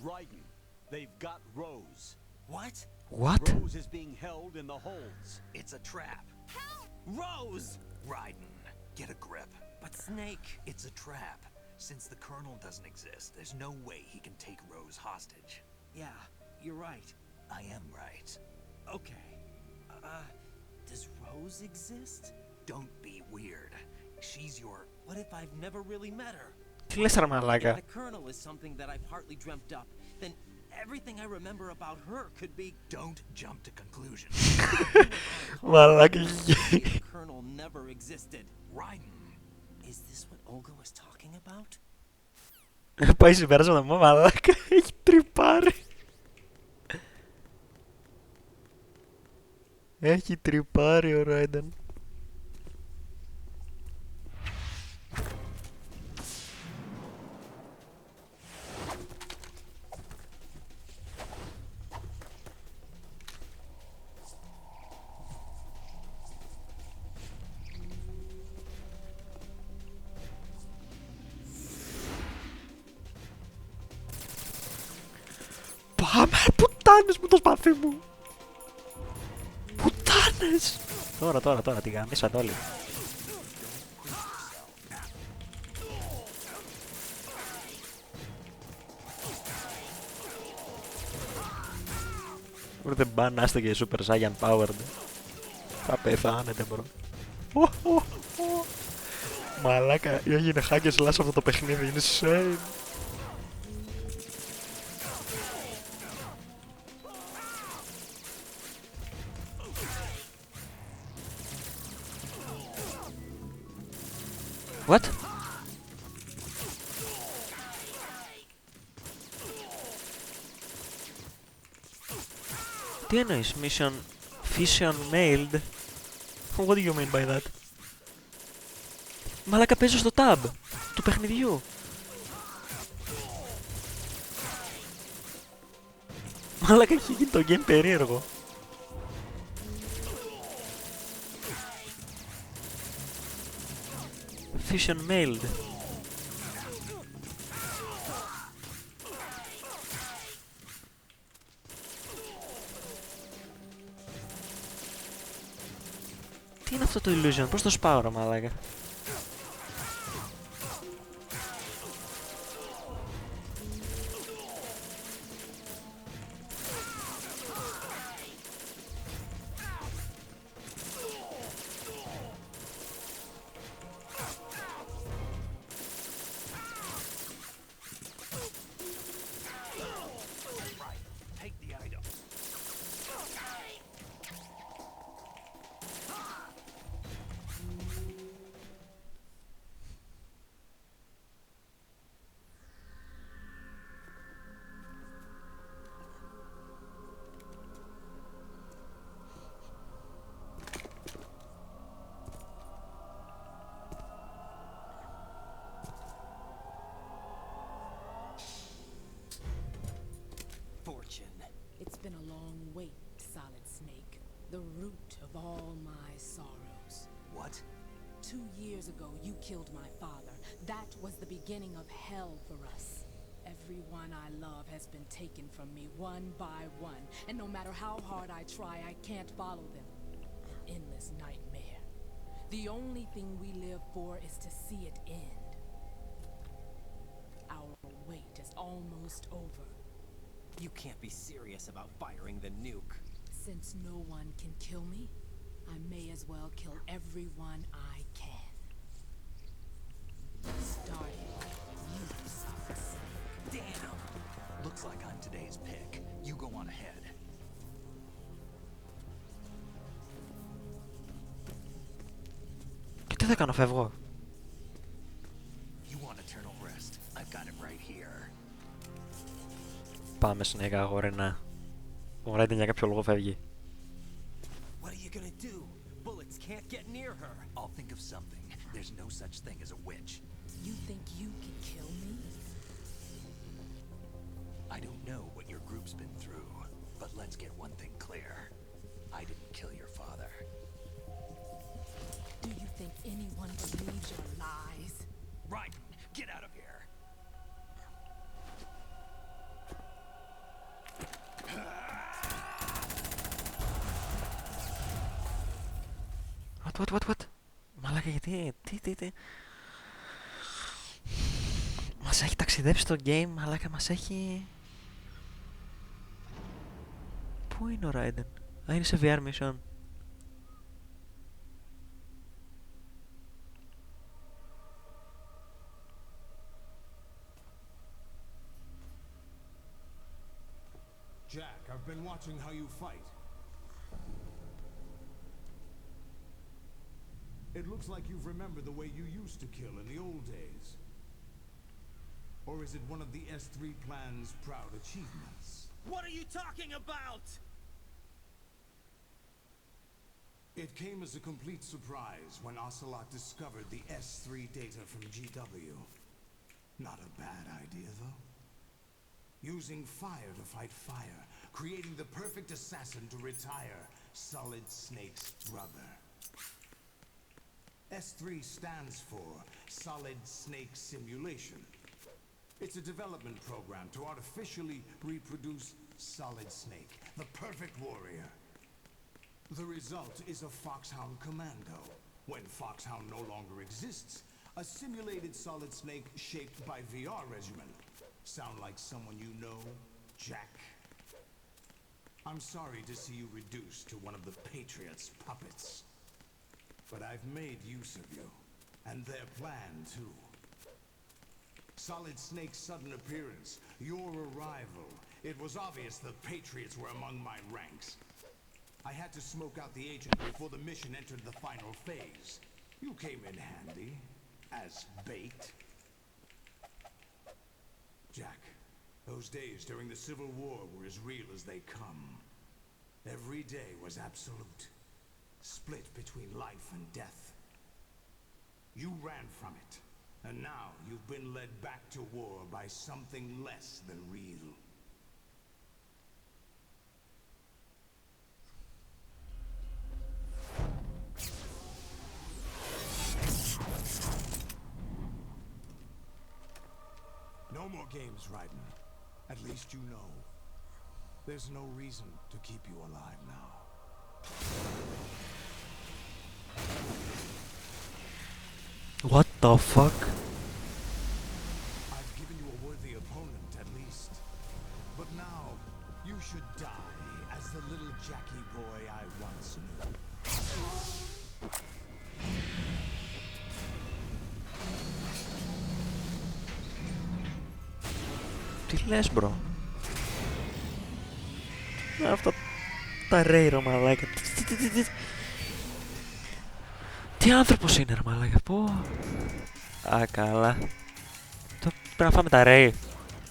Raiden, they've got Rose. What? What? Rose is being held in the holds. It's a trap. Help! Rose! Raiden, get a grip. But Snake... It's a trap. Since the Colonel doesn't exist, there's no way he can take Rose hostage. Yeah, you're right. I am right. Okay. Does Rose exist? Don't be weird. She's your... What if I've never really met her? Τι λες ρε If μαλάκα. the Colonel is something that I partly dreamt up, then everything I remember about her could be... Don't jump to conclusions. Μαλάκα. The Colonel never existed. Raiden. Is this what Olga was talking about? Πάει συμπέρασμα μου μαλάκα. Έχει τρυπάρει. Έχει τρυπάρει ο Ράιντεν. Πάμε πουτάνες μου το σπαθί μου. Πουτάνες. Τώρα, τη γαμίσατε όλοι. Ούτε μπανάστε και Super Saiyan Powered. Θα πεθάνετε μπρο. Μαλάκα, έγινε hack and slash αυτό το παιχνίδι, είναι insane. What? Τι εννοείς, mission fission mailed? What do you mean by that? Μαλάκα παίζω στο tab του παιχνιδιού. Μαλάκα έχει γίνει το game περίεργο. Fission mailed. Τι είναι αυτό το illusion, πώς το σπάω ρε μαλάκα. It's been a long wait, Solid Snake. The root of all my sorrows. What? 2 years ago, you killed my father. That was the beginning of hell for us. Everyone I love has been taken from me one by one, and no matter how hard I try, I can't follow them. An endless nightmare. The only thing we live for is to see it end. Our wait is almost over. You can't be serious about firing the nuke. Since no one can kill me, I may as well kill everyone I can. Starting you, Solid Snake. Damn! Looks like I'm today's pick. You go on ahead. Και τι θα κάνω, φεύγω. You want eternal rest? I've got it right here. Πάμε συνέχεια, αγορίνα. Ο Raiden για κάποιο λόγο φεύγει. What are you gonna do? Bullets can't get near her. I'll think of something. There's no such thing as a witch. You think you can kill me? I don't know what your group's been through, but let's get one thing clear. I didn't kill your father. Do you think anyone believes your lies? Right! Get out of here! What? Μαλάκα, γιατί, τι. Μας έχει ταξιδέψει το game, μαλάκα, μας έχει... Πού είναι ο Raiden? Α, είναι σε VR mission. Jack, I've been watching how you fight. It looks like you've remembered the way you used to kill in the old days. Or is it one of the S3 plan's proud achievements? What are you talking about? It came as a complete surprise when Ocelot discovered the S3 data from GW. Not a bad idea, though. Using fire to fight fire, creating the perfect assassin to retire Solid Snake's brother. S3 stands for Solid Snake Simulation. It's a development program to artificially reproduce Solid Snake, the perfect warrior. The result is a Foxhound Commando. When Foxhound no longer exists, a simulated Solid Snake shaped by VR regimen. Sound like someone you know, Jack? I'm sorry to see you reduced to one of the Patriots' puppets. But I've made use of you, and their plan too. Solid Snake's sudden appearance, your arrival. It was obvious the Patriots were among my ranks. I had to smoke out the agent before the mission entered the final phase. You came in handy, as bait. Jack, those days during the Civil War were as real as they come. Every day was absolute, split between life and death. You ran from it, and now you've been led back to war by something less than real. No more games, Raiden. At least you know. There's no reason to keep you alive now. What the fuck? I've given you a worthy opponent, at least. But now, you should die as the little Jackie boy I once knew. Τι λες, μπρο? Αυτά τα ρέι, ρε μαλάκα. Τι άνθρωπος είναι, ρε μαλάκα. Πω. Α, καλά. Πρέπει να φάμε τα ρέι.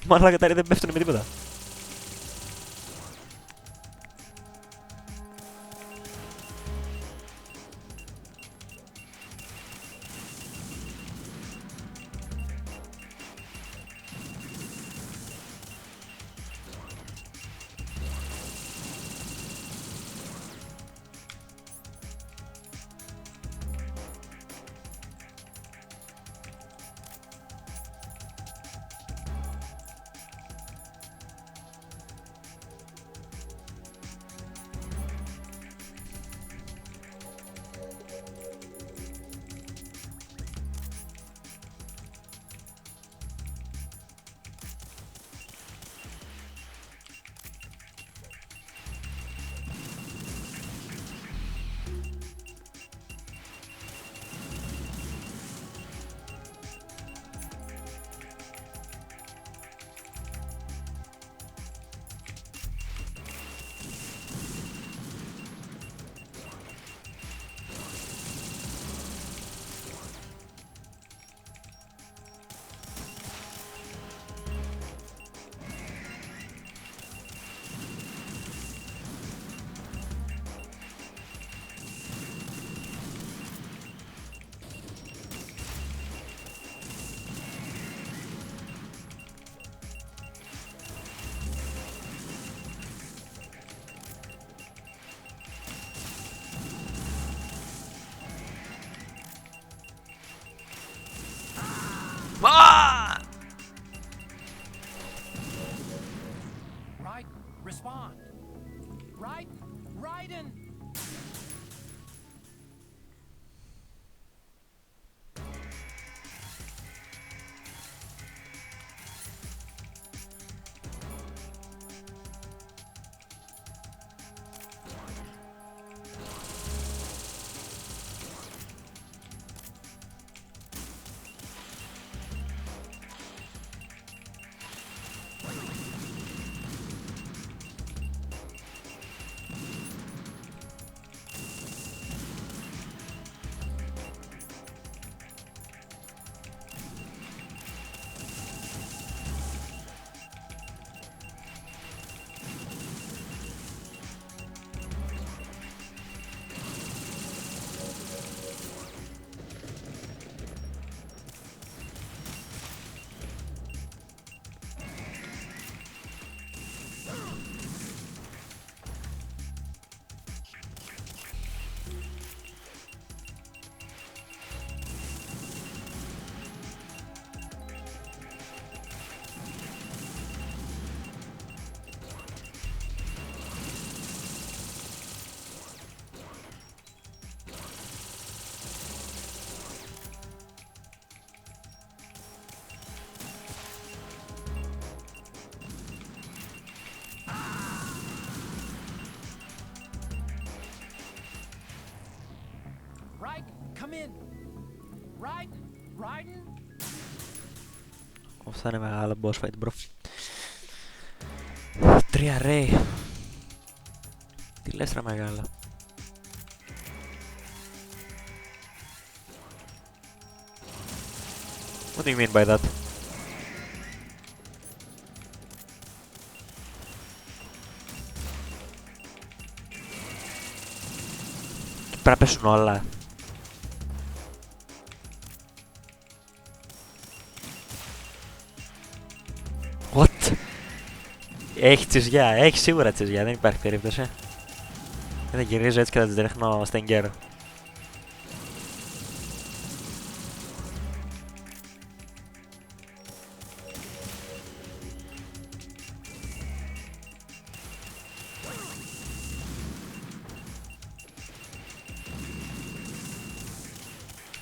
Μαλάκα, τα ρέι δεν πέφτουνε με τίποτα. in. Riding? Αυτό είναι μεγάλο boss fight, bro. 3 Ray. Τι λες ρε μεγάλα. What do you mean by that? Πρέπει να πέσουν όλα. What? Έχει τσιζιά, έχει σίγουρα τσιζιά, δεν υπάρχει περίπτωση. Δεν γυρίζω έτσι και θα τις ρίχνω στην καιρό.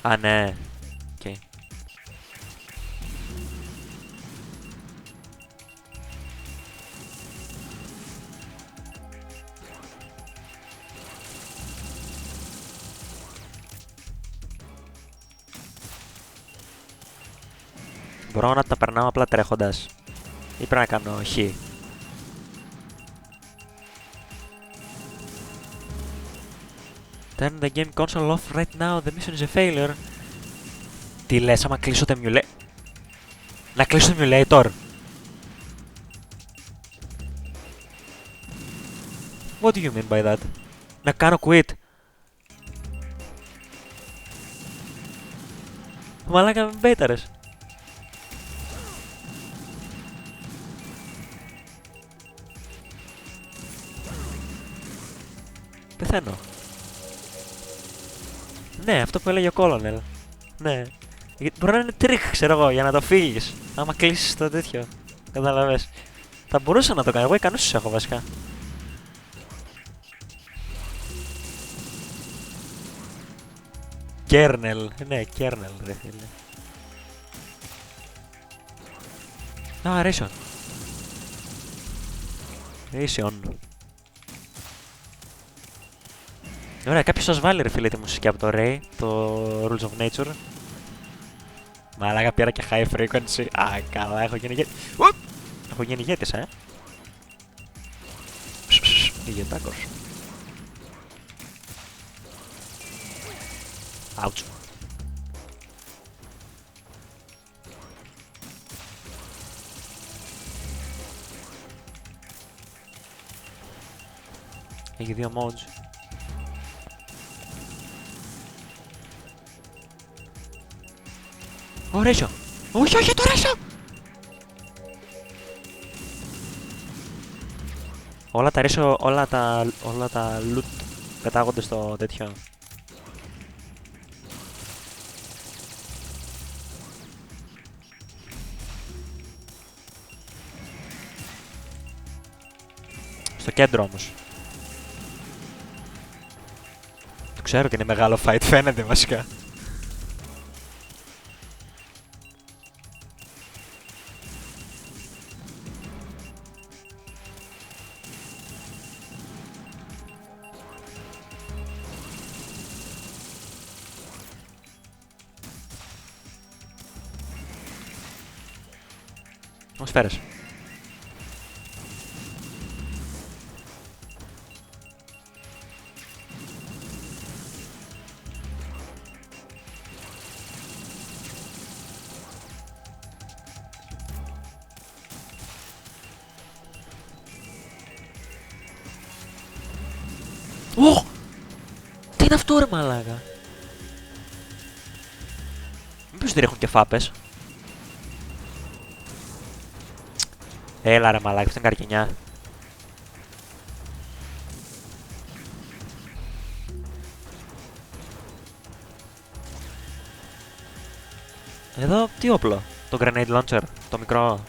Α, ναι. Okay. Μπορώ να τα περνάω απλά τρέχοντας. Ή πρέπει να κάνω χ. Turn the game console off right now, the mission is a failure. Τι λες, άμα κλείσω το emulator. Να κλείσω το emulator. What do you mean by that? Να κάνω quit. Μαλάκα με μπέιταρες. Πεθαίνω. Ναι, αυτό που έλεγε ο Colonel. Ναι. Μπορεί να είναι τρίκ, ξέρω εγώ, για να το φύγεις. Άμα κλείσεις το τέτοιο. Καταλαβες. Θα μπορούσα να το κάνω. Εγώ ικανούς έχω βασικά. Kernel. Ναι, kernel ρε φίλε. Α, Ration. Ration. Ωραία, κάποιος σας βάλει ρε φίλε τη μουσική από το Ray, το Rules of Nature. Μαλάκα πήρα και high frequency. Α, καλά, έχω γίνει ηγέτης. Έχω γίνει ηγέτης, ηγετάκος. Ouch. Έχει 2 modes. Ω, Ρέσιο! Όχι, όχι, το Ρέσιο! Όλα τα Ρέσιο, όλα τα loot πετάγονται στο τέτοιο. Στο κέντρο όμως. Το ξέρω ότι είναι μεγάλο fight, φαίνεται βασικά. Σφαίρες. Ω! Τι είναι αυτό ρε μαλάκα. Μήπως δεν έχουν και φάπες. Έλα ρε μαλάκα, αυτή είναι καρκινιά. Εδώ τι όπλο, το grenade launcher, το μικρό.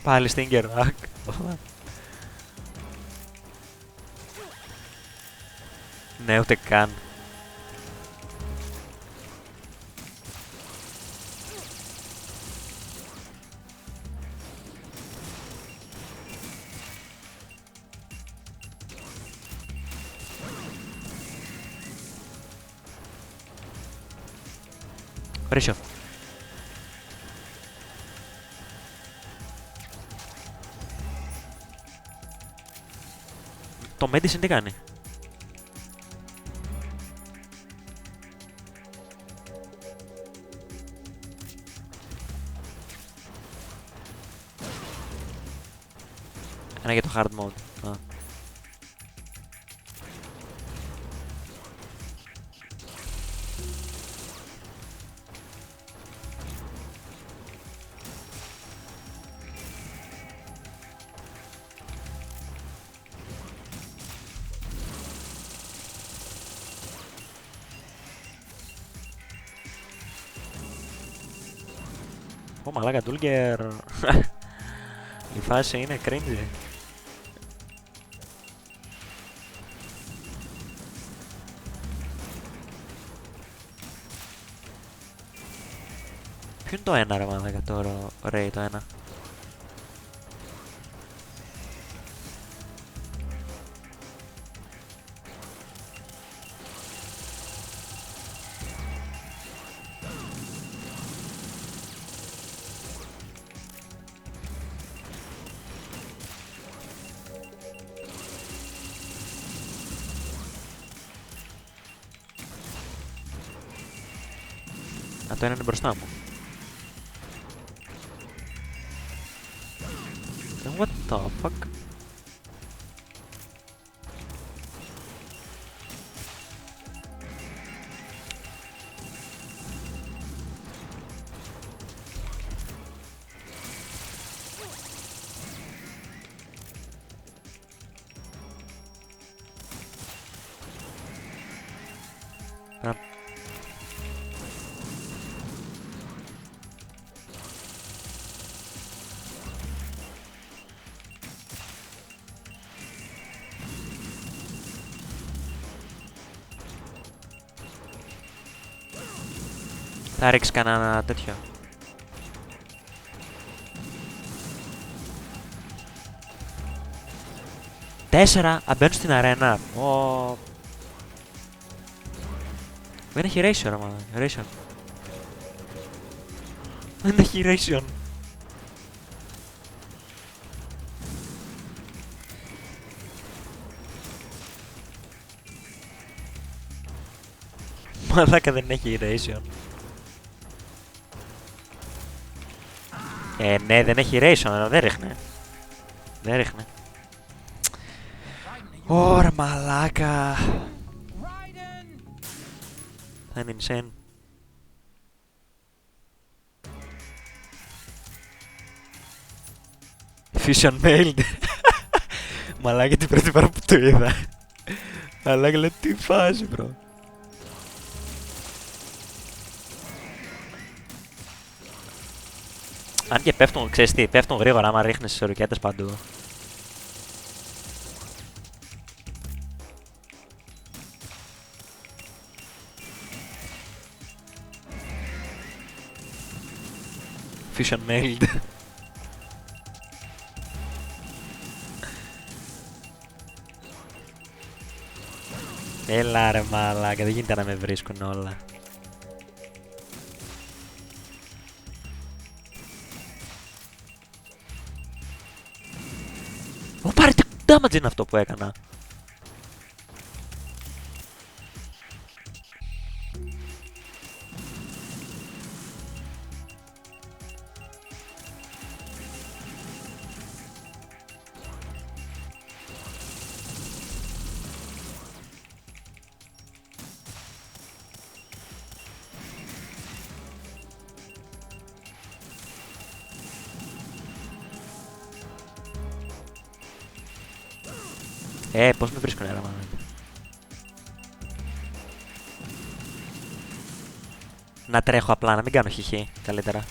Πάλι stinger, ναι, ούτε καν. Ρίσιο. Το Medicine τι κάνει? Ένα για το hard mode. Α. Ω μαλάκα Ντούλγκερ. Η φάση είναι cringe. Ποιο είναι το ένα ρε μαλάκα τώρα, Ray το ένα? Α, το ένα είναι μπροστά μου. What the fuck? Θα ρίξει κανένα τέτοιο. Τέσσερα, μπαίνουν στην αρένα. Δεν έχει ratio ρε μάνα, ratio. Δεν έχει ratio. Μαλάκα δεν έχει ratio. Ναι, δεν έχει ratio, δεν ρίχνε. Δεν ρίχνε. Ωρα μαλάκα. Θα είναι insane. Fusion mailed. Μαλάκα την πρώτη φορά που το είδα. Μαλάκα λέω τι φάση bro. Αν και πέφτουν, ξέρεις τι, πέφτουν γρήγορα άμα ρίχνεις τις ορικέτες παντού. Fusion mailed. Έλα ρε μαλάκα, δεν γίνεται να με βρίσκουν όλα. Ω πάρε τι damage είναι αυτό που έκανα. Πώς με βρίσκουνε ρε μάνα. Να τρέχω απλά, να μην κάνω χιχί, καλύτερα.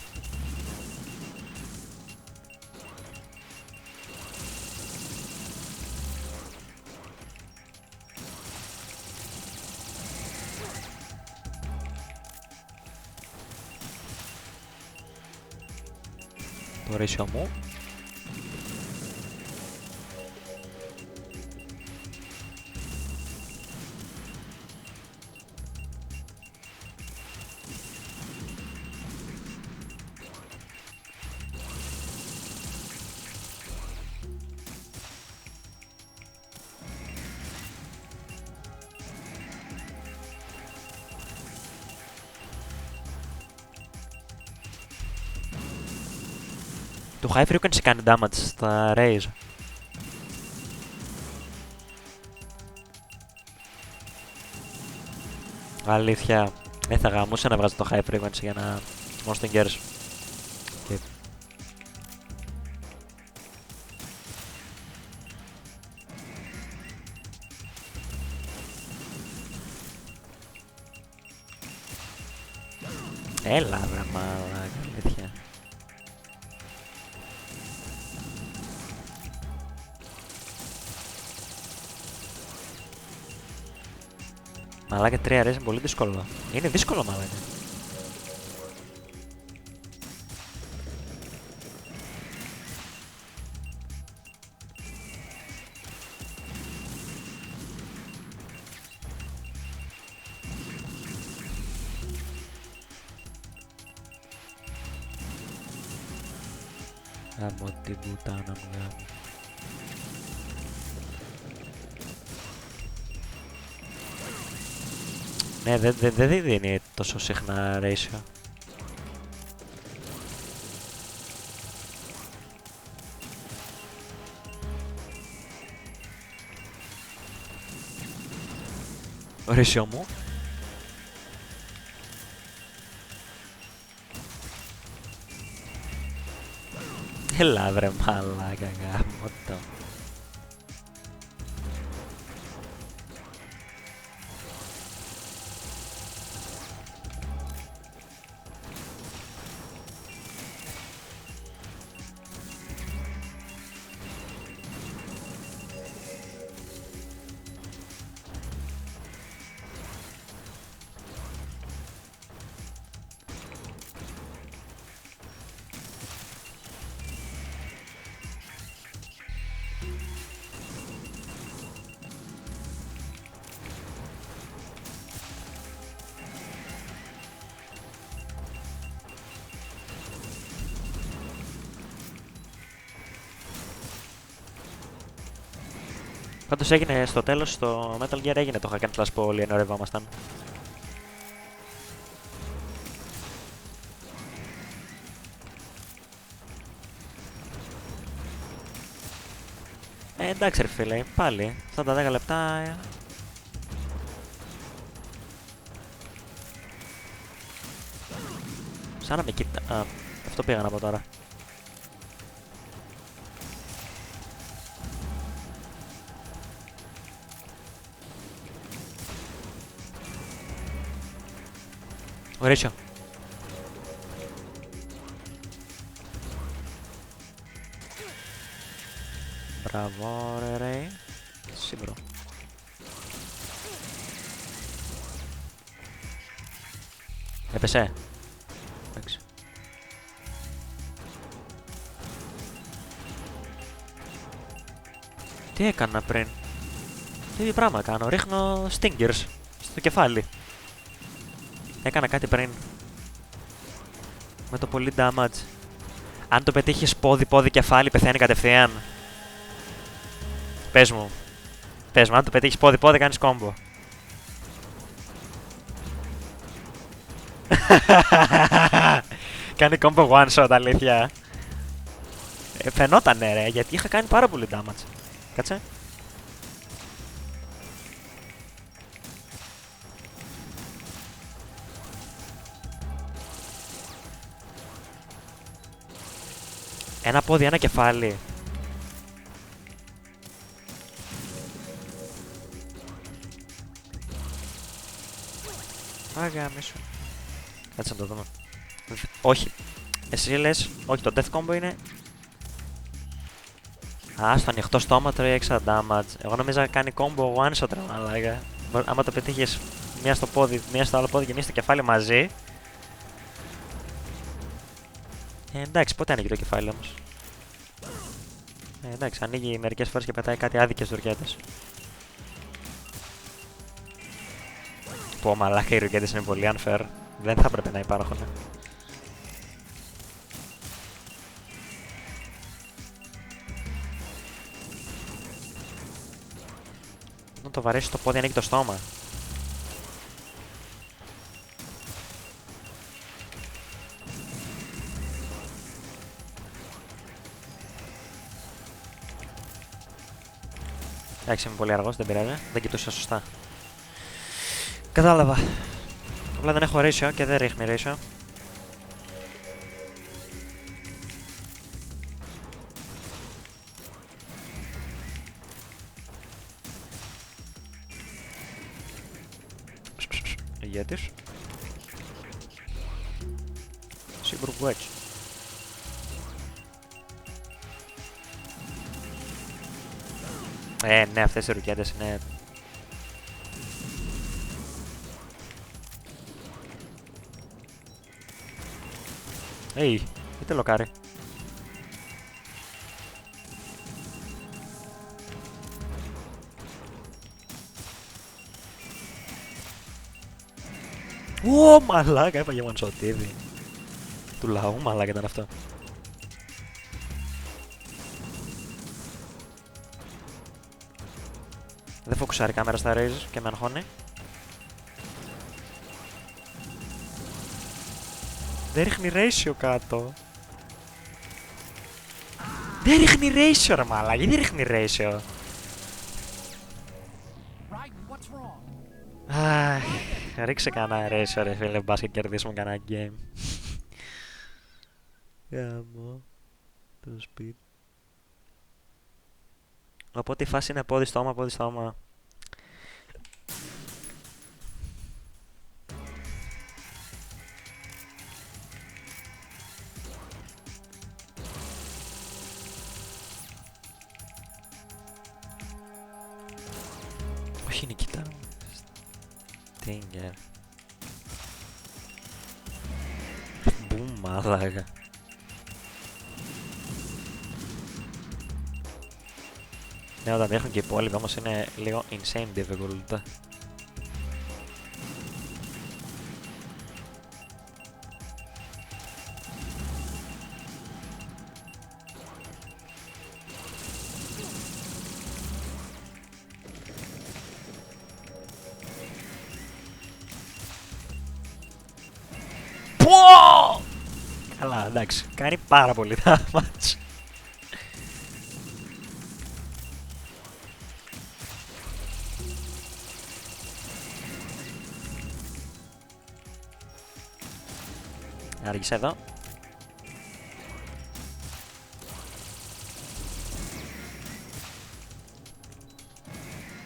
Το ratio μου. Το high frequency κάνει damage στα rays. Αλήθεια. Θα γαμούσε να βγάζει το high frequency για να μόνο stingers. Και... Έλα βρε μαλάκα, αλήθεια. Μαλάκα 3 αρέσει, είναι πολύ δύσκολο. Είναι δύσκολο μαλάκα. Γάμω την πουτάνα μου, γάμω. Ναι, δεν δίνει τόσο συχνά ratio. Ratio μου. Έλα βρε μαλάκα, γάμο το. Πάντως έγινε στο τέλος, στο Metal Gear έγινε το hack and slash που όλοι ενωρευόμασταν. Εντάξει ρε φίλε, πάλι, αυτά τα 10 λεπτά... Σαν να με κοίτα... Α, αυτό πήγα να πω τώρα. Ωραίο. Μπράβο ρε. Σύμπρο. Έπεσε. Εντάξει. Τι έκανα πριν? Τι ίδιο πράγμα κάνω. Ρίχνω stingers στο κεφάλι. Έκανα κάτι πριν. Με το πολύ damage. Αν το πετύχεις πόδι κεφάλι πεθαίνει κατευθείαν. Πες μου. Πες μου, αν το πετύχεις πόδι κάνεις κόμπο. Κάνει κόμπο one shot, αλήθεια. Φαινότανε ρε, γιατί είχα κάνει πάρα πολύ damage. Κάτσε. Ένα πόδι, ένα κεφάλι. Αγάμισου. Κάτσε να το δούμε. Όχι. Εσύ λες, όχι, το death combo είναι... Α, στο ανοιχτό στόμα τρώει extra damage. Εγώ νόμιζα κάνει combo one shot ρε μαλάκα. Άμα το πετύχεις μία στο πόδι, μία στο άλλο πόδι και μία στο κεφάλι μαζί. Εντάξει, πότε ανοίγει το κεφάλι όμως? Εντάξει, ανοίγει μερικές φορές και πετάει κάτι άδικες δουρκέτες. Πω μαλάκα, οι ρουκέτες είναι πολύ unfair. Δεν θα έπρεπε να υπάρχουν. Να το βαρέσει το πόδι, ανοίγει το στόμα. Εντάξει, είμαι πολύ αργός, δεν πειράζει. Δεν κοιτούσα σωστά. Κατάλαβα. Απλά δεν έχω ratio και δεν ρίχνει ratio. Ηγέτης. Σίγουρο έτσι. Ναι, αυτές οι ρουκέτες είναι... είτε λοκάρι. Ω, μαλάκα, έπαγε one shot ήδη. Του λαού, μαλάκα ήταν αυτό. Δεν φοκουσάρει η κάμερα στα raise και με αγχώνει. Δεν ρίχνει ratio κάτω. Δεν ρίχνει ratio ρε μάλα, γιατί ρίχνει ratio. Αχ, ρίξε κανένα ratio ρε φίλε, μπας και κερδίσουμε κανένα game. Γάμο το σπίτι. Οπότε η φάση είναι πόδι στόμα, πόδι στόμα. Όχι Νικήτα. Στίνγκερ. Μπουμ μάλακα. Ναι, όταν έχουν και οι υπόλοιποι όμως είναι λίγο insane difficult. Καλά, εντάξει, κάνει πάρα πολύ damage. Άργησε εδώ.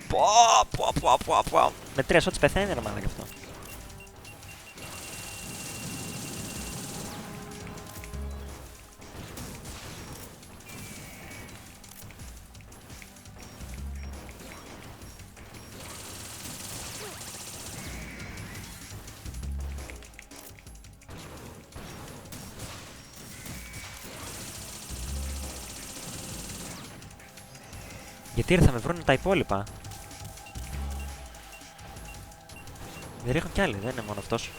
Πω. Με 3 shots πεθαίνει ρε μάνα και αυτό. Γιατί θα με βρουν τα υπόλοιπα. Δεν ρίχνουν κι άλλοι, δεν είναι μόνο αυτός.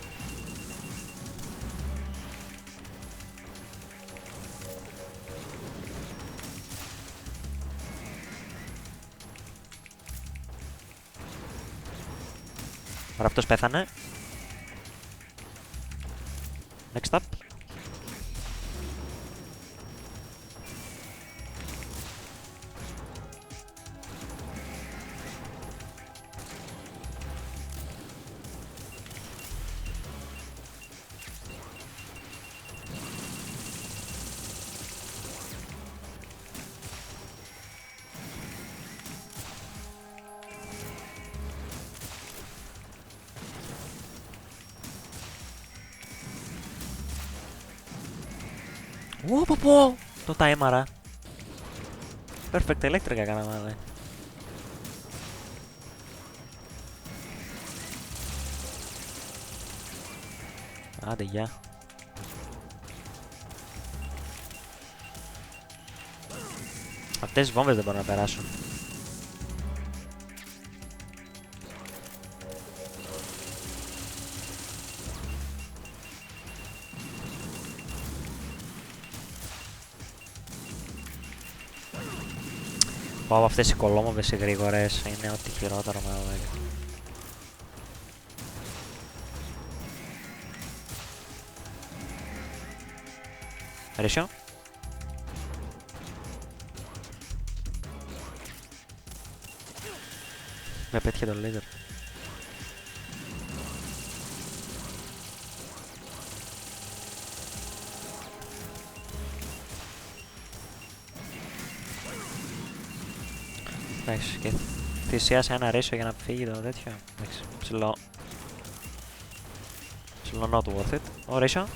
Άρα αυτός πέθανε. Next up. Πω. Το τάιμαρα. Perfect electric έκανα, δε. Άντε, γεια. Αυτές οι βόμβες δεν μπορούν να περάσουν. Πάω αυτές οι κολόμοβες οι γρήγορες, είναι ό,τι χειρότερο με οδέγα. Ρίσιο. Με πέτυχε το laser. Εντάξει, και θυσίασε ένα ratio για να φύγει το τέτοιο. Εντάξει, ψηλό not worth it. Ο ratio.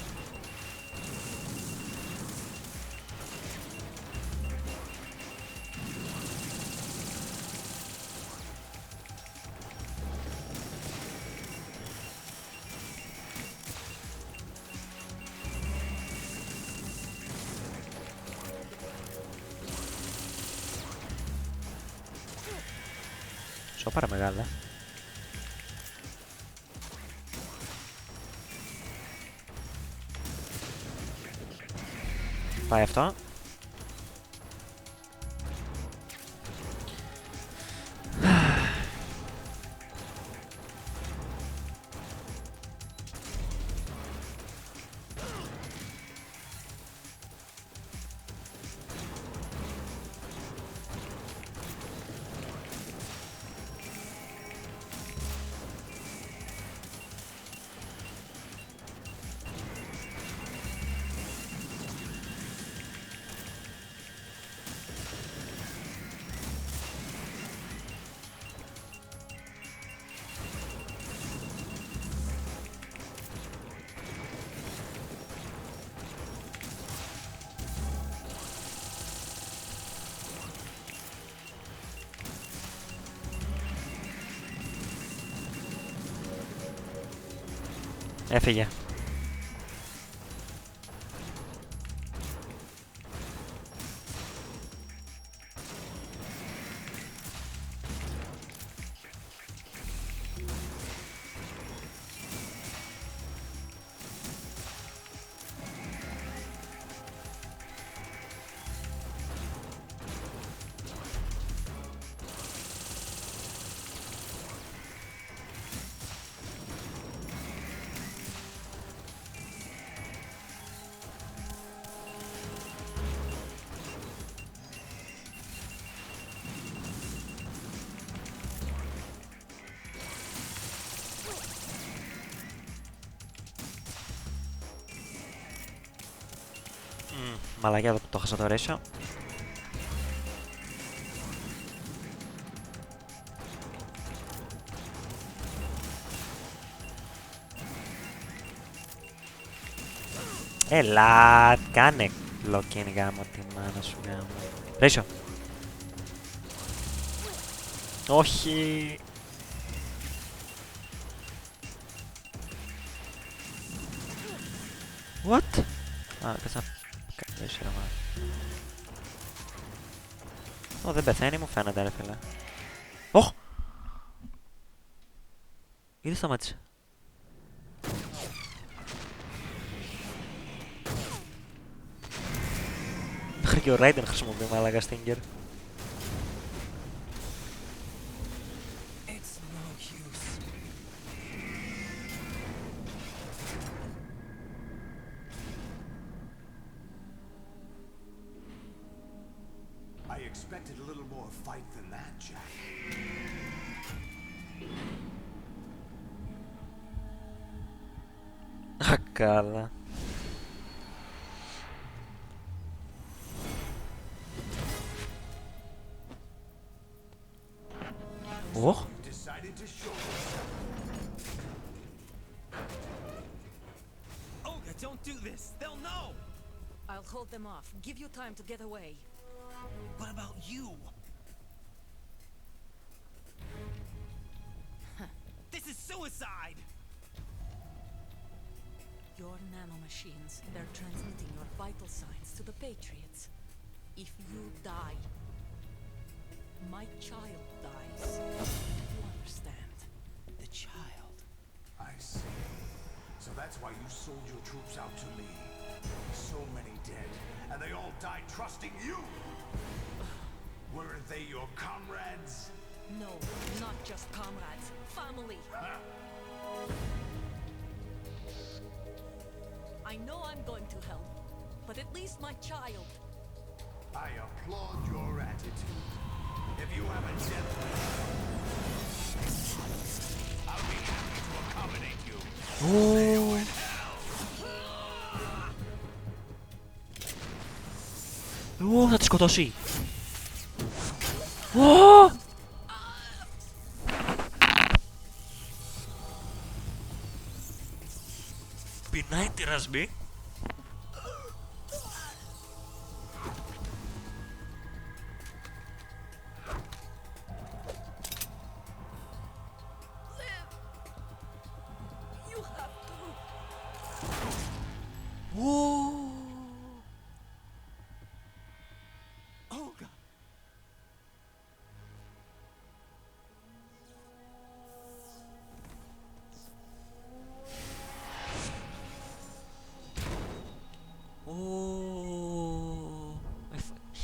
Σοπάρα μεγάλα. Πάει αυτό. Έφυγε. Μαλακιά εδώ που το χάσα το ratio. Έλα, κάνε lock-in γάμο τη μάνα σου γάμο. Ratio. Όχι. What? Α, πέσα. Δεν ξέρω μάλλον. Ω, δεν πεθαίνει μου φαίνεται ρε φίλε. Ωχ! Ήδη σταμάτησε. Μέχρι και ο Raiden χρησιμοποιεί μαλάκα Stinger. I expected a little more fight than that, Jack. Καλά. Ωχ. Decided to show Olga, don't do this. They'll know. I'll hold them off. Give you time to get away. What about you? This is suicide. Your nanomachines, they're transmitting your vital signs to the Patriots. If you die, my child dies. You understand? The child. I see. So that's why you sold your troops out to me. So many dead, and they all died trusting you! Weren't they your comrades? No, not just comrades. Family. I know I'm going to hell, but at least my child. I applaud your attitude. If you have a death wish, Θα τη σκοτώσει. Ω! Πεινάει τη ρασμπή.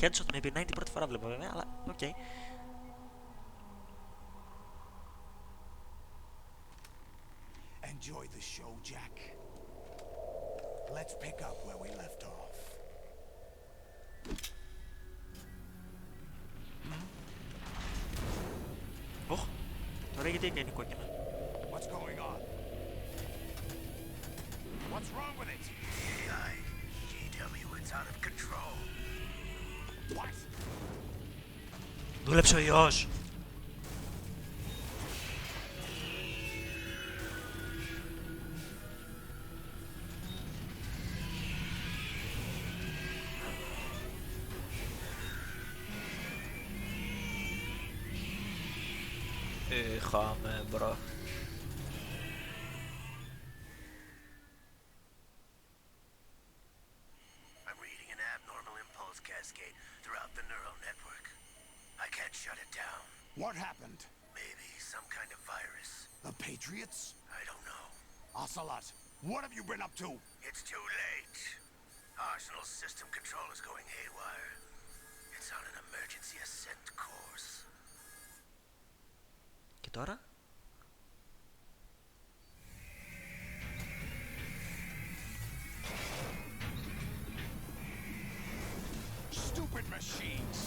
Headshot με πεινάει την πρώτη φορά βλέπω βέβαια, αλλά οκ. Okay. Enjoy the show, Jack. Let's pick up where we left off. Oh, τώρα γιατί έκανε κόκκινα. What's going on? What's wrong with it? AI, GW, it's out of control. What? Δούλεψε ο ιός. Είχαμε μπρο. What happened? Maybe some kind of virus. The Patriots? I don't know. Ocelot, what have you been up to? It's too late. Arsenal's system control is going haywire. It's on an emergency ascent course. Και τώρα? Stupid machines!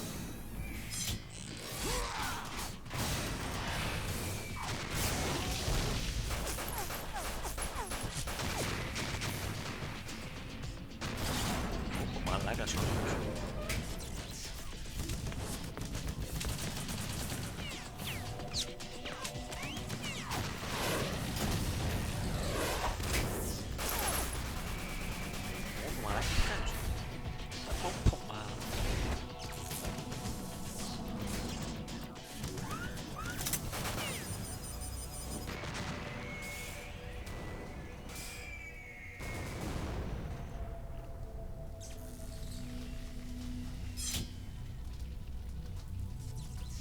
Μαλάκα σου.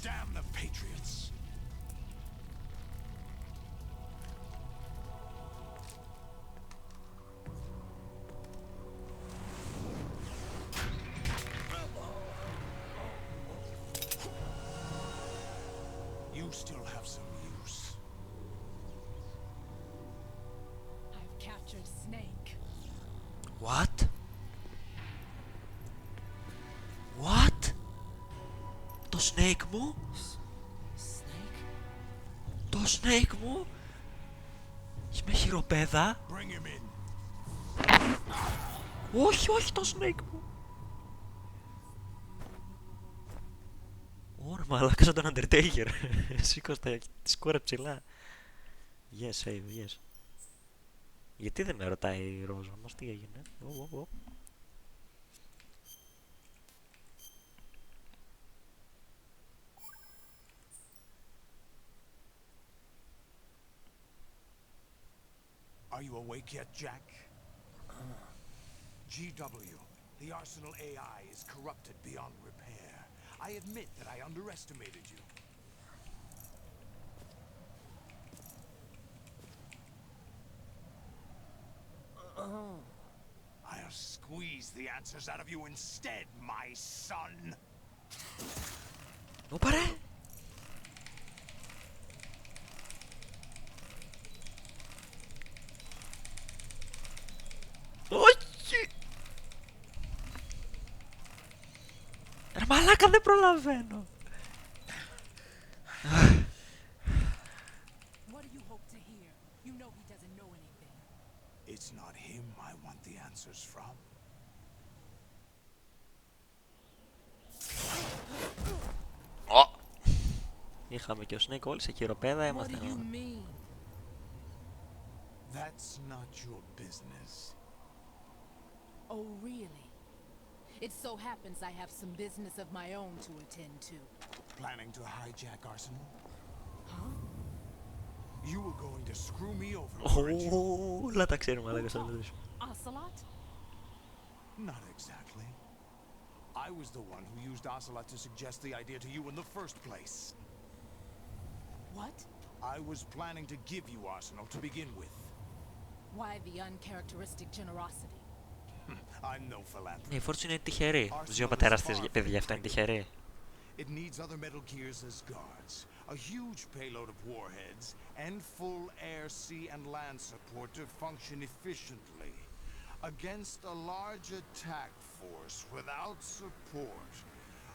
Damn the Patriots! You still have some use. I've captured Snake. What? What? Το Snake μου? Το Snake μου? Με χειροπέδα? Όχι, όχι το Snake μου. Ωραία, μαλάκα σαν τον Undertaker. Σήκω τη σκούρα ψηλά. Yes, save, yes. Γιατί δεν με ρωτάει η Ρόζα μας, τι έγινε? Are you awake yet, Jack? GW, the Arsenal AI is corrupted beyond repair. I admit that I underestimated you. I'll squeeze the answers out of you instead, my son. No pare. Όχι! Ρε μαλάκα δεν προλαβαίνω. hope to hear? You know he doesn't know anything. It's not him I want the answers from. Είχαμε και ο Snake όλοι σε χειροπέδα, What do you mean? That's not your business. Oh, really? It so happens I have some business of my own to attend to. Planning to hijack Arsenal? Huh? You were going to screw me over, weren't you? Όλα τα ξέρουμε, αλλά και Ocelot? Not exactly. I was the one who used Ocelot to suggest the idea to you in the first place. What? I was planning to give you Arsenal to begin with. Why the uncharacteristic generosity? I'm no philanthropist. Η Fortune είναι τυχερή. Τους δύο πατέρας της παιδιά αυτά είναι τυχεροί. It needs other Metal Gears as guards, a huge payload of warheads, and full air, sea, and land support to function efficiently. Against a large attack force without support,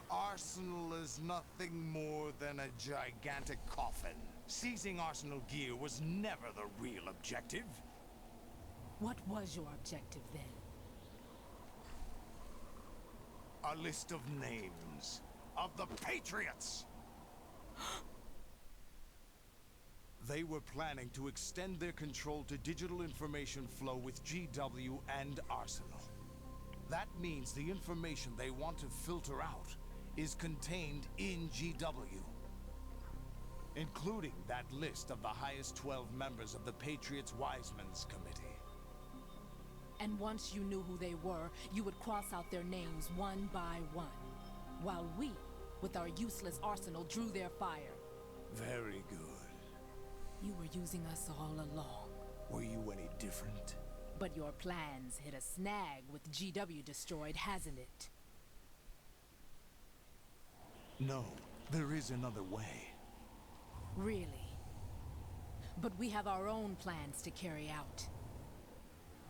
Arsenal is nothing more than a gigantic coffin. Seizing Arsenal gear was never the real objective. What was your objective then? A list of names of the Patriots! They were planning to extend their control to digital information flow with GW and Arsenal. That means the information they want to filter out is contained in GW, including that list of the highest 12 members of the Patriots Wiseman's Committee. And once you knew who they were, you would cross out their names one by one, while we, with our useless arsenal, drew their fire. Very good. You were using us all along. Were you any different? But your plans hit a snag with GW destroyed, hasn't it? No, there is another way. Really? But we have our own plans to carry out.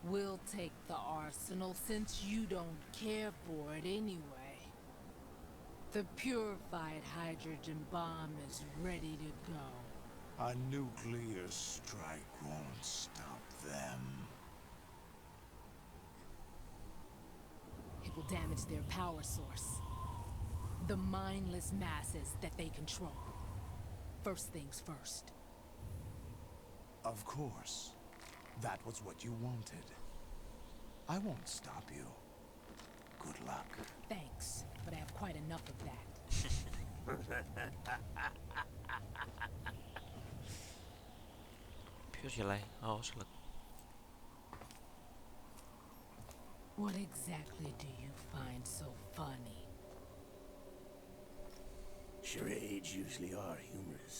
We'll take the arsenal since you don't care for it anyway. The purified hydrogen bomb is ready to go. A nuclear strike won't stop them. It will damage their power source. The mindless masses that they control. First things first. Of course. That was what you wanted. I won't stop you. Good luck. Thanks, but I have quite enough of that. Ποιος γελάει? Α, ο Ocelot. What exactly do you find so funny? Charades usually are humorous.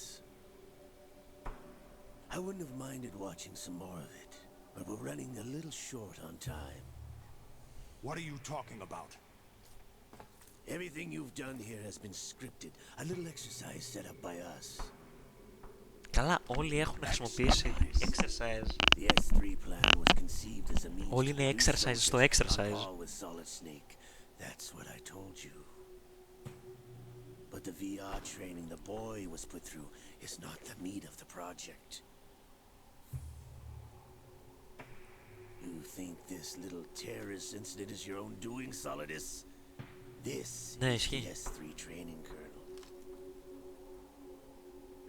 I wouldn't have minded watching some more of it, but we're running a little short on time. What are you talking about? Everything you've done here has been scripted. A little exercise set up by us. Καλά, όλοι έχουν χρησιμοποιήσει exercise. The S3 plan was conceived as a means Όλοι είναι exercise στο exercise. with Solid Snake. That's what I told you. But the VR training the boy was put through is not the meat of the project. You think this little terrorist incident is your own doing, Solidus? This is the S3 training kernel.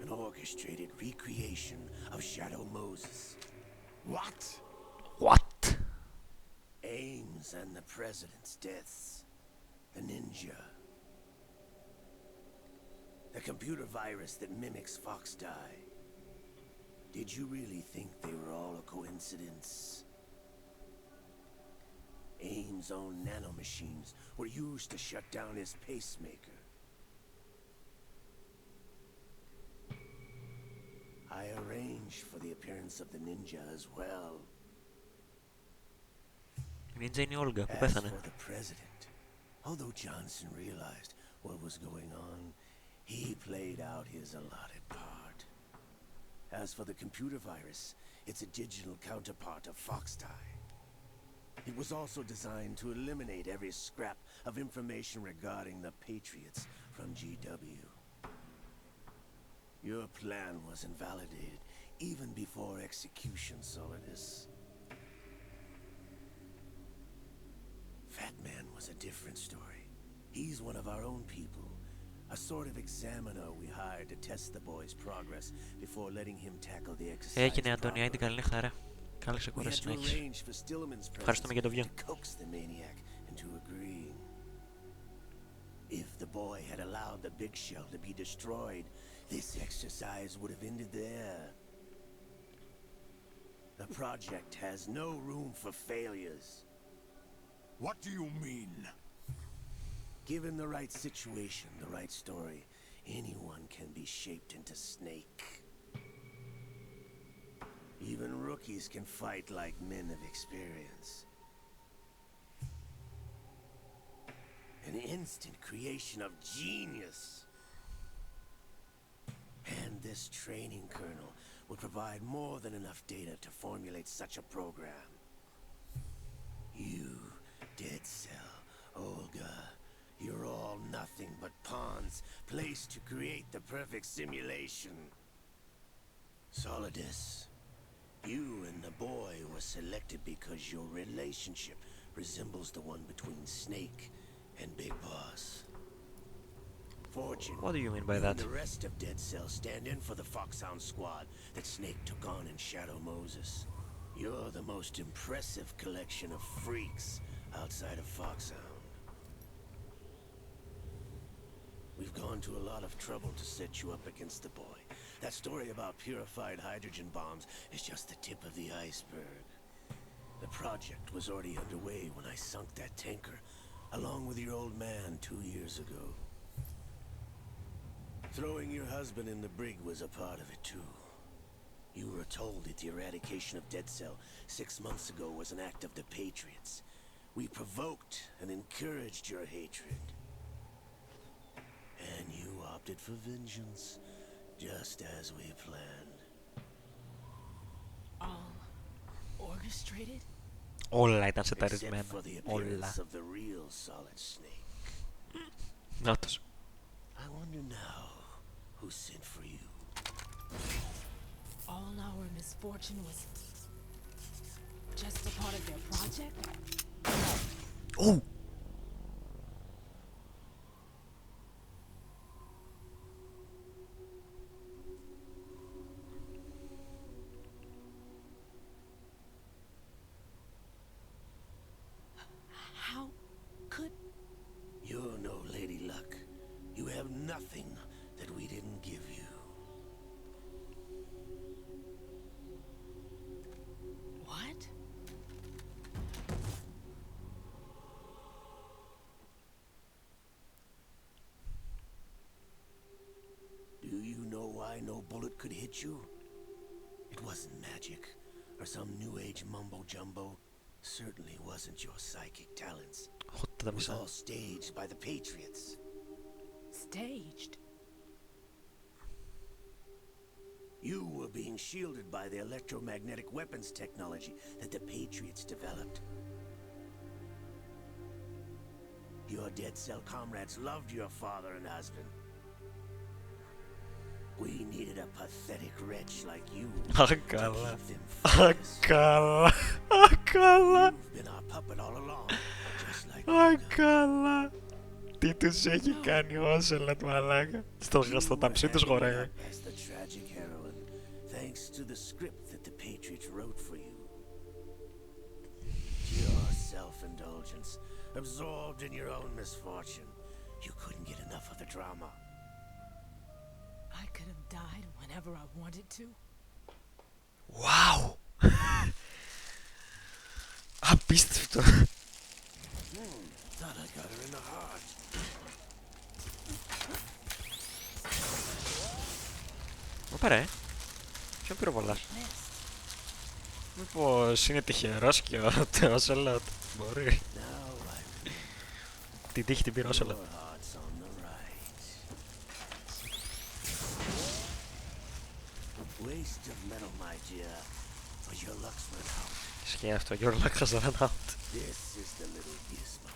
An orchestrated recreation of Shadow Moses. What? What? Ames and the President's deaths. The ninja. The computer virus that mimics Foxdie. Did you really think they were all a coincidence? Ames' own nanomachines were used to shut down his pacemaker. I arranged for the appearance of the ninja as well. Η Ninja είναι η Olga που As πέθανε. for the president, although Johnson realized what was going on, he played out his allotted part. As for the computer virus, it's a digital counterpart of Foxdie. It was also designed to eliminate every scrap of information regarding the Patriots from GW. Your plan was invalidated even before execution, Solidus. Fat Man was a different story. He's one of our own people. A sort of examiner we hired to test the boy's progress before letting him tackle the exercise. Έγινε Αντωνία, την καλή νύχτα ρε. Καλή We had ξεκούραση to να έχεις. arrange for Stillman's Ευχαριστούμε για το view. to coax the maniac into agreeing. If the boy had allowed the big shell to be destroyed, this exercise would have ended there. The project has no room for failures. What do you mean? Given the right situation, the right story, anyone can be shaped into Snake. Even rookies can fight like men of experience. An instant creation of genius. And this training kernel would provide more than enough data to formulate such a program. You, Dead Cell, Olga, you're all nothing but pawns placed to create the perfect simulation. Solidus, you and the boy were selected because your relationship resembles the one between Snake and Big Boss. Fortune, What do you mean by you that? and the rest of Dead Cell stand in for the Foxhound squad that Snake took on in Shadow Moses. You're the most impressive collection of freaks outside of Foxhound. We've gone to a lot of trouble to set you up against the boy. That story about purified hydrogen bombs is just the tip of the iceberg. The project was already underway when I sunk that tanker, along with your old man 2 years ago. Throwing your husband in the brig was a part of it too. You were told that the eradication of Dead Cell 6 months ago was an act of the Patriots. We provoked and encouraged your hatred. And you opted for vengeance, just as we planned. All orchestrated? Όλα ήταν Except σεταρισμένα. for the Όλα. appearance of the real Solid Snake. Νάτος. I wonder now who sent for you. All our misfortune was just a part of their project? Oh! How could... You're no Lady Luck. You have nothing that we didn't give you. What? Do you know why no bullet could hit you? It wasn't magic, or some new age mumbo-jumbo. Certainly wasn't your psychic talents. It was all staged by the Patriots. Staged? You were being shielded by the electromagnetic weapons technology that the Patriots developed. Your Dead Cell comrades loved your father and husband. We needed a pathetic wretch like you to Akala. keep them focused. Akala. Akala. You've been our puppet all along, just like Ακάλα. Τι τους έχει κάνει ο Όσελατ, μαλάκα. Στο ταμψί τους χωράει. as the tragic heroine, thanks to the script that the Patriots wrote for you. Your self-indulgence, absorbed in your own misfortune. You couldn't get enough of the drama. I could have died whenever I wanted to. Wow. Απίστευτο. Thought I got her in the heart. Όπα ρε. Ποιον πυροβολάς? Μήπως είναι τυχερός και ο Όσελατ μπορεί. Την τύχη την πήρε ο Όσελατ. Waste of metal, my dear, but your luck's run out. Ισχύει αυτό, your luck has run out. This is the little gizmo.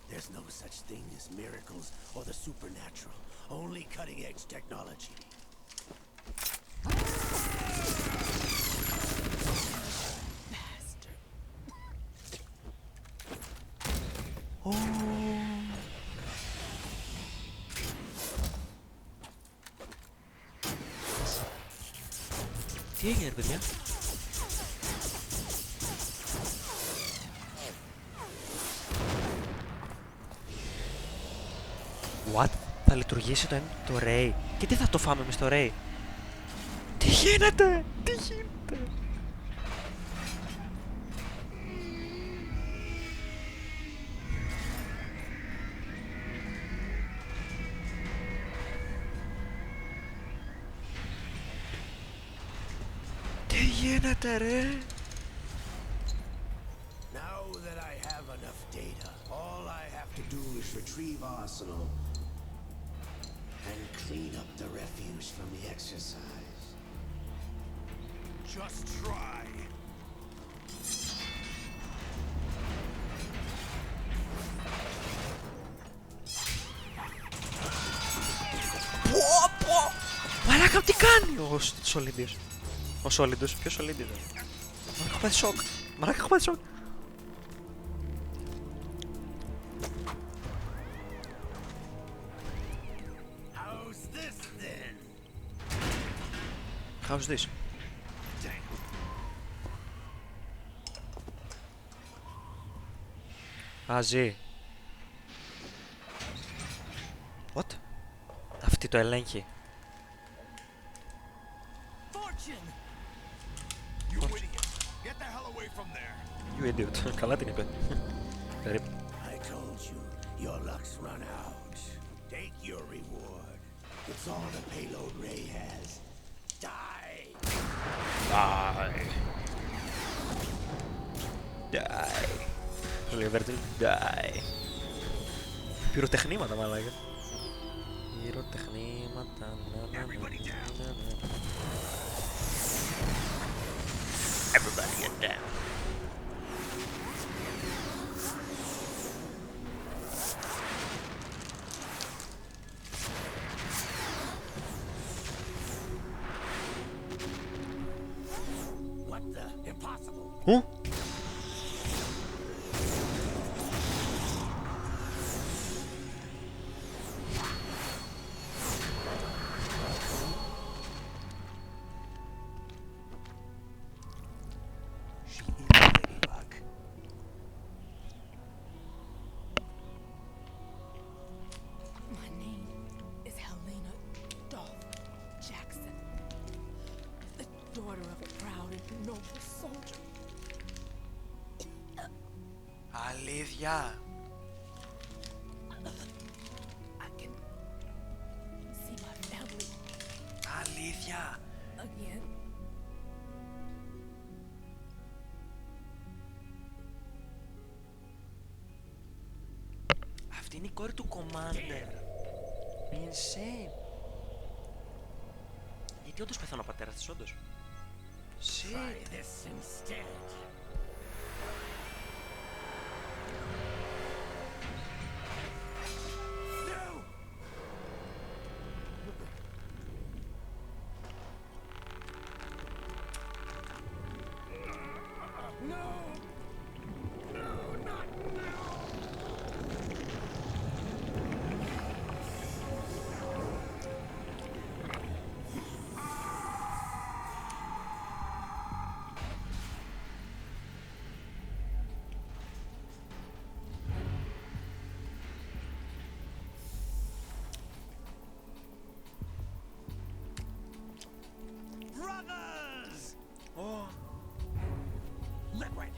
There's no such thing as miracles or the supernatural, only cutting-edge technology. Τι έγινε, παιδιά? What? Θα λειτουργήσει το Ray? Και τι θα το φάμε μες στο Ray? Τι γίνεται? Τι γίνεται? Τι γίνεται, ρε? Now that I have enough data, all I have to do is retrieve Arsenal and clean up the refuse from the exercise. Just try. Πω! Μαλάκα, τι κάνει ο Σολίντιος? Ο Σόλιντος, ποιος Σολίντιος? Μαλάκα, έχω πάθει σοκ. Μαλάκα, έχω πάθει σοκ. How's this then? How's this? Αζή. What? Αυτή το ελέγχει. You idiot! Get the hell away from there! You idiot. Καλά την είπε. Περίπου. I told you, your luck's run out. Take your reward. It's all the payload Ray has. Die! Die. Σου λέει ο Βέρτιλ. Die. Πυροτεχνήματα, μαλάκα. Πυροτεχνήματα. Everybody get down. What the? Impossible! Huh? Αλήθεια. Αλήθεια. Αυτή είναι η κόρη του Commander. Insane. Γιατί όντως πεθάνω ο πατέρας της, όντως. Try this instead. Brothers! Oh. Liquid!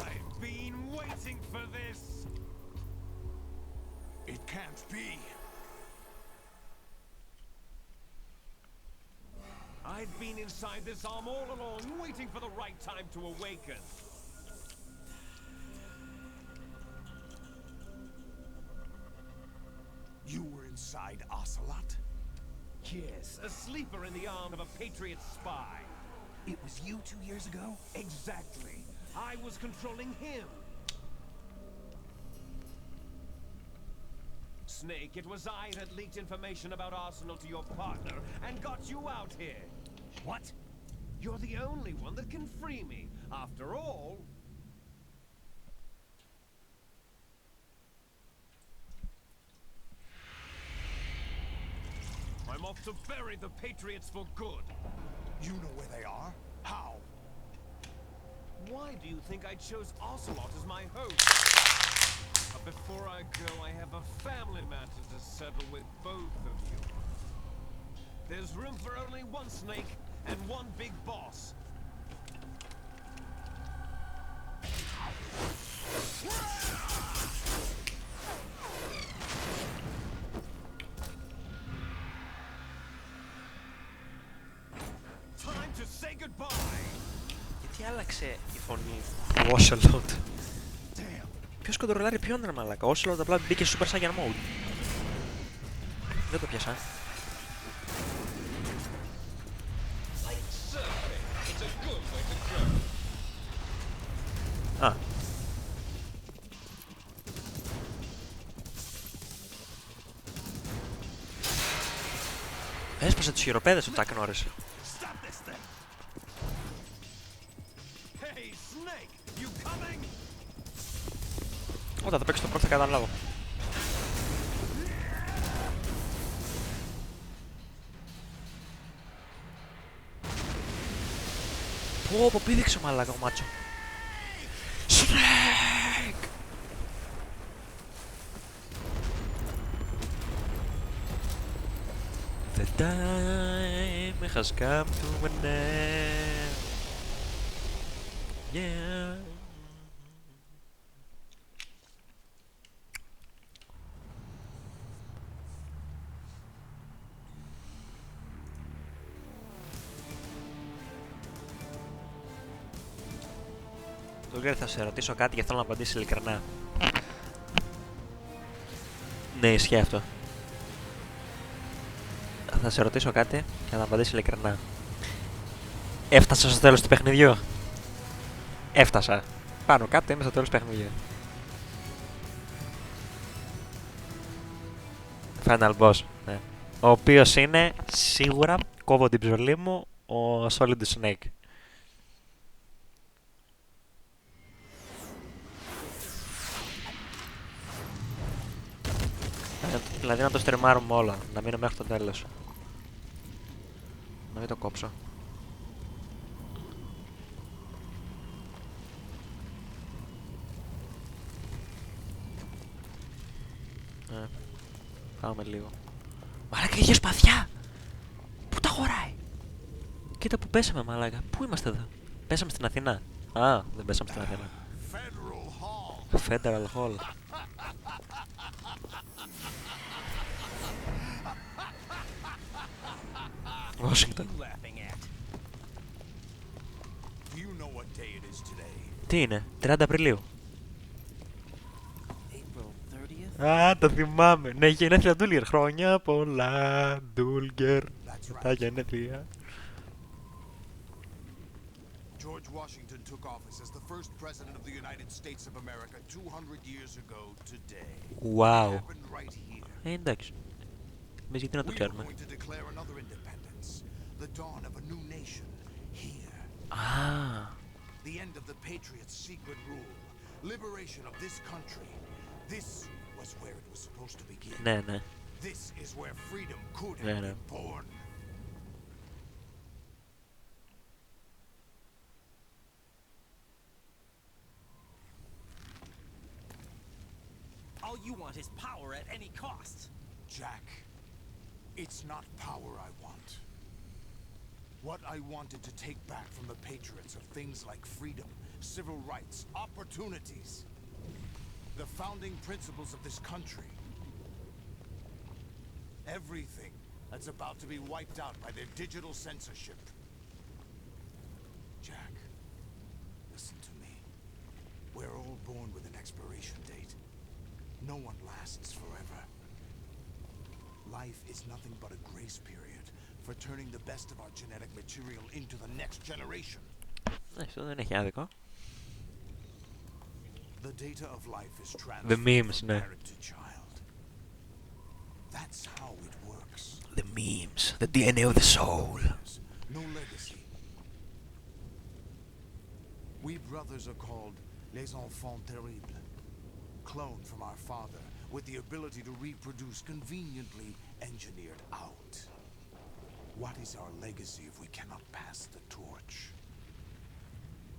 I've been waiting for this! It can't be. I've been inside this arm all along, waiting for the right time to awaken. You were inside Ocelot? Yes, a sleeper in the arm of a Patriot spy. It was you 2 years ago? Exactly. I was controlling him. Snake, it was I that leaked information about Arsenal to your partner and got you out here. What? You're the only one that can free me. After all... I'm off to bury the Patriots for good. You know where they are? How? Why do you think I chose Ocelot as my host? But before I go, I have a family matter to settle with both of you. There's room for only one snake and one big boss. Time to say goodbye. Γιατί άλλαξε η φωνή του Ocelot? Ποιος κοντρολάρει ποιον ρε μαλάκα? Ο Ocelot απλά μπήκε στο Super Saiyan Mode. Δεν το πιάσα. Α. Έσπασε τους χειροπέδες ο Chuck Norris. Όταν θα παίξω το πρώτο θα καταλάβω. Πω πήδηξε μαλάκα ο μάτσο. Snake! The time has come to an end. Yeah. Θα σε ρωτήσω κάτι και θέλω να απαντήσει ειλικρινά. Ναι, ισχύει αυτό. Θα σε ρωτήσω κάτι και να απαντήσει ειλικρινά. Έφτασα στο τέλος του παιχνιδιού. Έφτασα. Πάνω κάτω είμαι στο τέλος του παιχνιδιού. Final boss. Ναι. Ο οποίος είναι σίγουρα, κόβω την ψωλή μου, ο Solid Snake. Δηλαδή να το στριμάρουμε όλα, να μείνω μέχρι το τέλος. Να μην το κόψω. Πάμε λίγο. Μαλάκα είχε σπαθιά! Πού τα χωράει! Κοίτα που πέσαμε μαλάκα, πού είμαστε εδώ? Πέσαμε στην Αθηνά. Α, δεν πέσαμε στην Αθηνά. Federal Hall. Washington. Τι είναι, 30 Απριλίου. Α, το θυμάμαι. Ναι, γενέθλια Ντούλγερ. Χρόνια πολλά, Ντούλγερ. Τα γενέθλια. George Washington took office as the first president of the United States of America 200 years ago today. Wow. It happened right here. Εντάξει. Εμείς γιατί να το ξέρουμε. We were going to declare another independence, the dawn of a new nation here. Ah. The end of the Patriots' secret rule, liberation of this country. This was where it was supposed to begin. Ναι, ναι. This is where freedom could Ναι, have ναι. been born. All you want is power at any cost. Jack, it's not power I want. What I wanted to take back from the Patriots are things like freedom, civil rights, opportunities. The founding principles of this country. Everything that's about to be wiped out by their digital censorship. Jack, listen to me. We're all born with an expiration date. No one lasts forever. Life is nothing but a grace period for turning the best of our genetic material into the next generation. Αυτό δεν έχει άδικο. The data of life is The transferred memes, from ναι. parent to child. That's how it works. The memes, the DNA of the soul. No legacy. We brothers are called les enfants terribles. Cloned from our father with the ability to reproduce conveniently engineered out. What is our legacy if we cannot pass the torch?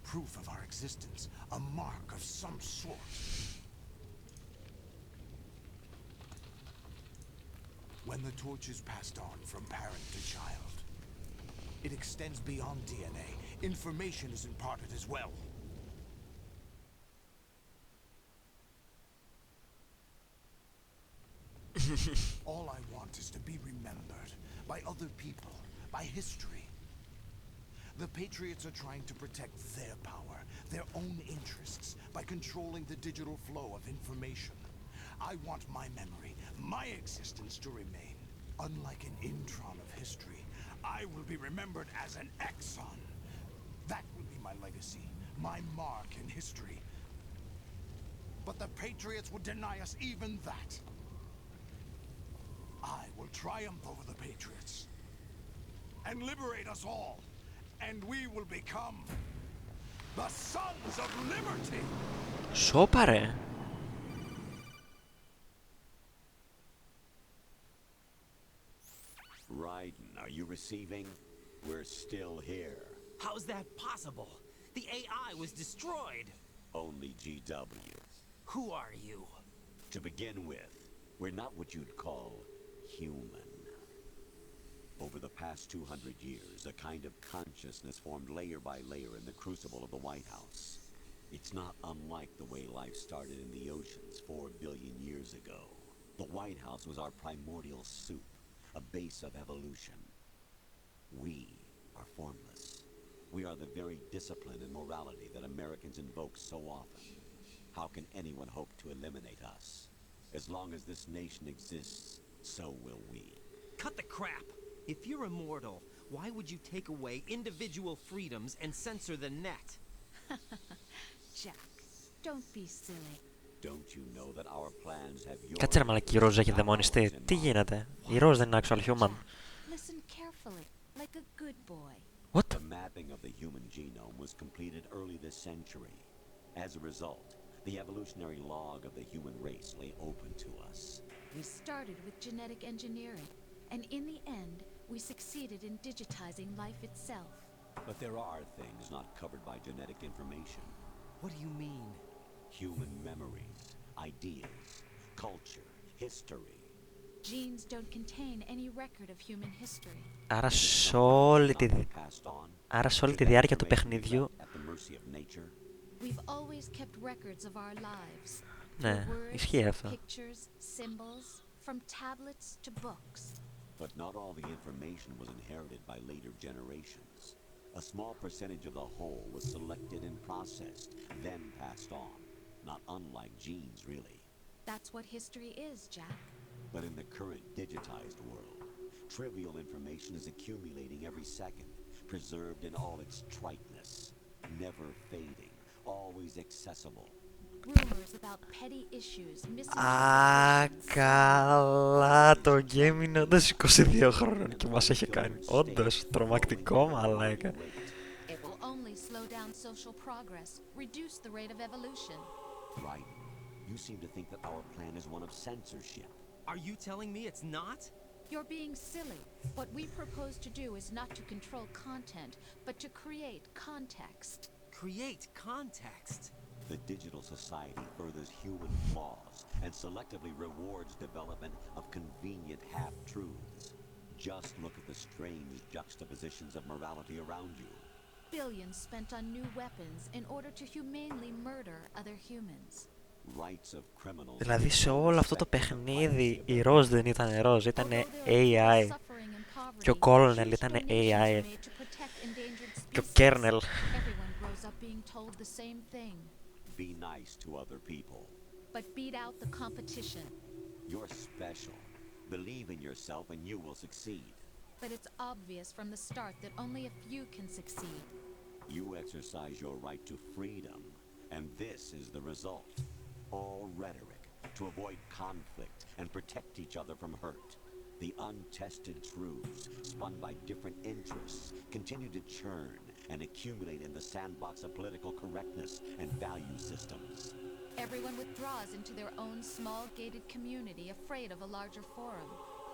Proof of our existence, a mark of some sort. When the torch is passed on from parent to child, it extends beyond DNA. Information is imparted as well. All I want is to be remembered by other people, by history. The Patriots are trying to protect their power, their own interests, by controlling the digital flow of information. I want my memory, my existence to remain. Unlike an intron of history, I will be remembered as an exon. That will be my legacy, my mark in history. But the Patriots would deny us even that. I will triumph over the Patriots and liberate us all, and we will become the Sons of Liberty. Σώπα ρε. Raiden, are you receiving? We're still here. How's that possible? The AI was destroyed. Only GW. Who are you? To begin with, we're not what you'd call human. Over the past 200 years, a kind of consciousness formed layer by layer in the crucible of the White House. It's not unlike the way life started in the oceans 4 billion years ago. The White House was our primordial soup, a base of evolution. We are formless. We are the very discipline and morality that Americans invoke so often. How can anyone hope to eliminate us? As long as this nation exists, so will we. Cut the crap! If you're immortal, why would you take away individual freedoms and censor the net? Jack, don't be silly. Don't you know that our plans have your Κάτσε ρε μαλακή, η Ροζ έχει δαιμονιστεί. Τι γίνεται? Η Ροζ δεν είναι actual human. Listen carefully, like a good boy. What? The mapping of the human genome was completed early this century. As a result, the evolutionary log of the human race lay open to us. We started with genetic engineering, and in the end, we succeeded in digitizing life itself. But there are things not covered by genetic information. What do you mean? Human memories, ideas, culture, history. Genes don't contain any record of human history. Άρα σε όλη τη διάρκεια του παιχνιδιού We've always kept records of our lives. Ναι, ισχύει αυτό. Pictures, symbols, from tablets to books. But not all the information was inherited by later generations. A small percentage of the whole was selected and processed, then passed on. Not unlike genes, really. That's what history is, Jack. But in the current digitized world, trivial information is accumulating every second, preserved in all its triteness, never fading, always accessible. Rumors about petty issues, missing. Α, καλά, το game είναι όντως 22 χρόνων και μας έχει κάνει. Όντως, τρομακτικό μαλάκα. It will only slow down social progress, reduce the rate of evolution. Right. You seem to think that our plan is one of censorship. Are you telling me it's not? You're being silly. What we propose to do is not to control content, but to create context. Create context? The digital society furthers human flaws and selectively rewards development of convenient half-truths. Just look at the strange juxtapositions of morality around you. Billions spent on new weapons in order to humanely murder other humans. Δηλαδή σε όλο αυτό το παιχνίδι η Ροζ δεν ήταν Ροζ, ήταν AI. Και ο Colonel ήταν AI. Και ο Kernel. Be nice to other people. But beat out the competition. You're special. Believe in yourself and you will succeed. But it's obvious from the start that only a few can succeed. You exercise your right to freedom, and this is the result. All rhetoric to avoid conflict and protect each other from hurt. The untested truths, spun by different interests, continue to churn and accumulate in the sandbox of political correctness and value systems. Everyone withdraws into their own small gated community, afraid of a larger forum.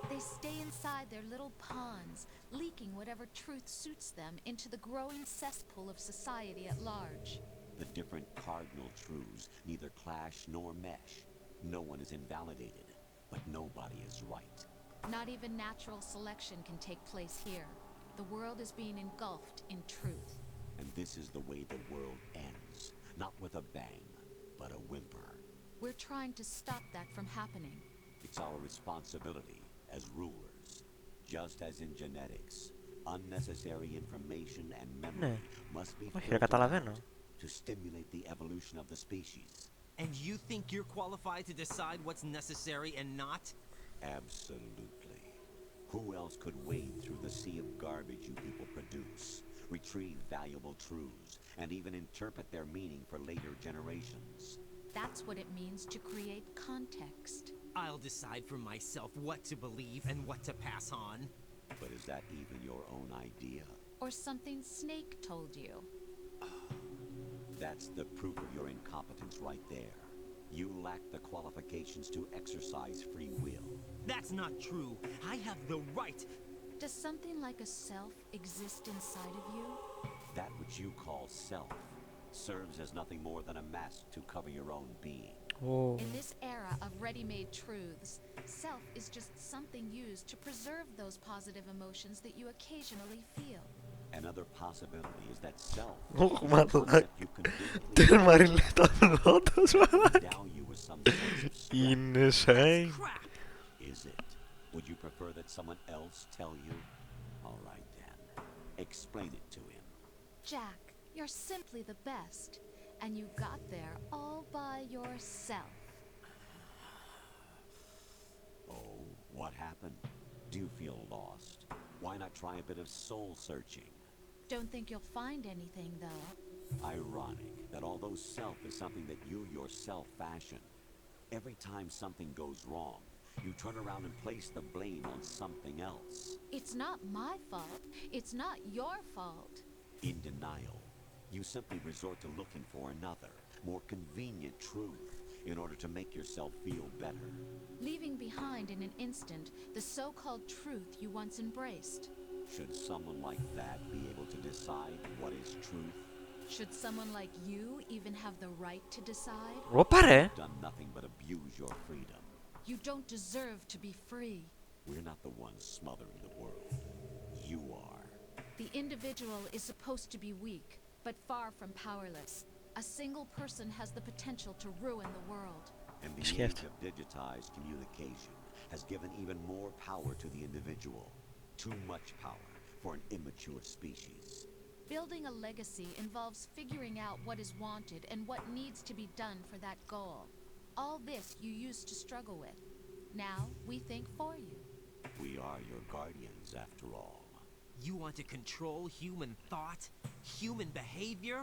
They stay inside their little ponds, leaking whatever truth suits them into the growing cesspool of society at large. The different cardinal truths neither clash nor mesh. No one is invalidated, but nobody is right. Not even natural selection can take place here. The world is being engulfed in truth. And this is the way the world ends. Not with a bang, but a whimper. We're trying to stop that from happening. It's our responsibility as rulers. Just as in genetics, unnecessary information and memory must be Όχι, filtered καταλαβαίνω. out to stimulate the evolution of the species. And you think you're qualified to decide what's necessary and not? Absolutely. Who else could wade through the sea of garbage you people produce, retrieve valuable truths, and even interpret their meaning for later generations? That's what it means to create context. I'll decide for myself what to believe and what to pass on. But is that even your own idea? Or something Snake told you. That's the proof of your incompetence right there. You lack the qualifications to exercise free will. That's not true. I have the right. Does something like a self exist inside of you? That which you call self serves as nothing more than a mask to cover your own being. Oh. In this era of ready-made truths, self is just something used to preserve those positive emotions that you occasionally feel. Another possibility is that self Oh, is a man, concept you can Τέρμα τα πλώτος, endow you with some sense of strength. Είναι insane. Is it? Would you prefer that someone else tell you? All right then. Explain it to him. Jack, you're simply the best. And you got there all by yourself. Oh, what happened? Do you feel lost? Why not try a bit of soul searching? Don't think you'll find anything, though. Ironic that although self is something that you yourself fashion, every time something goes wrong, you turn around and place the blame on something else. It's not my fault. It's not your fault. In denial, you simply resort to looking for another, more convenient truth in order to make yourself feel better. Leaving behind in an instant the so-called truth you once embraced. Should someone like that be able to decide what is truth? Should someone like you even have the right to decide? Όπα ρε. You've done nothing but abuse your freedom. You don't deserve to be free. We're not the ones smothering the world. You are. The individual is supposed to be weak, but far from powerless. A single person has the potential to ruin the world. And the age of digitized communication has given even more power to the individual. Too much power for an immature species. Building a legacy involves figuring out what is wanted and what needs to be done for that goal. All this you used to struggle with. Now we think for you. We are your guardians, after all. You want to control human thought? Human behavior?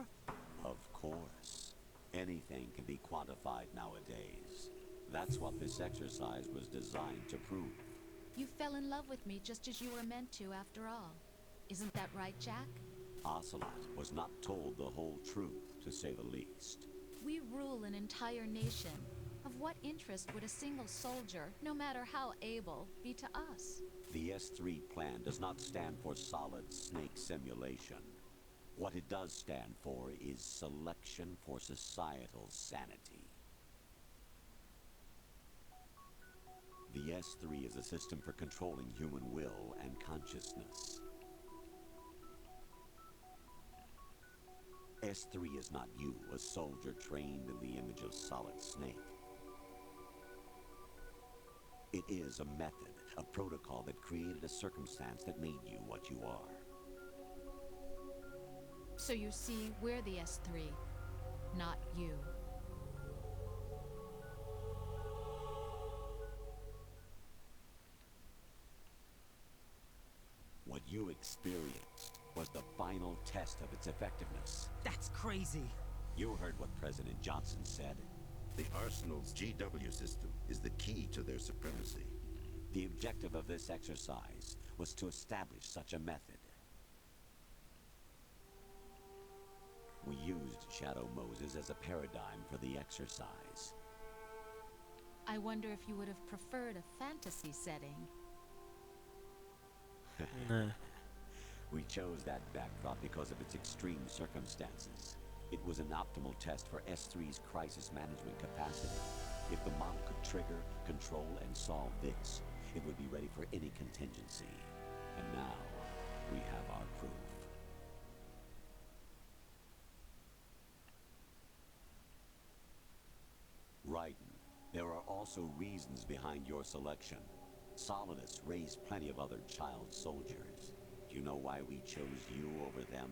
Of course. Anything can be quantified nowadays. That's what this exercise was designed to prove. You fell in love with me just as you were meant to, after all. Isn't that right, Jack? Ocelot was not told the whole truth, to say the least. We rule an entire nation. Of what interest would a single soldier, no matter how able, be to us? The S3 plan does not stand for solid snake simulation. What it does stand for is selection for societal sanity. The S3 is a system for controlling human will and consciousness. S3 is not you, a soldier trained in the image of Solid Snake. It is a method, a protocol that created a circumstance that made you what you are. So you see, we're the S3, not you. What you experienced was the final test of its effectiveness. That's crazy. You heard what President Johnson said. The Arsenal's GW system is the key to their supremacy. The objective of this exercise was to establish such a method. We used Shadow Moses as a paradigm for the exercise. I wonder if you would have preferred a fantasy setting. Ναι. We chose that backdrop because of its extreme circumstances. It was an optimal test for S3's crisis management capacity. If the model could trigger, control, and solve this, it would be ready for any contingency. And now, we have our proof. Raiden, there are also reasons behind your selection. Solidus raised plenty of other child soldiers. Do you know why we chose you over them?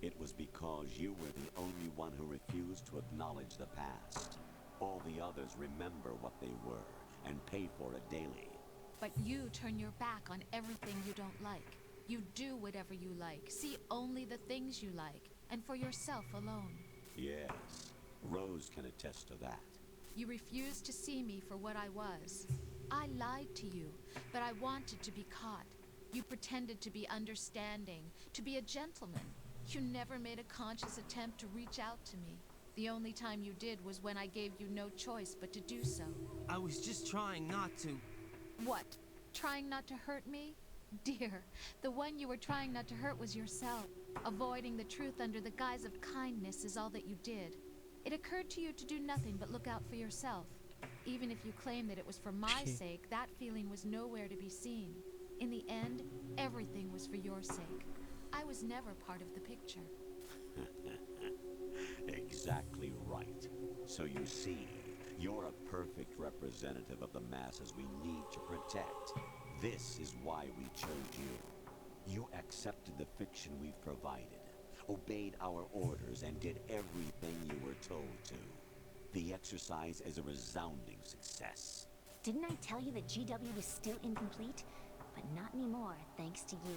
It was because you were the only one who refused to acknowledge the past. All the others remember what they were and pay for it daily. But you turn your back on everything you don't like. You do whatever you like, see only the things you like, and for yourself alone. Yes, Rose can attest to that. You refused to see me for what I was. I lied to you, but I wanted to be caught. You pretended to be understanding, to be a gentleman. You never made a conscious attempt to reach out to me. The only time you did was when I gave you no choice but to do so. I was just trying not to. What? Trying not to hurt me? Dear, the one you were trying not to hurt was yourself. Avoiding the truth under the guise of kindness is all that you did. It occurred to you to do nothing but look out for yourself. Even if you claim that it was for my sake, that feeling was nowhere to be seen. In the end, everything was for your sake. I was never part of the picture. Exactly right. So you see, you're a perfect representative of the masses we need to protect. This is why we chose you. You accepted the fiction we've provided, obeyed our orders, and did everything you were told to. The exercise is a resounding success. Didn't I tell you that GW was still incomplete? But not anymore, thanks to you.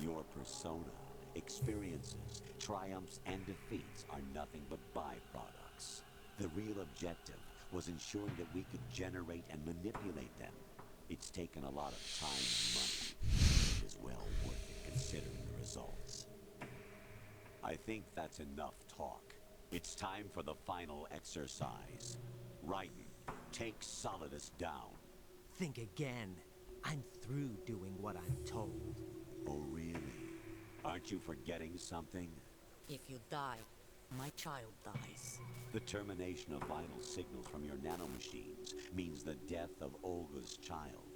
Your persona, experiences, triumphs, and defeats are nothing but byproducts. The real objective was ensuring that we could generate and manipulate them. It's taken a lot of time and money. It is well worth it considering the results. I think that's enough talk. It's time for the final exercise. Raiden, take Solidus down. Think again. I'm through doing what I'm told. Oh, really? Aren't you forgetting something? If you die, my child dies. The termination of vital signals from your nanomachines means the death of Olga's child.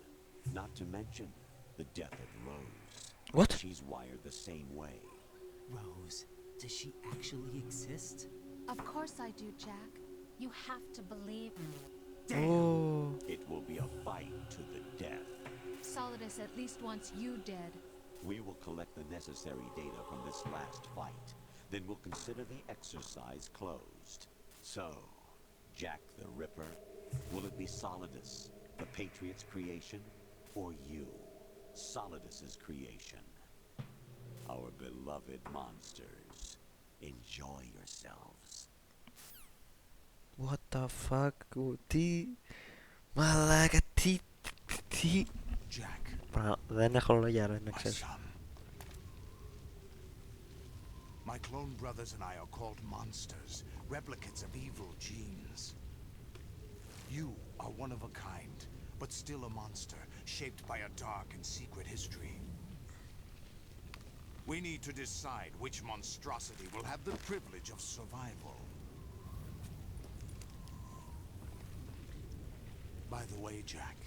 Not to mention the death of Rose. What? She's wired the same way. Rose, does she actually exist? Of course I do, Jack. You have to believe me. Oh. It will be a fight to the death. Solidus at least wants you dead. We will collect the necessary data from this last fight. Then we'll consider the exercise closed. So, Jack the Ripper, will it be Solidus, the Patriot's creation, or you, Solidus's creation? Our beloved monsters, enjoy yourselves. What the fuck? Τι... Μαλάκα, τι... Δεν έχω λόγια, ρε, να ξέρεις. My clone brothers and I are called monsters, replicates of evil genes. You are one of a kind, but still a monster, shaped by a dark and secret history. We need to decide which monstrosity will have the privilege of survival. By the way, Jack,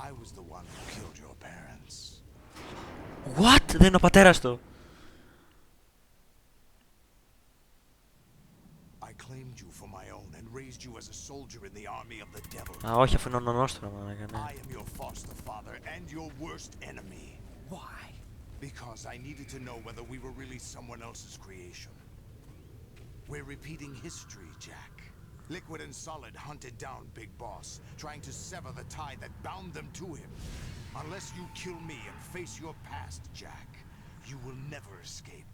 I was the one who killed your parents. What? Δεν είναι ο πατέρας του. I claimed you for my own and raised you as a soldier in the army of the devil. Α, όχι, αφού είναι ο νονός του, μαλάκα, ναι. I am your foster father and your worst enemy. Why? Because I needed to know whether we were really someone else's creation. We're repeating history, Jack. Liquid and Solid hunted down Big Boss, trying to sever the tie that bound them to him. Unless you kill me and face your past, Jack, you will never escape.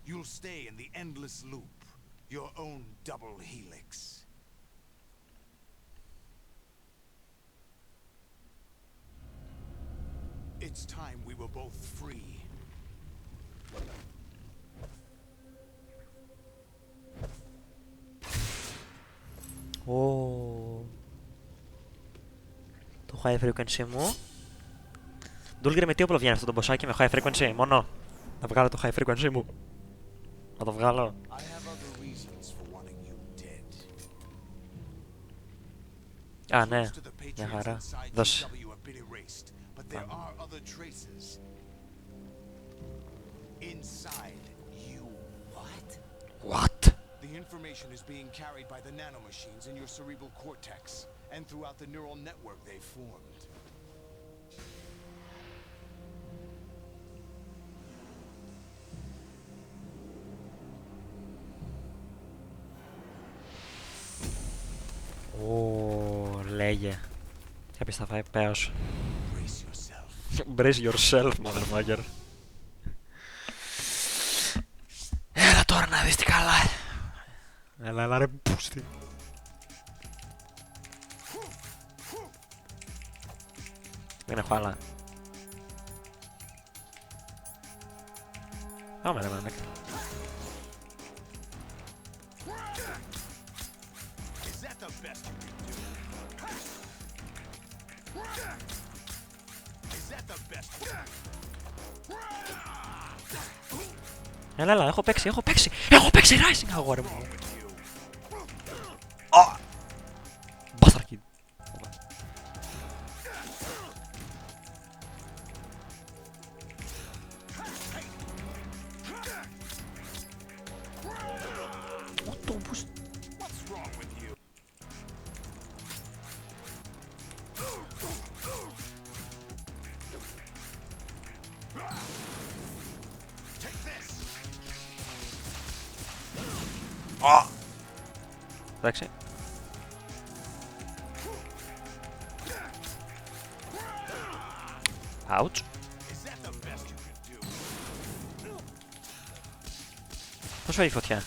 You'll stay in the endless loop, your own double helix. It's time we were both free. Το high frequency μου. Ντούλγκρε, με τι όπλο βγαίνει αυτό το μποσάκι, με high frequency, μόνο. Να βγάλω το high frequency μου. Να το βγάλω. I have other reasons for wanting you dead. Α, ναι. Most of the Μια patriots χαρά. inside Δώσε. GW have been erased, but there are other traces. Inside you. What? What? The information is being carried by the nanomachines in your cerebral cortex and throughout the neural network they formed. Ω, λέγε. Κάποιος θα φάει πέος. Brace yourself. Brace yourself, motherfucker. Έλα τώρα να δεις τι καλά. Έλα ρε πούστη. Δεν έχω άλλα. Πάμε ρε μάνα. Is that the best you can do? Is that the best you can do? Έλα, έχω παίξει. Έχω παίξει Rising, αγόρι μου. Bastard kid. What's wrong with you? Take this. Εντάξει. Ouch. Is that the best you can do? Πώς φάει η φωτιά.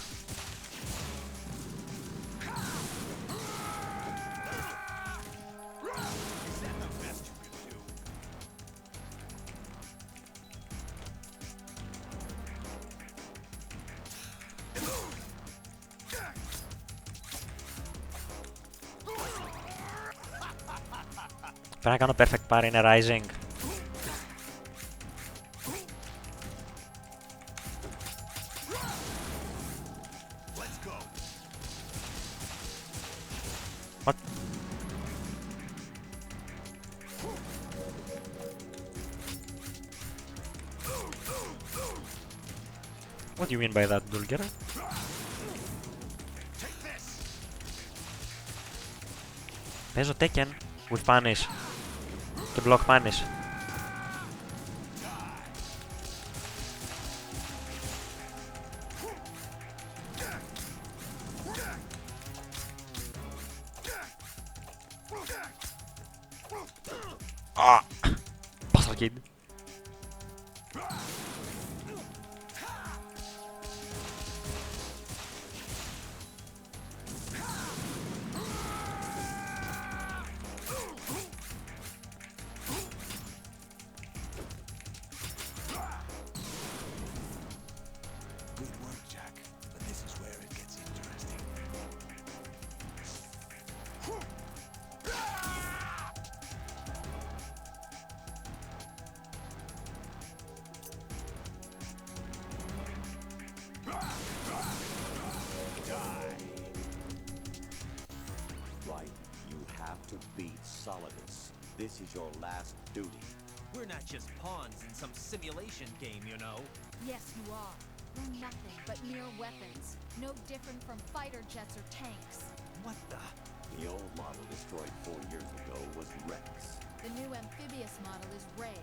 Πρέπει να κάνω perfect parry, είναι Rising. What? What do you mean by that, Dulger? Παίζω Tekken with punish και block punish. Ah! Bastard kid. Good work, Jack. But this is where it gets interesting. Right, you have to beat Solidus. This is your last duty. We're not just pawns in some simulation game, you know. Yes, you are. We're nothing but mere weapons. No different from fighter jets or tanks. What the? The old model destroyed 4 years ago was Rex. The new amphibious model is Ray.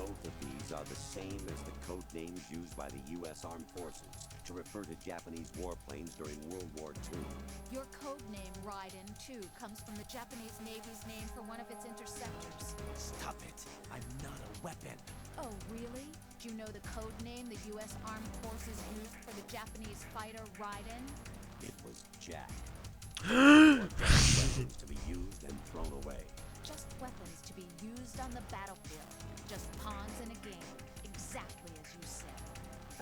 Both of these are the same as the code names used by the U.S. Armed Forces to refer to Japanese warplanes during World War II. Your code name, Raiden, too, comes from the Japanese Navy's name for one of its interceptors. Stop it. I'm not a weapon. Oh, really? Do you know the code name the U.S. Armed Forces used for the Japanese fighter Raiden? It was Jack. Or just weapons to be used and thrown away. Just weapons to be used on the battlefield. Just pawns in a game. Exactly as you said.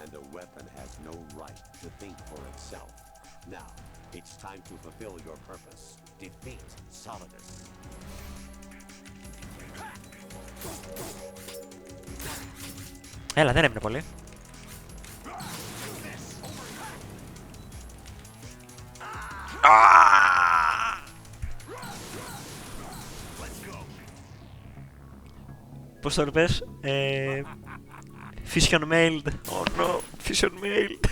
And a weapon has no right to think for itself. Now, it's time to fulfill your purpose. Defeat Solidus. Έλα, δεν έμεινε πολύ. Πώς το πες? Fission mailed. Oh no, fission mailed.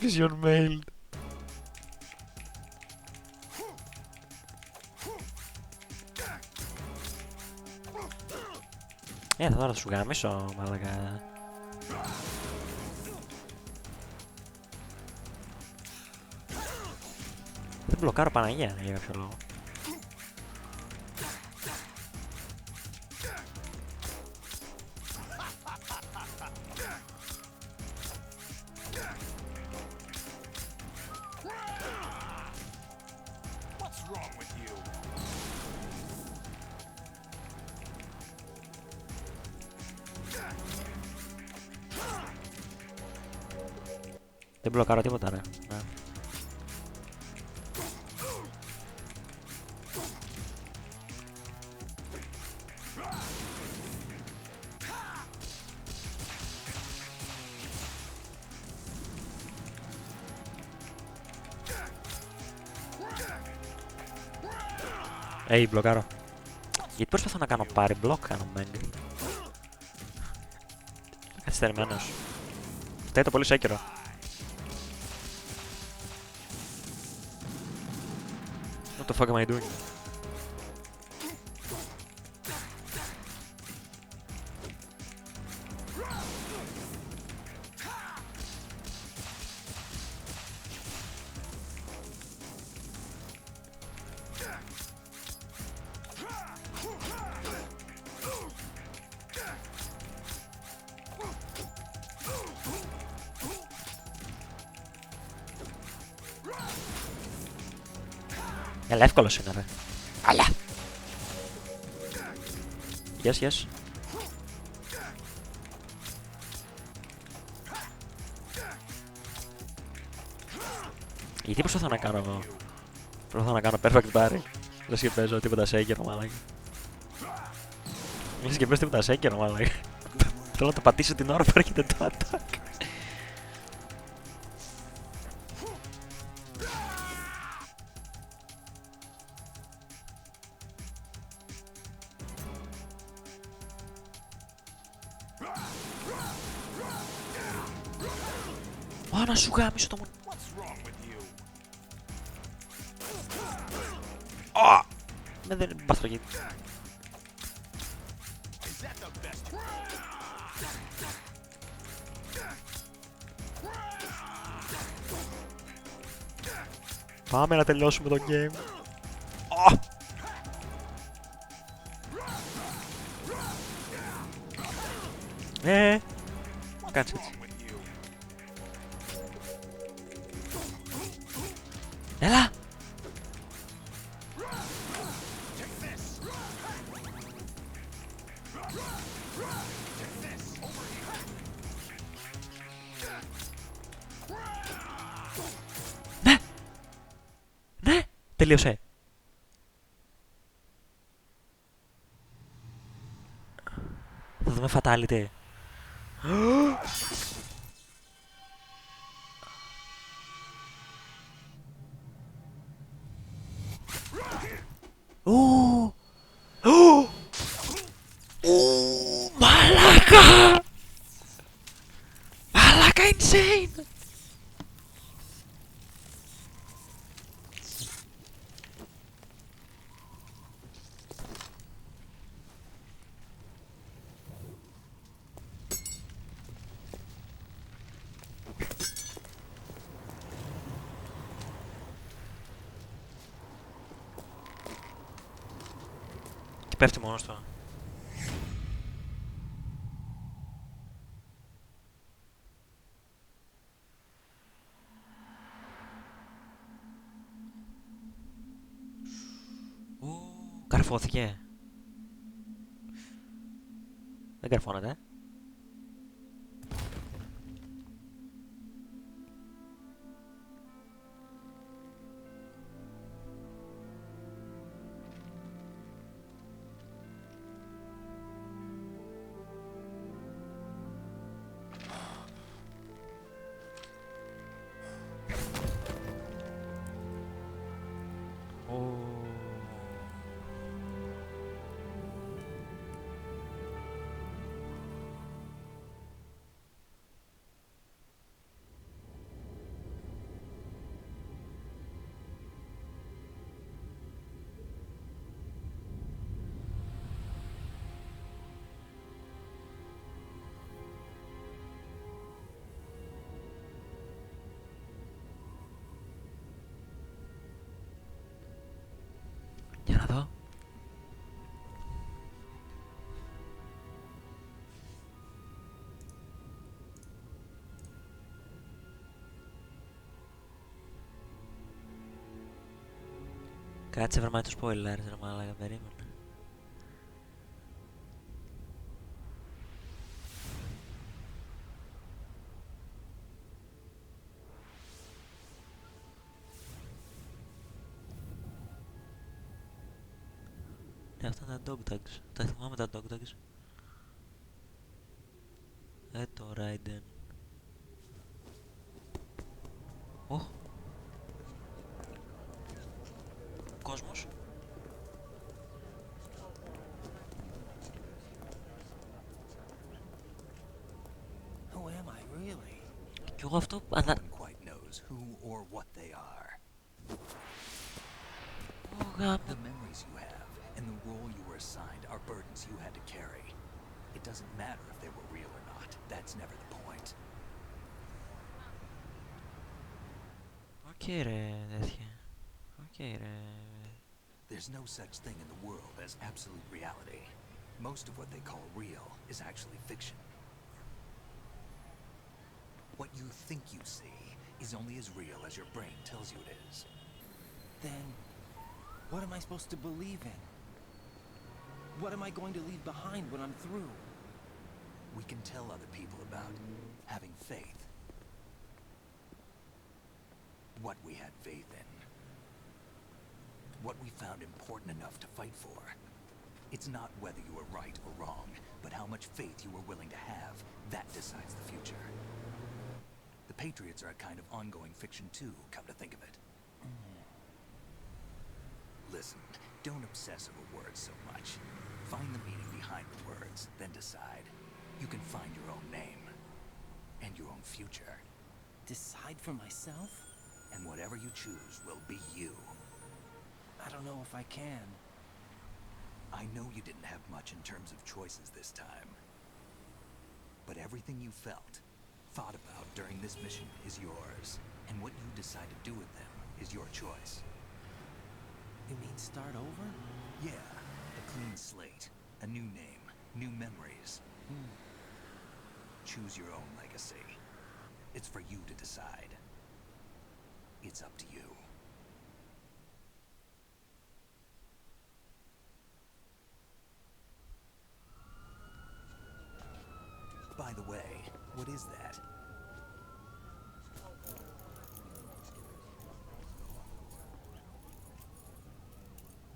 Fission mailed. Τώρα θα σου γαμίσω, μαλάκα. Δεν μπλοκάρω Παναγία για κάποιο λόγο. Δεν μπλοκάρω τίποτα, ρε. Ναι. Μπλοκάρω. Γιατί προσπαθώ να κάνω πάρει μπλοκ, κάνω μέγκ. Καθυστερημένος. Φταίει το πολύ σέκυρο. What the fuck am I doing? Έλα, εύκολος είναι, ρε. Αλλά! Yes, yes. Γιατί προσπαθώ να κάνω εγώ? Προσπαθώ να κάνω perfect parry. Λες και παίζω τίποτα σέκερο, μάλακα. Λες και παίζω τίποτα σέκερο, μάλακα. Θέλω να το πατήσω την ώρα που έρχεται το attack. Να σου γάμισω το μόνο. Δεν είναι παστρογή. Πάμε να τελειώσουμε το game. Κάτσε έτσι. Έλα! Ναι! Ναι! Τελείωσε. Θα δούμε fatality. Μαλάκα! Μαλάκα insane! Και πέφτει μόνος του. Καρφώθηκε. Δεν καρφώνεται. να δω. Κάτσε βρε το spoiler, ρε μαλάκα, περίμενε. Ναι, αυτά είναι τα dog tags. Τα θυμάμαι τα dog tags. Το Raiden. Κόσμος. Who am I really? Κι εγώ αυτό No one quite knows who or what they are. The memories you have and the role you were assigned are burdens you had to carry. It doesn't matter if they were real or not. That's never the point. Οκ ρε, τέτοια. Οκ ρε. There's no such thing in the world as absolute reality. Most of what they call real is actually fiction. What you think you see is only as real as your brain tells you it is. Then, what am I supposed to believe in? What am I going to leave behind when I'm through? We can tell other people about having faith. What we had faith in. What we found important enough to fight for. It's not whether you were right or wrong, but how much faith you were willing to have. That decides the future. The Patriots are a kind of ongoing fiction too, come to think of it. Listen, don't obsess over words so much. Find the meaning behind the words, then decide. You can find your own name. And your own future. Decide for myself? And whatever you choose will be you. I don't know if I can. I know you didn't have much in terms of choices this time. But everything you felt, thought about during this mission is yours. And what you decide to do with them is your choice. You mean start over? Yeah, a clean slate, a new name, new memories. Choose your own legacy. It's for you to decide. It's up to you. By the way, what is that?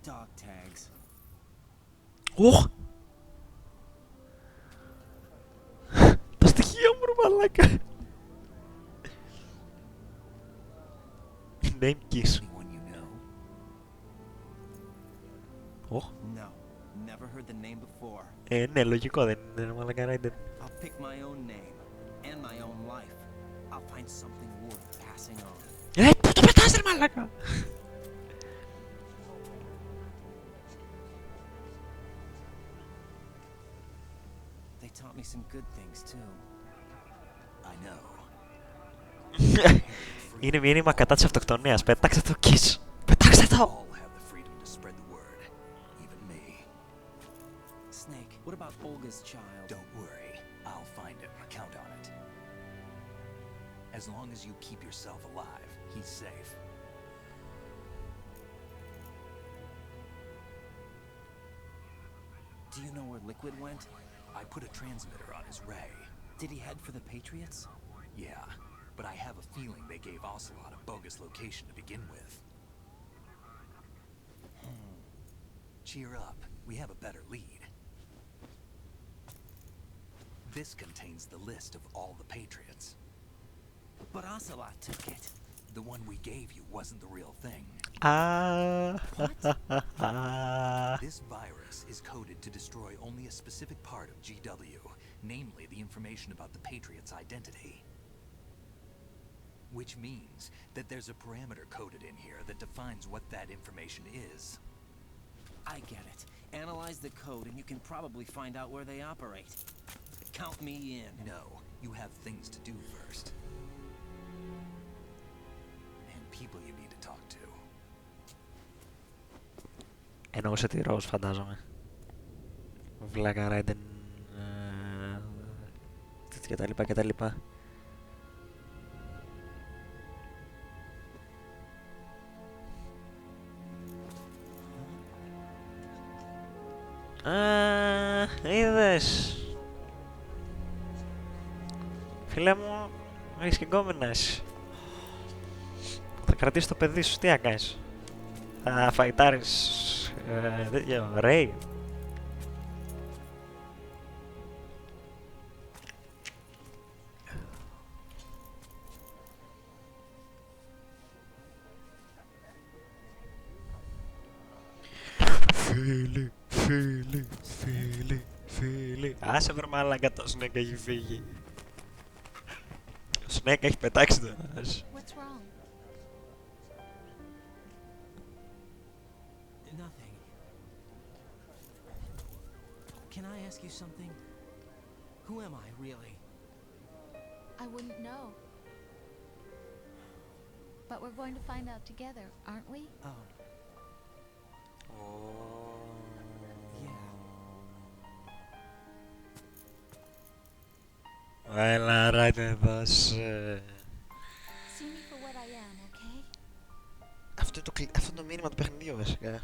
Dog tags. Οχ! Τα στοιχεία μου ρε μαλάκα. Name keys. Anyone you know? Οχ. No, never heard the name before. Ναι, λογικό δεν είναι ρε μαλάκα Raiden. I'll pick my own name and my own life. I'll find something worth passing on. Πού το πετάς ρε μαλάκα. They taught me some good things too. I know. Είναι μήνυμα κατά της αυτοκτονίας. Πέταξε το kiss. Πετάξε το. All have the freedom to spread the word. Even me. Snake, what about Olga's child? Don't worry. I'll find him. Count on it. As long as you keep yourself alive, he's safe. Do you know where Liquid went? I put a transmitter on his ray. Did he head for the Patriots? Yeah, but I have a feeling they gave Ocelot a bogus location to begin with. Cheer up. We have a better lead. This contains the list of all the Patriots. But Ocelot took it. The one we gave you wasn't the real thing. This virus is coded to destroy only a specific part of GW, namely the information about the Patriots' identity. Which means that there's a parameter coded in here that defines what that information is. I get it. Analyze the code and you can probably find out where they operate. Count me in. No, you have things to do first. And people you need to talk to. Εννοούσε τη Rose, φαντάζομαι. Βλάκα Raiden. Και τα λοιπά και τα λοιπά. Είδες. Φίλε μου, έχεις και γκόμενες. Θα κρατήσεις το παιδί σου, τι θα κάνεις? Θα φαϊτάρεις τέτοιο, Ray. Φίλοι. Άσε βρε μαλάκα, το Snake έχει φύγει. Ο Snake έχει πετάξει τον Ash. What's wrong? Nothing. Can I ask you something? Who am I, really? I wouldn't know. But we're going to find out together, aren't we? Oh. Έλα Raiden, δώσε. See me for what I am, okay? Αυτό είναι το μήνυμα του παιχνιδιού βασικά.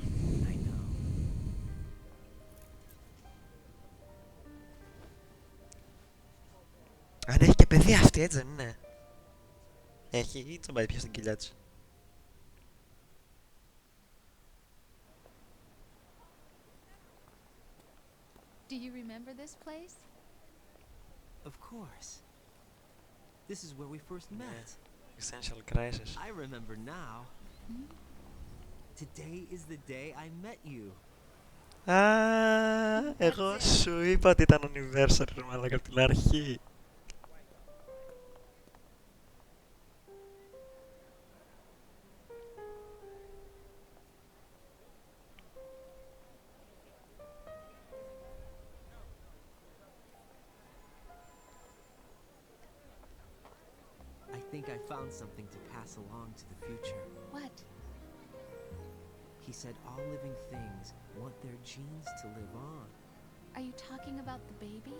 Αν έχει και παιδί αυτή, έτσι δεν είναι? Έχει ή τσαμπάει πια στην κοιλιά της? Do you remember this place? Of course. This is where we first met. Essential crisis. I remember now. Today is the day I met you. Εγώ σου είπα ότι ήταν anniversary, ρε μαλάκα, από την αρχή. I think I found something to pass along to the future. What? He said all living things want their genes to live on. Are you talking about the baby?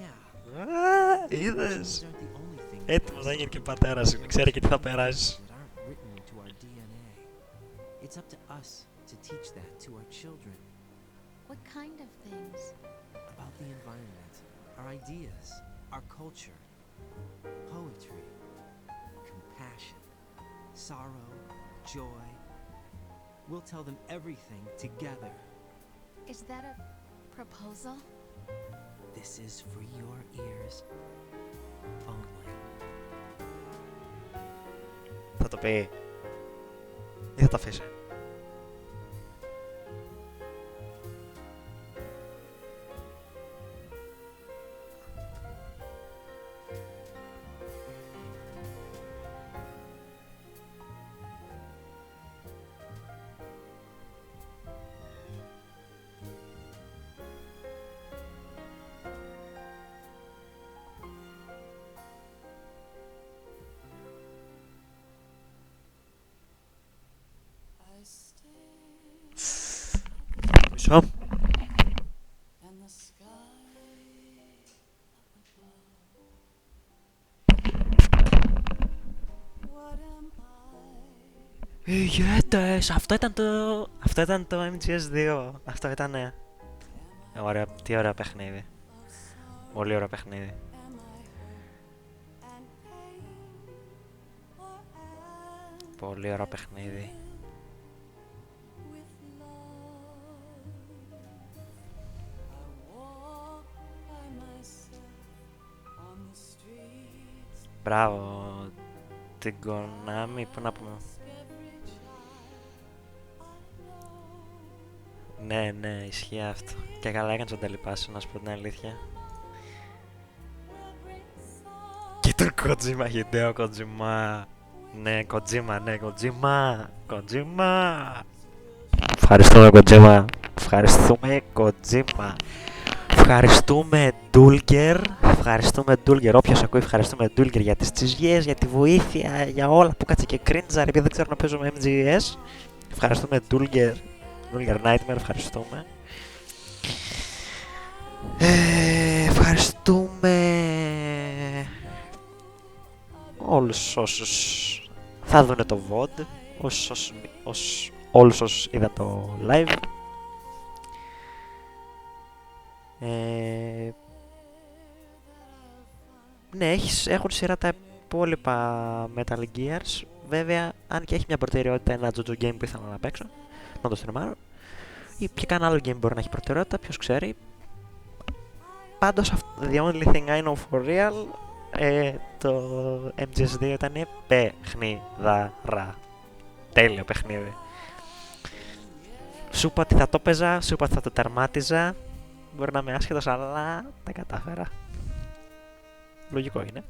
Yeah. Είδες. Έτοιμος να γίνει και πατέρας, ξέρει και τι θα περάσει. Written into our DNA. It's up to us to teach that to our children. What kind of things? About the environment, our ideas, our culture, poetry, compassion, sorrow, joy. We'll tell them everything together. Is that a proposal? This is for your ears only. Θα το πει ή θα το αφήσει? Μισό. Ηγέτες! Αυτό ήταν το MGS2. Αυτό ήταν. Ωραία, τι ωραίο παιχνίδι. Πολύ ωραίο παιχνίδι. Πολύ ωραίο παιχνίδι. Μπράβο, την Konami, πού να πούμε. Ναι, ισχύει αυτό. Και καλά έκανες να τα λυπάσαι, να σου πω την αλήθεια. Και τον Kojima, Hideo Kojima. Ναι, Kojima. Ευχαριστούμε, Kojima. Ευχαριστούμε, Dulger. Όποιος ακούει, ευχαριστούμε, Dulger, για τις τσιζιές, για τη βοήθεια, για όλα που κάτσε και κρίντζα, επειδή δεν ξέρω να παίζω με MGS. Ευχαριστούμε, Dulger. Nuclear Nightmare, ευχαριστούμε. Ευχαριστούμε όλους όσους θα δουν το VOD, όλους όσους είδαν το live. Ναι, έχουν σειρά τα υπόλοιπα Metal Gears. Βέβαια, αν και έχει μια προτεραιότητα ένα JoJo game που ήθελα να παίξω, να το στριμάρω, ή και κανένα άλλο game μπορεί να έχει προτεραιότητα, ποιος ξέρει. Πάντως, the only thing I know for real, το MGS2 ήταν παιχνιδάρα. Τέλειο παιχνίδι. Σου είπα ότι θα το παίζα, σου είπα ότι θα το τερμάτιζα. Μπορεί να είμαι άσχετος, αλλά τα κατάφερα. Λογικό είναι.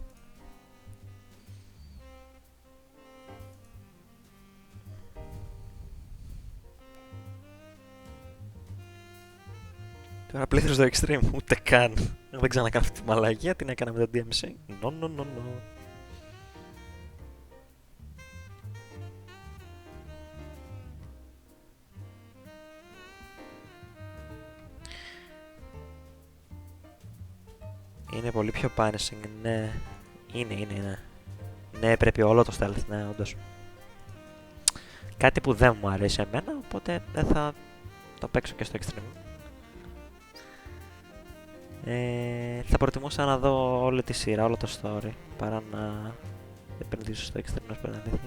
Τώρα πλήθος στο extreme, ούτε καν. Δεν ξανακάνω αυτή τη μαλαγία, την έκανα με το DMC. No. Είναι πολύ πιο punishing, ναι. Είναι. Ναι, πρέπει όλο το stealth, ναι, όντως. Κάτι που δεν μου αρέσει εμένα, οπότε δεν θα το παίξω και στο extreme. Θα προτιμούσα να δω όλη τη σειρά, όλο το story, παρά να επενδύσω στο extreme, να σου πω την αλήθεια.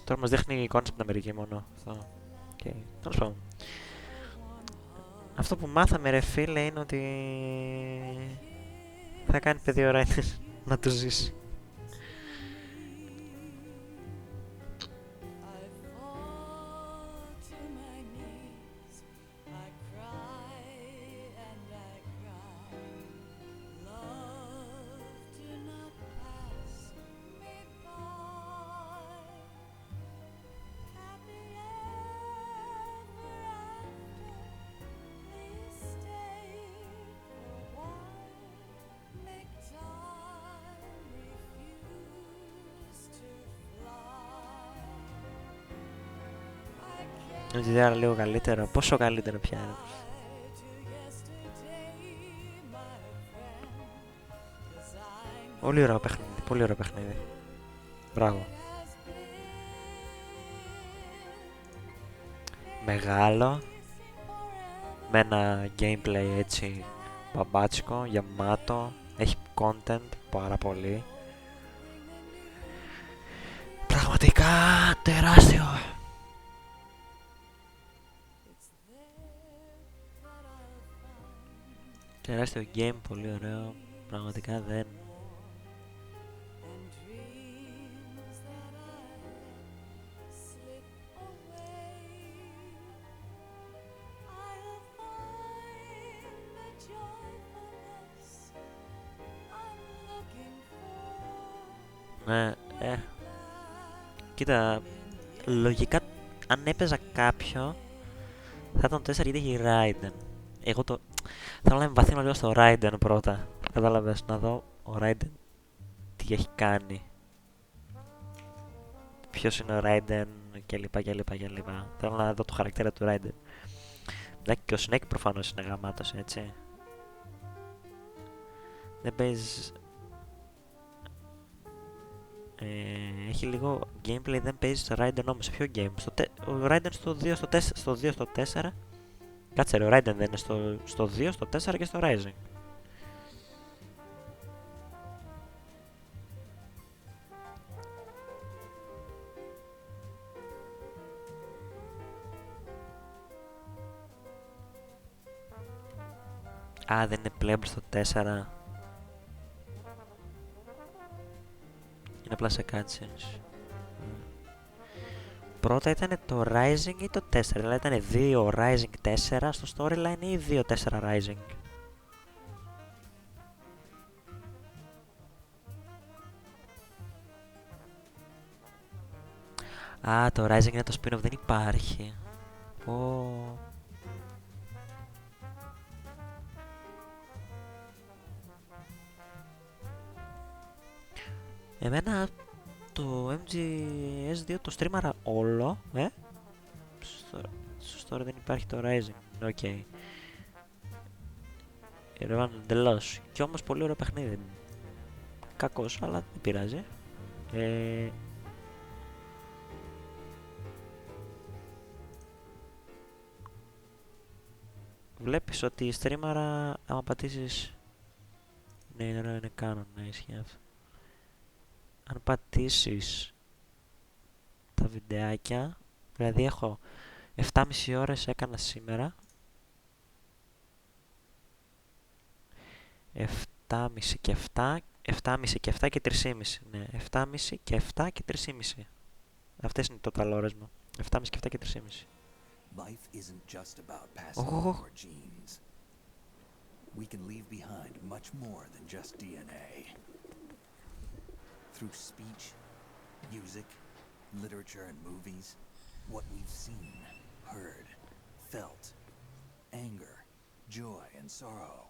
Τώρα μας δείχνει εικόνες από την Αμερική μόνο. Okay. Τέλος πάντων. Αυτό που μάθαμε ρε φίλε είναι ότι θα κάνει παιδί ο Ράιντερ να το ζήσει. Άρα λίγο καλύτερο. Πόσο καλύτερο πια είναι? Πολύ ωραίο παιχνίδι, πολύ ωραίο παιχνίδι. Μπράβο. Μεγάλο. Με ένα gameplay έτσι μπαμπάτσικο, γεμάτο. Έχει content πάρα πολύ. Πραγματικά τεράστιο. Τεράστιο game, πολύ ωραίο. Πραγματικά δεν. Ναι, κοίτα, λογικά αν έπαιζα κάποιο θα ήταν το 4 γιατί έχει Raiden. Εγώ το θέλω να εμβαθύνω λίγο στο Raiden πρώτα. Κατάλαβες, να δω ο Raiden τι έχει κάνει. Ποιος είναι ο Raiden κλπ. Θέλω να δω το χαρακτήρα του Raiden. Εντάξει, και ο Snake προφανώς είναι γαμάτος, έτσι. Δεν παίζει. Έχει λίγο gameplay, δεν παίζει στο Raiden όμως. Σε ποιο game? Ο Raiden στο 2, στο 2, στο 4. Κάτσε ρε, ο Raiden δεν είναι στο 2, στο 4 και στο Rising. Α, δεν είναι playable στο 4. Είναι απλά σε cutscenes. Πρώτα ήταν το Rising ή το 4, δηλαδή ήταν 2 Rising 4 στο storyline ή 2 4 Rising. Α, το Rising είναι το spin-off, δεν υπάρχει. Πω. Εμένα το MGS2 το streamaρα όλο, στο story δεν υπάρχει το Rising, οκ. Okay. Ρεβάν εντελώς. Κι όμως πολύ ωραίο παιχνίδι. Κακός, αλλά δεν πειράζει. Βλέπεις ότι η streamara, άμα πατήσεις... Ναι, είναι canon, ναι, ισχύει αυτό. Αν πατήσεις τα βιντεάκια, δηλαδή έχω 7,5 ώρες έκανα σήμερα, 7,5 και 7, 7,5 και 7 και 3,5, ναι, 7,5 και 7 και 3,5. Αυτές είναι οι total ώρες μου, 7,5 και 7 και 3,5. Life isn't just about passing on your genes. We can leave behind much more than just DNA. Through speech, music, literature, and movies, what we've seen, heard, felt, anger, joy, and sorrow.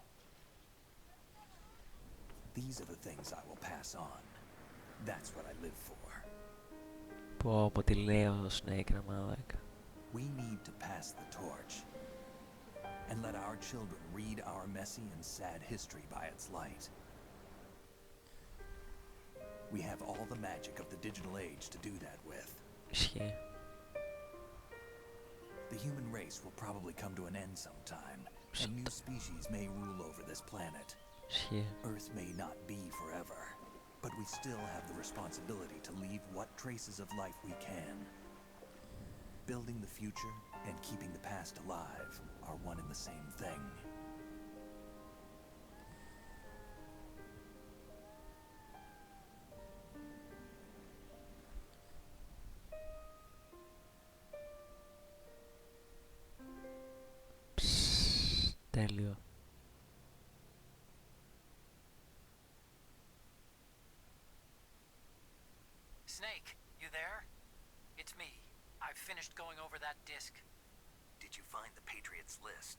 These are the things I will pass on. That's what I live for. Πω, τι λέει ο Snake, ρε μαλάκα. We need to pass the torch and let our children read our messy and sad history by its light. We have all the magic of the digital age to do that with. Ισχύει. The human race will probably come to an end sometime, and new species may rule over this planet. Ισχύει. Earth may not be forever, but we still have the responsibility to leave what traces of life we can. Building the future and keeping the past alive are one and the same thing. Τέλειο. Snake, you there? It's me. I've finished going over that disc. Did you find the Patriots list?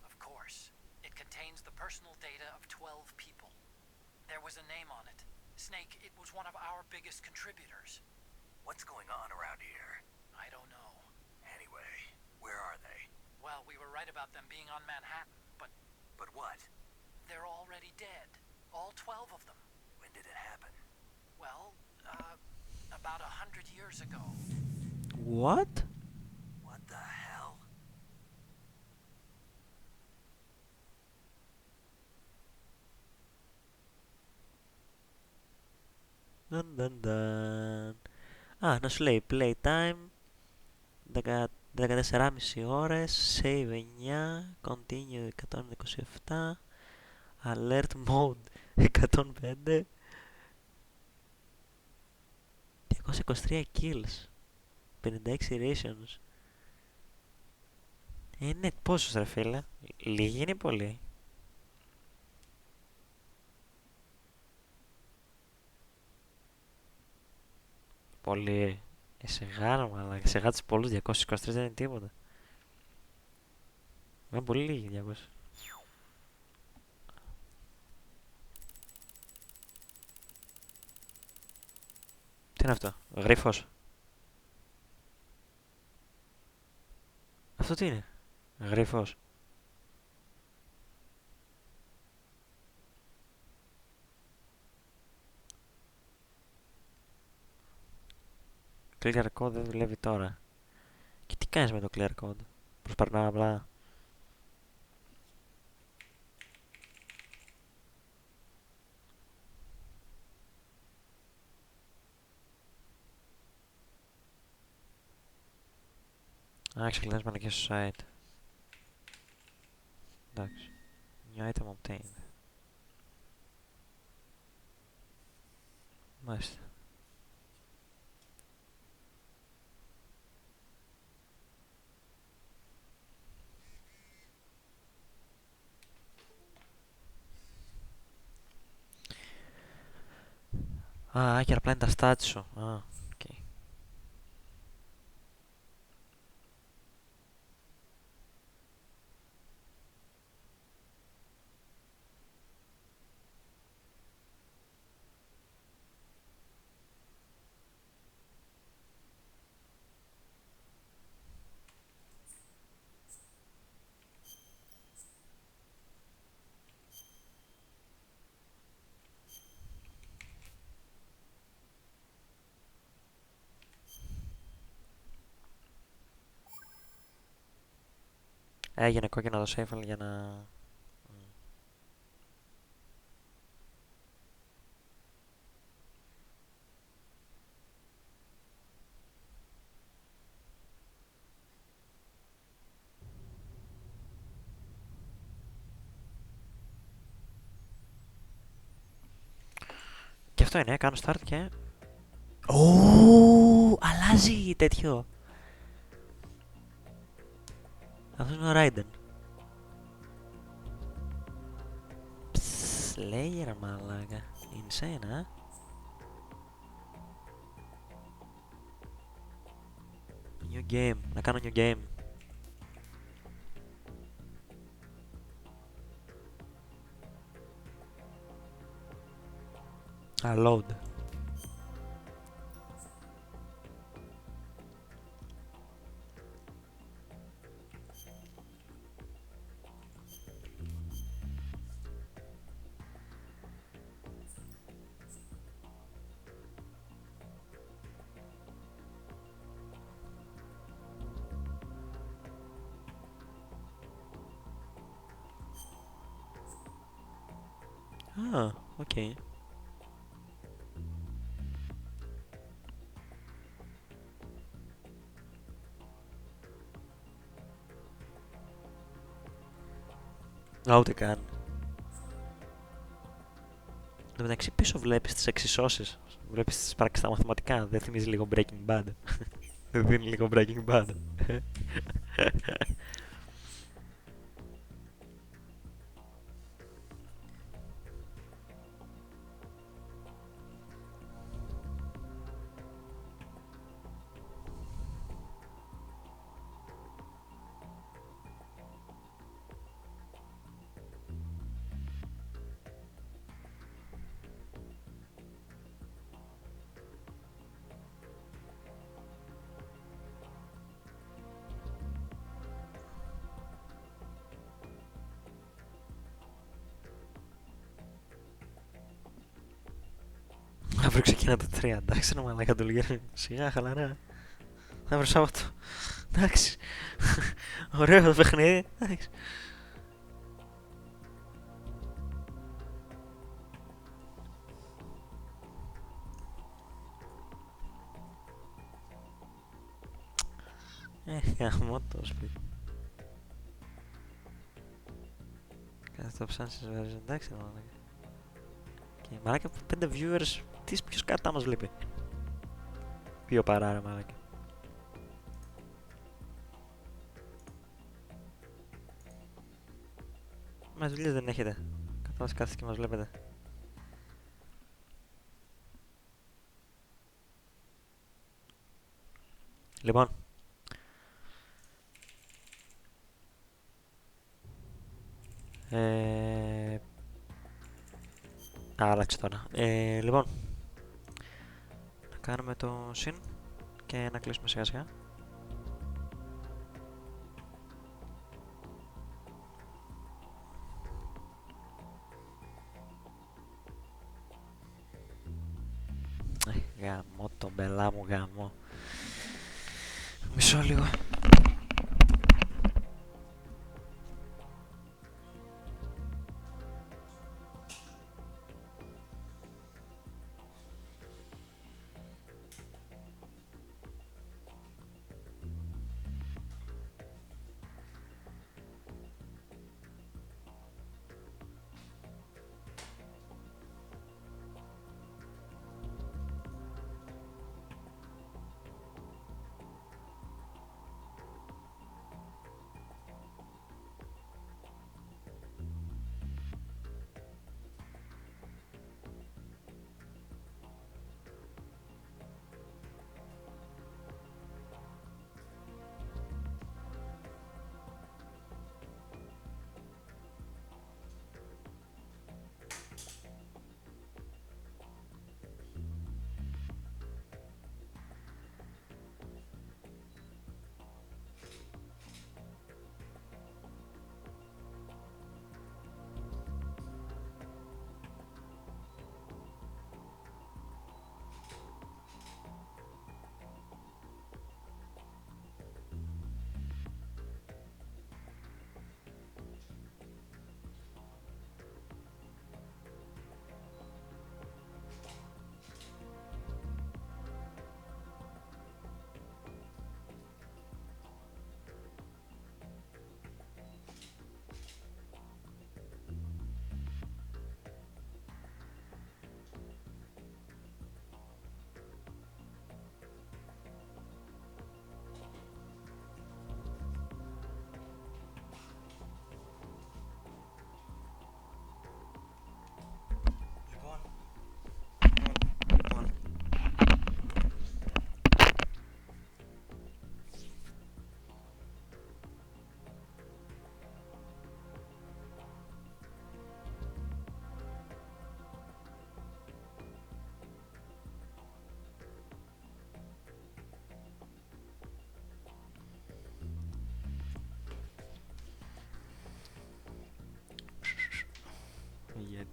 Of course. It contains the personal data of 12 people. There was a name on it. Snake, it was one of our biggest contributors. What's going on around here? I don't know. Anyway, where are they? Well, we were right about them being on Manhattan, but... But what? They're already dead. All 12 of them. When did it happen? Well, about 100 years ago. What? What the hell? Α, να σου λέει playtime 14,5 ώρες, save 9, continue 127, alert mode 105, 223 kills, 56 rations. Είναι πόσος ρε φίλε, λίγοι είναι πολύ. Πολύ. Σε γάρο, αλλά σε γάτσε πολλούς, 223 δεν είναι τίποτα. Είναι πολύ λίγοι 200. Τι είναι αυτό, γρίφος. Αυτό τι είναι, γρίφος. Clear code δεν δουλεύει τώρα. Και τι κάνεις με το clear code, προσπερνάω απλά. Α, ξεκλίνεις μαλακές στο site. Εντάξει. New item obtained. Μάλιστα. Α, και απλά είναι τα stats σου. Α, οκ. Έγινε κόκκινο το save για να... Και αυτό είναι, κάνω start και... Ω, αλλάζει τέτοιο. Αυτός είναι ο Raiden. Slayer μαλάκα. Insane, New game, να κάνω new game. Load. Okay. Ούτε καν. Εν τω μεταξύ πίσω βλέπεις τις εξισώσεις. Βλέπεις τις πράξεις στα μαθηματικά. Δεν θυμίζει λίγο Breaking Bad. Δεν δίνει λίγο Breaking Bad. Αύριο ξεκινά το 3. Εντάξει, είναι μαλάκα το λίγο. Σιγά, χαλαρά. Αύριο Σάββατο. Εντάξει. Ωραίο το παιχνίδι. Εντάξει. Γαμώ το σπίτι. Κάθε το ψάνσεις βάζει. Εντάξει, ρε μαλάκα. Και μαλάκα 5 viewers. Ποιος κατά μας βλέπει. Πιο παρά, ρε μαλάκα. Μας δουλειές δεν έχετε. Κατά μας κάθεστε και μας βλέπετε. Λοιπόν. Άλλαξε τώρα. Λοιπόν. Να κάνουμε το συν και να κλείσουμε σιγά σιγά. Γαμώ τον μπελά μου, γαμώ. Μισό λίγο.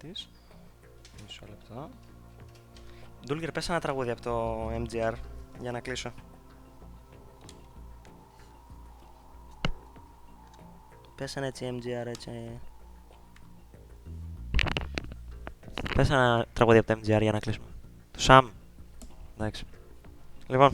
της. Μισό λεπτό. Ντούλγκερ, πες ένα τραγούδι από το MGR για να κλείσω. Πες ένα έτσι MGR, έτσι. Πες ένα τραγούδι από το MGR για να κλείσουμε. Το Sam. Εντάξει. Λοιπόν.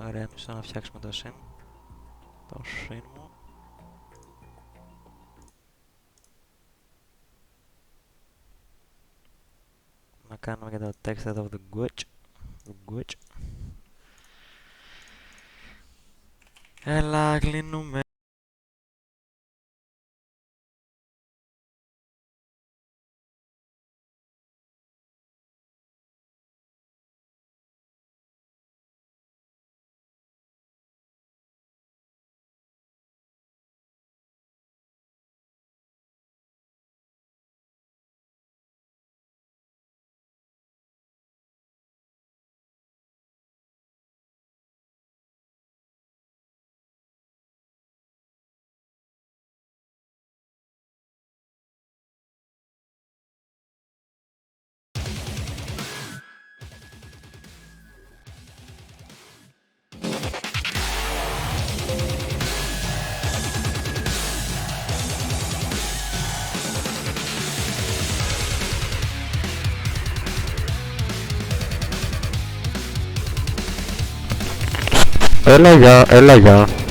Ωραία, μισό να φτιάξουμε το συν. Το συν μου. Να κάνουμε και το text εδώ το Gwitch. Έλα, κλείνουμε. Έλα, γεια.